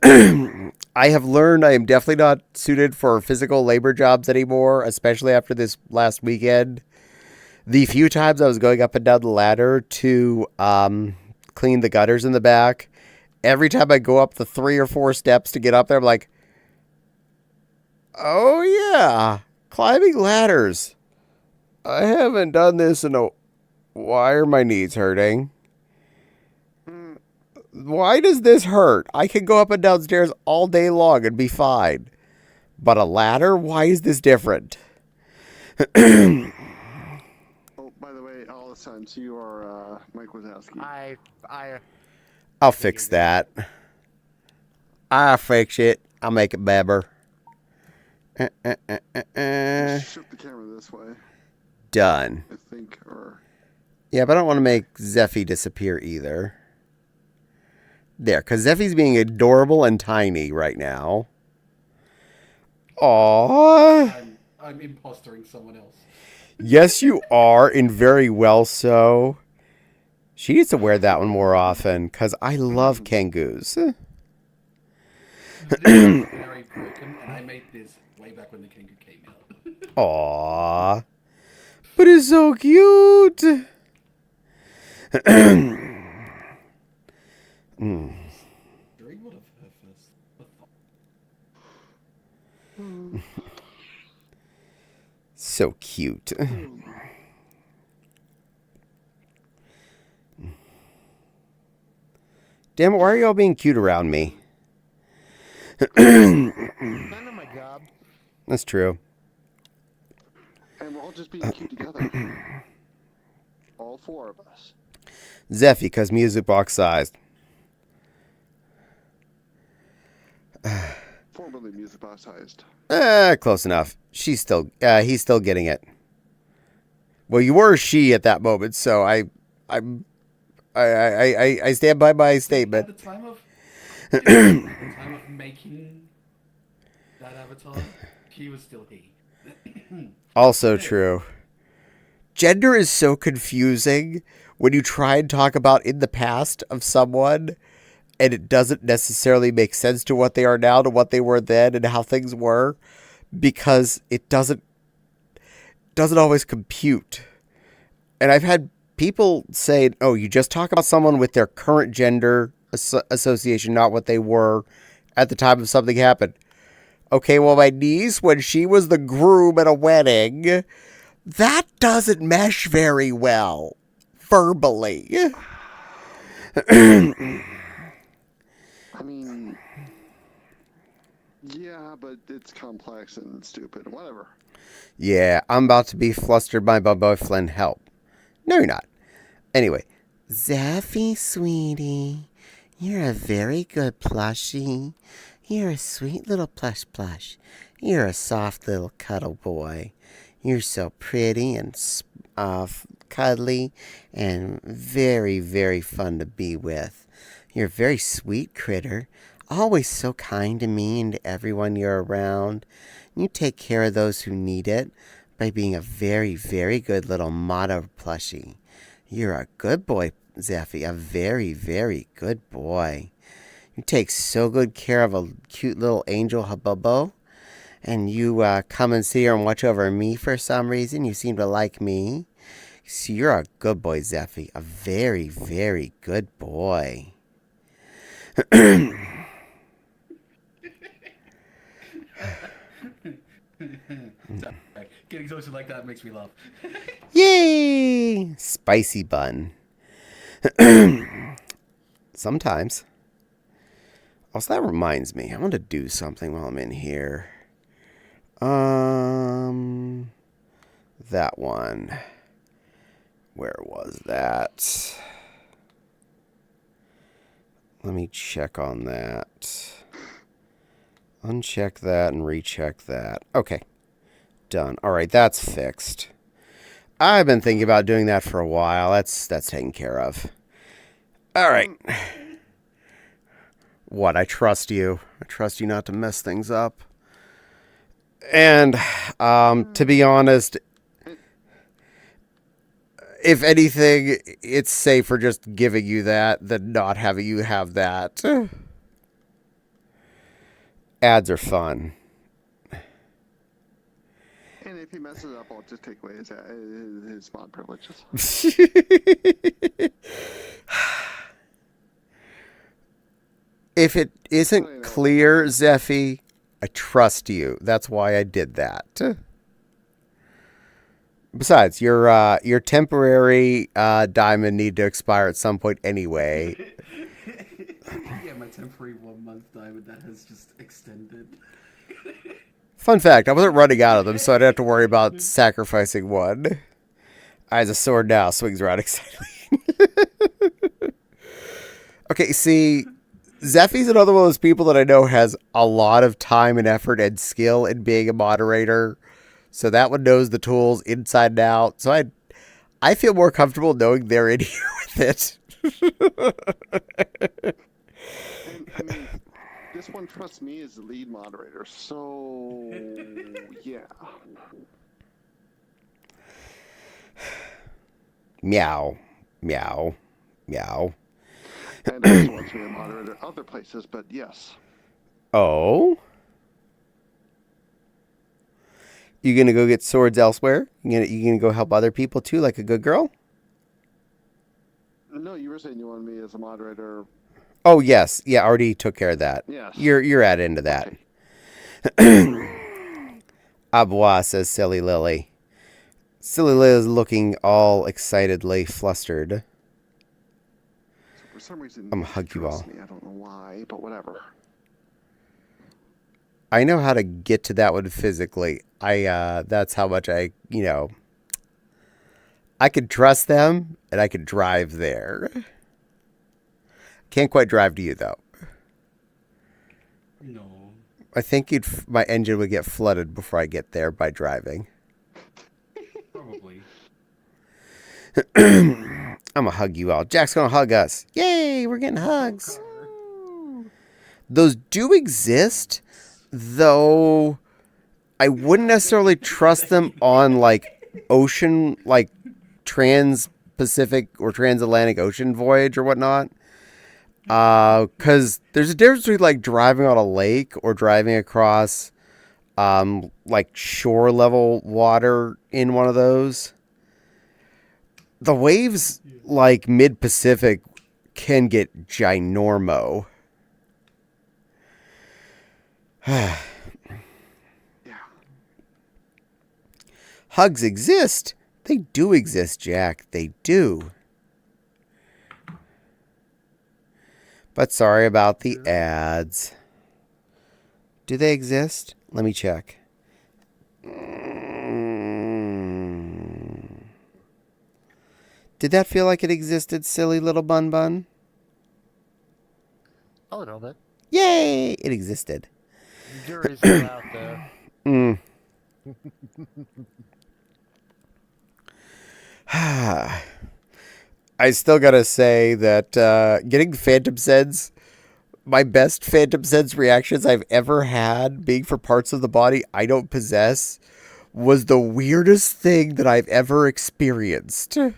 I have learned I am definitely not suited for physical labor jobs anymore, especially after this last weekend. The few times I was going up and down the ladder to clean the gutters in the back, every time I go up the 3 or 4 steps to get up there, I'm like, oh yeah, climbing ladders. I haven't done this in a... Why are my knees hurting? Why does this hurt? I can go up and down stairs all day long and be fine. But a ladder? Why is this different? Oh, by the way, all this time, so you are Mike Wazowski. I'll fix that. I'll fix it. I'll make it better. Shift the camera this way, Done. I think, or... Yeah, but I don't want to make Zeffy disappear either. There, because Zeffy's being adorable and tiny right now. Aww. I'm impostering someone else. Yes, you are, and very well so. She needs to wear that one more often, because I love Kangoos. Very broken, and I made this way back when the Kangaroo came out. Aww. But it's so cute. During one of her first... So cute. Damn it, why are y'all being cute around me? None of my job. That's true. And we're all just being cute together. All four of us. Zeffy, because music box sized. Formerly music box sized. Close enough. He's still getting it. Well, you were she at that moment, so I stand by my statement. At the time of making that avatar, he was still he. Also true. Gender is so confusing when you try and talk about in the past of someone, and it doesn't necessarily make sense to what they are now, to what they were then, and how things were, because it doesn't always compute. And I've had people say, oh, you just talk about someone with their current gender association, not what they were at the time of something happened. Okay, well, my niece, when she was the groom at a wedding, that doesn't mesh very well verbally. I mean, yeah, but it's complex and stupid. Whatever. Yeah, I'm about to be flustered by my boyfriend. Help. No, you're not. Anyway. Zeffy, sweetie, you're a very good plushie. You're a sweet little plush. You're a soft little cuddle boy. You're so pretty and cuddly and very, very fun to be with. You're a very sweet critter. Always so kind to me and to everyone you're around. You take care of those who need it by being a very, very good little motto plushie. You're a good boy, Zeffy. A very, very good boy. You take so good care of a cute little angel hububbo. And you come and see her and watch over me for some reason. You seem to like me. So you're a good boy, Zeffy. A very, very good boy. Getting exhausted like that makes me laugh. Yay! Spicy bun. Sometimes. Also, that reminds me. I want to do something while I'm in here. That one. Where was that? Let me check on that. Uncheck that and recheck that. Okay. Done. All right, that's fixed. I've been thinking about doing that for a while. That's taken care of. All right. What? I trust you. I trust you not to mess things up. And to be honest, if anything, it's safer just giving you that than not having you have that. Ads are fun. And if he messes up, I'll just take away his mod privileges. If it isn't clear, Zeffy, I trust you. That's why I did that. Besides, your temporary diamond need to expire at some point anyway. Yeah, my temporary 1 month diamond that has just extended. Fun fact, I wasn't running out of them, so I didn't have to worry about sacrificing one. I has a sword now, swings around excitedly. Okay, see, Zeffy's another one of those people that I know has a lot of time and effort and skill in being a moderator. So that one knows the tools inside and out. So I feel more comfortable knowing they're in here with it. I mean, this one trusts me as the lead moderator, so yeah. Meow, meow, meow. And also wants me a moderator other places, but yes. Oh? You gonna go get swords elsewhere? You gonna go help other people too, like a good girl? No, you were saying you wanted me as a moderator. Oh yes, yeah, already took care of that. Yes. You're at into that. Okay. Au revoir, says Silly Lily. Silly Lily is looking all excitedly flustered. For some reason, I'm you hug you trust all. me. I don't know why, but whatever. I know how to get to that one physically. That's how much I could trust them, and I could drive there. Can't quite drive to you, though. No. I think my engine would get flooded before I get there by driving. Probably. I'm gonna hug you all. Jack's gonna hug us. Yay, we're getting hugs. Those do exist, though I wouldn't necessarily trust them on like ocean, like trans-Pacific or transatlantic ocean voyage or whatnot. Because there's a difference between like driving on a lake or driving across like shore level water in one of those. The waves like mid-Pacific can get ginormo. Yeah. Hugs exist. They do exist, Jack. They do. But sorry about the ads. Do they exist? Let me check. Did that feel like it existed, silly little bun bun? A little bit. Yay! It existed. Jury's still out there. I still gotta say that getting Phantom Sense, my best Phantom Sense reactions I've ever had, being for parts of the body I don't possess, was the weirdest thing that I've ever experienced. I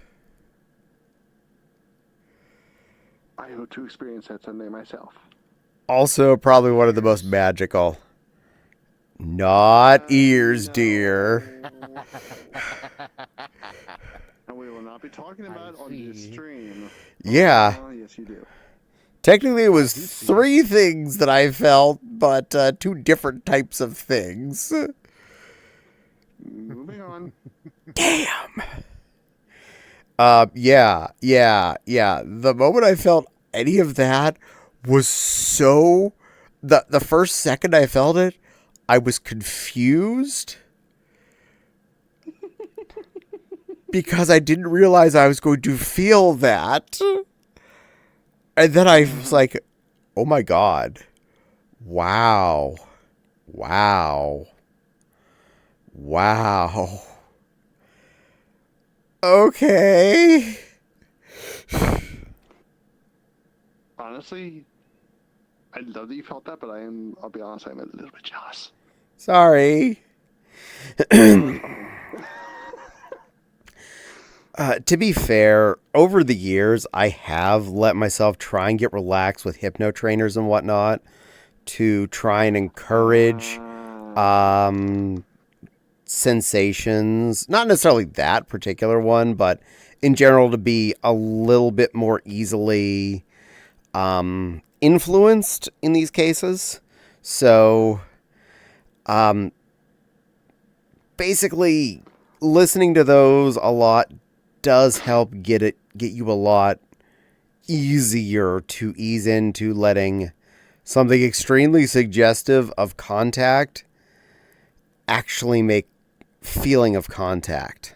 hope to experience that someday myself. Also, probably one of the most magical. Not ears, dear. And we will not be talking about on this stream. Yeah. Yes, you do. Technically, it was 3 things that I felt, but 2 different types of things. Moving on. Damn. Yeah. The moment I felt any of that was so... The first second I felt it, I was confused. Because I didn't realize I was going to feel that. And then I was like, oh my God. Wow. Okay. Honestly, I love that you felt that, but I'll be honest, I'm a little bit jealous. Sorry. To be fair, over the years, I have let myself try and get relaxed with hypno trainers and whatnot to try and encourage sensations. Not necessarily that particular one, but in general to be a little bit more easily influenced in these cases. So, basically, listening to those a lot does help get you a lot easier to ease into letting something extremely suggestive of contact actually make feeling of contact.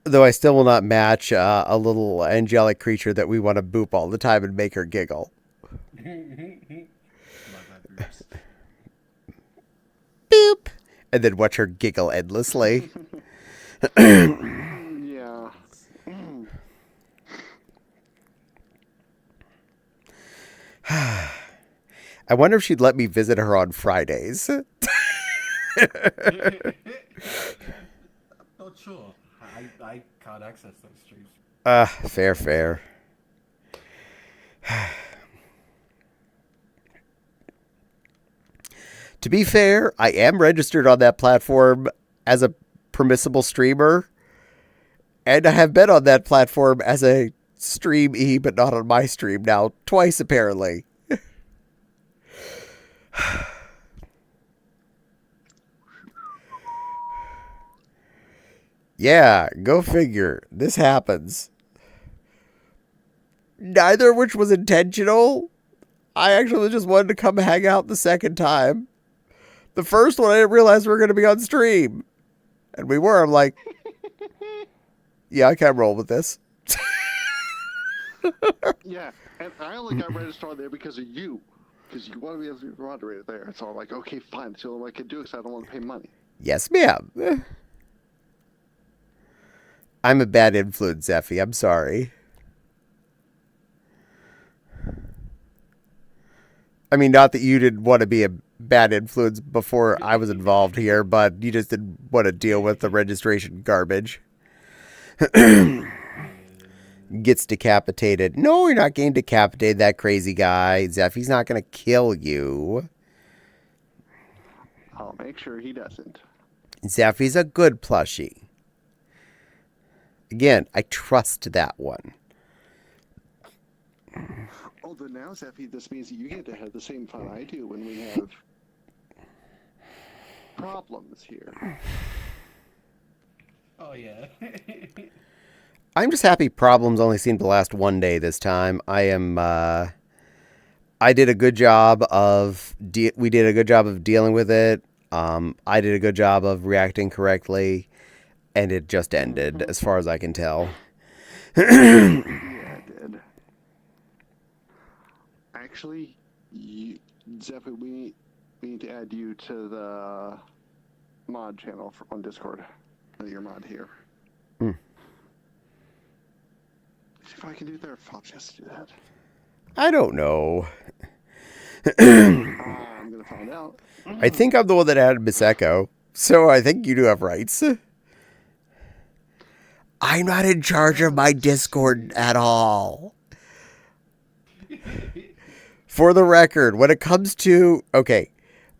Though I still will not match a little angelic creature that we want to boop all the time and make her giggle. Boop! And then watch her giggle endlessly. Yeah. I wonder if she'd let me visit her on Fridays. Not sure. I can't access those streams. Fair. To be fair, I am registered on that platform as a permissible streamer. And I have been on that platform as a streamee, but not on my stream now, twice apparently. Yeah, go figure. This happens. Neither of which was intentional. I actually just wanted to come hang out the second time. The first one, I didn't realize we were going to be on stream. And we were. I'm like, yeah, I can't roll with this. Yeah, and I only got registered there because of you. Because you want to be able to be moderator there. So I'm like, okay, fine. That's the only way I can do it because I don't want to pay money. Yes, ma'am. I'm a bad influence, Effie. I'm sorry. I mean, not that you didn't want to be a bad influence before I was involved here, but you just didn't want to deal with the registration garbage. Gets decapitated. No, you're not getting decapitated, that crazy guy. Zeffy's not going to kill you. I'll make sure he doesn't. Zeffy's a good plushie. Again, I trust that one. Although now, Zeffy, this means that you get to have the same fun I do when we have problems here. Oh yeah. I'm just happy problems only seem to last one day this time. I did a good job of we did a good job of dealing with it. I did a good job of reacting correctly, and it just ended, as far as I can tell. Yeah, it did. Actually, Zeffy, we need to add you to the mod channel on Discord. Your mod here. See if I can do their Fox has to do that. I don't know. I'm gonna find out. I think I'm the one that added Miss Echo, so I think you do have rights. I'm not in charge of my Discord at all. For the record, when it comes to... Okay,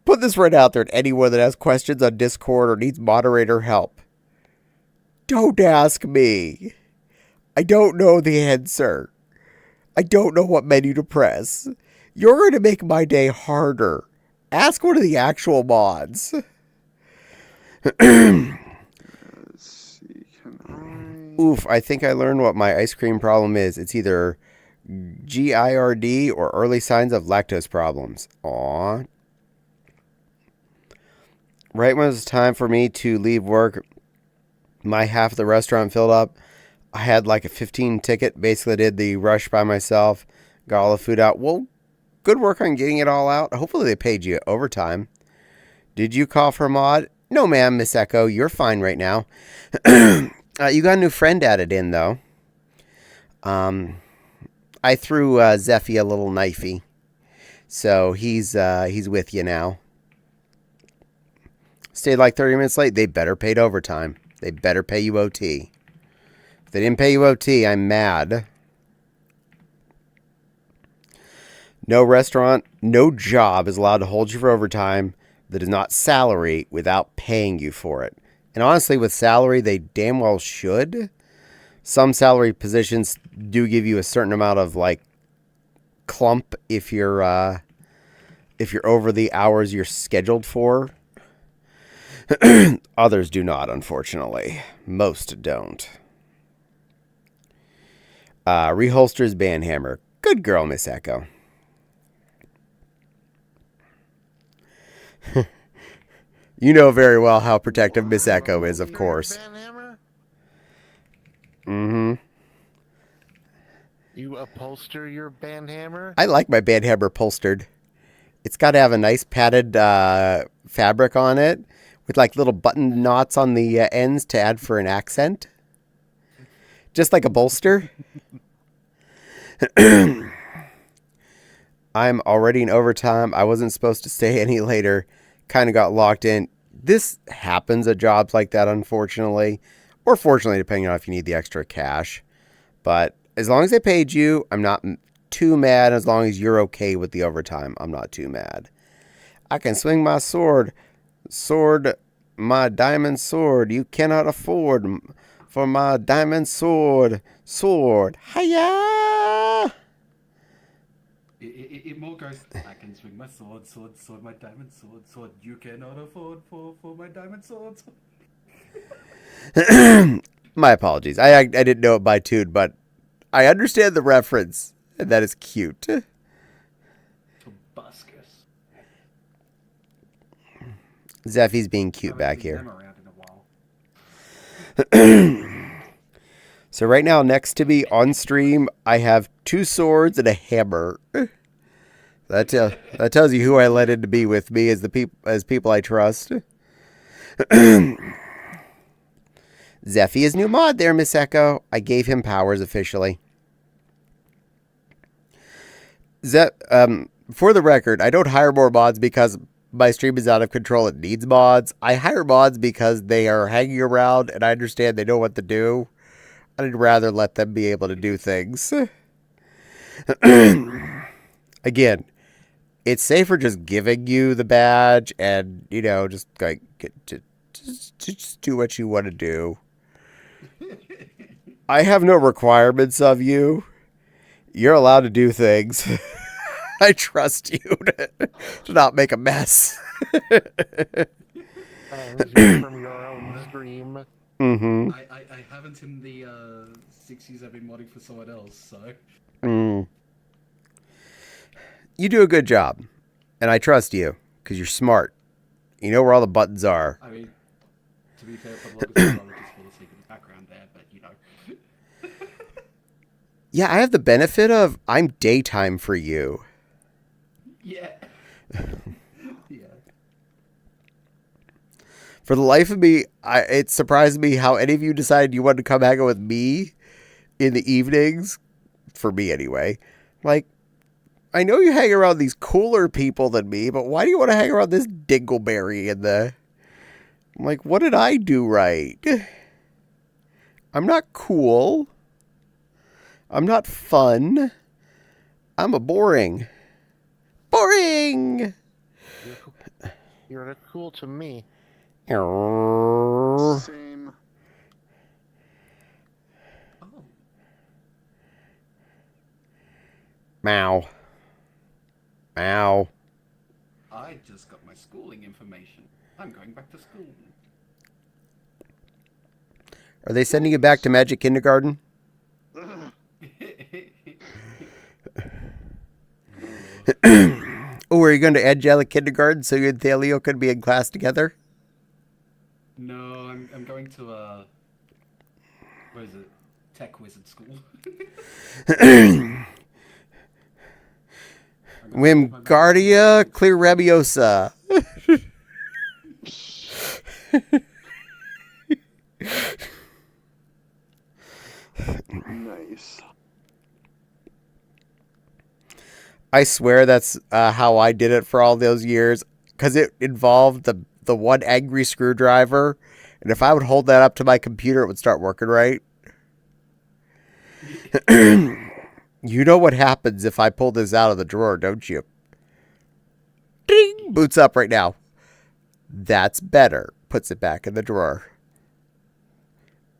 put this right out there to anyone that has questions on Discord or needs moderator help. Don't ask me. I don't know the answer. I don't know what menu to press. You're going to make my day harder. Ask one of the actual mods. Let's see, can Oof, I think I learned what my ice cream problem is. It's either GIRD or early signs of lactose problems. Aw. Right when it was time for me to leave work, my half of the restaurant filled up. I had like a 15 ticket, basically did the rush by myself, got all the food out. Well, good work on getting it all out. Hopefully they paid you overtime. Did you call for a mod? No, ma'am, Miss Echo. You're fine right now. You got a new friend added in, though. I threw Zeffy a little knifey. So he's with you now. Stayed like 30 minutes late. They better paid overtime. They better pay you OT. If they didn't pay you OT, I'm mad. No restaurant, no job is allowed to hold you for overtime that is not salary without paying you for it. And honestly, with salary, they damn well should. Some salary positions do give you a certain amount of like clump if you're over the hours you're scheduled for. Others do not, unfortunately. Most don't. Reholsters Bandhammer. Good girl, Miss Echo. You know very well how protective Miss Echo is, of course. Mm-hmm. You upholster your bandhammer? I like my bandhammer upholstered. It's got to have a nice padded fabric on it with like little button knots on the ends to add for an accent. Just like a bolster. I'm already in overtime. I wasn't supposed to stay any later. Kind of got locked in. This happens at jobs like that, unfortunately. Or fortunately, depending on if you need the extra cash. But as long as they paid you, I'm not too mad. As long as you're okay with the overtime, I'm not too mad. I can swing my sword. My diamond sword. You cannot afford for my diamond sword. Hiya! It more goes, I can swing my sword, my diamond sword. You cannot afford for my diamond swords. My apologies. I didn't know it by tune, but I understand the reference, and that is cute. Tobuscus. Zeffy's being cute back Seen here. them around in a while. So right now, next to me on stream, I have 2 swords and a hammer. That tells you who I let in to be with me as people I trust. Zeffy is new mod there, Miss Echo. I gave him powers officially. For the record, I don't hire more mods because my stream is out of control. It needs mods. I hire mods because they are hanging around and I understand they know what to do. I'd rather let them be able to do things. Again, it's safer just giving you the badge and, just like just do what you want to do. I have no requirements of you. You're allowed to do things. I trust you to not make a mess. From your own stream. Mm-hmm. I haven't in the 6 years I've been modding for someone else, so. You do a good job, and I trust you because you're smart. You know where all the buttons are. I mean, to be fair, for the longest time, I would just fall asleep in the background there, but Yeah, I have the benefit of I'm daytime for you. Yeah. Yeah. For the life of me, it surprised me how any of you decided you wanted to come hang out with me in the evenings. For me, anyway. Like, I know you hang around these cooler people than me, but why do you want to hang around this dingleberry in the... I'm like, what did I do right? I'm not cool. I'm not fun. I'm a boring. Boring! You're cool to me. Same. Oh. Meow. Meow. I just got my schooling information. I'm going back to school. Are they sending you back to Magic Kindergarten? Oh, are you going to Angelic Kindergarten so you and Thalio could be in class together? No, I'm going to what is it? Tech wizard school. Wimgardia Clearabiosa. Nice. I swear that's how I did it for all those years, because it involved the one angry screwdriver, and if I would hold that up to my computer, it would start working right. You know what happens if I pull this out of the drawer, don't you? Ding! Boots up right now. That's better. Puts it back in the drawer.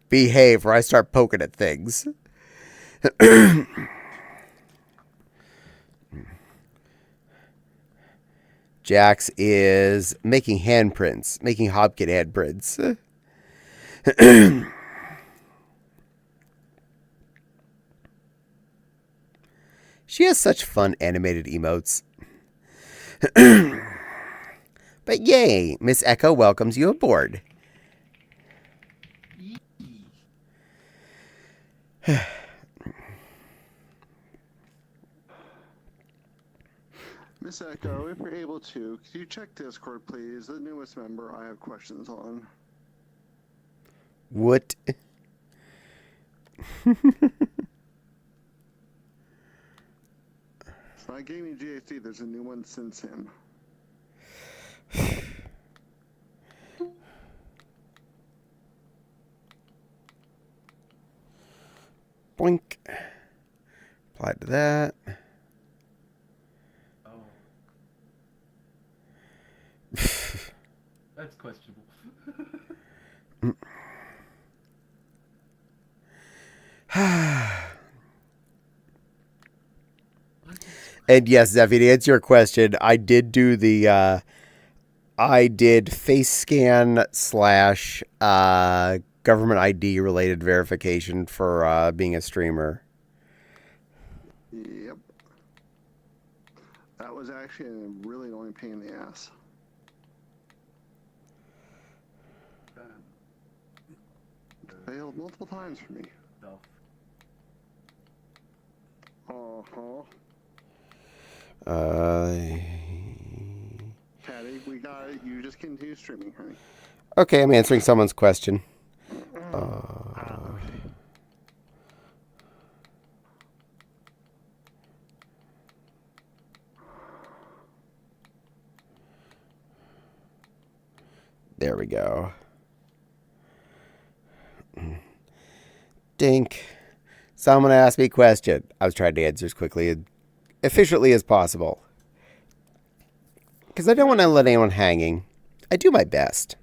Behave or I start poking at things. Jax is making handprints. Making Hopkins handprints. She has such fun animated emotes. But yay, Miss Echo welcomes you aboard. Miss Echo, if you're able to, could you check Discord, please? The newest member I have questions on. What? I gave me GHC, there's a new one since him. Blink. Apply to that. Oh. That's questionable. And yes, Zeffy, to answer your question, I did do the I did face scan / government ID related verification for being a streamer. Yep. That was actually a really annoying pain in the ass. Failed multiple times for me. Patty, we got it. You just continue streaming, honey. Okay, I'm answering someone's question. There we go. Dink. Someone asked me a question. I was trying to answer as quickly and efficiently as possible. Because I don't want to let anyone hanging. I do my best.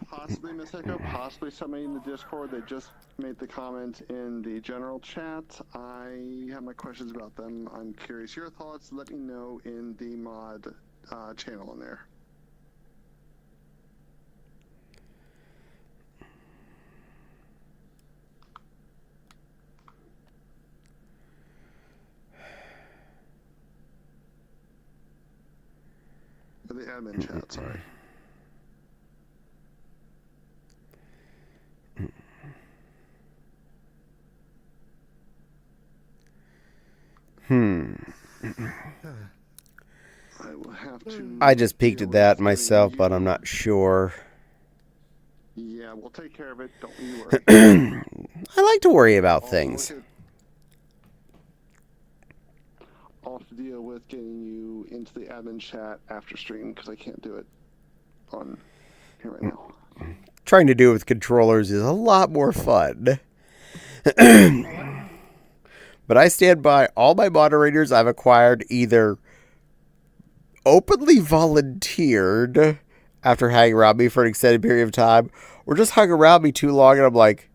Possibly Miss Echo, possibly somebody in the Discord that just made the comment in the general chat. I have my questions about them. I'm curious your thoughts. Let me know in the mod channel in there. The admin chat, sorry. I will have to. I just peeked at that myself, but I'm not sure. Yeah, we'll take care of it. Don't you worry. I like to worry about things. I'll have to deal with getting you into the admin chat after stream because I can't do it on here right now. Trying to do it with controllers is a lot more fun. But I stand by all my moderators I've acquired either openly volunteered after hanging around me for an extended period of time or just hung around me too long and I'm like,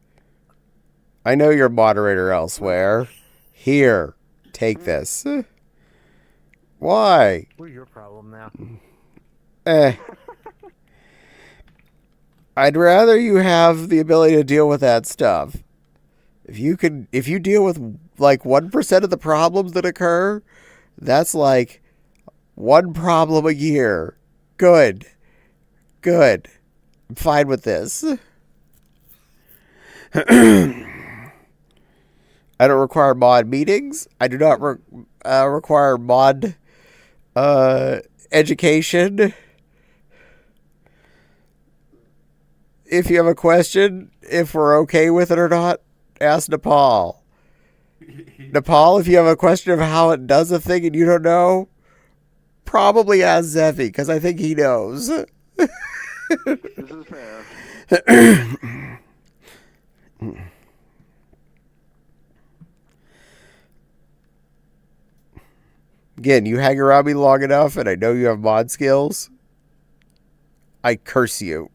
I know you're a moderator elsewhere. Here, take this. Why? We're your problem now. I'd rather you have the ability to deal with that stuff. If you deal with like 1% of the problems that occur, that's like one problem a year. Good. I'm fine with this. I don't require mod meetings. I do not require mod education. If you have a question, if we're okay with it or not, ask Nepal. Nepal, if you have a question of how it does a thing and you don't know, probably ask Zeffy, because I think he knows. This is fair. Again, you hang around me long enough and I know you have mod skills. I curse you.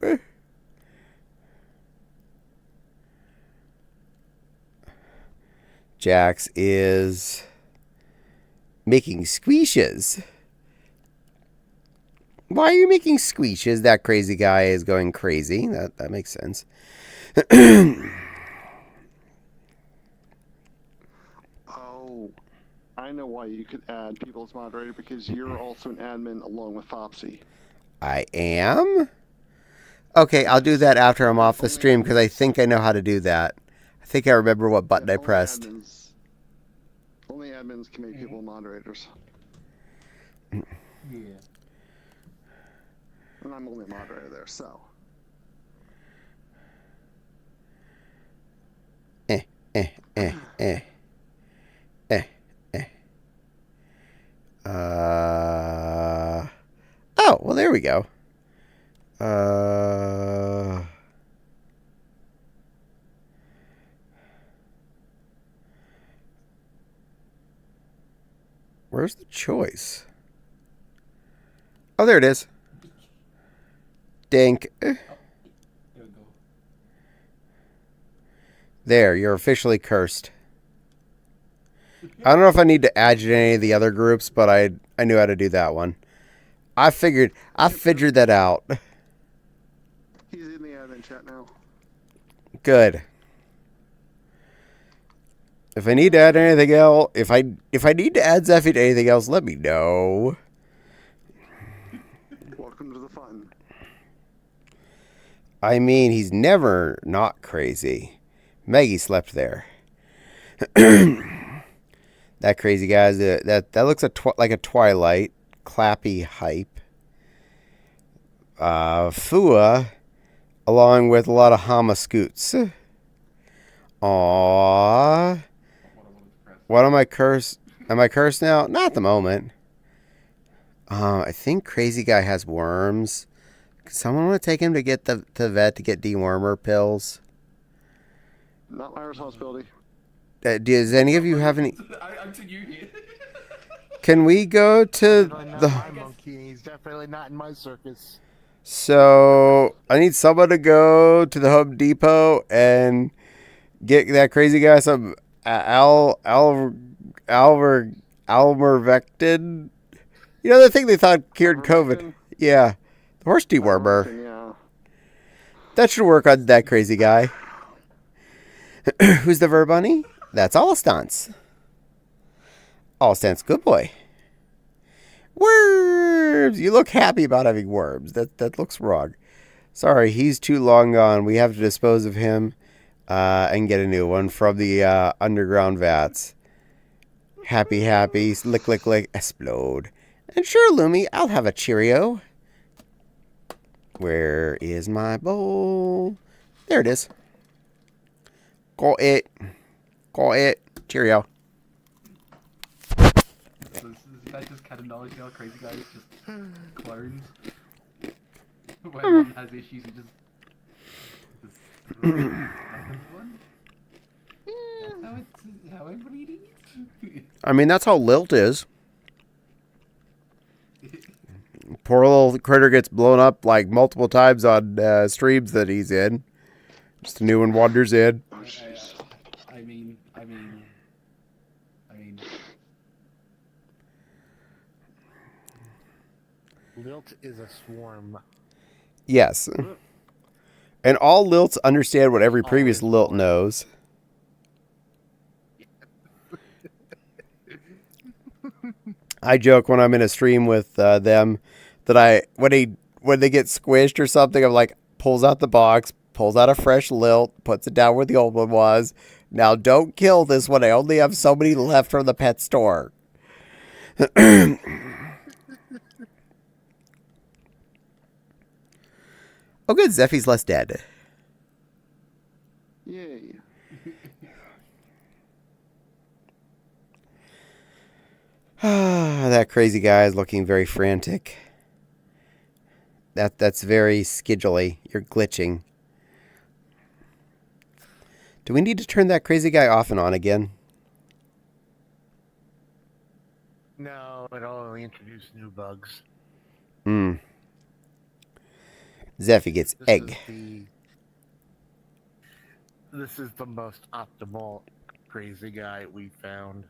Jax is making squeeshes. Why are you making squeeshes? That crazy guy is going crazy. That makes sense. Oh, I know why you could add people as moderator because you're also an admin along with Fopsy. I am? Okay, I'll do that after I'm off the stream because I think I know how to do that. I think I remember what button I pressed. Only admins can make people moderators. Yeah. And I'm only a moderator there, so. Oh, well, there we go. Where's the choice? Oh, there it is. Dink. There we There, you're officially cursed. I don't know if I need to add you to any of the other groups, but I knew how to do that one. I figured that out. He's in the admin chat now. Good. If I need to add anything else, if I need to add Zeffy to anything else, let me know. Welcome to the fun. I mean, he's never not crazy. Maggie slept there. That crazy guy's that looks like a Twilight clappy hype. Fua, along with a lot of Hama scoots. Aww. What am I cursed? Am I cursed now? Not at the moment. I think crazy guy has worms. Someone want to take him to get the vet to get dewormer pills? Not my responsibility. Does any of you have any? I'm to you here. Can we go to Definitely not the? my monkey. He's definitely not in my circus. So I need someone to go to the Home Depot and get that crazy guy some Almervectin. You know the thing they thought cured COVID. Yeah, the horse dewormer. Yeah. That should work on that crazy guy. Who's the Verbunny? That's Allstance. Allstance, good boy. Worms! You look happy about having worms. That looks wrong. Sorry, he's too long gone. We have to dispose of him and get a new one from the underground vats. Happy, lick, lick, lick, explode. And sure, Lumi, I'll have a Cheerio. Where is my bowl? There it is. Got it. Cheerio. So is that just kind of knowledge how crazy guys just clones? When one has issues, he just one. That's how everybody eats. I mean, that's how Lilt is. Poor little critter gets blown up like multiple times on streams that he's in. Just a new one wanders in. I mean. Lilt is a swarm. Yes. And all Lilts understand what every previous Lilt knows. I joke when I'm in a stream with them that when they get squished or something, I'm like, pulls out the box, pulls out a fresh Lilt, puts it down where the old one was. Now don't kill this one. I only have so many left from the pet store. Oh, good. Zeffy's less dead. Yay. That crazy guy is looking very frantic. That's very scheduley. You're glitching. Do we need to turn that crazy guy off and on again? No, it'll only introduce new bugs. Zeffy gets egg. This is the most optimal crazy guy we found.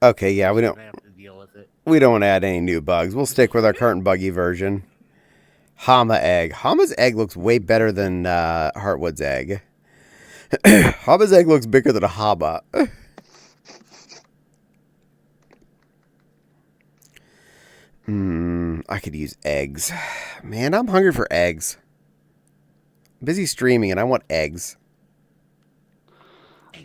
Okay, yeah, we don't have to deal with it. We don't want to add any new bugs. We'll stick with our current buggy version. Hama egg. Hama's egg looks way better than Heartwood's egg. Hama's egg looks bigger than a Hama. I could use eggs. Man, I'm hungry for eggs. I'm busy streaming and I want eggs.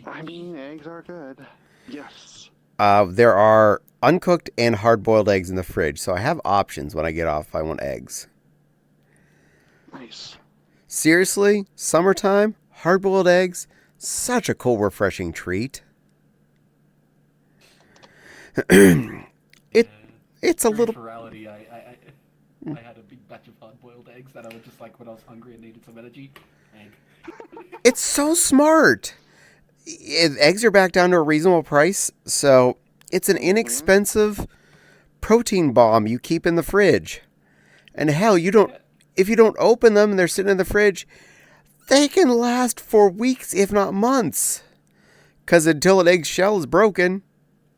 I mean, eggs are good. Yes. There are uncooked and hard-boiled eggs in the fridge, so I have options when I get off if I want eggs. Nice. Seriously, summertime, hard-boiled eggs, such a cool, refreshing treat. It's a little. Virality, I had a big batch of hard-boiled eggs that I was just like when I was hungry and needed some energy. Egg. It's so smart. Eggs are back down to a reasonable price, so it's an inexpensive protein bomb you keep in the fridge. And hell, if you don't open them and they're sitting in the fridge, They can last for weeks, if not months. Because until an egg shell is broken,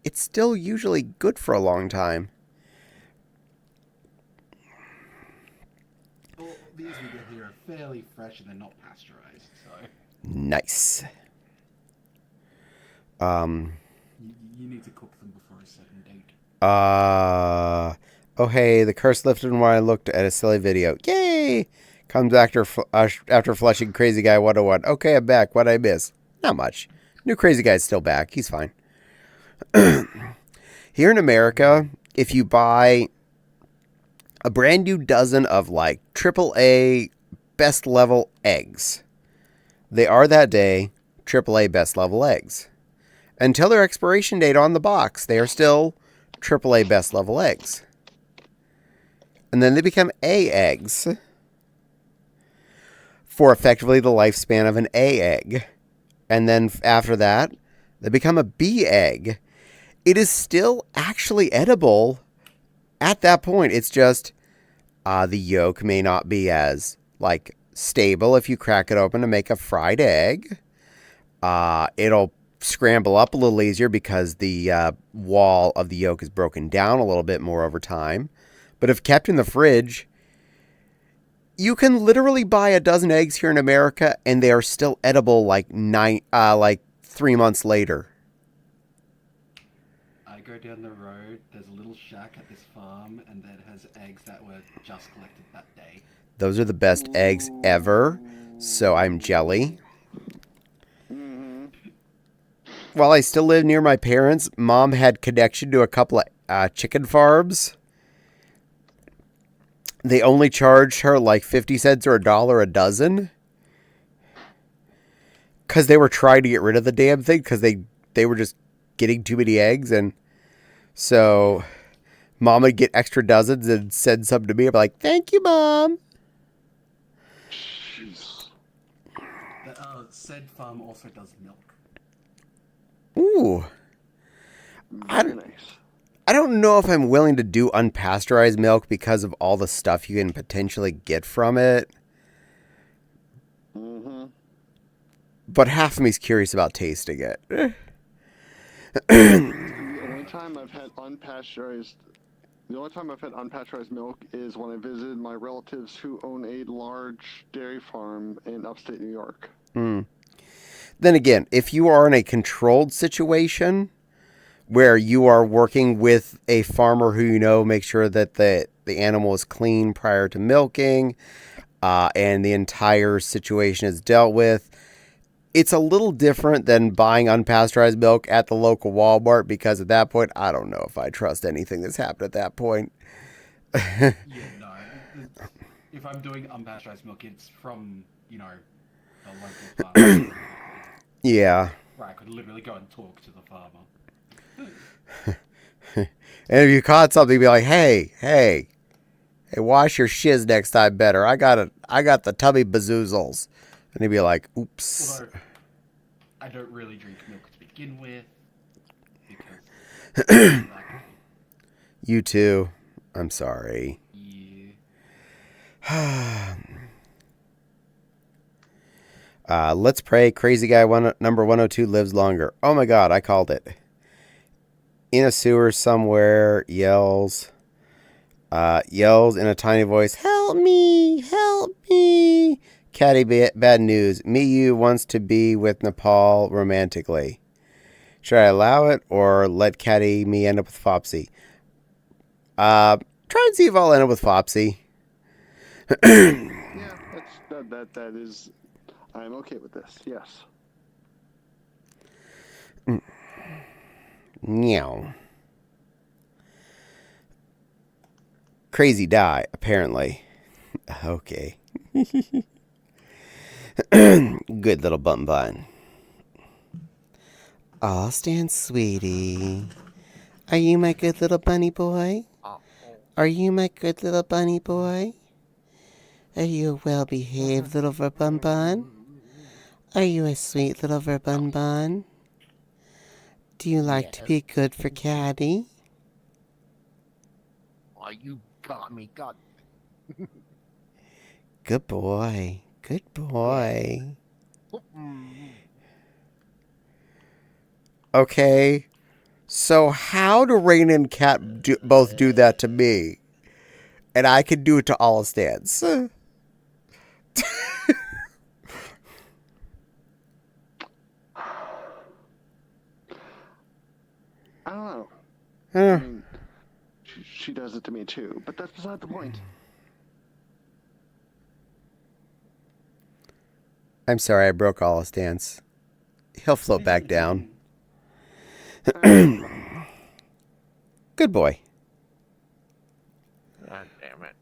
it's still usually good for a long time. Well, these we get here are fairly fresh and they're not pasteurized, so Nice. you need to cook them before a certain date. Oh hey, the curse lifted when I looked at a silly video. Yay! Comes after flushing Crazy Guy 101. Okay, I'm back. What'd I miss? Not much. New Crazy Guy's still back. He's fine. Here in America, if you buy a brand new dozen of like AAA best level eggs, they are that day AAA best level eggs. Until their expiration date on the box, they are still AAA best level eggs. And then they become A eggs for effectively the lifespan of an A egg. And then after that, they become a B egg. It is still actually edible at that point. It's just the yolk may not be as like stable if you crack it open to make a fried egg. It'll scramble up a little easier because the wall of the yolk is broken down a little bit more over time. But if kept in the fridge, you can literally buy a dozen eggs here in America and they are still edible like 3 months later. I go down the road, there's a little shack at this farm, and that has eggs that were just collected that day. Those are the best eggs ever, so I'm jelly. While I still live near my parents, Mom had connection to a couple of chicken farms. They only charged her like 50 cents or $1 a dozen. Because they were trying to get rid of the damn thing because they were just getting too many eggs. And so Mom would get extra dozens and send some to me. I'm like, thank you, Mom. Jeez. Said farm also does milk. Ooh. Very nice. I don't know if I'm willing to do unpasteurized milk because of all the stuff you can potentially get from it. Mm-hmm. But half of me's curious about tasting it. The only time I've had unpasteurized milk is when I visited my relatives who own a large dairy farm in upstate New York. Mm. Then again, if you are in a controlled situation where you are working with a farmer who you know makes sure that the animal is clean prior to milking, and the entire situation is dealt with, it's a little different than buying unpasteurized milk at the local Walmart, because at that point, I don't know if I trust anything that's happened at that point. Yeah, no. If I'm doing unpasteurized milk, it's from, the local farm. Yeah. Where I could literally go and talk to the farmer. And if you caught something, be like, hey, wash your shiz next time better. I got the tummy bazoozles. And he'd be like, oops. Although, I don't really drink milk to begin with. Because You too. I'm sorry. yeah. Let's pray Crazy Guy number 102 lives longer. Oh my god, I called it. In a sewer somewhere, yells in a tiny voice, help me, help me. Caddy, bad news. Miyu wants to be with Nepal romantically. Should I allow it or let Caddy me end up with Fopsy? Try and see if I'll end up with Fopsy. Yeah, that is. I'm okay with this. Yes. Meow. Crazy die, apparently. Okay. Good little bun. Aw, Stan, sweetie. Are you my good little bunny boy? Are you my good little bunny boy? Are you a well-behaved little verbun? Are you a sweet little verbun? Do you like to be good for Caddy? Oh, you got me. God. Good boy. Good boy. Okay. So how do Rain and Cat both do that to me? And I can do it to Alistance. I don't know. I Huh. mean, she does it to me too, but that's beside the point. I'm sorry, I broke Alistance. He'll float back down. Good boy. God damn it.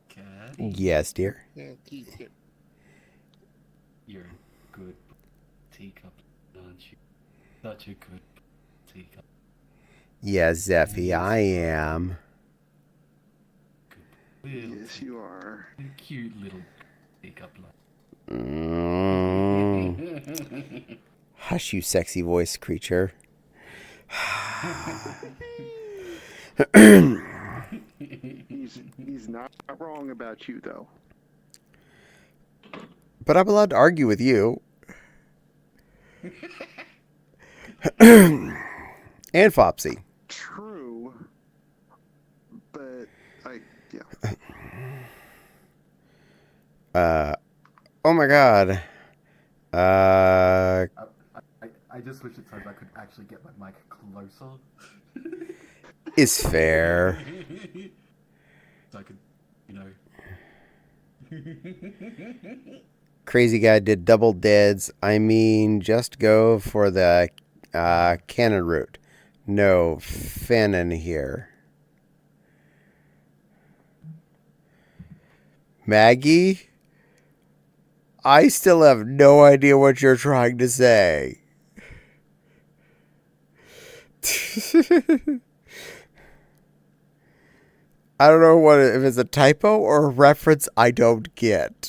Caddy, Yes, dear. Yeah, keep it. you're a good teacup, aren't you? Such a good teacup. Yes, Zeffy, I am. Little Yes, you are. cute little teacup. Mm. Hush, you sexy voice creature. He's not wrong about you though. But I'm allowed to argue with you. And Fopsy. True, but yeah. Oh my god. I just wish at times I could actually get my mic closer. Is fair. So I could, you know. Crazy guy did double deads. I mean, just go for the cannon route. No Fannin here. Maggie? I still have no idea what you're trying to say. I don't know if it's a typo or a reference I don't get.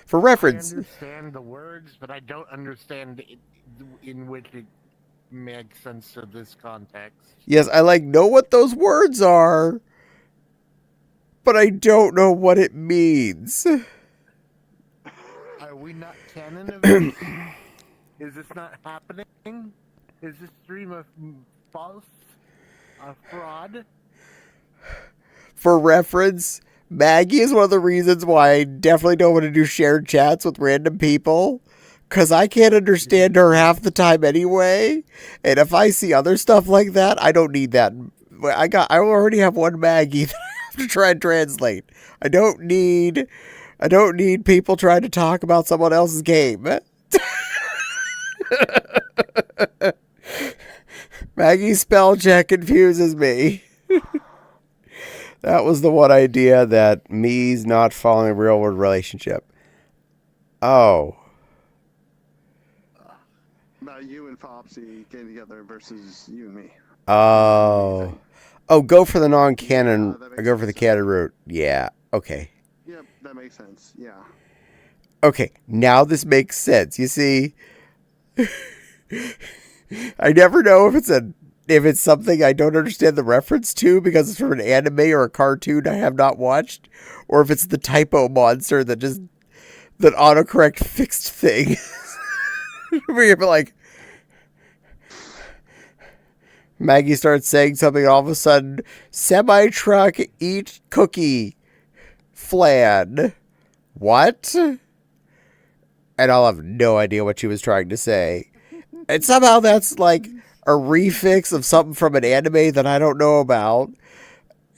For reference, I understand the words, but I don't understand in which it makes sense to this context. yes, I know what those words are, but I don't know what it means. Are we not canon of this? Is this not happening? Is this stream a false? A fraud? For reference, Maggie is one of the reasons why I definitely don't want to do shared chats with random people. Because I can't understand her half the time anyway. And if I see other stuff like that, I don't need that. I already have one Maggie that I have to try and translate. I don't need people trying to talk about someone else's game. Maggie's spell check confuses me. That was the one idea that me's not following a real world relationship. Oh. About you and Fopsy getting together versus you and me. Oh. Oh, go for the non-canon, Yeah, or go for the canon route. Yeah, okay. Yep, that makes sense. Yeah. Okay, now this makes sense. You see, I never know if it's something I don't understand the reference to because it's from an anime or a cartoon I have not watched, or if it's the typo monster that autocorrect fixed thing. Where you're like, Maggie starts saying something, and all of a sudden, semi-truck, eat cookie, flan. What? And I'll have no idea what she was trying to say. And somehow that's like a refix of something from an anime that I don't know about.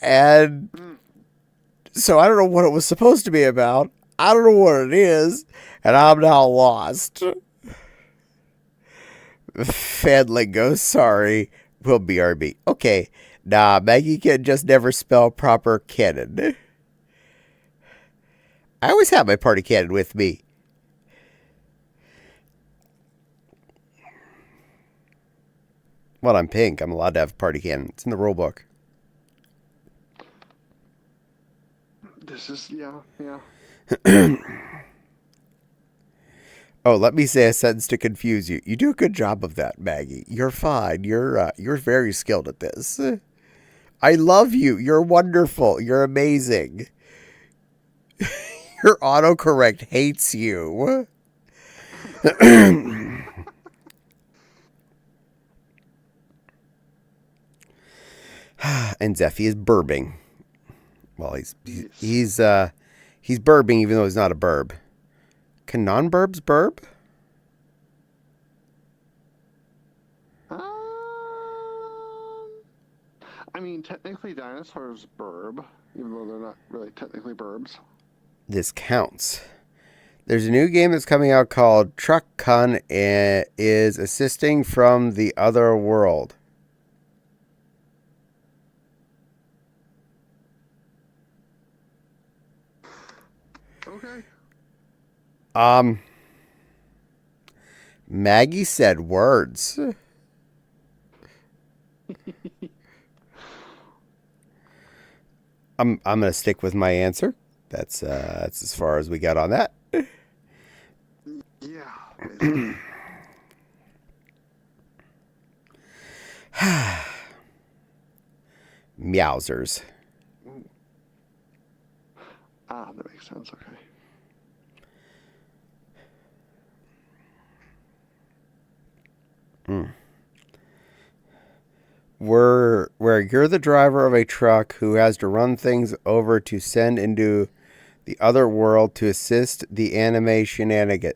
And so I don't know what it was supposed to be about. I don't know what it is. And I'm now lost. Fanlingo, sorry. Will BRB. Okay. Nah, Maggie can just never spell proper canon. I always have my party canon with me. Well, I'm pink. I'm allowed to have party canon. It's in the rule book. This is yeah. Oh, let me say a sentence to confuse you. You do a good job of that, Maggie. You're fine. You're very skilled at this. I love you. You're wonderful. You're amazing. Your autocorrect hates you. And Zeffy is burping. Well, he's burping even though he's not a burb. Can non-burbs burb? I mean, technically dinosaurs burb, even though they're not really technically burbs. This counts. There's a new game that's coming out called Truck Kun. It is assisting from the other world. Okay. Maggie said words. I'm gonna stick with my answer. That's as far as we got on that. Yeah. Meowsers. Ah, that makes sense. Okay. Where you're the driver of a truck who has to run things over to send into the other world to assist the anime shenanigan.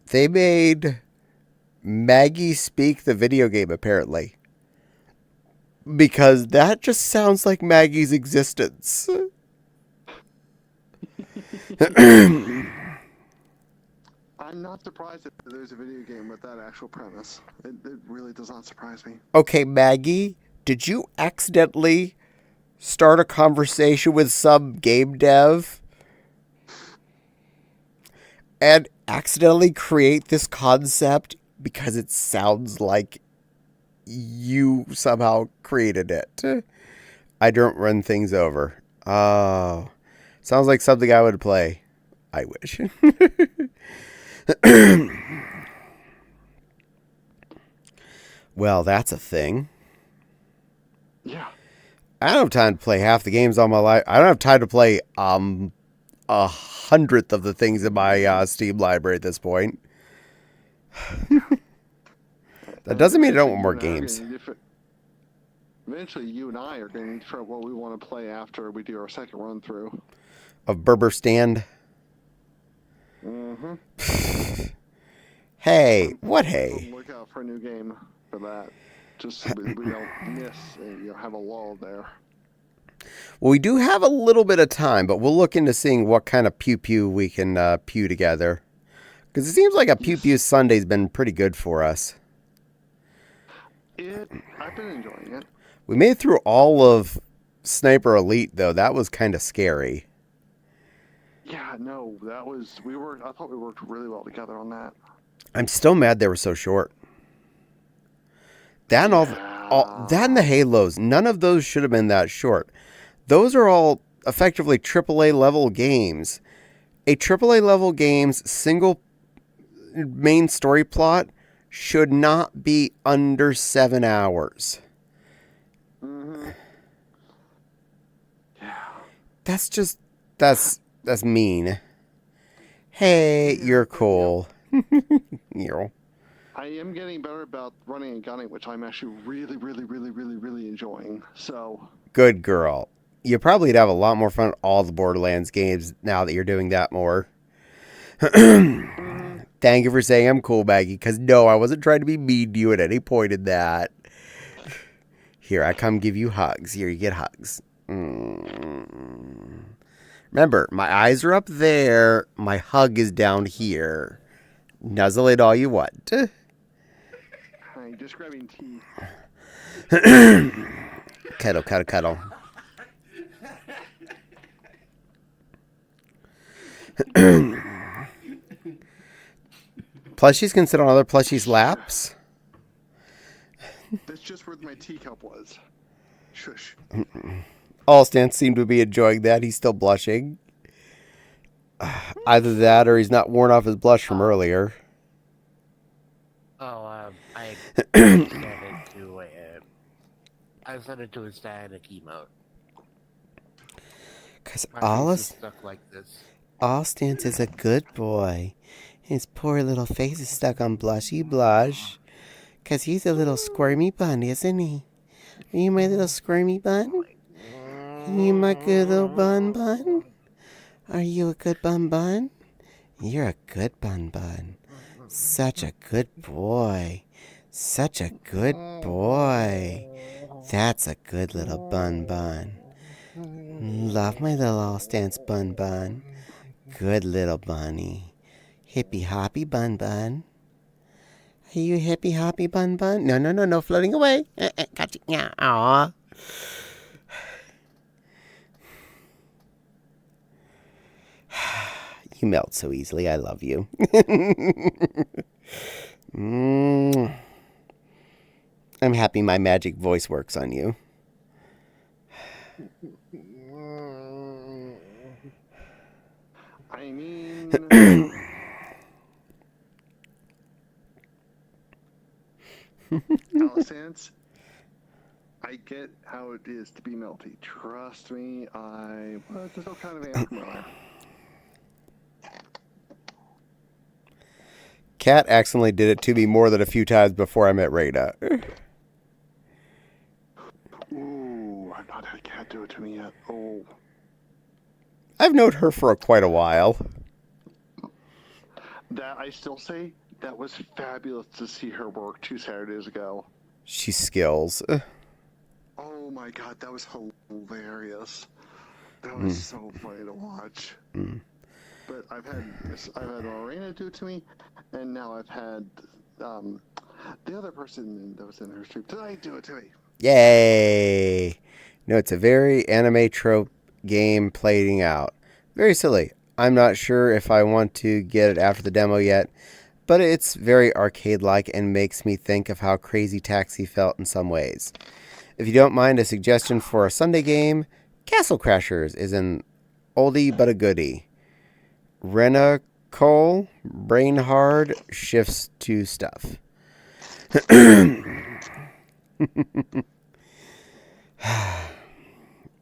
They made Maggie speak the video game, apparently. Because that just sounds like Maggie's existence. I'm not surprised that there's a video game with that actual premise. It really does not surprise me. Okay, Maggie, did you accidentally start a conversation with some game dev and accidentally create this concept because it sounds like you somehow created it? I don't run things over. Oh, sounds like something I would play. I wish. Well, that's a thing. Yeah. I don't have time to play half the games on my life. I don't have time to play 100th of the things in my Steam library at this point. That doesn't mean I don't want more games. Eventually, you and I are going to need to figure out what we want to play after we do our second run through. Of Berber Stand. Mm-hmm. Hey, what hey? Look out for a new game for that. Just so we don't miss and have a lull there. Well, we do have a little bit of time, but we'll look into seeing what kind of pew-pew we can pew together. Because it seems like a pew-pew Sunday's been pretty good for us. I've been enjoying it. We made it through all of Sniper Elite, though. That was kind of scary. Yeah, no, I thought we worked really well together on that. I'm still mad they were so short. That and the Halos, none of those should have been that short. Those are all effectively AAA level games. A AAA level game's single main story plot should not be under 7 hours. Mm-hmm. Yeah. That's mean. Hey, you're cool. I am getting better about running and gunning, which I'm actually really, really, really, really, really enjoying. So good girl. You probably would have a lot more fun at all the Borderlands games now that you're doing that more. Thank you for saying I'm cool, Maggie, because no, I wasn't trying to be mean to you at any point in that. Here, I come give you hugs. Here, you get hugs. Remember, my eyes are up there. My hug is down here. Nuzzle it all you want. I'm just grabbing tea. Cuddle, cuddle, cuddle. Plushies can sit on other plushies' laps. That's just where my teacup was. Shush. Allstan seemed to be enjoying that. He's still blushing. Either that or he's not worn off his blush from earlier. Oh, I I set it to a static emote. Because My face is stuck like this. All Stance is a good boy. His poor little face is stuck on Blushy Blush. Because he's a little squirmy bun, isn't he? Are you my little squirmy bun? Are you my good little bun? Are you a good bun? You're a good bun. Such a good boy. Such a good boy. That's a good little bun. Love my little All Stance bun. Good little bunny. Hippy hoppy bun. Are you hippy hoppy bun? No, floating away. Gotcha. Yeah, aw. You melt so easily. I love you. I'm happy my magic voice works on you. I mean, Alessance, I get how it is to be melty. Trust me, I was just so kind of animal. Cat accidentally did it to me more than a few times before I met Rada. Ooh, I've not had a cat do it to me yet. Oh. I've known her for quite a while. That I still say, that was fabulous to see her work 2 Saturdays ago. She skills. Oh my god, that was hilarious. That was so funny to watch. But I've had Lorena do it to me, and now I've had the other person that was in her stream tonight do it to me. Yay! No, it's a very anime trope game playing out. Very silly. I'm not sure if I want to get it after the demo yet, but it's very arcade-like and makes me think of how Crazy Taxi felt in some ways. If you don't mind a suggestion for a Sunday game, Castle Crashers is an oldie but a goodie. Rena Cole, brain hard, shifts to stuff.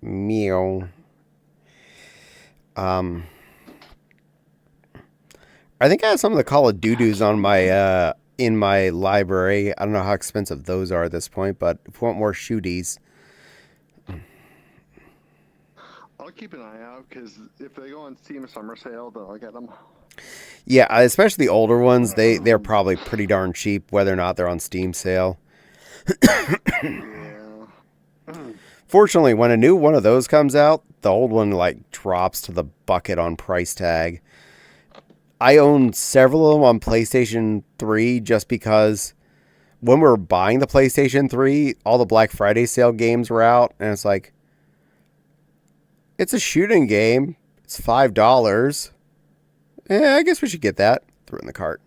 Meow. I think I have some of the Call of Duties on my in my library. I don't know how expensive those are at this point, but if you want more shooties, I'll keep an eye out, because if they go on Steam Summer Sale, then I'll get them. yeah, especially the older ones, they're probably pretty darn cheap, whether or not they're on Steam sale. Yeah. Fortunately, when a new one of those comes out, the old one like drops to the bucket on price tag. I own several of them on PlayStation 3 just because when we were buying the PlayStation 3, all the Black Friday sale games were out, and it's like, it's a shooting game. It's $5. I guess we should get that. Threw it in the cart.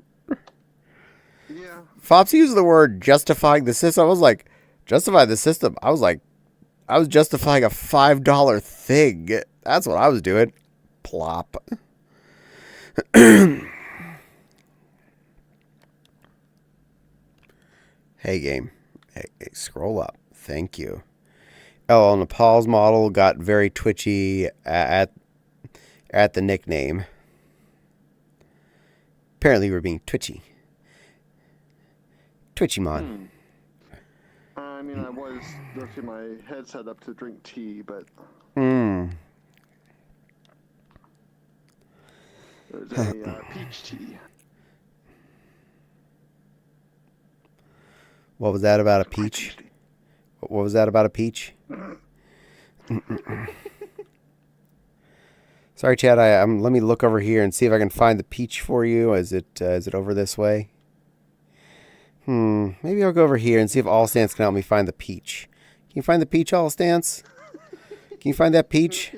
Yeah. Fops used the word justifying the system. I was like, justify the system? I was like, I was justifying a $5 thing. That's what I was doing. Plop. Hey, game. Hey, scroll up. Thank you. Oh, Nepal's model got very twitchy at the nickname. Apparently, we're being twitchy. Twitchymon. I mean, I was lifting my headset up to drink tea, but there's a peach tea. What was that about a peach? What was that about a peach? Sorry, Chad. Let me look over here and see if I can find the peach for you. Is it over this way? Maybe I'll go over here and see if All Stance can help me find the peach. Can you find the peach, All Stance? Can you find that peach?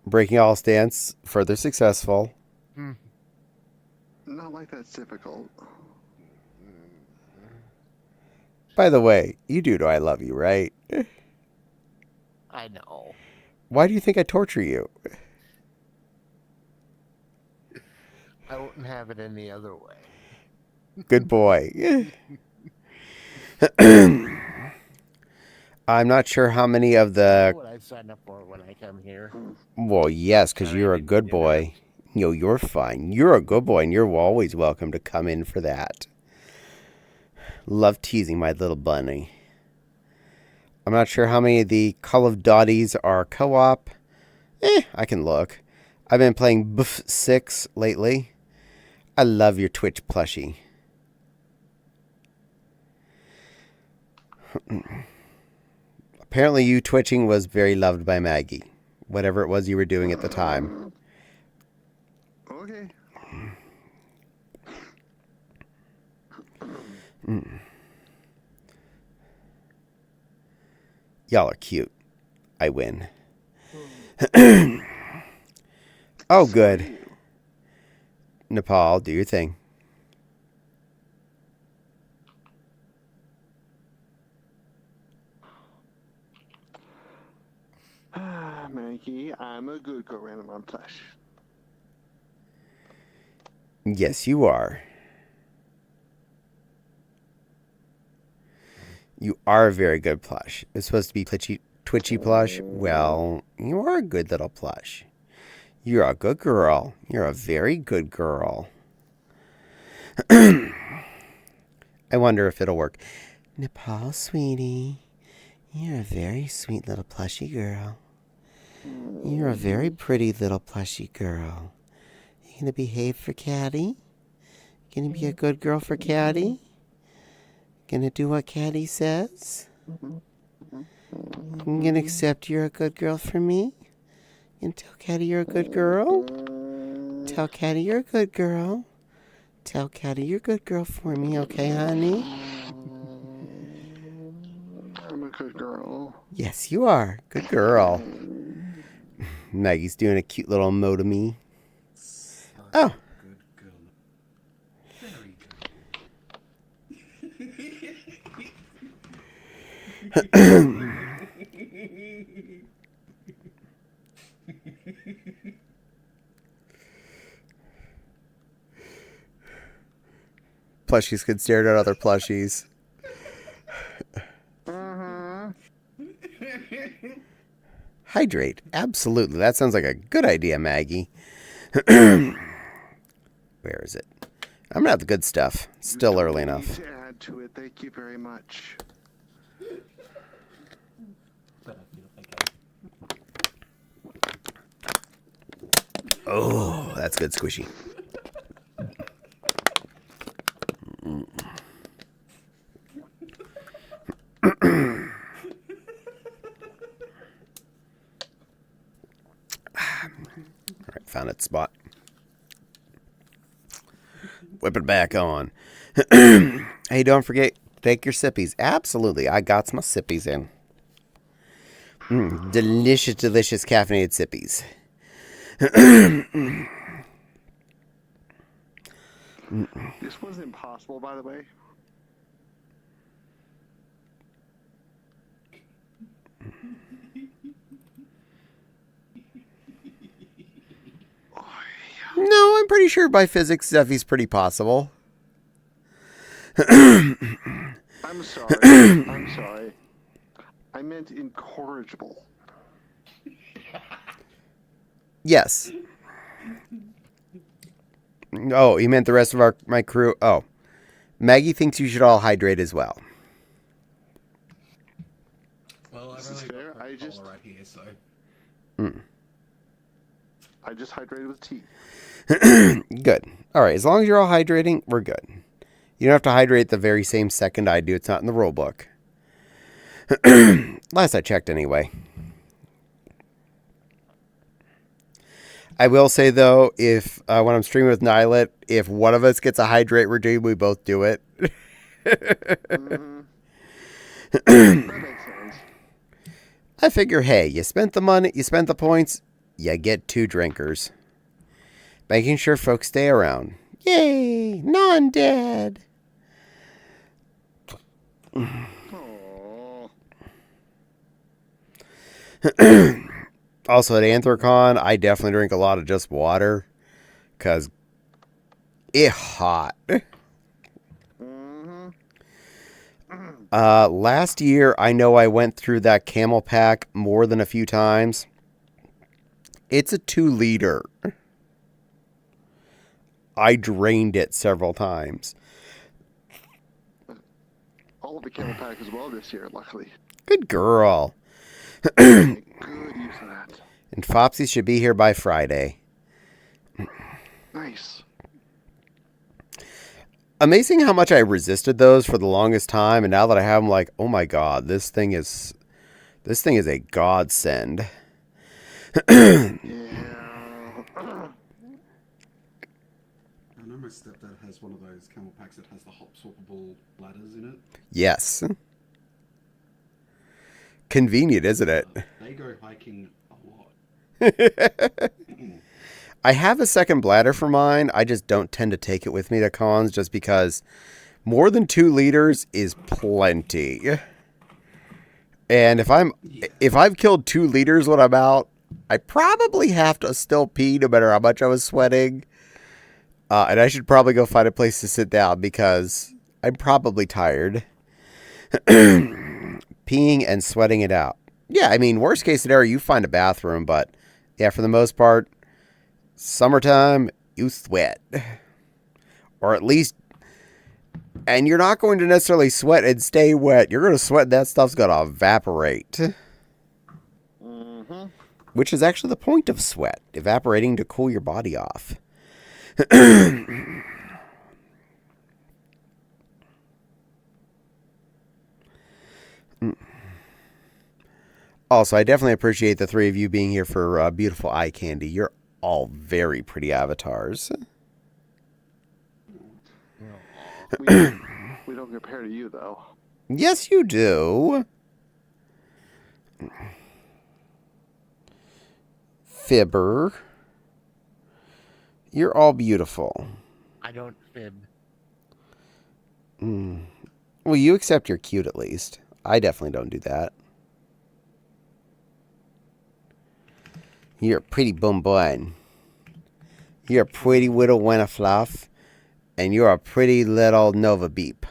Breaking All Stance, further successful. Not like that's difficult. By the way, you do know I love you, right? I know. Why do you think I torture you? I wouldn't have it any other way. Good boy. I'm not sure how many of the... What I sign up for when I come here. Well, yes, because you're a good boy. You're fine. You're a good boy, and you're always welcome to come in for that. Love teasing my little bunny. I'm not sure how many of the Call of Duties are co-op. I can look. I've been playing Buff 6 lately. I love your Twitch plushie. Apparently you twitching was very loved by Maggie. Whatever it was you were doing at the time. Okay. Y'all are cute. I win. Oh, good. Nepal, do your thing. Maggie, I'm a good girl and I'm on plush. Yes, you are. You are a very good plush. It's supposed to be twitchy plush. Well, you are a good little plush. You're a good girl. You're a very good girl. I wonder if it'll work. Nepal, sweetie. You're a very sweet little plushy girl. You're a very pretty little plushy girl. You gonna behave for Caddy? Gonna be a good girl for Caddy? Gonna do what Caddy says? I'm gonna accept you're a good girl for me? And tell Caddy you're a good girl? Tell Caddy you're a good girl. Tell Caddy you're a good girl for me, okay, honey? I'm a good girl. Yes, you are. Good girl. Maggie's doing a cute little mo to me. Oh. Good girl. Very good. Plushies could stare at other plushies. Hydrate. Absolutely. That sounds like a good idea, Maggie. Where is it? I'm going to have the good stuff. Still early enough. To add to it, thank you very much. Oh, that's good squishy. Alright, found its spot. Whip it back on. Hey, don't forget, take your sippies. Absolutely, I got my sippies in. Delicious, delicious caffeinated sippies. This was impossible, by the way. No, I'm pretty sure by physics Duffy's pretty possible. I'm sorry. I'm sorry. I meant incorrigible. Yes. Oh, he meant the rest of my crew. Oh. Maggie thinks you should all hydrate as well. Well, This is fair. I just right here, so. I just hydrated with tea. Good. All right, as long as you're all hydrating, we're good. You don't have to hydrate the very same second I do. It's not in the rule book. Last I checked, anyway. I will say, though, if when I'm streaming with Nylet, if one of us gets a hydrate routine, we both do it. That makes sense. I figure, hey, you spent the money, you spent the points, you get 2 drinkers. Making sure folks stay around. Yay! Non-dead! Also, at Anthrocon, I definitely drink a lot of just water. Because, It hot. Mm-hmm. Last year, I know I went through that camel pack more than a few times. It's a 2-liter. I drained it several times. All of the camel pack as well this year, luckily. Good girl. Good use of that. And Fopsy should be here by Friday. Nice. Amazing how much I resisted those for the longest time, and now that I have them, like, oh my god, this thing is a godsend. Yeah. I know my stepdad has one of those camel packs that has the hop swappable ladders in it. Yes. Convenient, isn't it? They go hiking a lot. I have a second bladder for mine. I just don't tend to take it with me to cons just because more than 2 liters is plenty. And if I've killed 2 liters when I'm out, I probably have to still pee no matter how much I was sweating. And I should probably go find a place to sit down because I'm probably tired. Peeing and sweating it out. Yeah, I mean, worst case scenario, you find a bathroom, but yeah, for the most part, summertime, you sweat. Or at least, and you're not going to necessarily sweat and stay wet. You're going to sweat and that stuff's going to evaporate. Mm-hmm. Which is actually the point of sweat, evaporating to cool your body off. Also, I definitely appreciate the 3 of you being here for beautiful eye candy. You're all very pretty avatars. We don't compare to you, though. Yes, you do. Fibber. You're all beautiful. I don't fib. Well, you accept you're cute at least. I definitely don't do that. You're a pretty bum bun. You're a pretty little winter fluff. And you're a pretty little Nova Beep.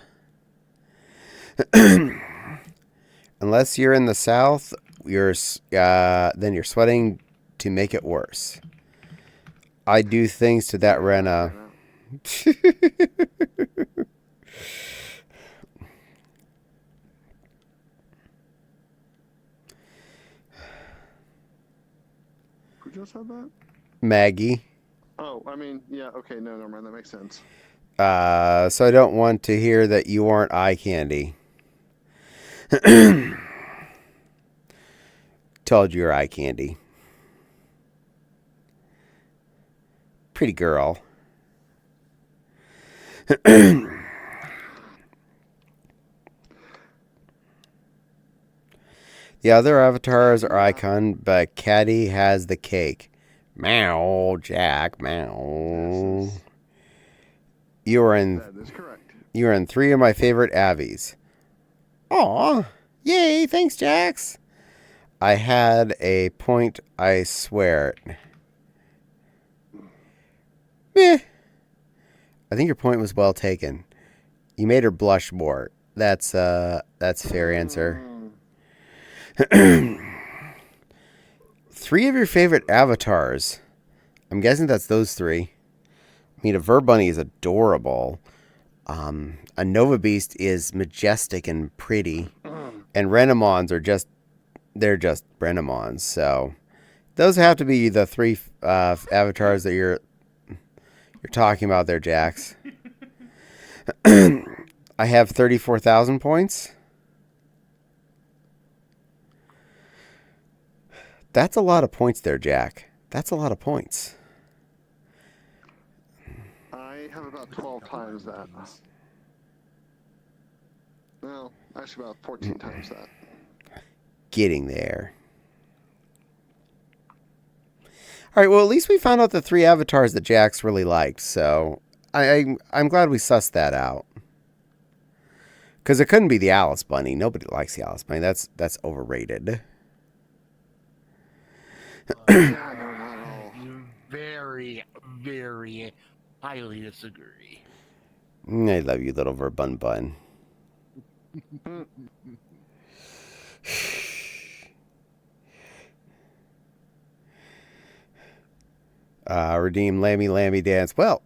Unless you're in the South, then you're sweating to make it worse. I do things to that Rena. Who just said that? Maggie. Oh, I mean, yeah, okay, no, never mind, that makes sense. So I don't want to hear that you aren't eye candy. Told you you're eye candy. Pretty girl. The other avatars are icon, but Caddy has the cake. Meow, Jack, meow. That is correct. You are in 3 of my favorite Avies. Aw, yay, thanks, Jax. I had a point, I swear. Meh. I think your point was well taken. You made her blush more. That's a fair answer. 3 of your favorite avatars. I'm guessing that's those 3. I mean, a Verbunny is adorable. A Nova Beast is majestic and pretty. And Renamons are just Renamons. So those have to be the 3 avatars that you're talking about there, Jax. I have 34,000 points. That's a lot of points there, Jack. That's a lot of points. I have about 12 times that. No, actually about 14 times that. Getting there. All right, well, at least we found out the 3 avatars that Jax really liked, so I'm glad we sussed that out. Because it couldn't be the Alice Bunny. Nobody likes the Alice Bunny. That's overrated. Very, very highly disagree. I love you, little verbun bun. Redeem Lammy Lammy Dance. Well,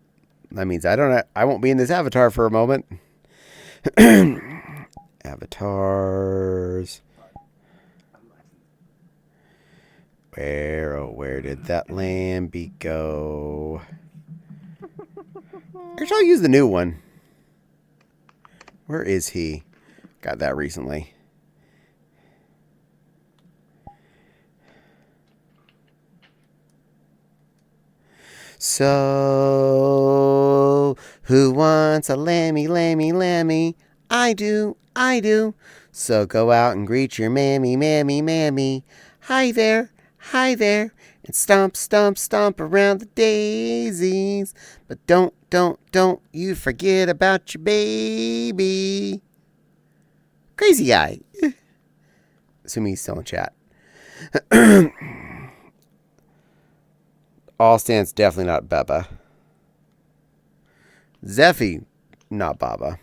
that means I won't be in this avatar for a moment. Avatars. Where did that Lambie go? Actually, I'll use the new one. Where is he? Got that recently. So, who wants a lammy, lammy, lammy? I do, I do. So go out and greet your mammy, mammy, mammy. Hi there, and stomp, stomp, stomp around the daisies. But don't you forget about your baby. Crazy guy. Assuming he's still in chat. All Stance, definitely not Beba. Zephy, not Baba.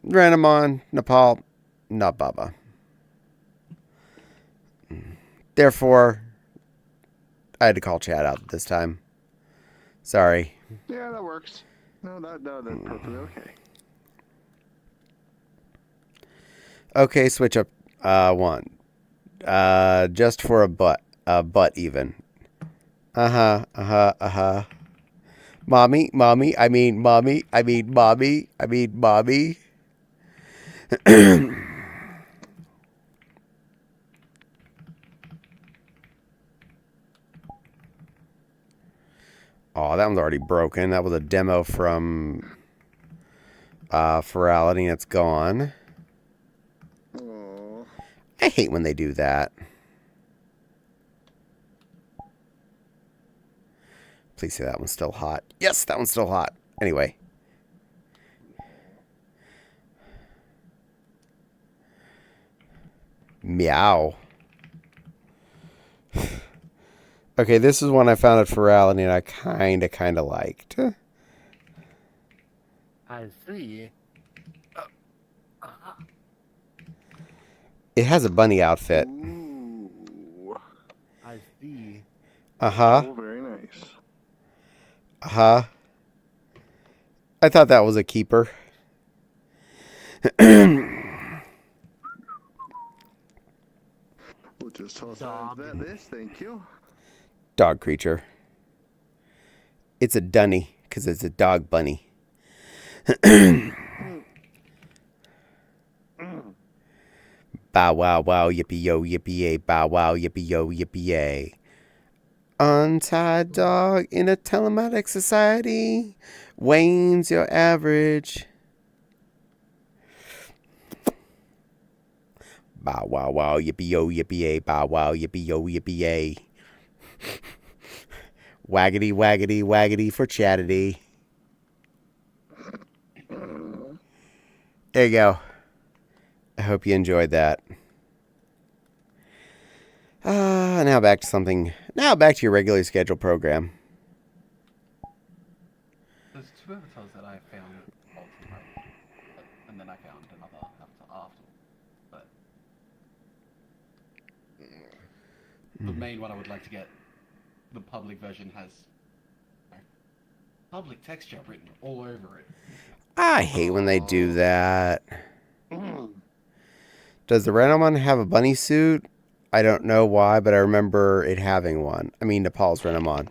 Renamon, Nepal, not Baba. Therefore, I had to call chat out this time. Sorry. Yeah, that works. No, that's perfectly okay. Okay, switch up one. Just for a butt even. Mommy. Oh, that one's already broken. That was a demo from Ferality, and it's gone. Aww. I hate when they do that. Please say that one's still hot. Yes, that one's still hot. Anyway. Meow. Okay, this is one I found at Ferality and I kinda liked. I see. It has a bunny outfit. Ooh. I see. Oh, very nice. I thought that was a keeper. We'll just toss that this, thank you. Dog creature. It's a dunny, because it's a dog bunny. Bow wow wow yippee yo yippee yay. Bow wow yippee yo yippee yay. Untied dog in a telematic society. Wayne's your average. Bow wow wow yippee yo yippee yay. Bow wow yippee yo yippee yay. Waggity waggity waggity for chattity. There you go. I hope you enjoyed that. Now back to something. Now back to your regularly scheduled program. There's two avatars that I found ultimately, and then I found another avatar after. But the main one I would like to get, the public version has public texture written all over it. I hate when they do that. Does the Renamon have a bunny suit? I don't know why, but I remember it having one. I mean, Nepal's Renamon.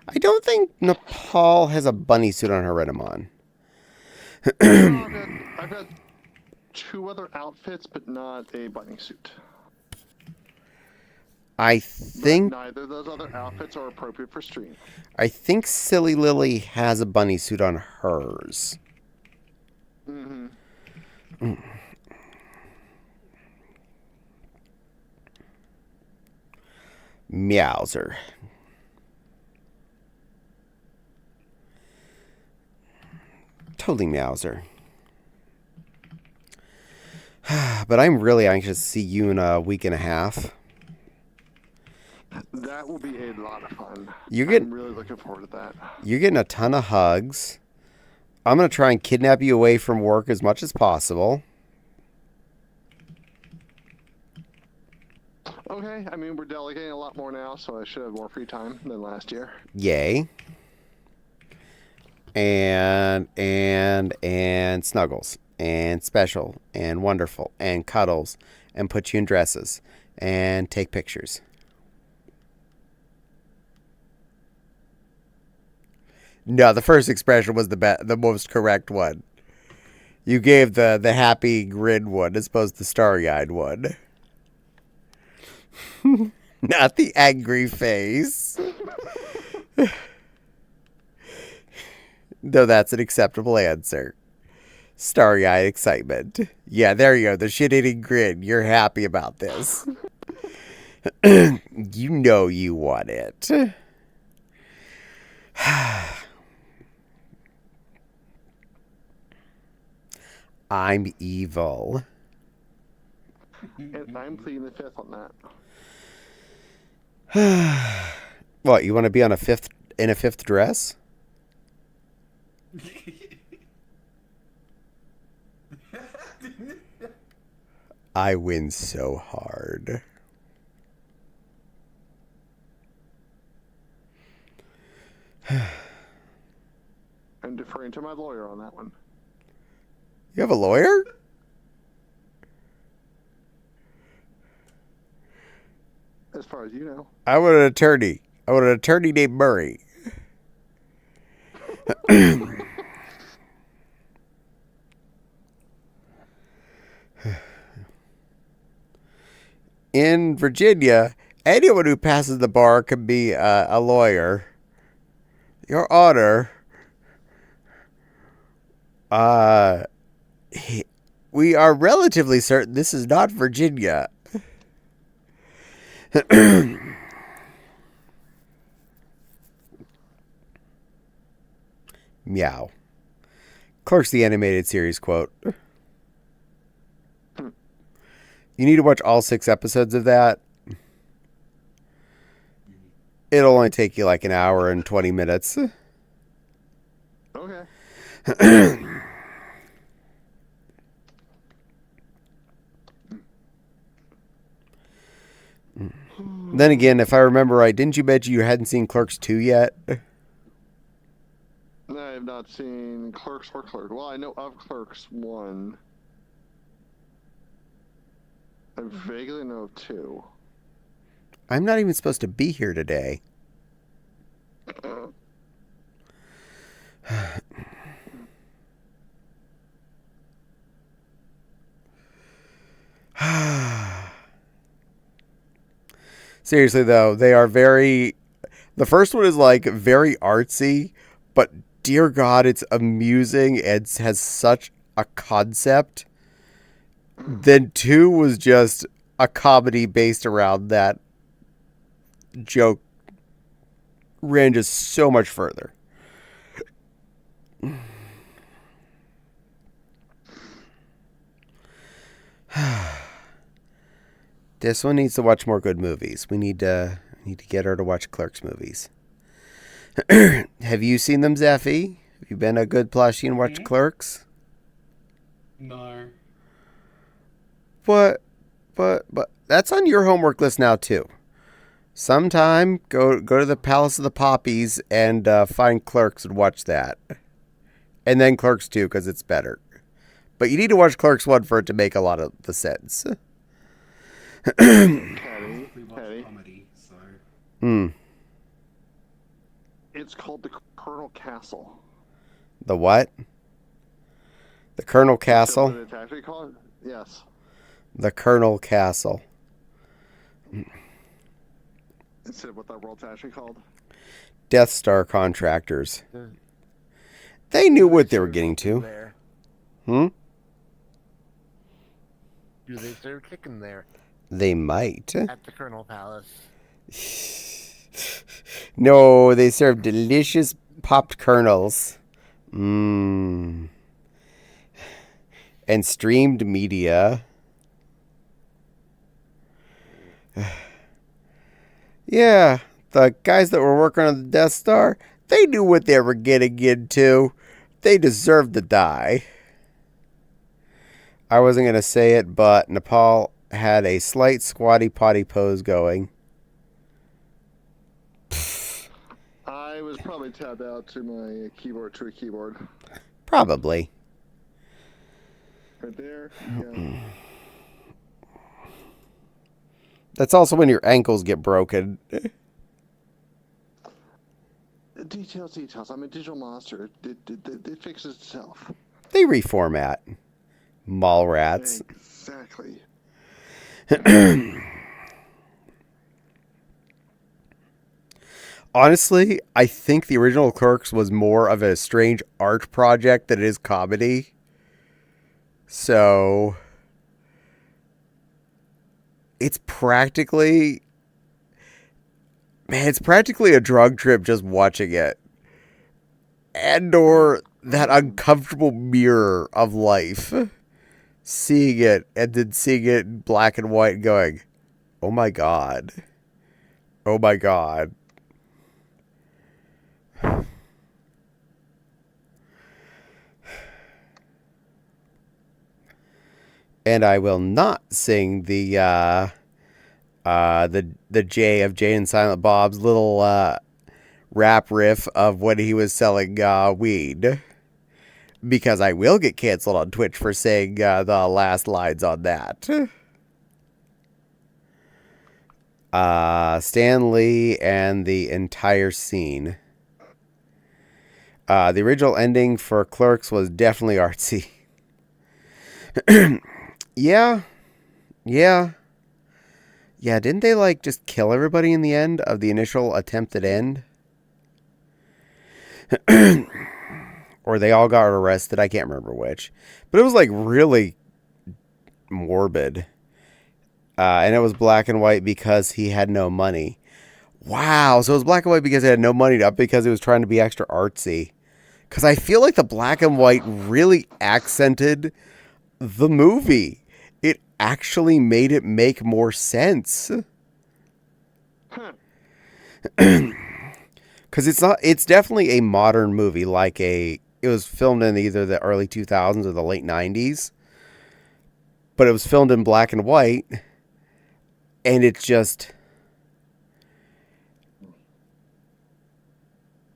I don't think Nepal has a bunny suit on her Renamon. I've got two other outfits, but not a bunny suit. I think But neither of those other outfits are appropriate for stream. I think Silly Lily has a bunny suit on hers. Mm-hmm. Meowser. Totally Meowser. But I'm really anxious to see you in a week and a half. That will be a lot of fun. I'm really looking forward to that. You're getting a ton of hugs. I'm going to try and kidnap you away from work as much as possible. Okay, I mean, we're delegating a lot more now, so I should have more free time than last year. Yay. And snuggles and special and wonderful and cuddles and put you in dresses and take pictures. No, the first expression was the most correct one. You gave the happy grin one as opposed to the starry-eyed one. Not the angry face. Though that's an acceptable answer. Starry-eyed excitement. Yeah, there you go. The shit-eating grin. You're happy about this. You know you want it. I'm evil. And I'm pleading the fifth on that. What, you want to be in a fifth dress? I win so hard. I'm deferring to my lawyer on that one. You have a lawyer? As far as you know. I want an attorney. I want an attorney named Murray. In Virginia, anyone who passes the bar can be a lawyer. Your Honor, we are relatively certain this is not Virginia. Meow. Clerks the animated series quote. You need to watch all 6 episodes of that. It'll only take you like an hour and 20 minutes. Okay. Then again, if I remember right, didn't you mention you hadn't seen Clerks 2 yet? No, I have not seen Clerks or Clerks. Well, I know of Clerks 1. I vaguely know of 2. I'm not even supposed to be here today. Seriously, though, they are very... The first one is, like, very artsy, but dear God, it's amusing and has such a concept. Then 2 was just a comedy based around that joke. Ran just so much further. This one needs to watch more good movies. We need to get her to watch Clerks movies. Have you seen them, Zeffy? Have you been a good plushie and watched Clerks? No. But that's on your homework list now too. Sometime go to the Palace of the Poppies and find Clerks and watch that. And then Clerks 2 because it's better. But you need to watch Clerks 1 for it to make a lot of the sense. Patty. Comedy, so. It's called the Colonel Castle. The what? The Colonel Castle? Is that what it's actually called? Yes. The Colonel Castle. Instead of what that world's actually called? Death Star contractors. They knew what they were getting to. There. Hmm? Do they serve chicken there They might. at the Colonel Palace? No, they serve delicious popped kernels. Mmm. And streamed media. Yeah, the guys that were working on the Death Star, they knew what they were getting into. They deserved to die. I wasn't going to say it, but Nepal had a slight squatty potty pose going. I was probably tabbed out to my keyboard. Probably. Right there. Yeah. That's also when your ankles get broken. Details. I'm a digital monster. It fixes itself. They reformat. Mall rats. Exactly. Honestly, I think the original Clerks was more of a strange art project than it is comedy. So it's practically a drug trip just watching it. And or that uncomfortable mirror of life. Seeing it and then seeing it in black and white and going, oh my God. Oh my God. And I will not sing the J of Jay and Silent Bob's little rap riff of when he was selling weed, because I will get canceled on Twitch for saying the last lines on that. Stan Lee and the entire scene. The original ending for Clerks was definitely artsy. Yeah. Didn't they like just kill everybody in the end of the initial attempted end? Or they all got arrested. I can't remember which. But it was like really morbid. And it was black and white because he had no money. Wow. So it was black and white because he had no money, not because he was trying to be extra artsy. Because I feel like the black and white really accented the movie. It actually made it make more sense. Because it's definitely a modern movie. It was filmed in either the early 2000s or the late 90s. But it was filmed in black and white. And it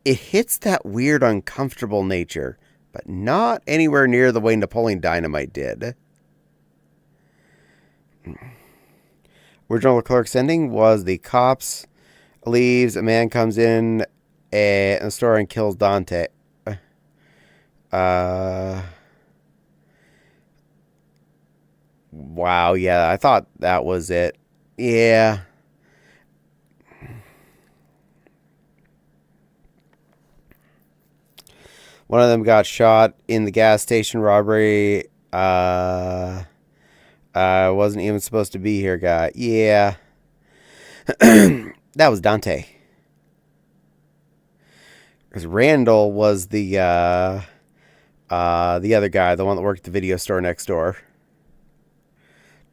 hits that weird, uncomfortable nature. But not anywhere near the way Napoleon Dynamite did. Original Clerks ending was the cops leaves, a man comes in the store and kills Dante. Wow, yeah, I thought that was it. Yeah. One of them got shot in the gas station robbery. Wasn't even supposed to be here, guy. Yeah. That was Dante. Because Randall was the other guy, the one that worked at the video store next door.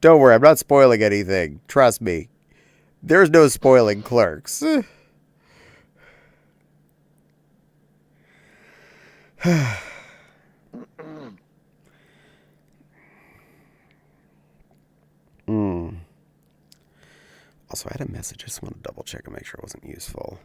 Don't worry, I'm not spoiling anything. Trust me. There's no spoiling Clerks. Also, I had a message. I just want to double check and make sure it wasn't useful.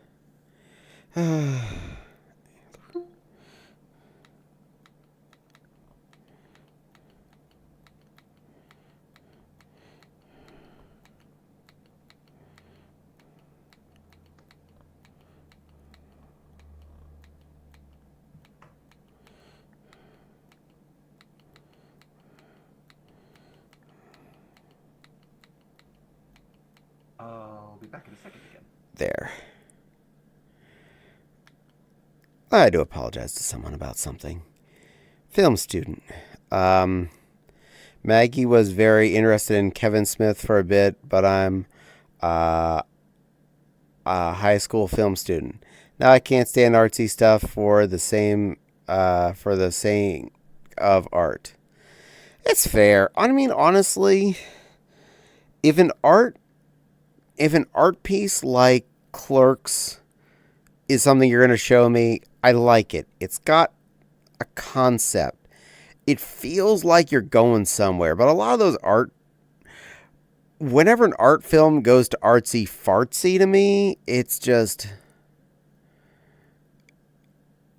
I'll be back in a second again. There. I had to apologize to someone about something. Film student. Maggie was very interested in Kevin Smith for a bit, but I'm a high school film student. Now I can't stand artsy stuff for the same of art. It's fair. I mean, honestly, if an art piece like Clerks is something you're going to show me. I like it. It's got a concept. It feels like you're going somewhere, but a lot of those whenever an art film goes to artsy fartsy to me, it's just,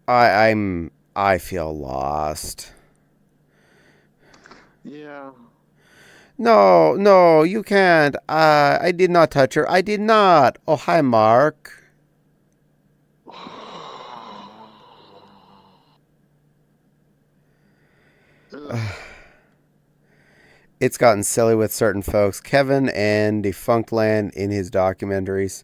I feel lost. Yeah. No, you can't. I did not touch her. I did not. Oh, hi, Mark. It's gotten silly with certain folks. Kevin and Defunctland in his documentaries.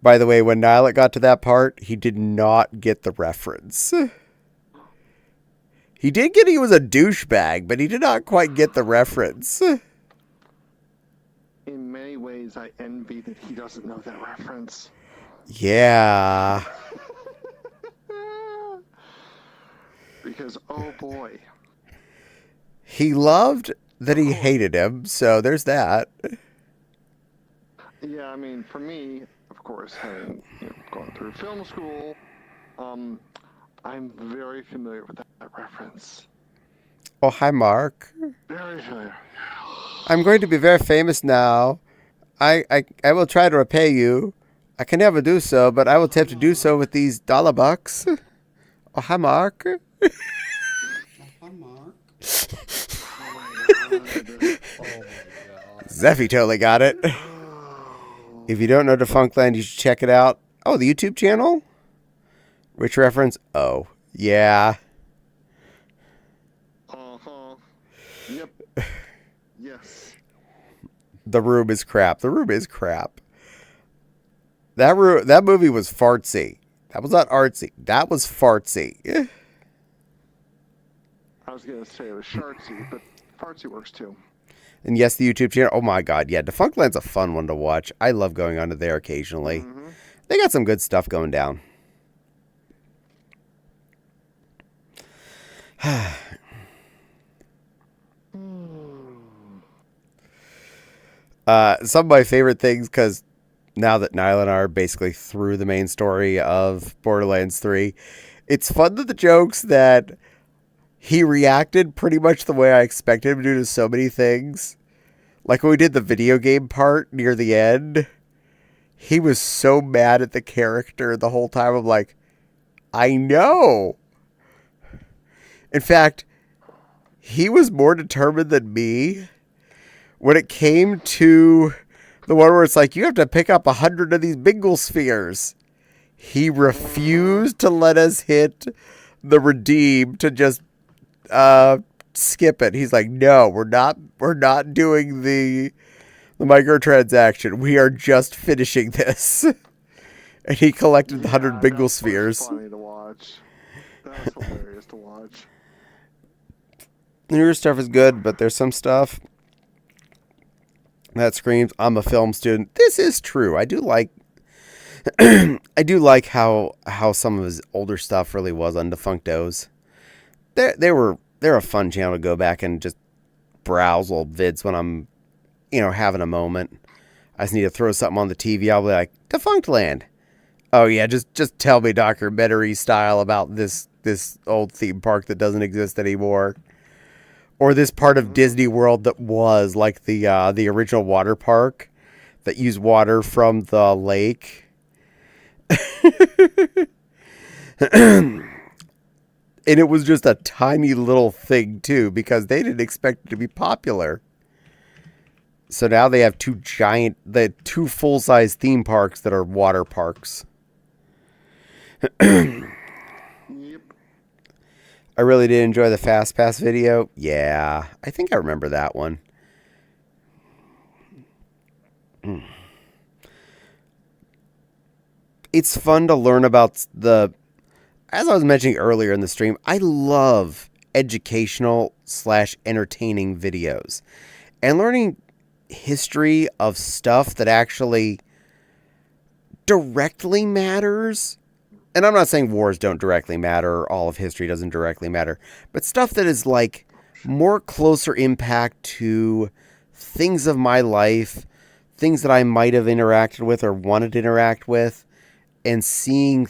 By the way, when Nilet got to that part, he did not get the reference. He did get he was a douchebag, but he did not quite get the reference. In many ways, I envy that he doesn't know that reference. Yeah. Because, oh boy. He loved that he hated him, so there's that. Yeah, I mean, for me, of course, having gone through film school, I'm very familiar with that reference. Oh, hi, Mark. Very familiar. I'm going to be very famous now. I will try to repay you. I can never do so, but I will attempt to do so with these $bucks. Oh, hi, Mark. Zeffy totally got it. If you don't know Defunctland, you should check it out. Oh, the YouTube channel? Which reference? Oh, yeah. Uh-huh. Yep. Yes. The Room is crap. The Room is crap. That movie was fartsy. That was not artsy. That was fartsy. I was going to say it was shartsy, but fartsy works too. And yes, the YouTube channel. Oh my God, yeah, Defunctland's a fun one to watch. I love going onto there occasionally. Mm-hmm. They got some good stuff going down. Some of my favorite things, because now that Niall and I are basically through the main story of Borderlands 3, it's fun that the jokes that he reacted pretty much the way I expected him to do to so many things. Like when we did the video game part near the end, he was so mad at the character the whole time. I'm like, I know. In fact, he was more determined than me when it came to the one where it's like, you have to pick up 100 of these bingle spheres. He refused to let us hit the redeem to just skip it. He's like, no, we're not doing the microtransaction. We are just finishing this. And he collected the 100 bingle spheres. That was funny to watch. That was hilarious to watch. The newer stuff is good, but there's some stuff that screams, I'm a film student. This is true. I do like how some of his older stuff really was on Defunctos. They're a fun channel to go back and just browse old vids when I'm, having a moment. I just need to throw something on the TV. I'll be like, Defunctland. Oh yeah, just tell me documentary style about this old theme park that doesn't exist anymore. Or this part of Disney World that was like the original water park that used water from the lake. And it was just a tiny little thing too, because they didn't expect it to be popular. So now they have two full-size theme parks that are water parks. Yep. I really did enjoy the Fast Pass video. Yeah, I think I remember that one. It's fun to learn about as I was mentioning earlier in the stream, I love educational/entertaining videos. And learning history of stuff that actually directly matters. And I'm not saying wars don't directly matter, or all of history doesn't directly matter, but stuff that is like more closer impact to things of my life, things that I might have interacted with or wanted to interact with, and seeing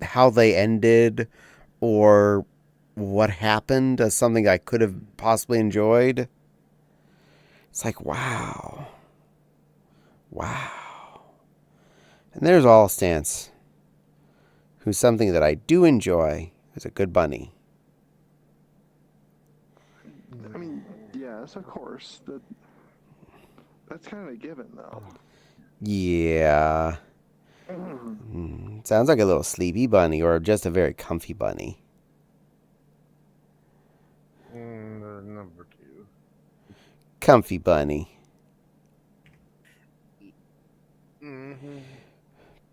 how they ended or what happened as something I could have possibly enjoyed. It's like, wow. Wow. And there's All Stance, who's something that I do enjoy, who's a good bunny. I mean, yes, of course. That's kind of a given, though. Yeah. Sounds like a little sleepy bunny or just a very comfy bunny. Number 2. Comfy bunny.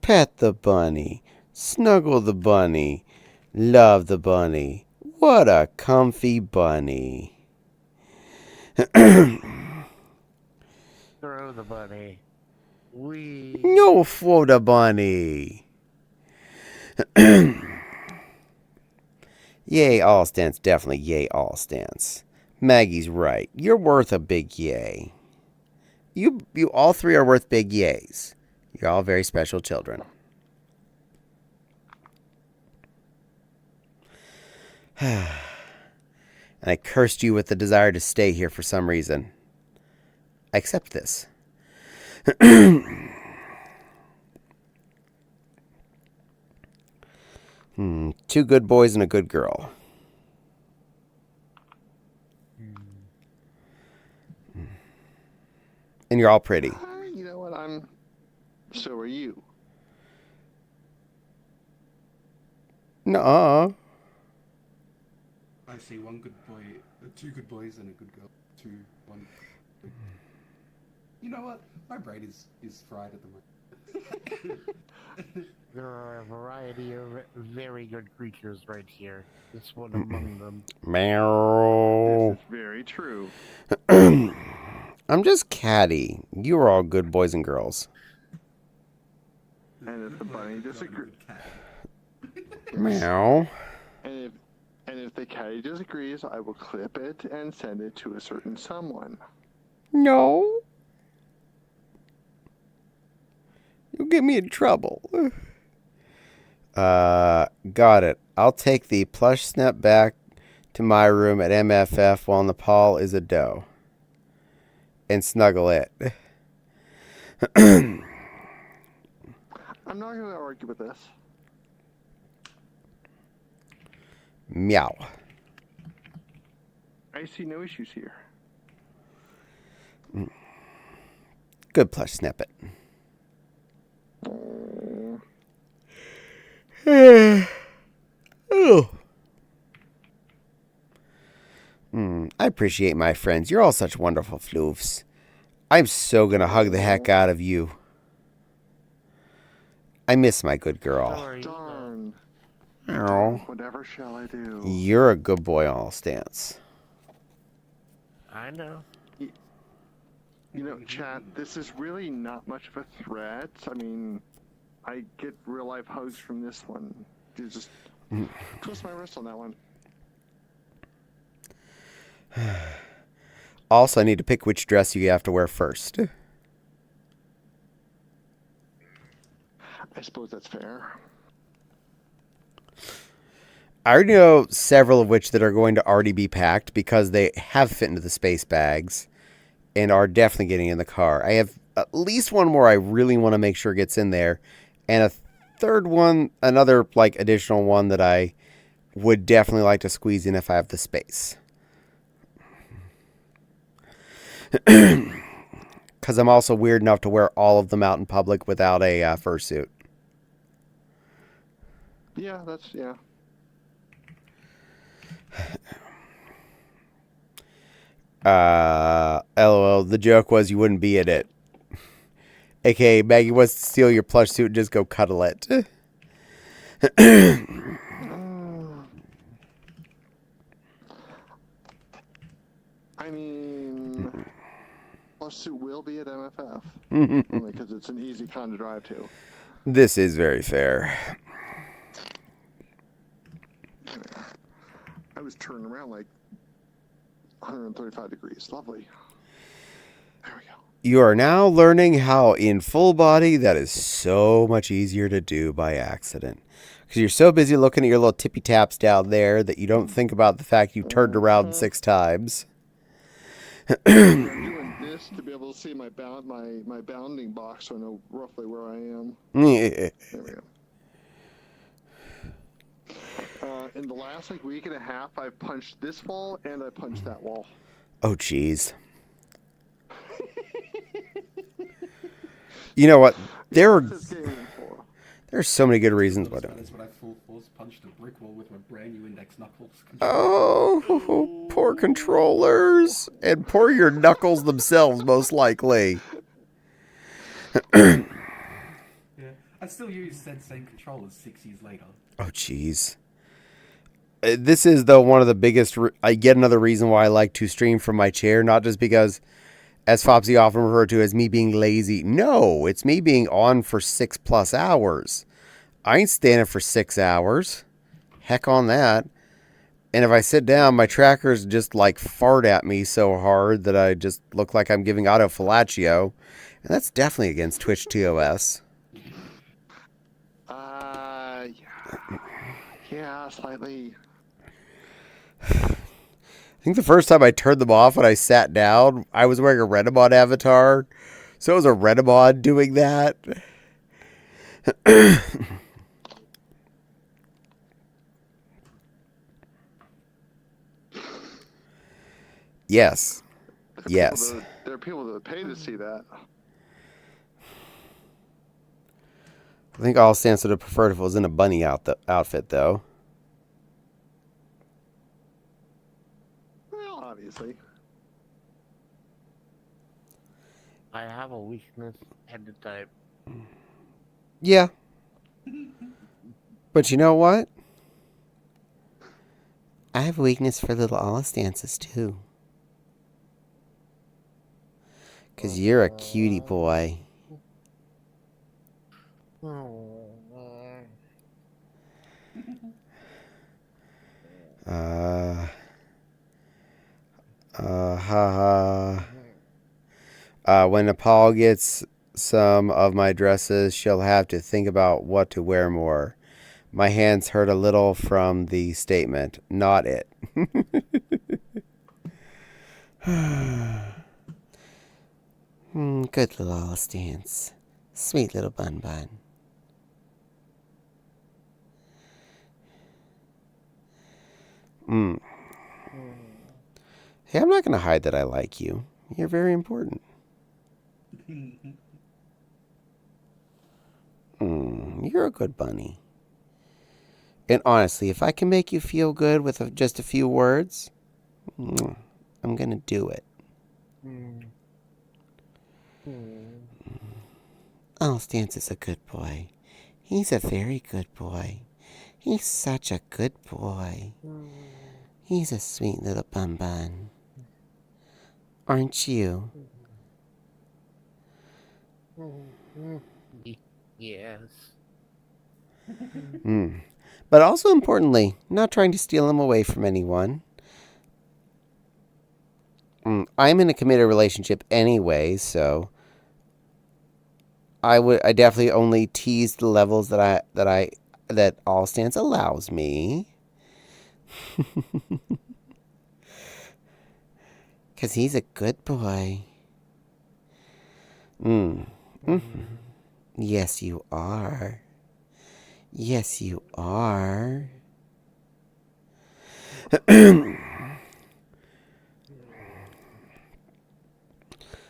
Pet the bunny. Snuggle the bunny. Love the bunny. What a comfy bunny. Throw the bunny. No for the bunny. Yay, All Stance. Definitely yay, All Stance. Maggie's right. You're worth a big yay. You all three are worth big yays. You're all very special children. And I cursed you with the desire to stay here for some reason. I accept this. Two good boys and a good girl. And you're all pretty. You know what? So are you. Nuh-uh. I see one good boy, two good boys and a good girl. One. You know what? My brain is fried at the moment. There are a variety of very good creatures right here. This one among them. Meow. This is very true. I'm just catty. You are all good boys and girls. And if the bunny disagrees, Meow. and if the caddy disagrees, I will clip it and send it to a certain someone. No. You'll get me in trouble. Got it. I'll take the plush snap back to my room at MFF while Nepal is a doe. And snuggle it. I'm not going to argue with this. Meow. I see no issues here. Good plush snippet. Oh. I appreciate my friends. You're all such wonderful floofs. I'm so gonna hug the heck out of you. I miss my good girl. Darn. Oh. Whatever shall I do? You're a good boy, All Stance. I know. You know, chat, this is really not much of a threat. I mean, I get real life hugs from this one. You just twist my wrist on that one. Also, I need to pick which dress you have to wear first. I suppose that's fair. I already know several of which that are going to already be packed because they have fit into the space bags and are definitely getting in the car. I have at least one more I really want to make sure gets in there, and a third one, another like additional one that I would definitely like to squeeze in if I have the space. Because I'm also weird enough to wear all of them out in public without a fursuit. Yeah, that's, yeah. LOL, the joke was you wouldn't be in it. AKA, Maggie wants to steal your plush suit and just go cuddle it. I mean, plush suit will be at MFF. Only because it's an easy con to drive to. This is very fair. I was turning around like 135 degrees. Lovely. You are now learning how in full body that is so much easier to do by accident. Because you're so busy looking at your little tippy taps down there that you don't think about the fact you turned around 6 times. I'm doing this to be able to see my bounding box so I know roughly where I am. There we go. In the last week and a half, I've punched this wall and I punched that wall. Oh, jeez. You know what? There's so many good reasons why. That is what I full force punched a brick wall with my brand new index knuckles. Oh, poor controllers. And poor your knuckles themselves, most likely. Yeah, I still use said same controllers 6 years later. Oh, jeez. This is, though, one of the biggest... yet another reason why I like to stream from my chair, not just because, as Fopsy often referred to as me being lazy. No, it's me being on for 6+ hours. I ain't standing for 6 hours. Heck on that. And if I sit down, my trackers just fart at me so hard that I just look like I'm giving autofellatio. And that's definitely against Twitch TOS. Yeah, slightly. I think the first time I turned them off when I sat down, I was wearing a Renamon avatar. So it was a Renamon doing that. Yes. Yes. There are people that pay to see that. I think all Stance would have preferred if it was in a bunny outfit, though. Well, obviously. I have a weakness head to type. Yeah. But you know what? I have a weakness for little Alla stances, too. Because you're a cutie boy. When Nepal gets some of my dresses, she'll have to think about what to wear more. My hands hurt a little from the statement. Not it. Good little Alla stance. Sweet little bun bun. Hey, I'm not going to hide that I like you. You're very important. You're a good bunny. And honestly, if I can make you feel good with just a few words, I'm going to do it. Oh, Stance is a good boy. He's a very good boy. He's such a good boy. He's a sweet little bun bun. Aren't you? Yes. But also importantly, not trying to steal him away from anyone. I'm in a committed relationship anyway, so I definitely only tease the levels that All Stance allows me. Cause he's a good boy. Yes, you are. Yes, you are.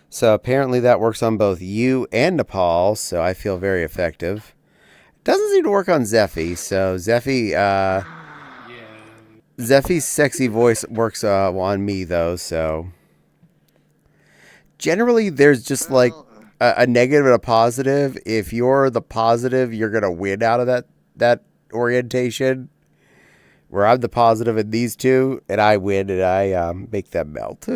So apparently that works on both you and Nepal, so I feel very effective. Doesn't seem to work on Zeffy, so Zeffy's sexy voice works on me, though, so... Generally, there's just, a negative and a positive. If you're the positive, you're going to win out of that orientation. Where I'm the positive in these two, and I win, and I make them melt.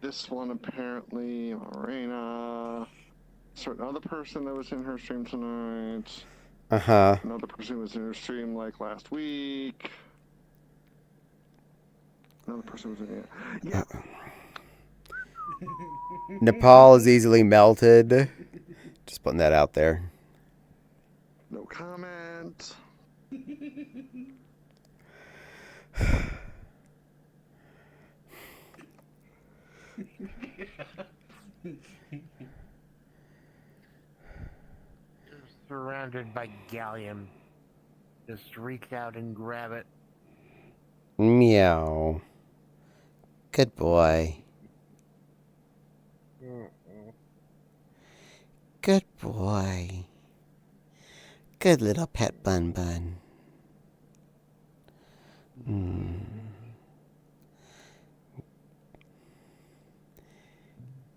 This one apparently, Marina, certain other person that was in her stream tonight. Another person who was in her stream last week. Another person was in it. Yeah. Nepal is easily melted. Just putting that out there. No comment. Surrounded by gallium. Just reach out and grab it. Meow. Good boy. Good boy. Good little pet Bun Bun.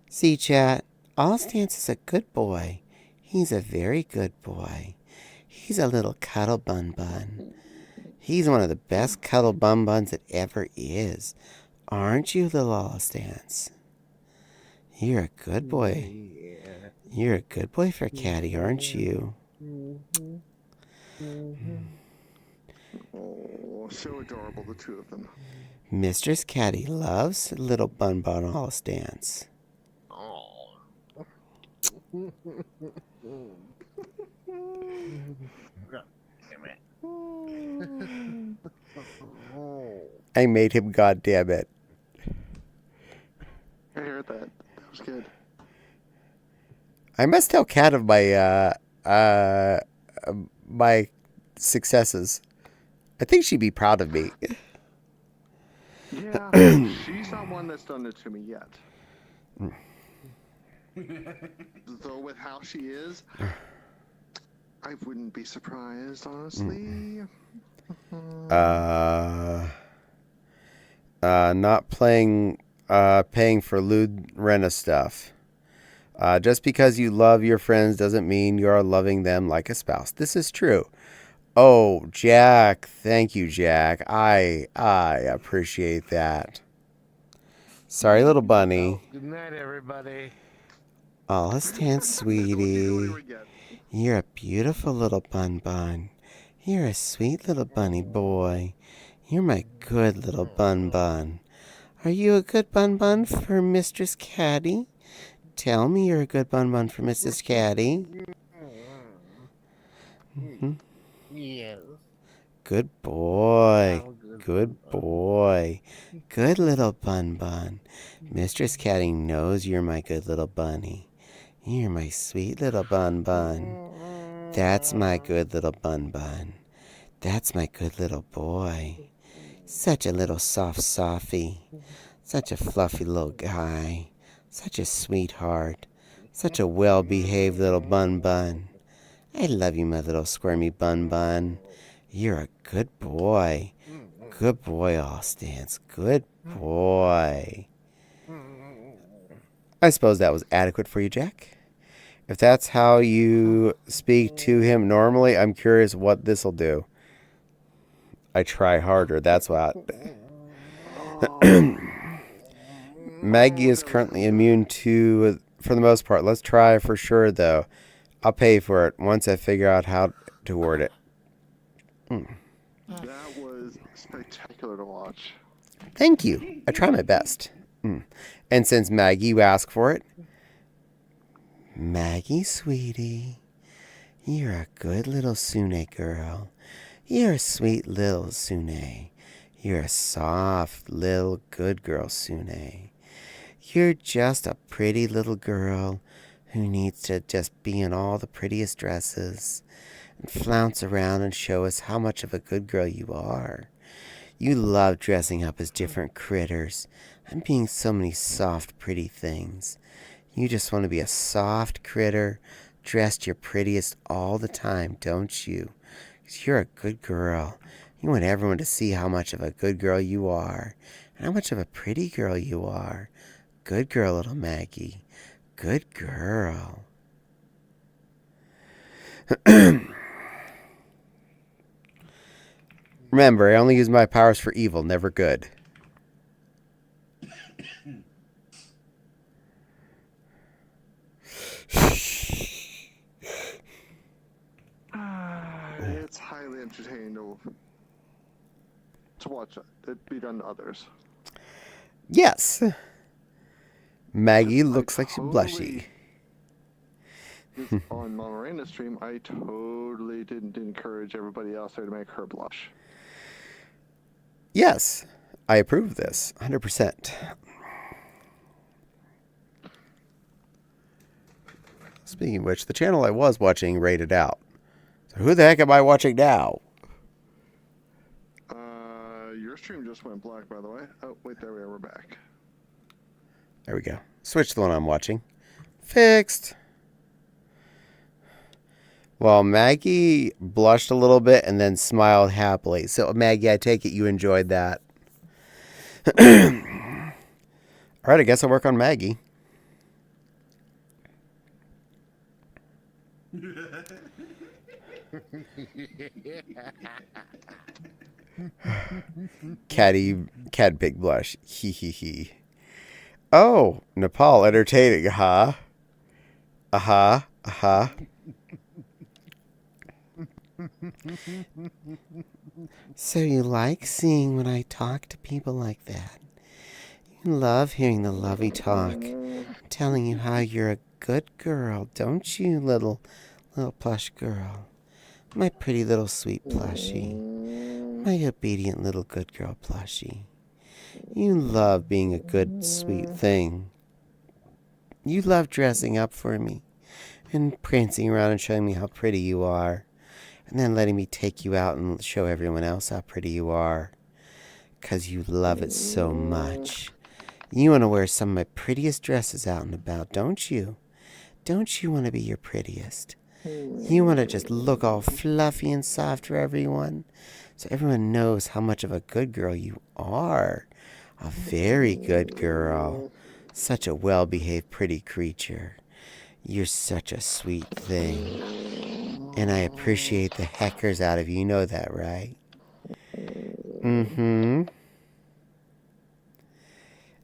See, chat, All Stance is a good boy. He's a very good boy. He's a little cuddle Bun Bun. He's one of the best cuddle Bun Buns that ever is. Aren't you, little All Stance? You're a good boy. You're a good boy for Caddy, aren't you? Oh, so adorable, the two of them. Mistress Caddy loves little Bun Bun All Stance. I made him, goddamn it. I heard that. That was good. I must tell Kat of my successes. I think she'd be proud of me. Yeah, she's not one that's done it to me yet. Though with how she is, I wouldn't be surprised, honestly. Not paying for lewd Rena stuff. Just because you love your friends doesn't mean you're loving them like a spouse. This is true. Oh, Jack. Thank you, Jack. I appreciate that. Sorry, little bunny. Good night, everybody. All Stance, sweetie. You're a beautiful little Bun Bun. You're a sweet little bunny boy. You're my good little Bun Bun. Are you a good Bun Bun for Mistress Caddy? Tell me you're a good Bun Bun for Mrs. Caddy. Yes. Good boy. Good boy. Good little Bun Bun. Mistress Caddy knows you're my good little bunny. You're my sweet little Bun Bun. That's my good little Bun Bun. That's my good little boy. Such a little soft softy. Such a fluffy little guy. Such a sweetheart. Such a well-behaved little Bun Bun. I love you, my little squirmy Bun Bun. You're a good boy. Good boy, All Stance. Good boy. I suppose that was adequate for you, Jack. If that's how you speak to him normally, I'm curious what this'll do. I try harder, that's what. Maggie is currently immune to, for the most part. Let's try for sure, though. I'll pay for it once I figure out how to word it. That was spectacular to watch. Thank you. I try my best. And since Maggie, you asked for it. Maggie, sweetie, you're a good little Sune girl. You're a sweet little Sune. You're a soft little good girl, Sune. You're just a pretty little girl who needs to just be in all the prettiest dresses and flounce around and show us how much of a good girl you are. You love dressing up as different critters and being so many soft, pretty things. You just want to be a soft critter, dressed your prettiest all the time, don't you? 'Cause you're a good girl. You want everyone to see how much of a good girl you are and how much of a pretty girl you are. Good girl, little Maggie. Good girl. Remember, I only use my powers for evil, never good. It's highly entertaining to watch it be done to others. Yes. Maggie I looks like she's blushy. On Mama Miranda's stream, I totally didn't encourage everybody else there to make her blush. Yes. I approve this. 100%. Speaking of which, the channel I was watching rated out. So who the heck am I watching now? Your stream just went black, by the way. Oh, wait, there we are. We're back. There we go. Switch to the one I'm watching. Fixed. Well, Maggie blushed a little bit and then smiled happily. So, Maggie, I take it you enjoyed that. All right, I guess I'll work on Maggie. Cat big blush. Hee hee hee. Oh, Nepal entertaining, huh? Uh-huh. Uh-huh. So you like seeing when I talk to people like that? You love hearing the lovey talk, telling you how you're a good girl, don't you, little plush girl? My pretty little sweet plushie. My obedient little good girl plushie. You love being a good, sweet thing. You love dressing up for me and prancing around and showing me how pretty you are. And then letting me take you out and show everyone else how pretty you are. 'Cause you love it so much. You want to wear some of my prettiest dresses out and about, don't you? Don't you want to be your prettiest? You want to just look all fluffy and soft for everyone? So everyone knows how much of a good girl you are. A very good girl. Such a well-behaved, pretty creature. You're such a sweet thing. And I appreciate the heckers out of you. You know that, right? Mm-hmm.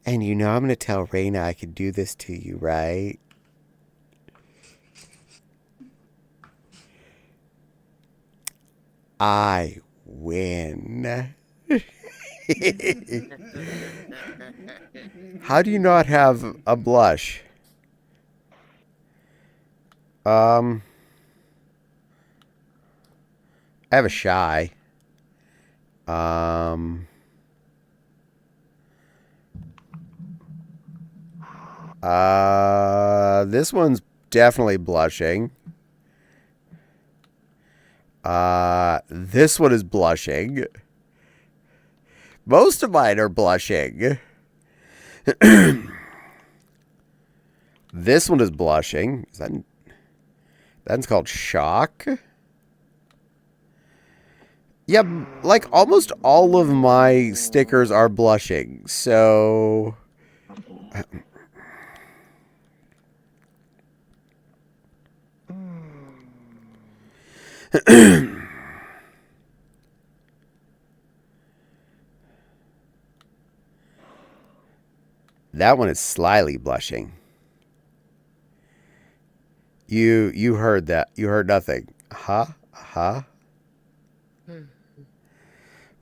And you know I'm going to tell Raina I could do this to you, right? I win. How do you not have a blush? I have a shy. This one's definitely blushing. This one is blushing. Most of mine are blushing. This one is blushing. That's called shock. Yeah, like almost all of my stickers are blushing. So that one is slyly blushing. You heard that. You heard nothing. Huh? Huh?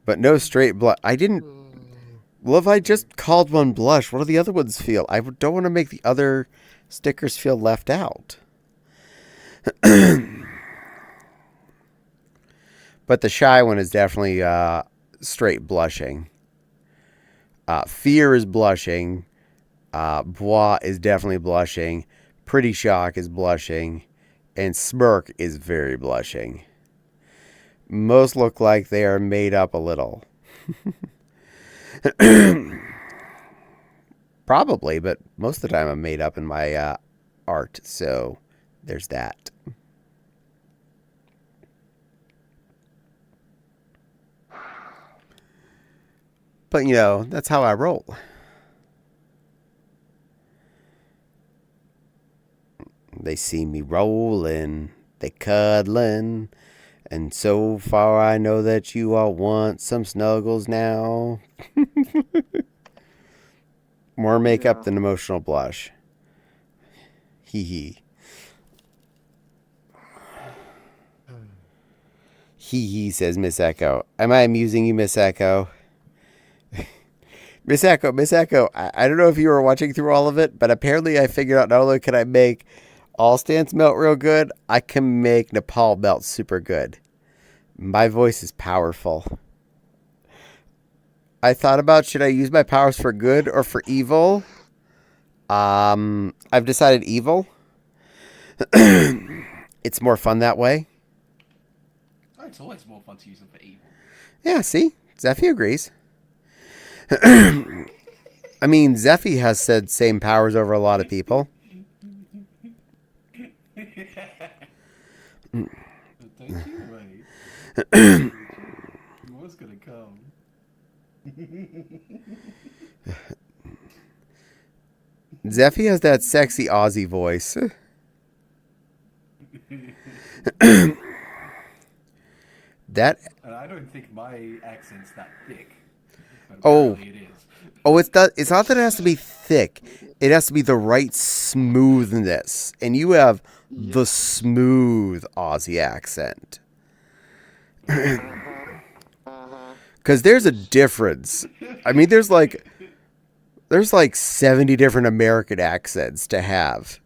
But no straight blush. I didn't... Well, if I just called one blush, what do the other ones feel? I don't want to make the other stickers feel left out. But the shy one is definitely straight blushing. Fear is blushing. Bois is definitely blushing. Pretty shock is blushing. And smirk is very blushing. Most look like they are made up a little. Probably, but most of the time I'm made up in my art. So there's that. But, you know, that's how I roll. They see me rolling, they cuddling, and so far I know that you all want some snuggles now. More makeup than emotional blush. Hee hee. Hee hee, says Miss Echo. Am I amusing you, Miss Echo? Miss Echo, I don't know if you were watching through all of it, but apparently I figured out not only can I make all stance melt real good, I can make Nepal melt super good. My voice is powerful. I thought about should I use my powers for good or for evil? I've decided evil. It's more fun that way. Oh, it's always more fun to use them for evil. Yeah, see? Zeffy agrees. I mean, Zeffy has said same powers over a lot of people. Thank you, buddy. More's gonna come. Zeffy has that sexy Aussie voice. That. And I don't think my accent's that thick. But Oh. apparently it is. Oh, it's not that it has to be thick. It has to be the right smoothness. And you have the smooth Aussie accent. Because there's a difference. I mean, there's like 70 different American accents to have.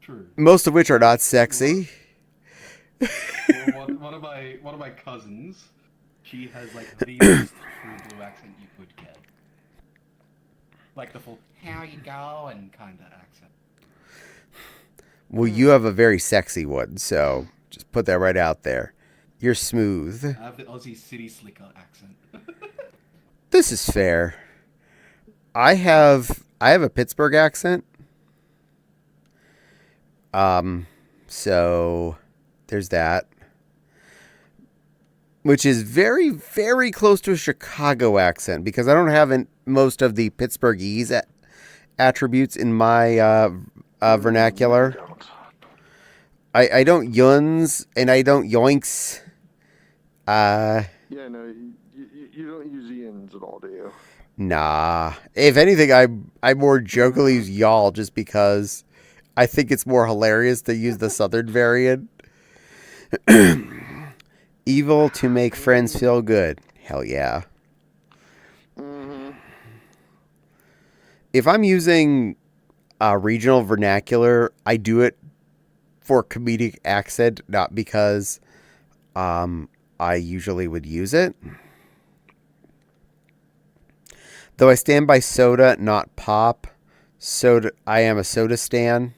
True. Most of which are not sexy. Well, one of my cousins, she has like the most true blue accent you could get. Like the full "how you going" kind of accent. Well, you have a very sexy one, so just put that right out there. You're smooth. I have the Aussie city slicker accent. This is fair. I have a Pittsburgh accent. So there's that. Which is very, very close to a Chicago accent because I don't have most of the Pittsburghese attributes in my vernacular. I don't yuns and I don't yoinks. Yeah, no, you don't use Ian's at all, do you? Nah. If anything, I more jokingly use y'all just because I think it's more hilarious to use the southern variant. Evil to make friends feel good. Hell yeah. If I'm using regional vernacular, I do it for comedic accent, not because I usually would use it. Though I stand by soda, not pop. Soda, I am a soda stan.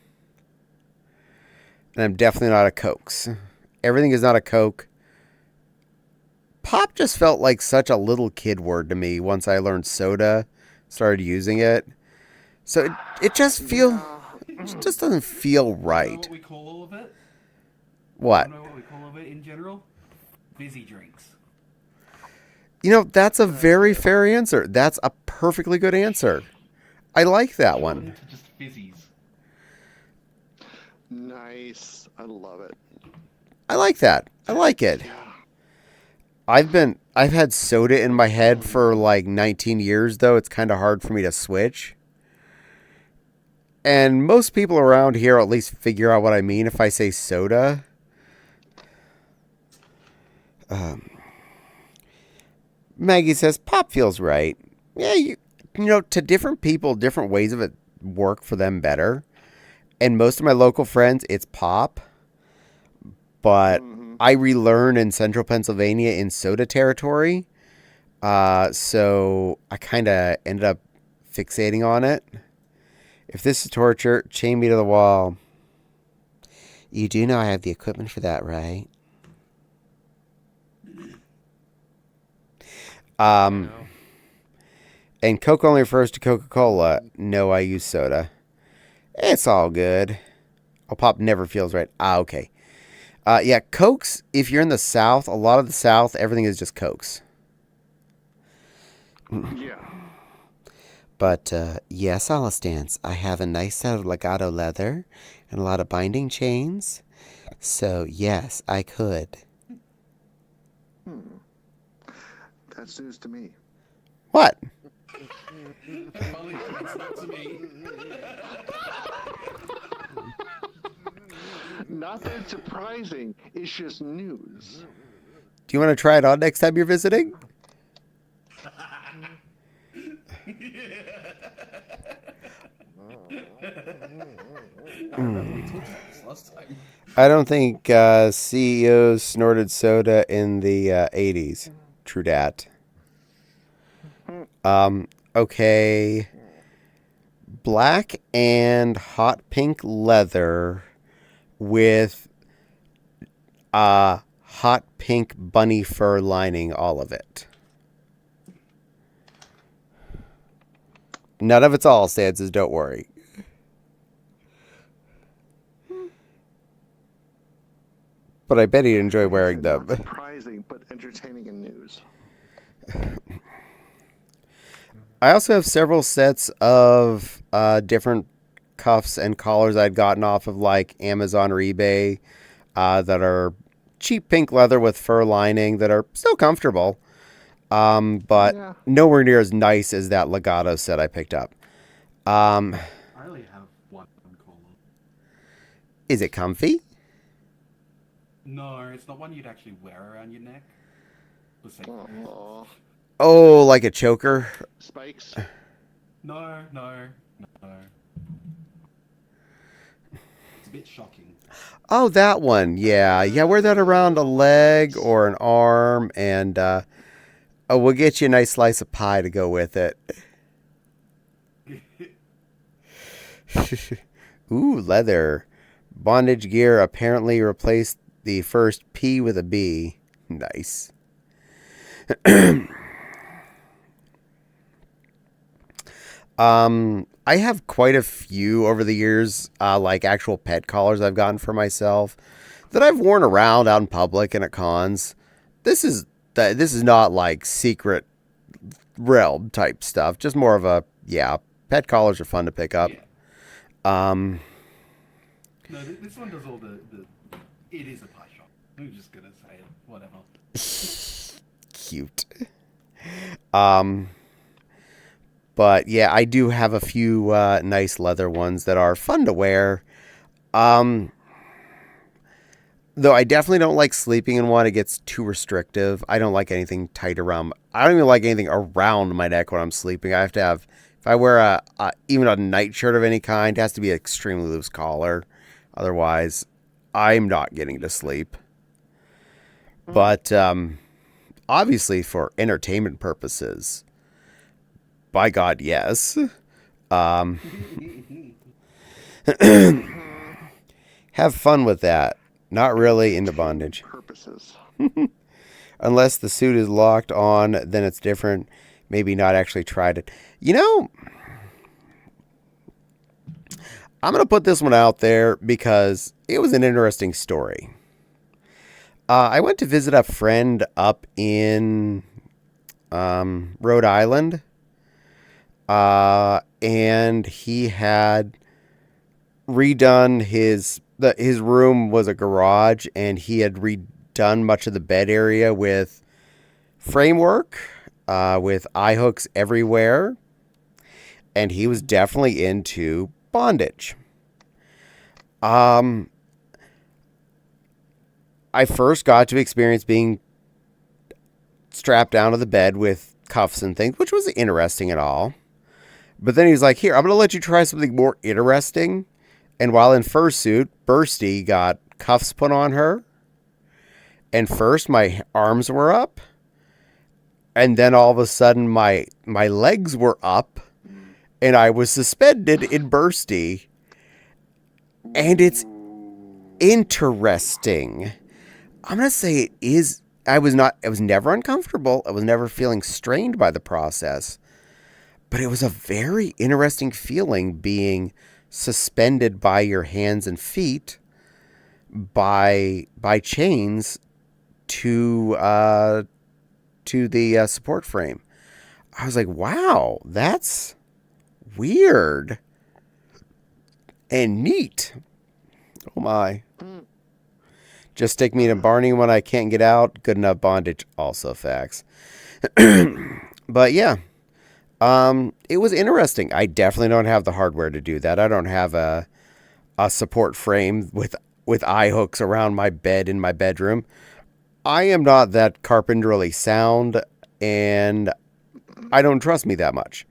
And I'm definitely not a Cokes. Everything is not a Coke. Pop just felt like such a little kid word to me once I learned soda, started using it. So it just doesn't feel You know right. what we call all of it? What? You know what we call all of it in general? Fizzy drinks. You know, that's a very fair answer. That's a perfectly good answer. I like that one. To just fizzies. Nice. I love it. I like that. I like it. I've had soda in my head for like 19 years, though. It's kind of hard for me to switch. And most people around here at least figure out what I mean if I say soda. Maggie says, pop feels right. Yeah, you know, to different people, different ways of it work for them better. And most of my local friends, it's pop. But I relearn in central Pennsylvania in soda territory. So I kind of ended up fixating on it. If this is torture, chain me to the wall. You do know I have the equipment for that, right? And Coke only refers to Coca-Cola. No, I use soda. It's all good. Oh, pop never feels right. Okay. Yeah, Cokes, if you're in the South, a lot of the South, everything is just Cokes. Yeah. But, yes, Alistance, I have a nice set of legato leather and a lot of binding chains. So, yes, I could. That's news to me. What? Molly, that's not to me. Nothing surprising. It's just news. Do you want to try it on next time you're visiting? We talked about this last time. I don't think CEOs snorted soda in the 80s. True dat. Okay. Black and hot pink leather with hot pink bunny fur lining all of it. None of it's all stances, don't worry. But I bet he'd enjoy wearing them. Not surprising, but entertaining in news. I also have several sets of different cuffs and collars I'd gotten off of like Amazon or eBay that are cheap pink leather with fur lining that are still comfortable, but nowhere near as nice as that Legato set I picked up. I only have one collar. Is it comfy? No, it's not one you'd actually wear around your neck. For safety reasons. Oh, like a choker? Spikes? No. It's a bit shocking. Oh, that one. Yeah, wear that around a leg or an arm, and we'll get you a nice slice of pie to go with it. Ooh, leather. Bondage gear apparently replaced the first P with a B. Nice. I have quite a few over the years, like actual pet collars I've gotten for myself that I've worn around out in public and at cons. This is not like secret realm type stuff. Just more of a, pet collars are fun to pick up. Yeah. No, this one does all the it is a pie shop. I'm just gonna say it. Whatever. Cute. But yeah, I do have a few nice leather ones that are fun to wear. Though I definitely don't like sleeping in one. It gets too restrictive. I don't like anything tight around. I don't even like anything around my neck when I'm sleeping. I have to have, if I wear even a nightshirt of any kind, it has to be an extremely loose collar. Otherwise, I'm not getting to sleep. But obviously for entertainment purposes, by God, yes. Have fun with that. Not really into bondage. Purposes. Unless the suit is locked on, then it's different. Maybe not actually tried it. You know, I'm going to put this one out there because it was an interesting story. I went to visit a friend up in Rhode Island. And he had redone his room was a garage, and he had redone much of the bed area with framework, with eye hooks everywhere. And he was definitely into bondage. I first got to experience being strapped down to the bed with cuffs and things, which was interesting at all. But then he was like, here, I'm going to let you try something more interesting. And while in fursuit, Bursty got cuffs put on her. And first my arms were up. And then all of a sudden my legs were up. And I was suspended in Bursty. And it's interesting. I'm going to say it is. I was never uncomfortable. I was never feeling strained by the process. But it was a very interesting feeling being suspended by your hands and feet by chains to the support frame. I was like, wow, that's weird and neat. Oh my. Just stick me in a Barney when I can't get out. Good enough bondage. Also facts. But yeah. It was interesting. I definitely don't have the hardware to do that. I don't have a support frame with eye hooks around my bed in my bedroom. I am not that carpenterly sound, and I don't trust me that much.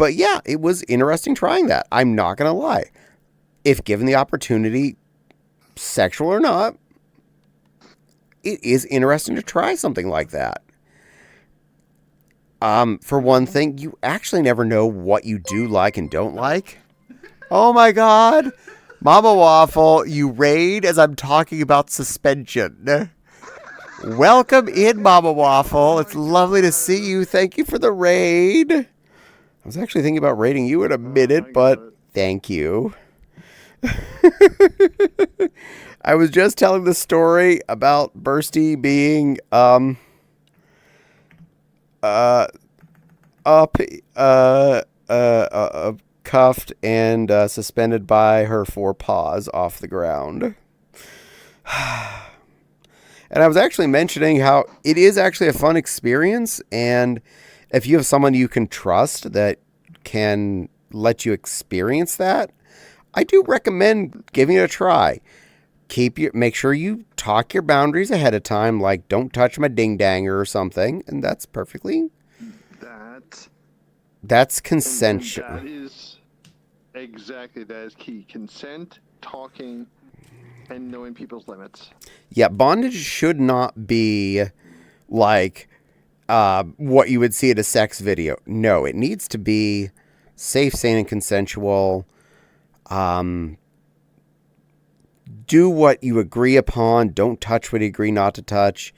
But yeah, it was interesting trying that. I'm not going to lie. If given the opportunity, sexual or not, it is interesting to try something like that. For one thing, you actually never know what you do like and don't like. Oh my God. Mama Waffle, you raid as I'm talking about suspension. Welcome in, Mama Waffle. It's lovely to see you. Thank you for the raid. I was actually thinking about raiding you in a minute, but thank you. I was just telling the story about Bursty being cuffed and suspended by her 4 paws off the ground. And I was actually mentioning how it is actually a fun experience, and if you have someone you can trust that can let you experience that, I do recommend giving it a try. Make sure you talk your boundaries ahead of time, like don't touch my ding-danger or something, and that's perfectly... That's consensual. That is key. Consent, talking, and knowing people's limits. Yeah, bondage should not be like what you would see at a sex video. No, it needs to be safe, sane, and consensual. Do what you agree upon. Don't touch what you agree not to touch.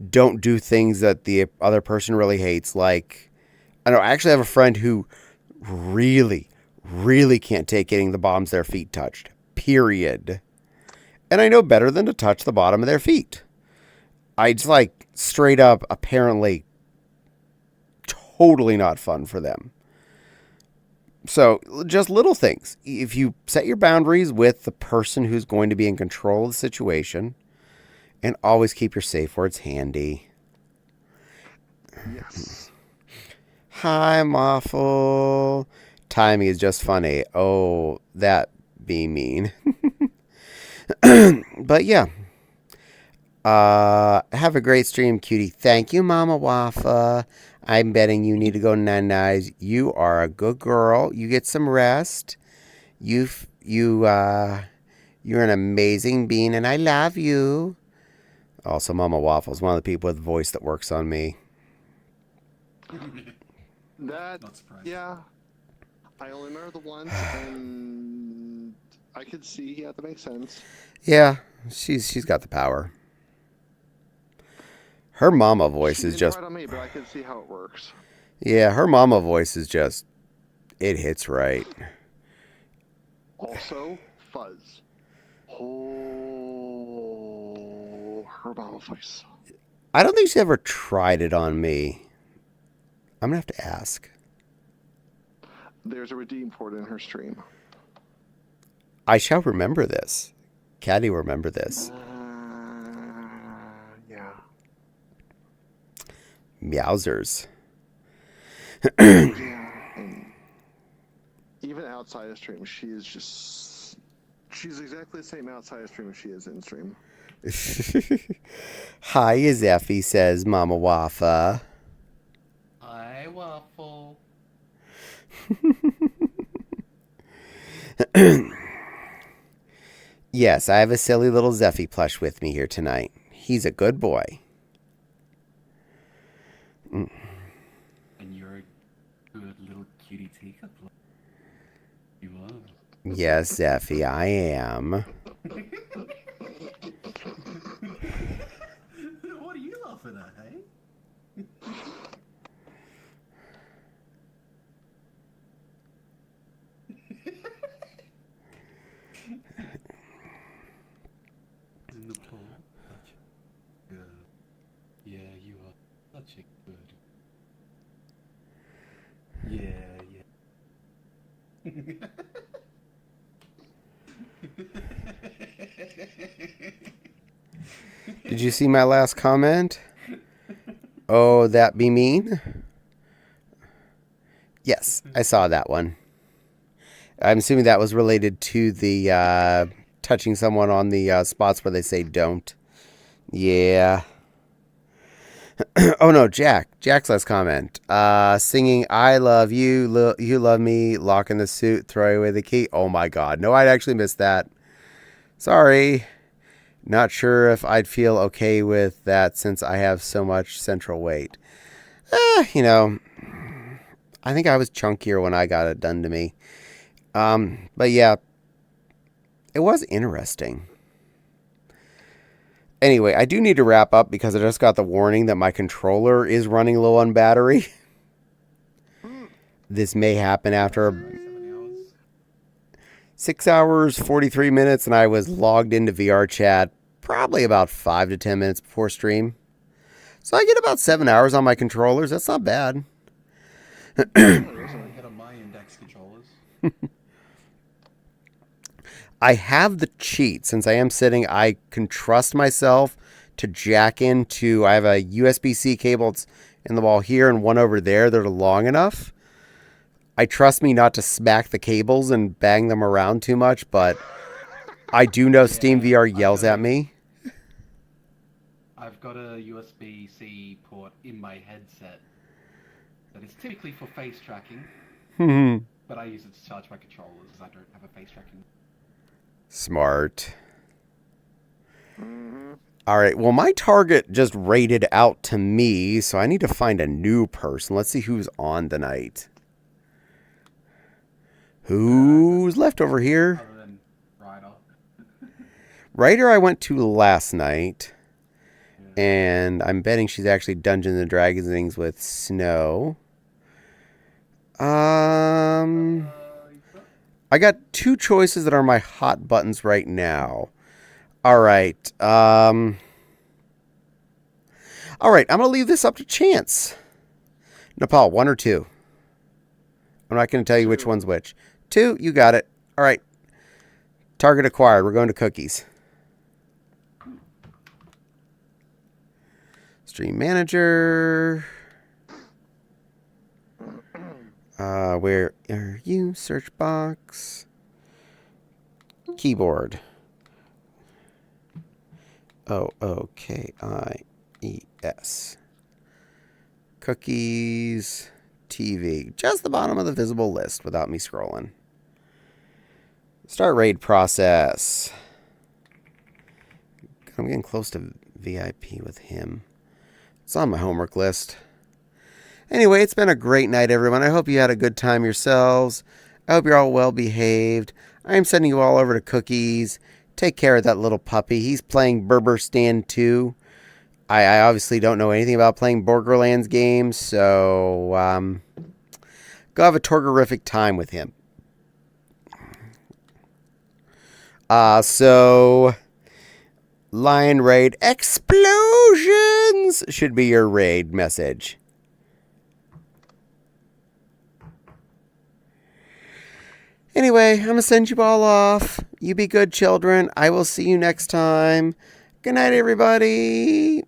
Don't do things that the other person really hates. Like, I actually have a friend who really, really can't take getting the bottoms of their feet touched. Period. And I know better than to touch the bottom of their feet. I just like straight up, apparently, totally not fun for them. So just little things. If you set your boundaries with the person who's going to be in control of the situation, and always keep your safe words handy. Yes. Hi, Waffle. Timing is just funny. Oh, that be mean. But yeah. Have a great stream, cutie. Thank you, Mama Waffle. I'm betting you need to go nine-nies. You are a good girl. You get some rest. You're an amazing being, and I love you. Also, Mama Waffle is one of the people with a voice that works on me. Not surprised. Yeah. I only met her the once, and I could see, yeah, that makes sense. Yeah, she's got the power. Her mama voice is just... Right on me, but I can see how it works. Yeah, her mama voice is just... It hits right. Also, fuzz. Oh, her mama voice. I don't think she ever tried it on me. I'm going to have to ask. There's a redeem for it in her stream. I shall remember this. Caddy will remember this. Yeah. Meowsers. Yeah. Even outside of stream, she's exactly the same outside of stream as she is in stream. Hi, Zeffy, says Mama Wafa. Hi, Waffle. Yes, I have a silly little Zeffy plush with me here tonight. He's a good boy. And you're a good little cutie teacup. You are. Yes, Zeffy, I am. What are you laughing at, hey? In the pool. Good. Yeah, you are such a good. Yeah. Did you see my last comment? Oh, that be mean? Yes, I saw that one. I'm assuming that was related to the touching someone on the spots where they say don't. Yeah. Oh no, Jack's last comment. Singing "I love you, you love me," lock in the suit, throw away the key. Oh my God, no, I'd actually missed that. Sorry, not sure if I'd feel okay with that since I have so much central weight. You know, I think I was chunkier when I got it done to me. But yeah, it was interesting. Anyway, I do need to wrap up because I just got the warning that my controller is running low on battery. This may happen after 6 hours, 43 minutes, and I was logged into Vee Arrrr Chat probably about 5 to 10 minutes before stream. So I get about 7 hours on my controllers. That's not bad. I have the cheat. Since I am sitting, I can trust myself to jack into... I have a USB-C cable in the wall here and one over there that are long enough. I trust me not to smack the cables and bang them around too much, but I do know Steam VR yells at me. I've got a USB-C port in my headset that is typically for face tracking, but I use it to charge my controllers as I don't have a face tracking. Smart. All right, well, my target just raided out to me, so I need to find a new person. Let's see who's on tonight. Who's left over here? Other than Ryder. Ryder I went to last night, and I'm betting she's actually Dungeons and Dragons things with Snow. I got two choices that are my hot buttons right now. All right. All right, I'm going to leave this up to chance. Nepal, 1 or 2? I'm not going to tell you which one's which. 2, you got it. All right. Target acquired. We're going to cookies. Stream manager. Where are you? Search box. Keyboard. OOKIES. Cookies. TV. Just the bottom of the visible list without me scrolling. Start raid process. I'm getting close to VIP with him. It's on my homework list. Anyway, it's been a great night, everyone. I hope you had a good time yourselves. I hope you're all well behaved. I am sending you all over to Cookies. Take care of that little puppy. He's playing Berber Stand 2. I obviously don't know anything about playing Borderlands games, so go have a torgorific time with him. So Lion Raid Explosions should be your raid message. Anyway, I'm going to send you all off. You be good, children. I will see you next time. Good night, everybody.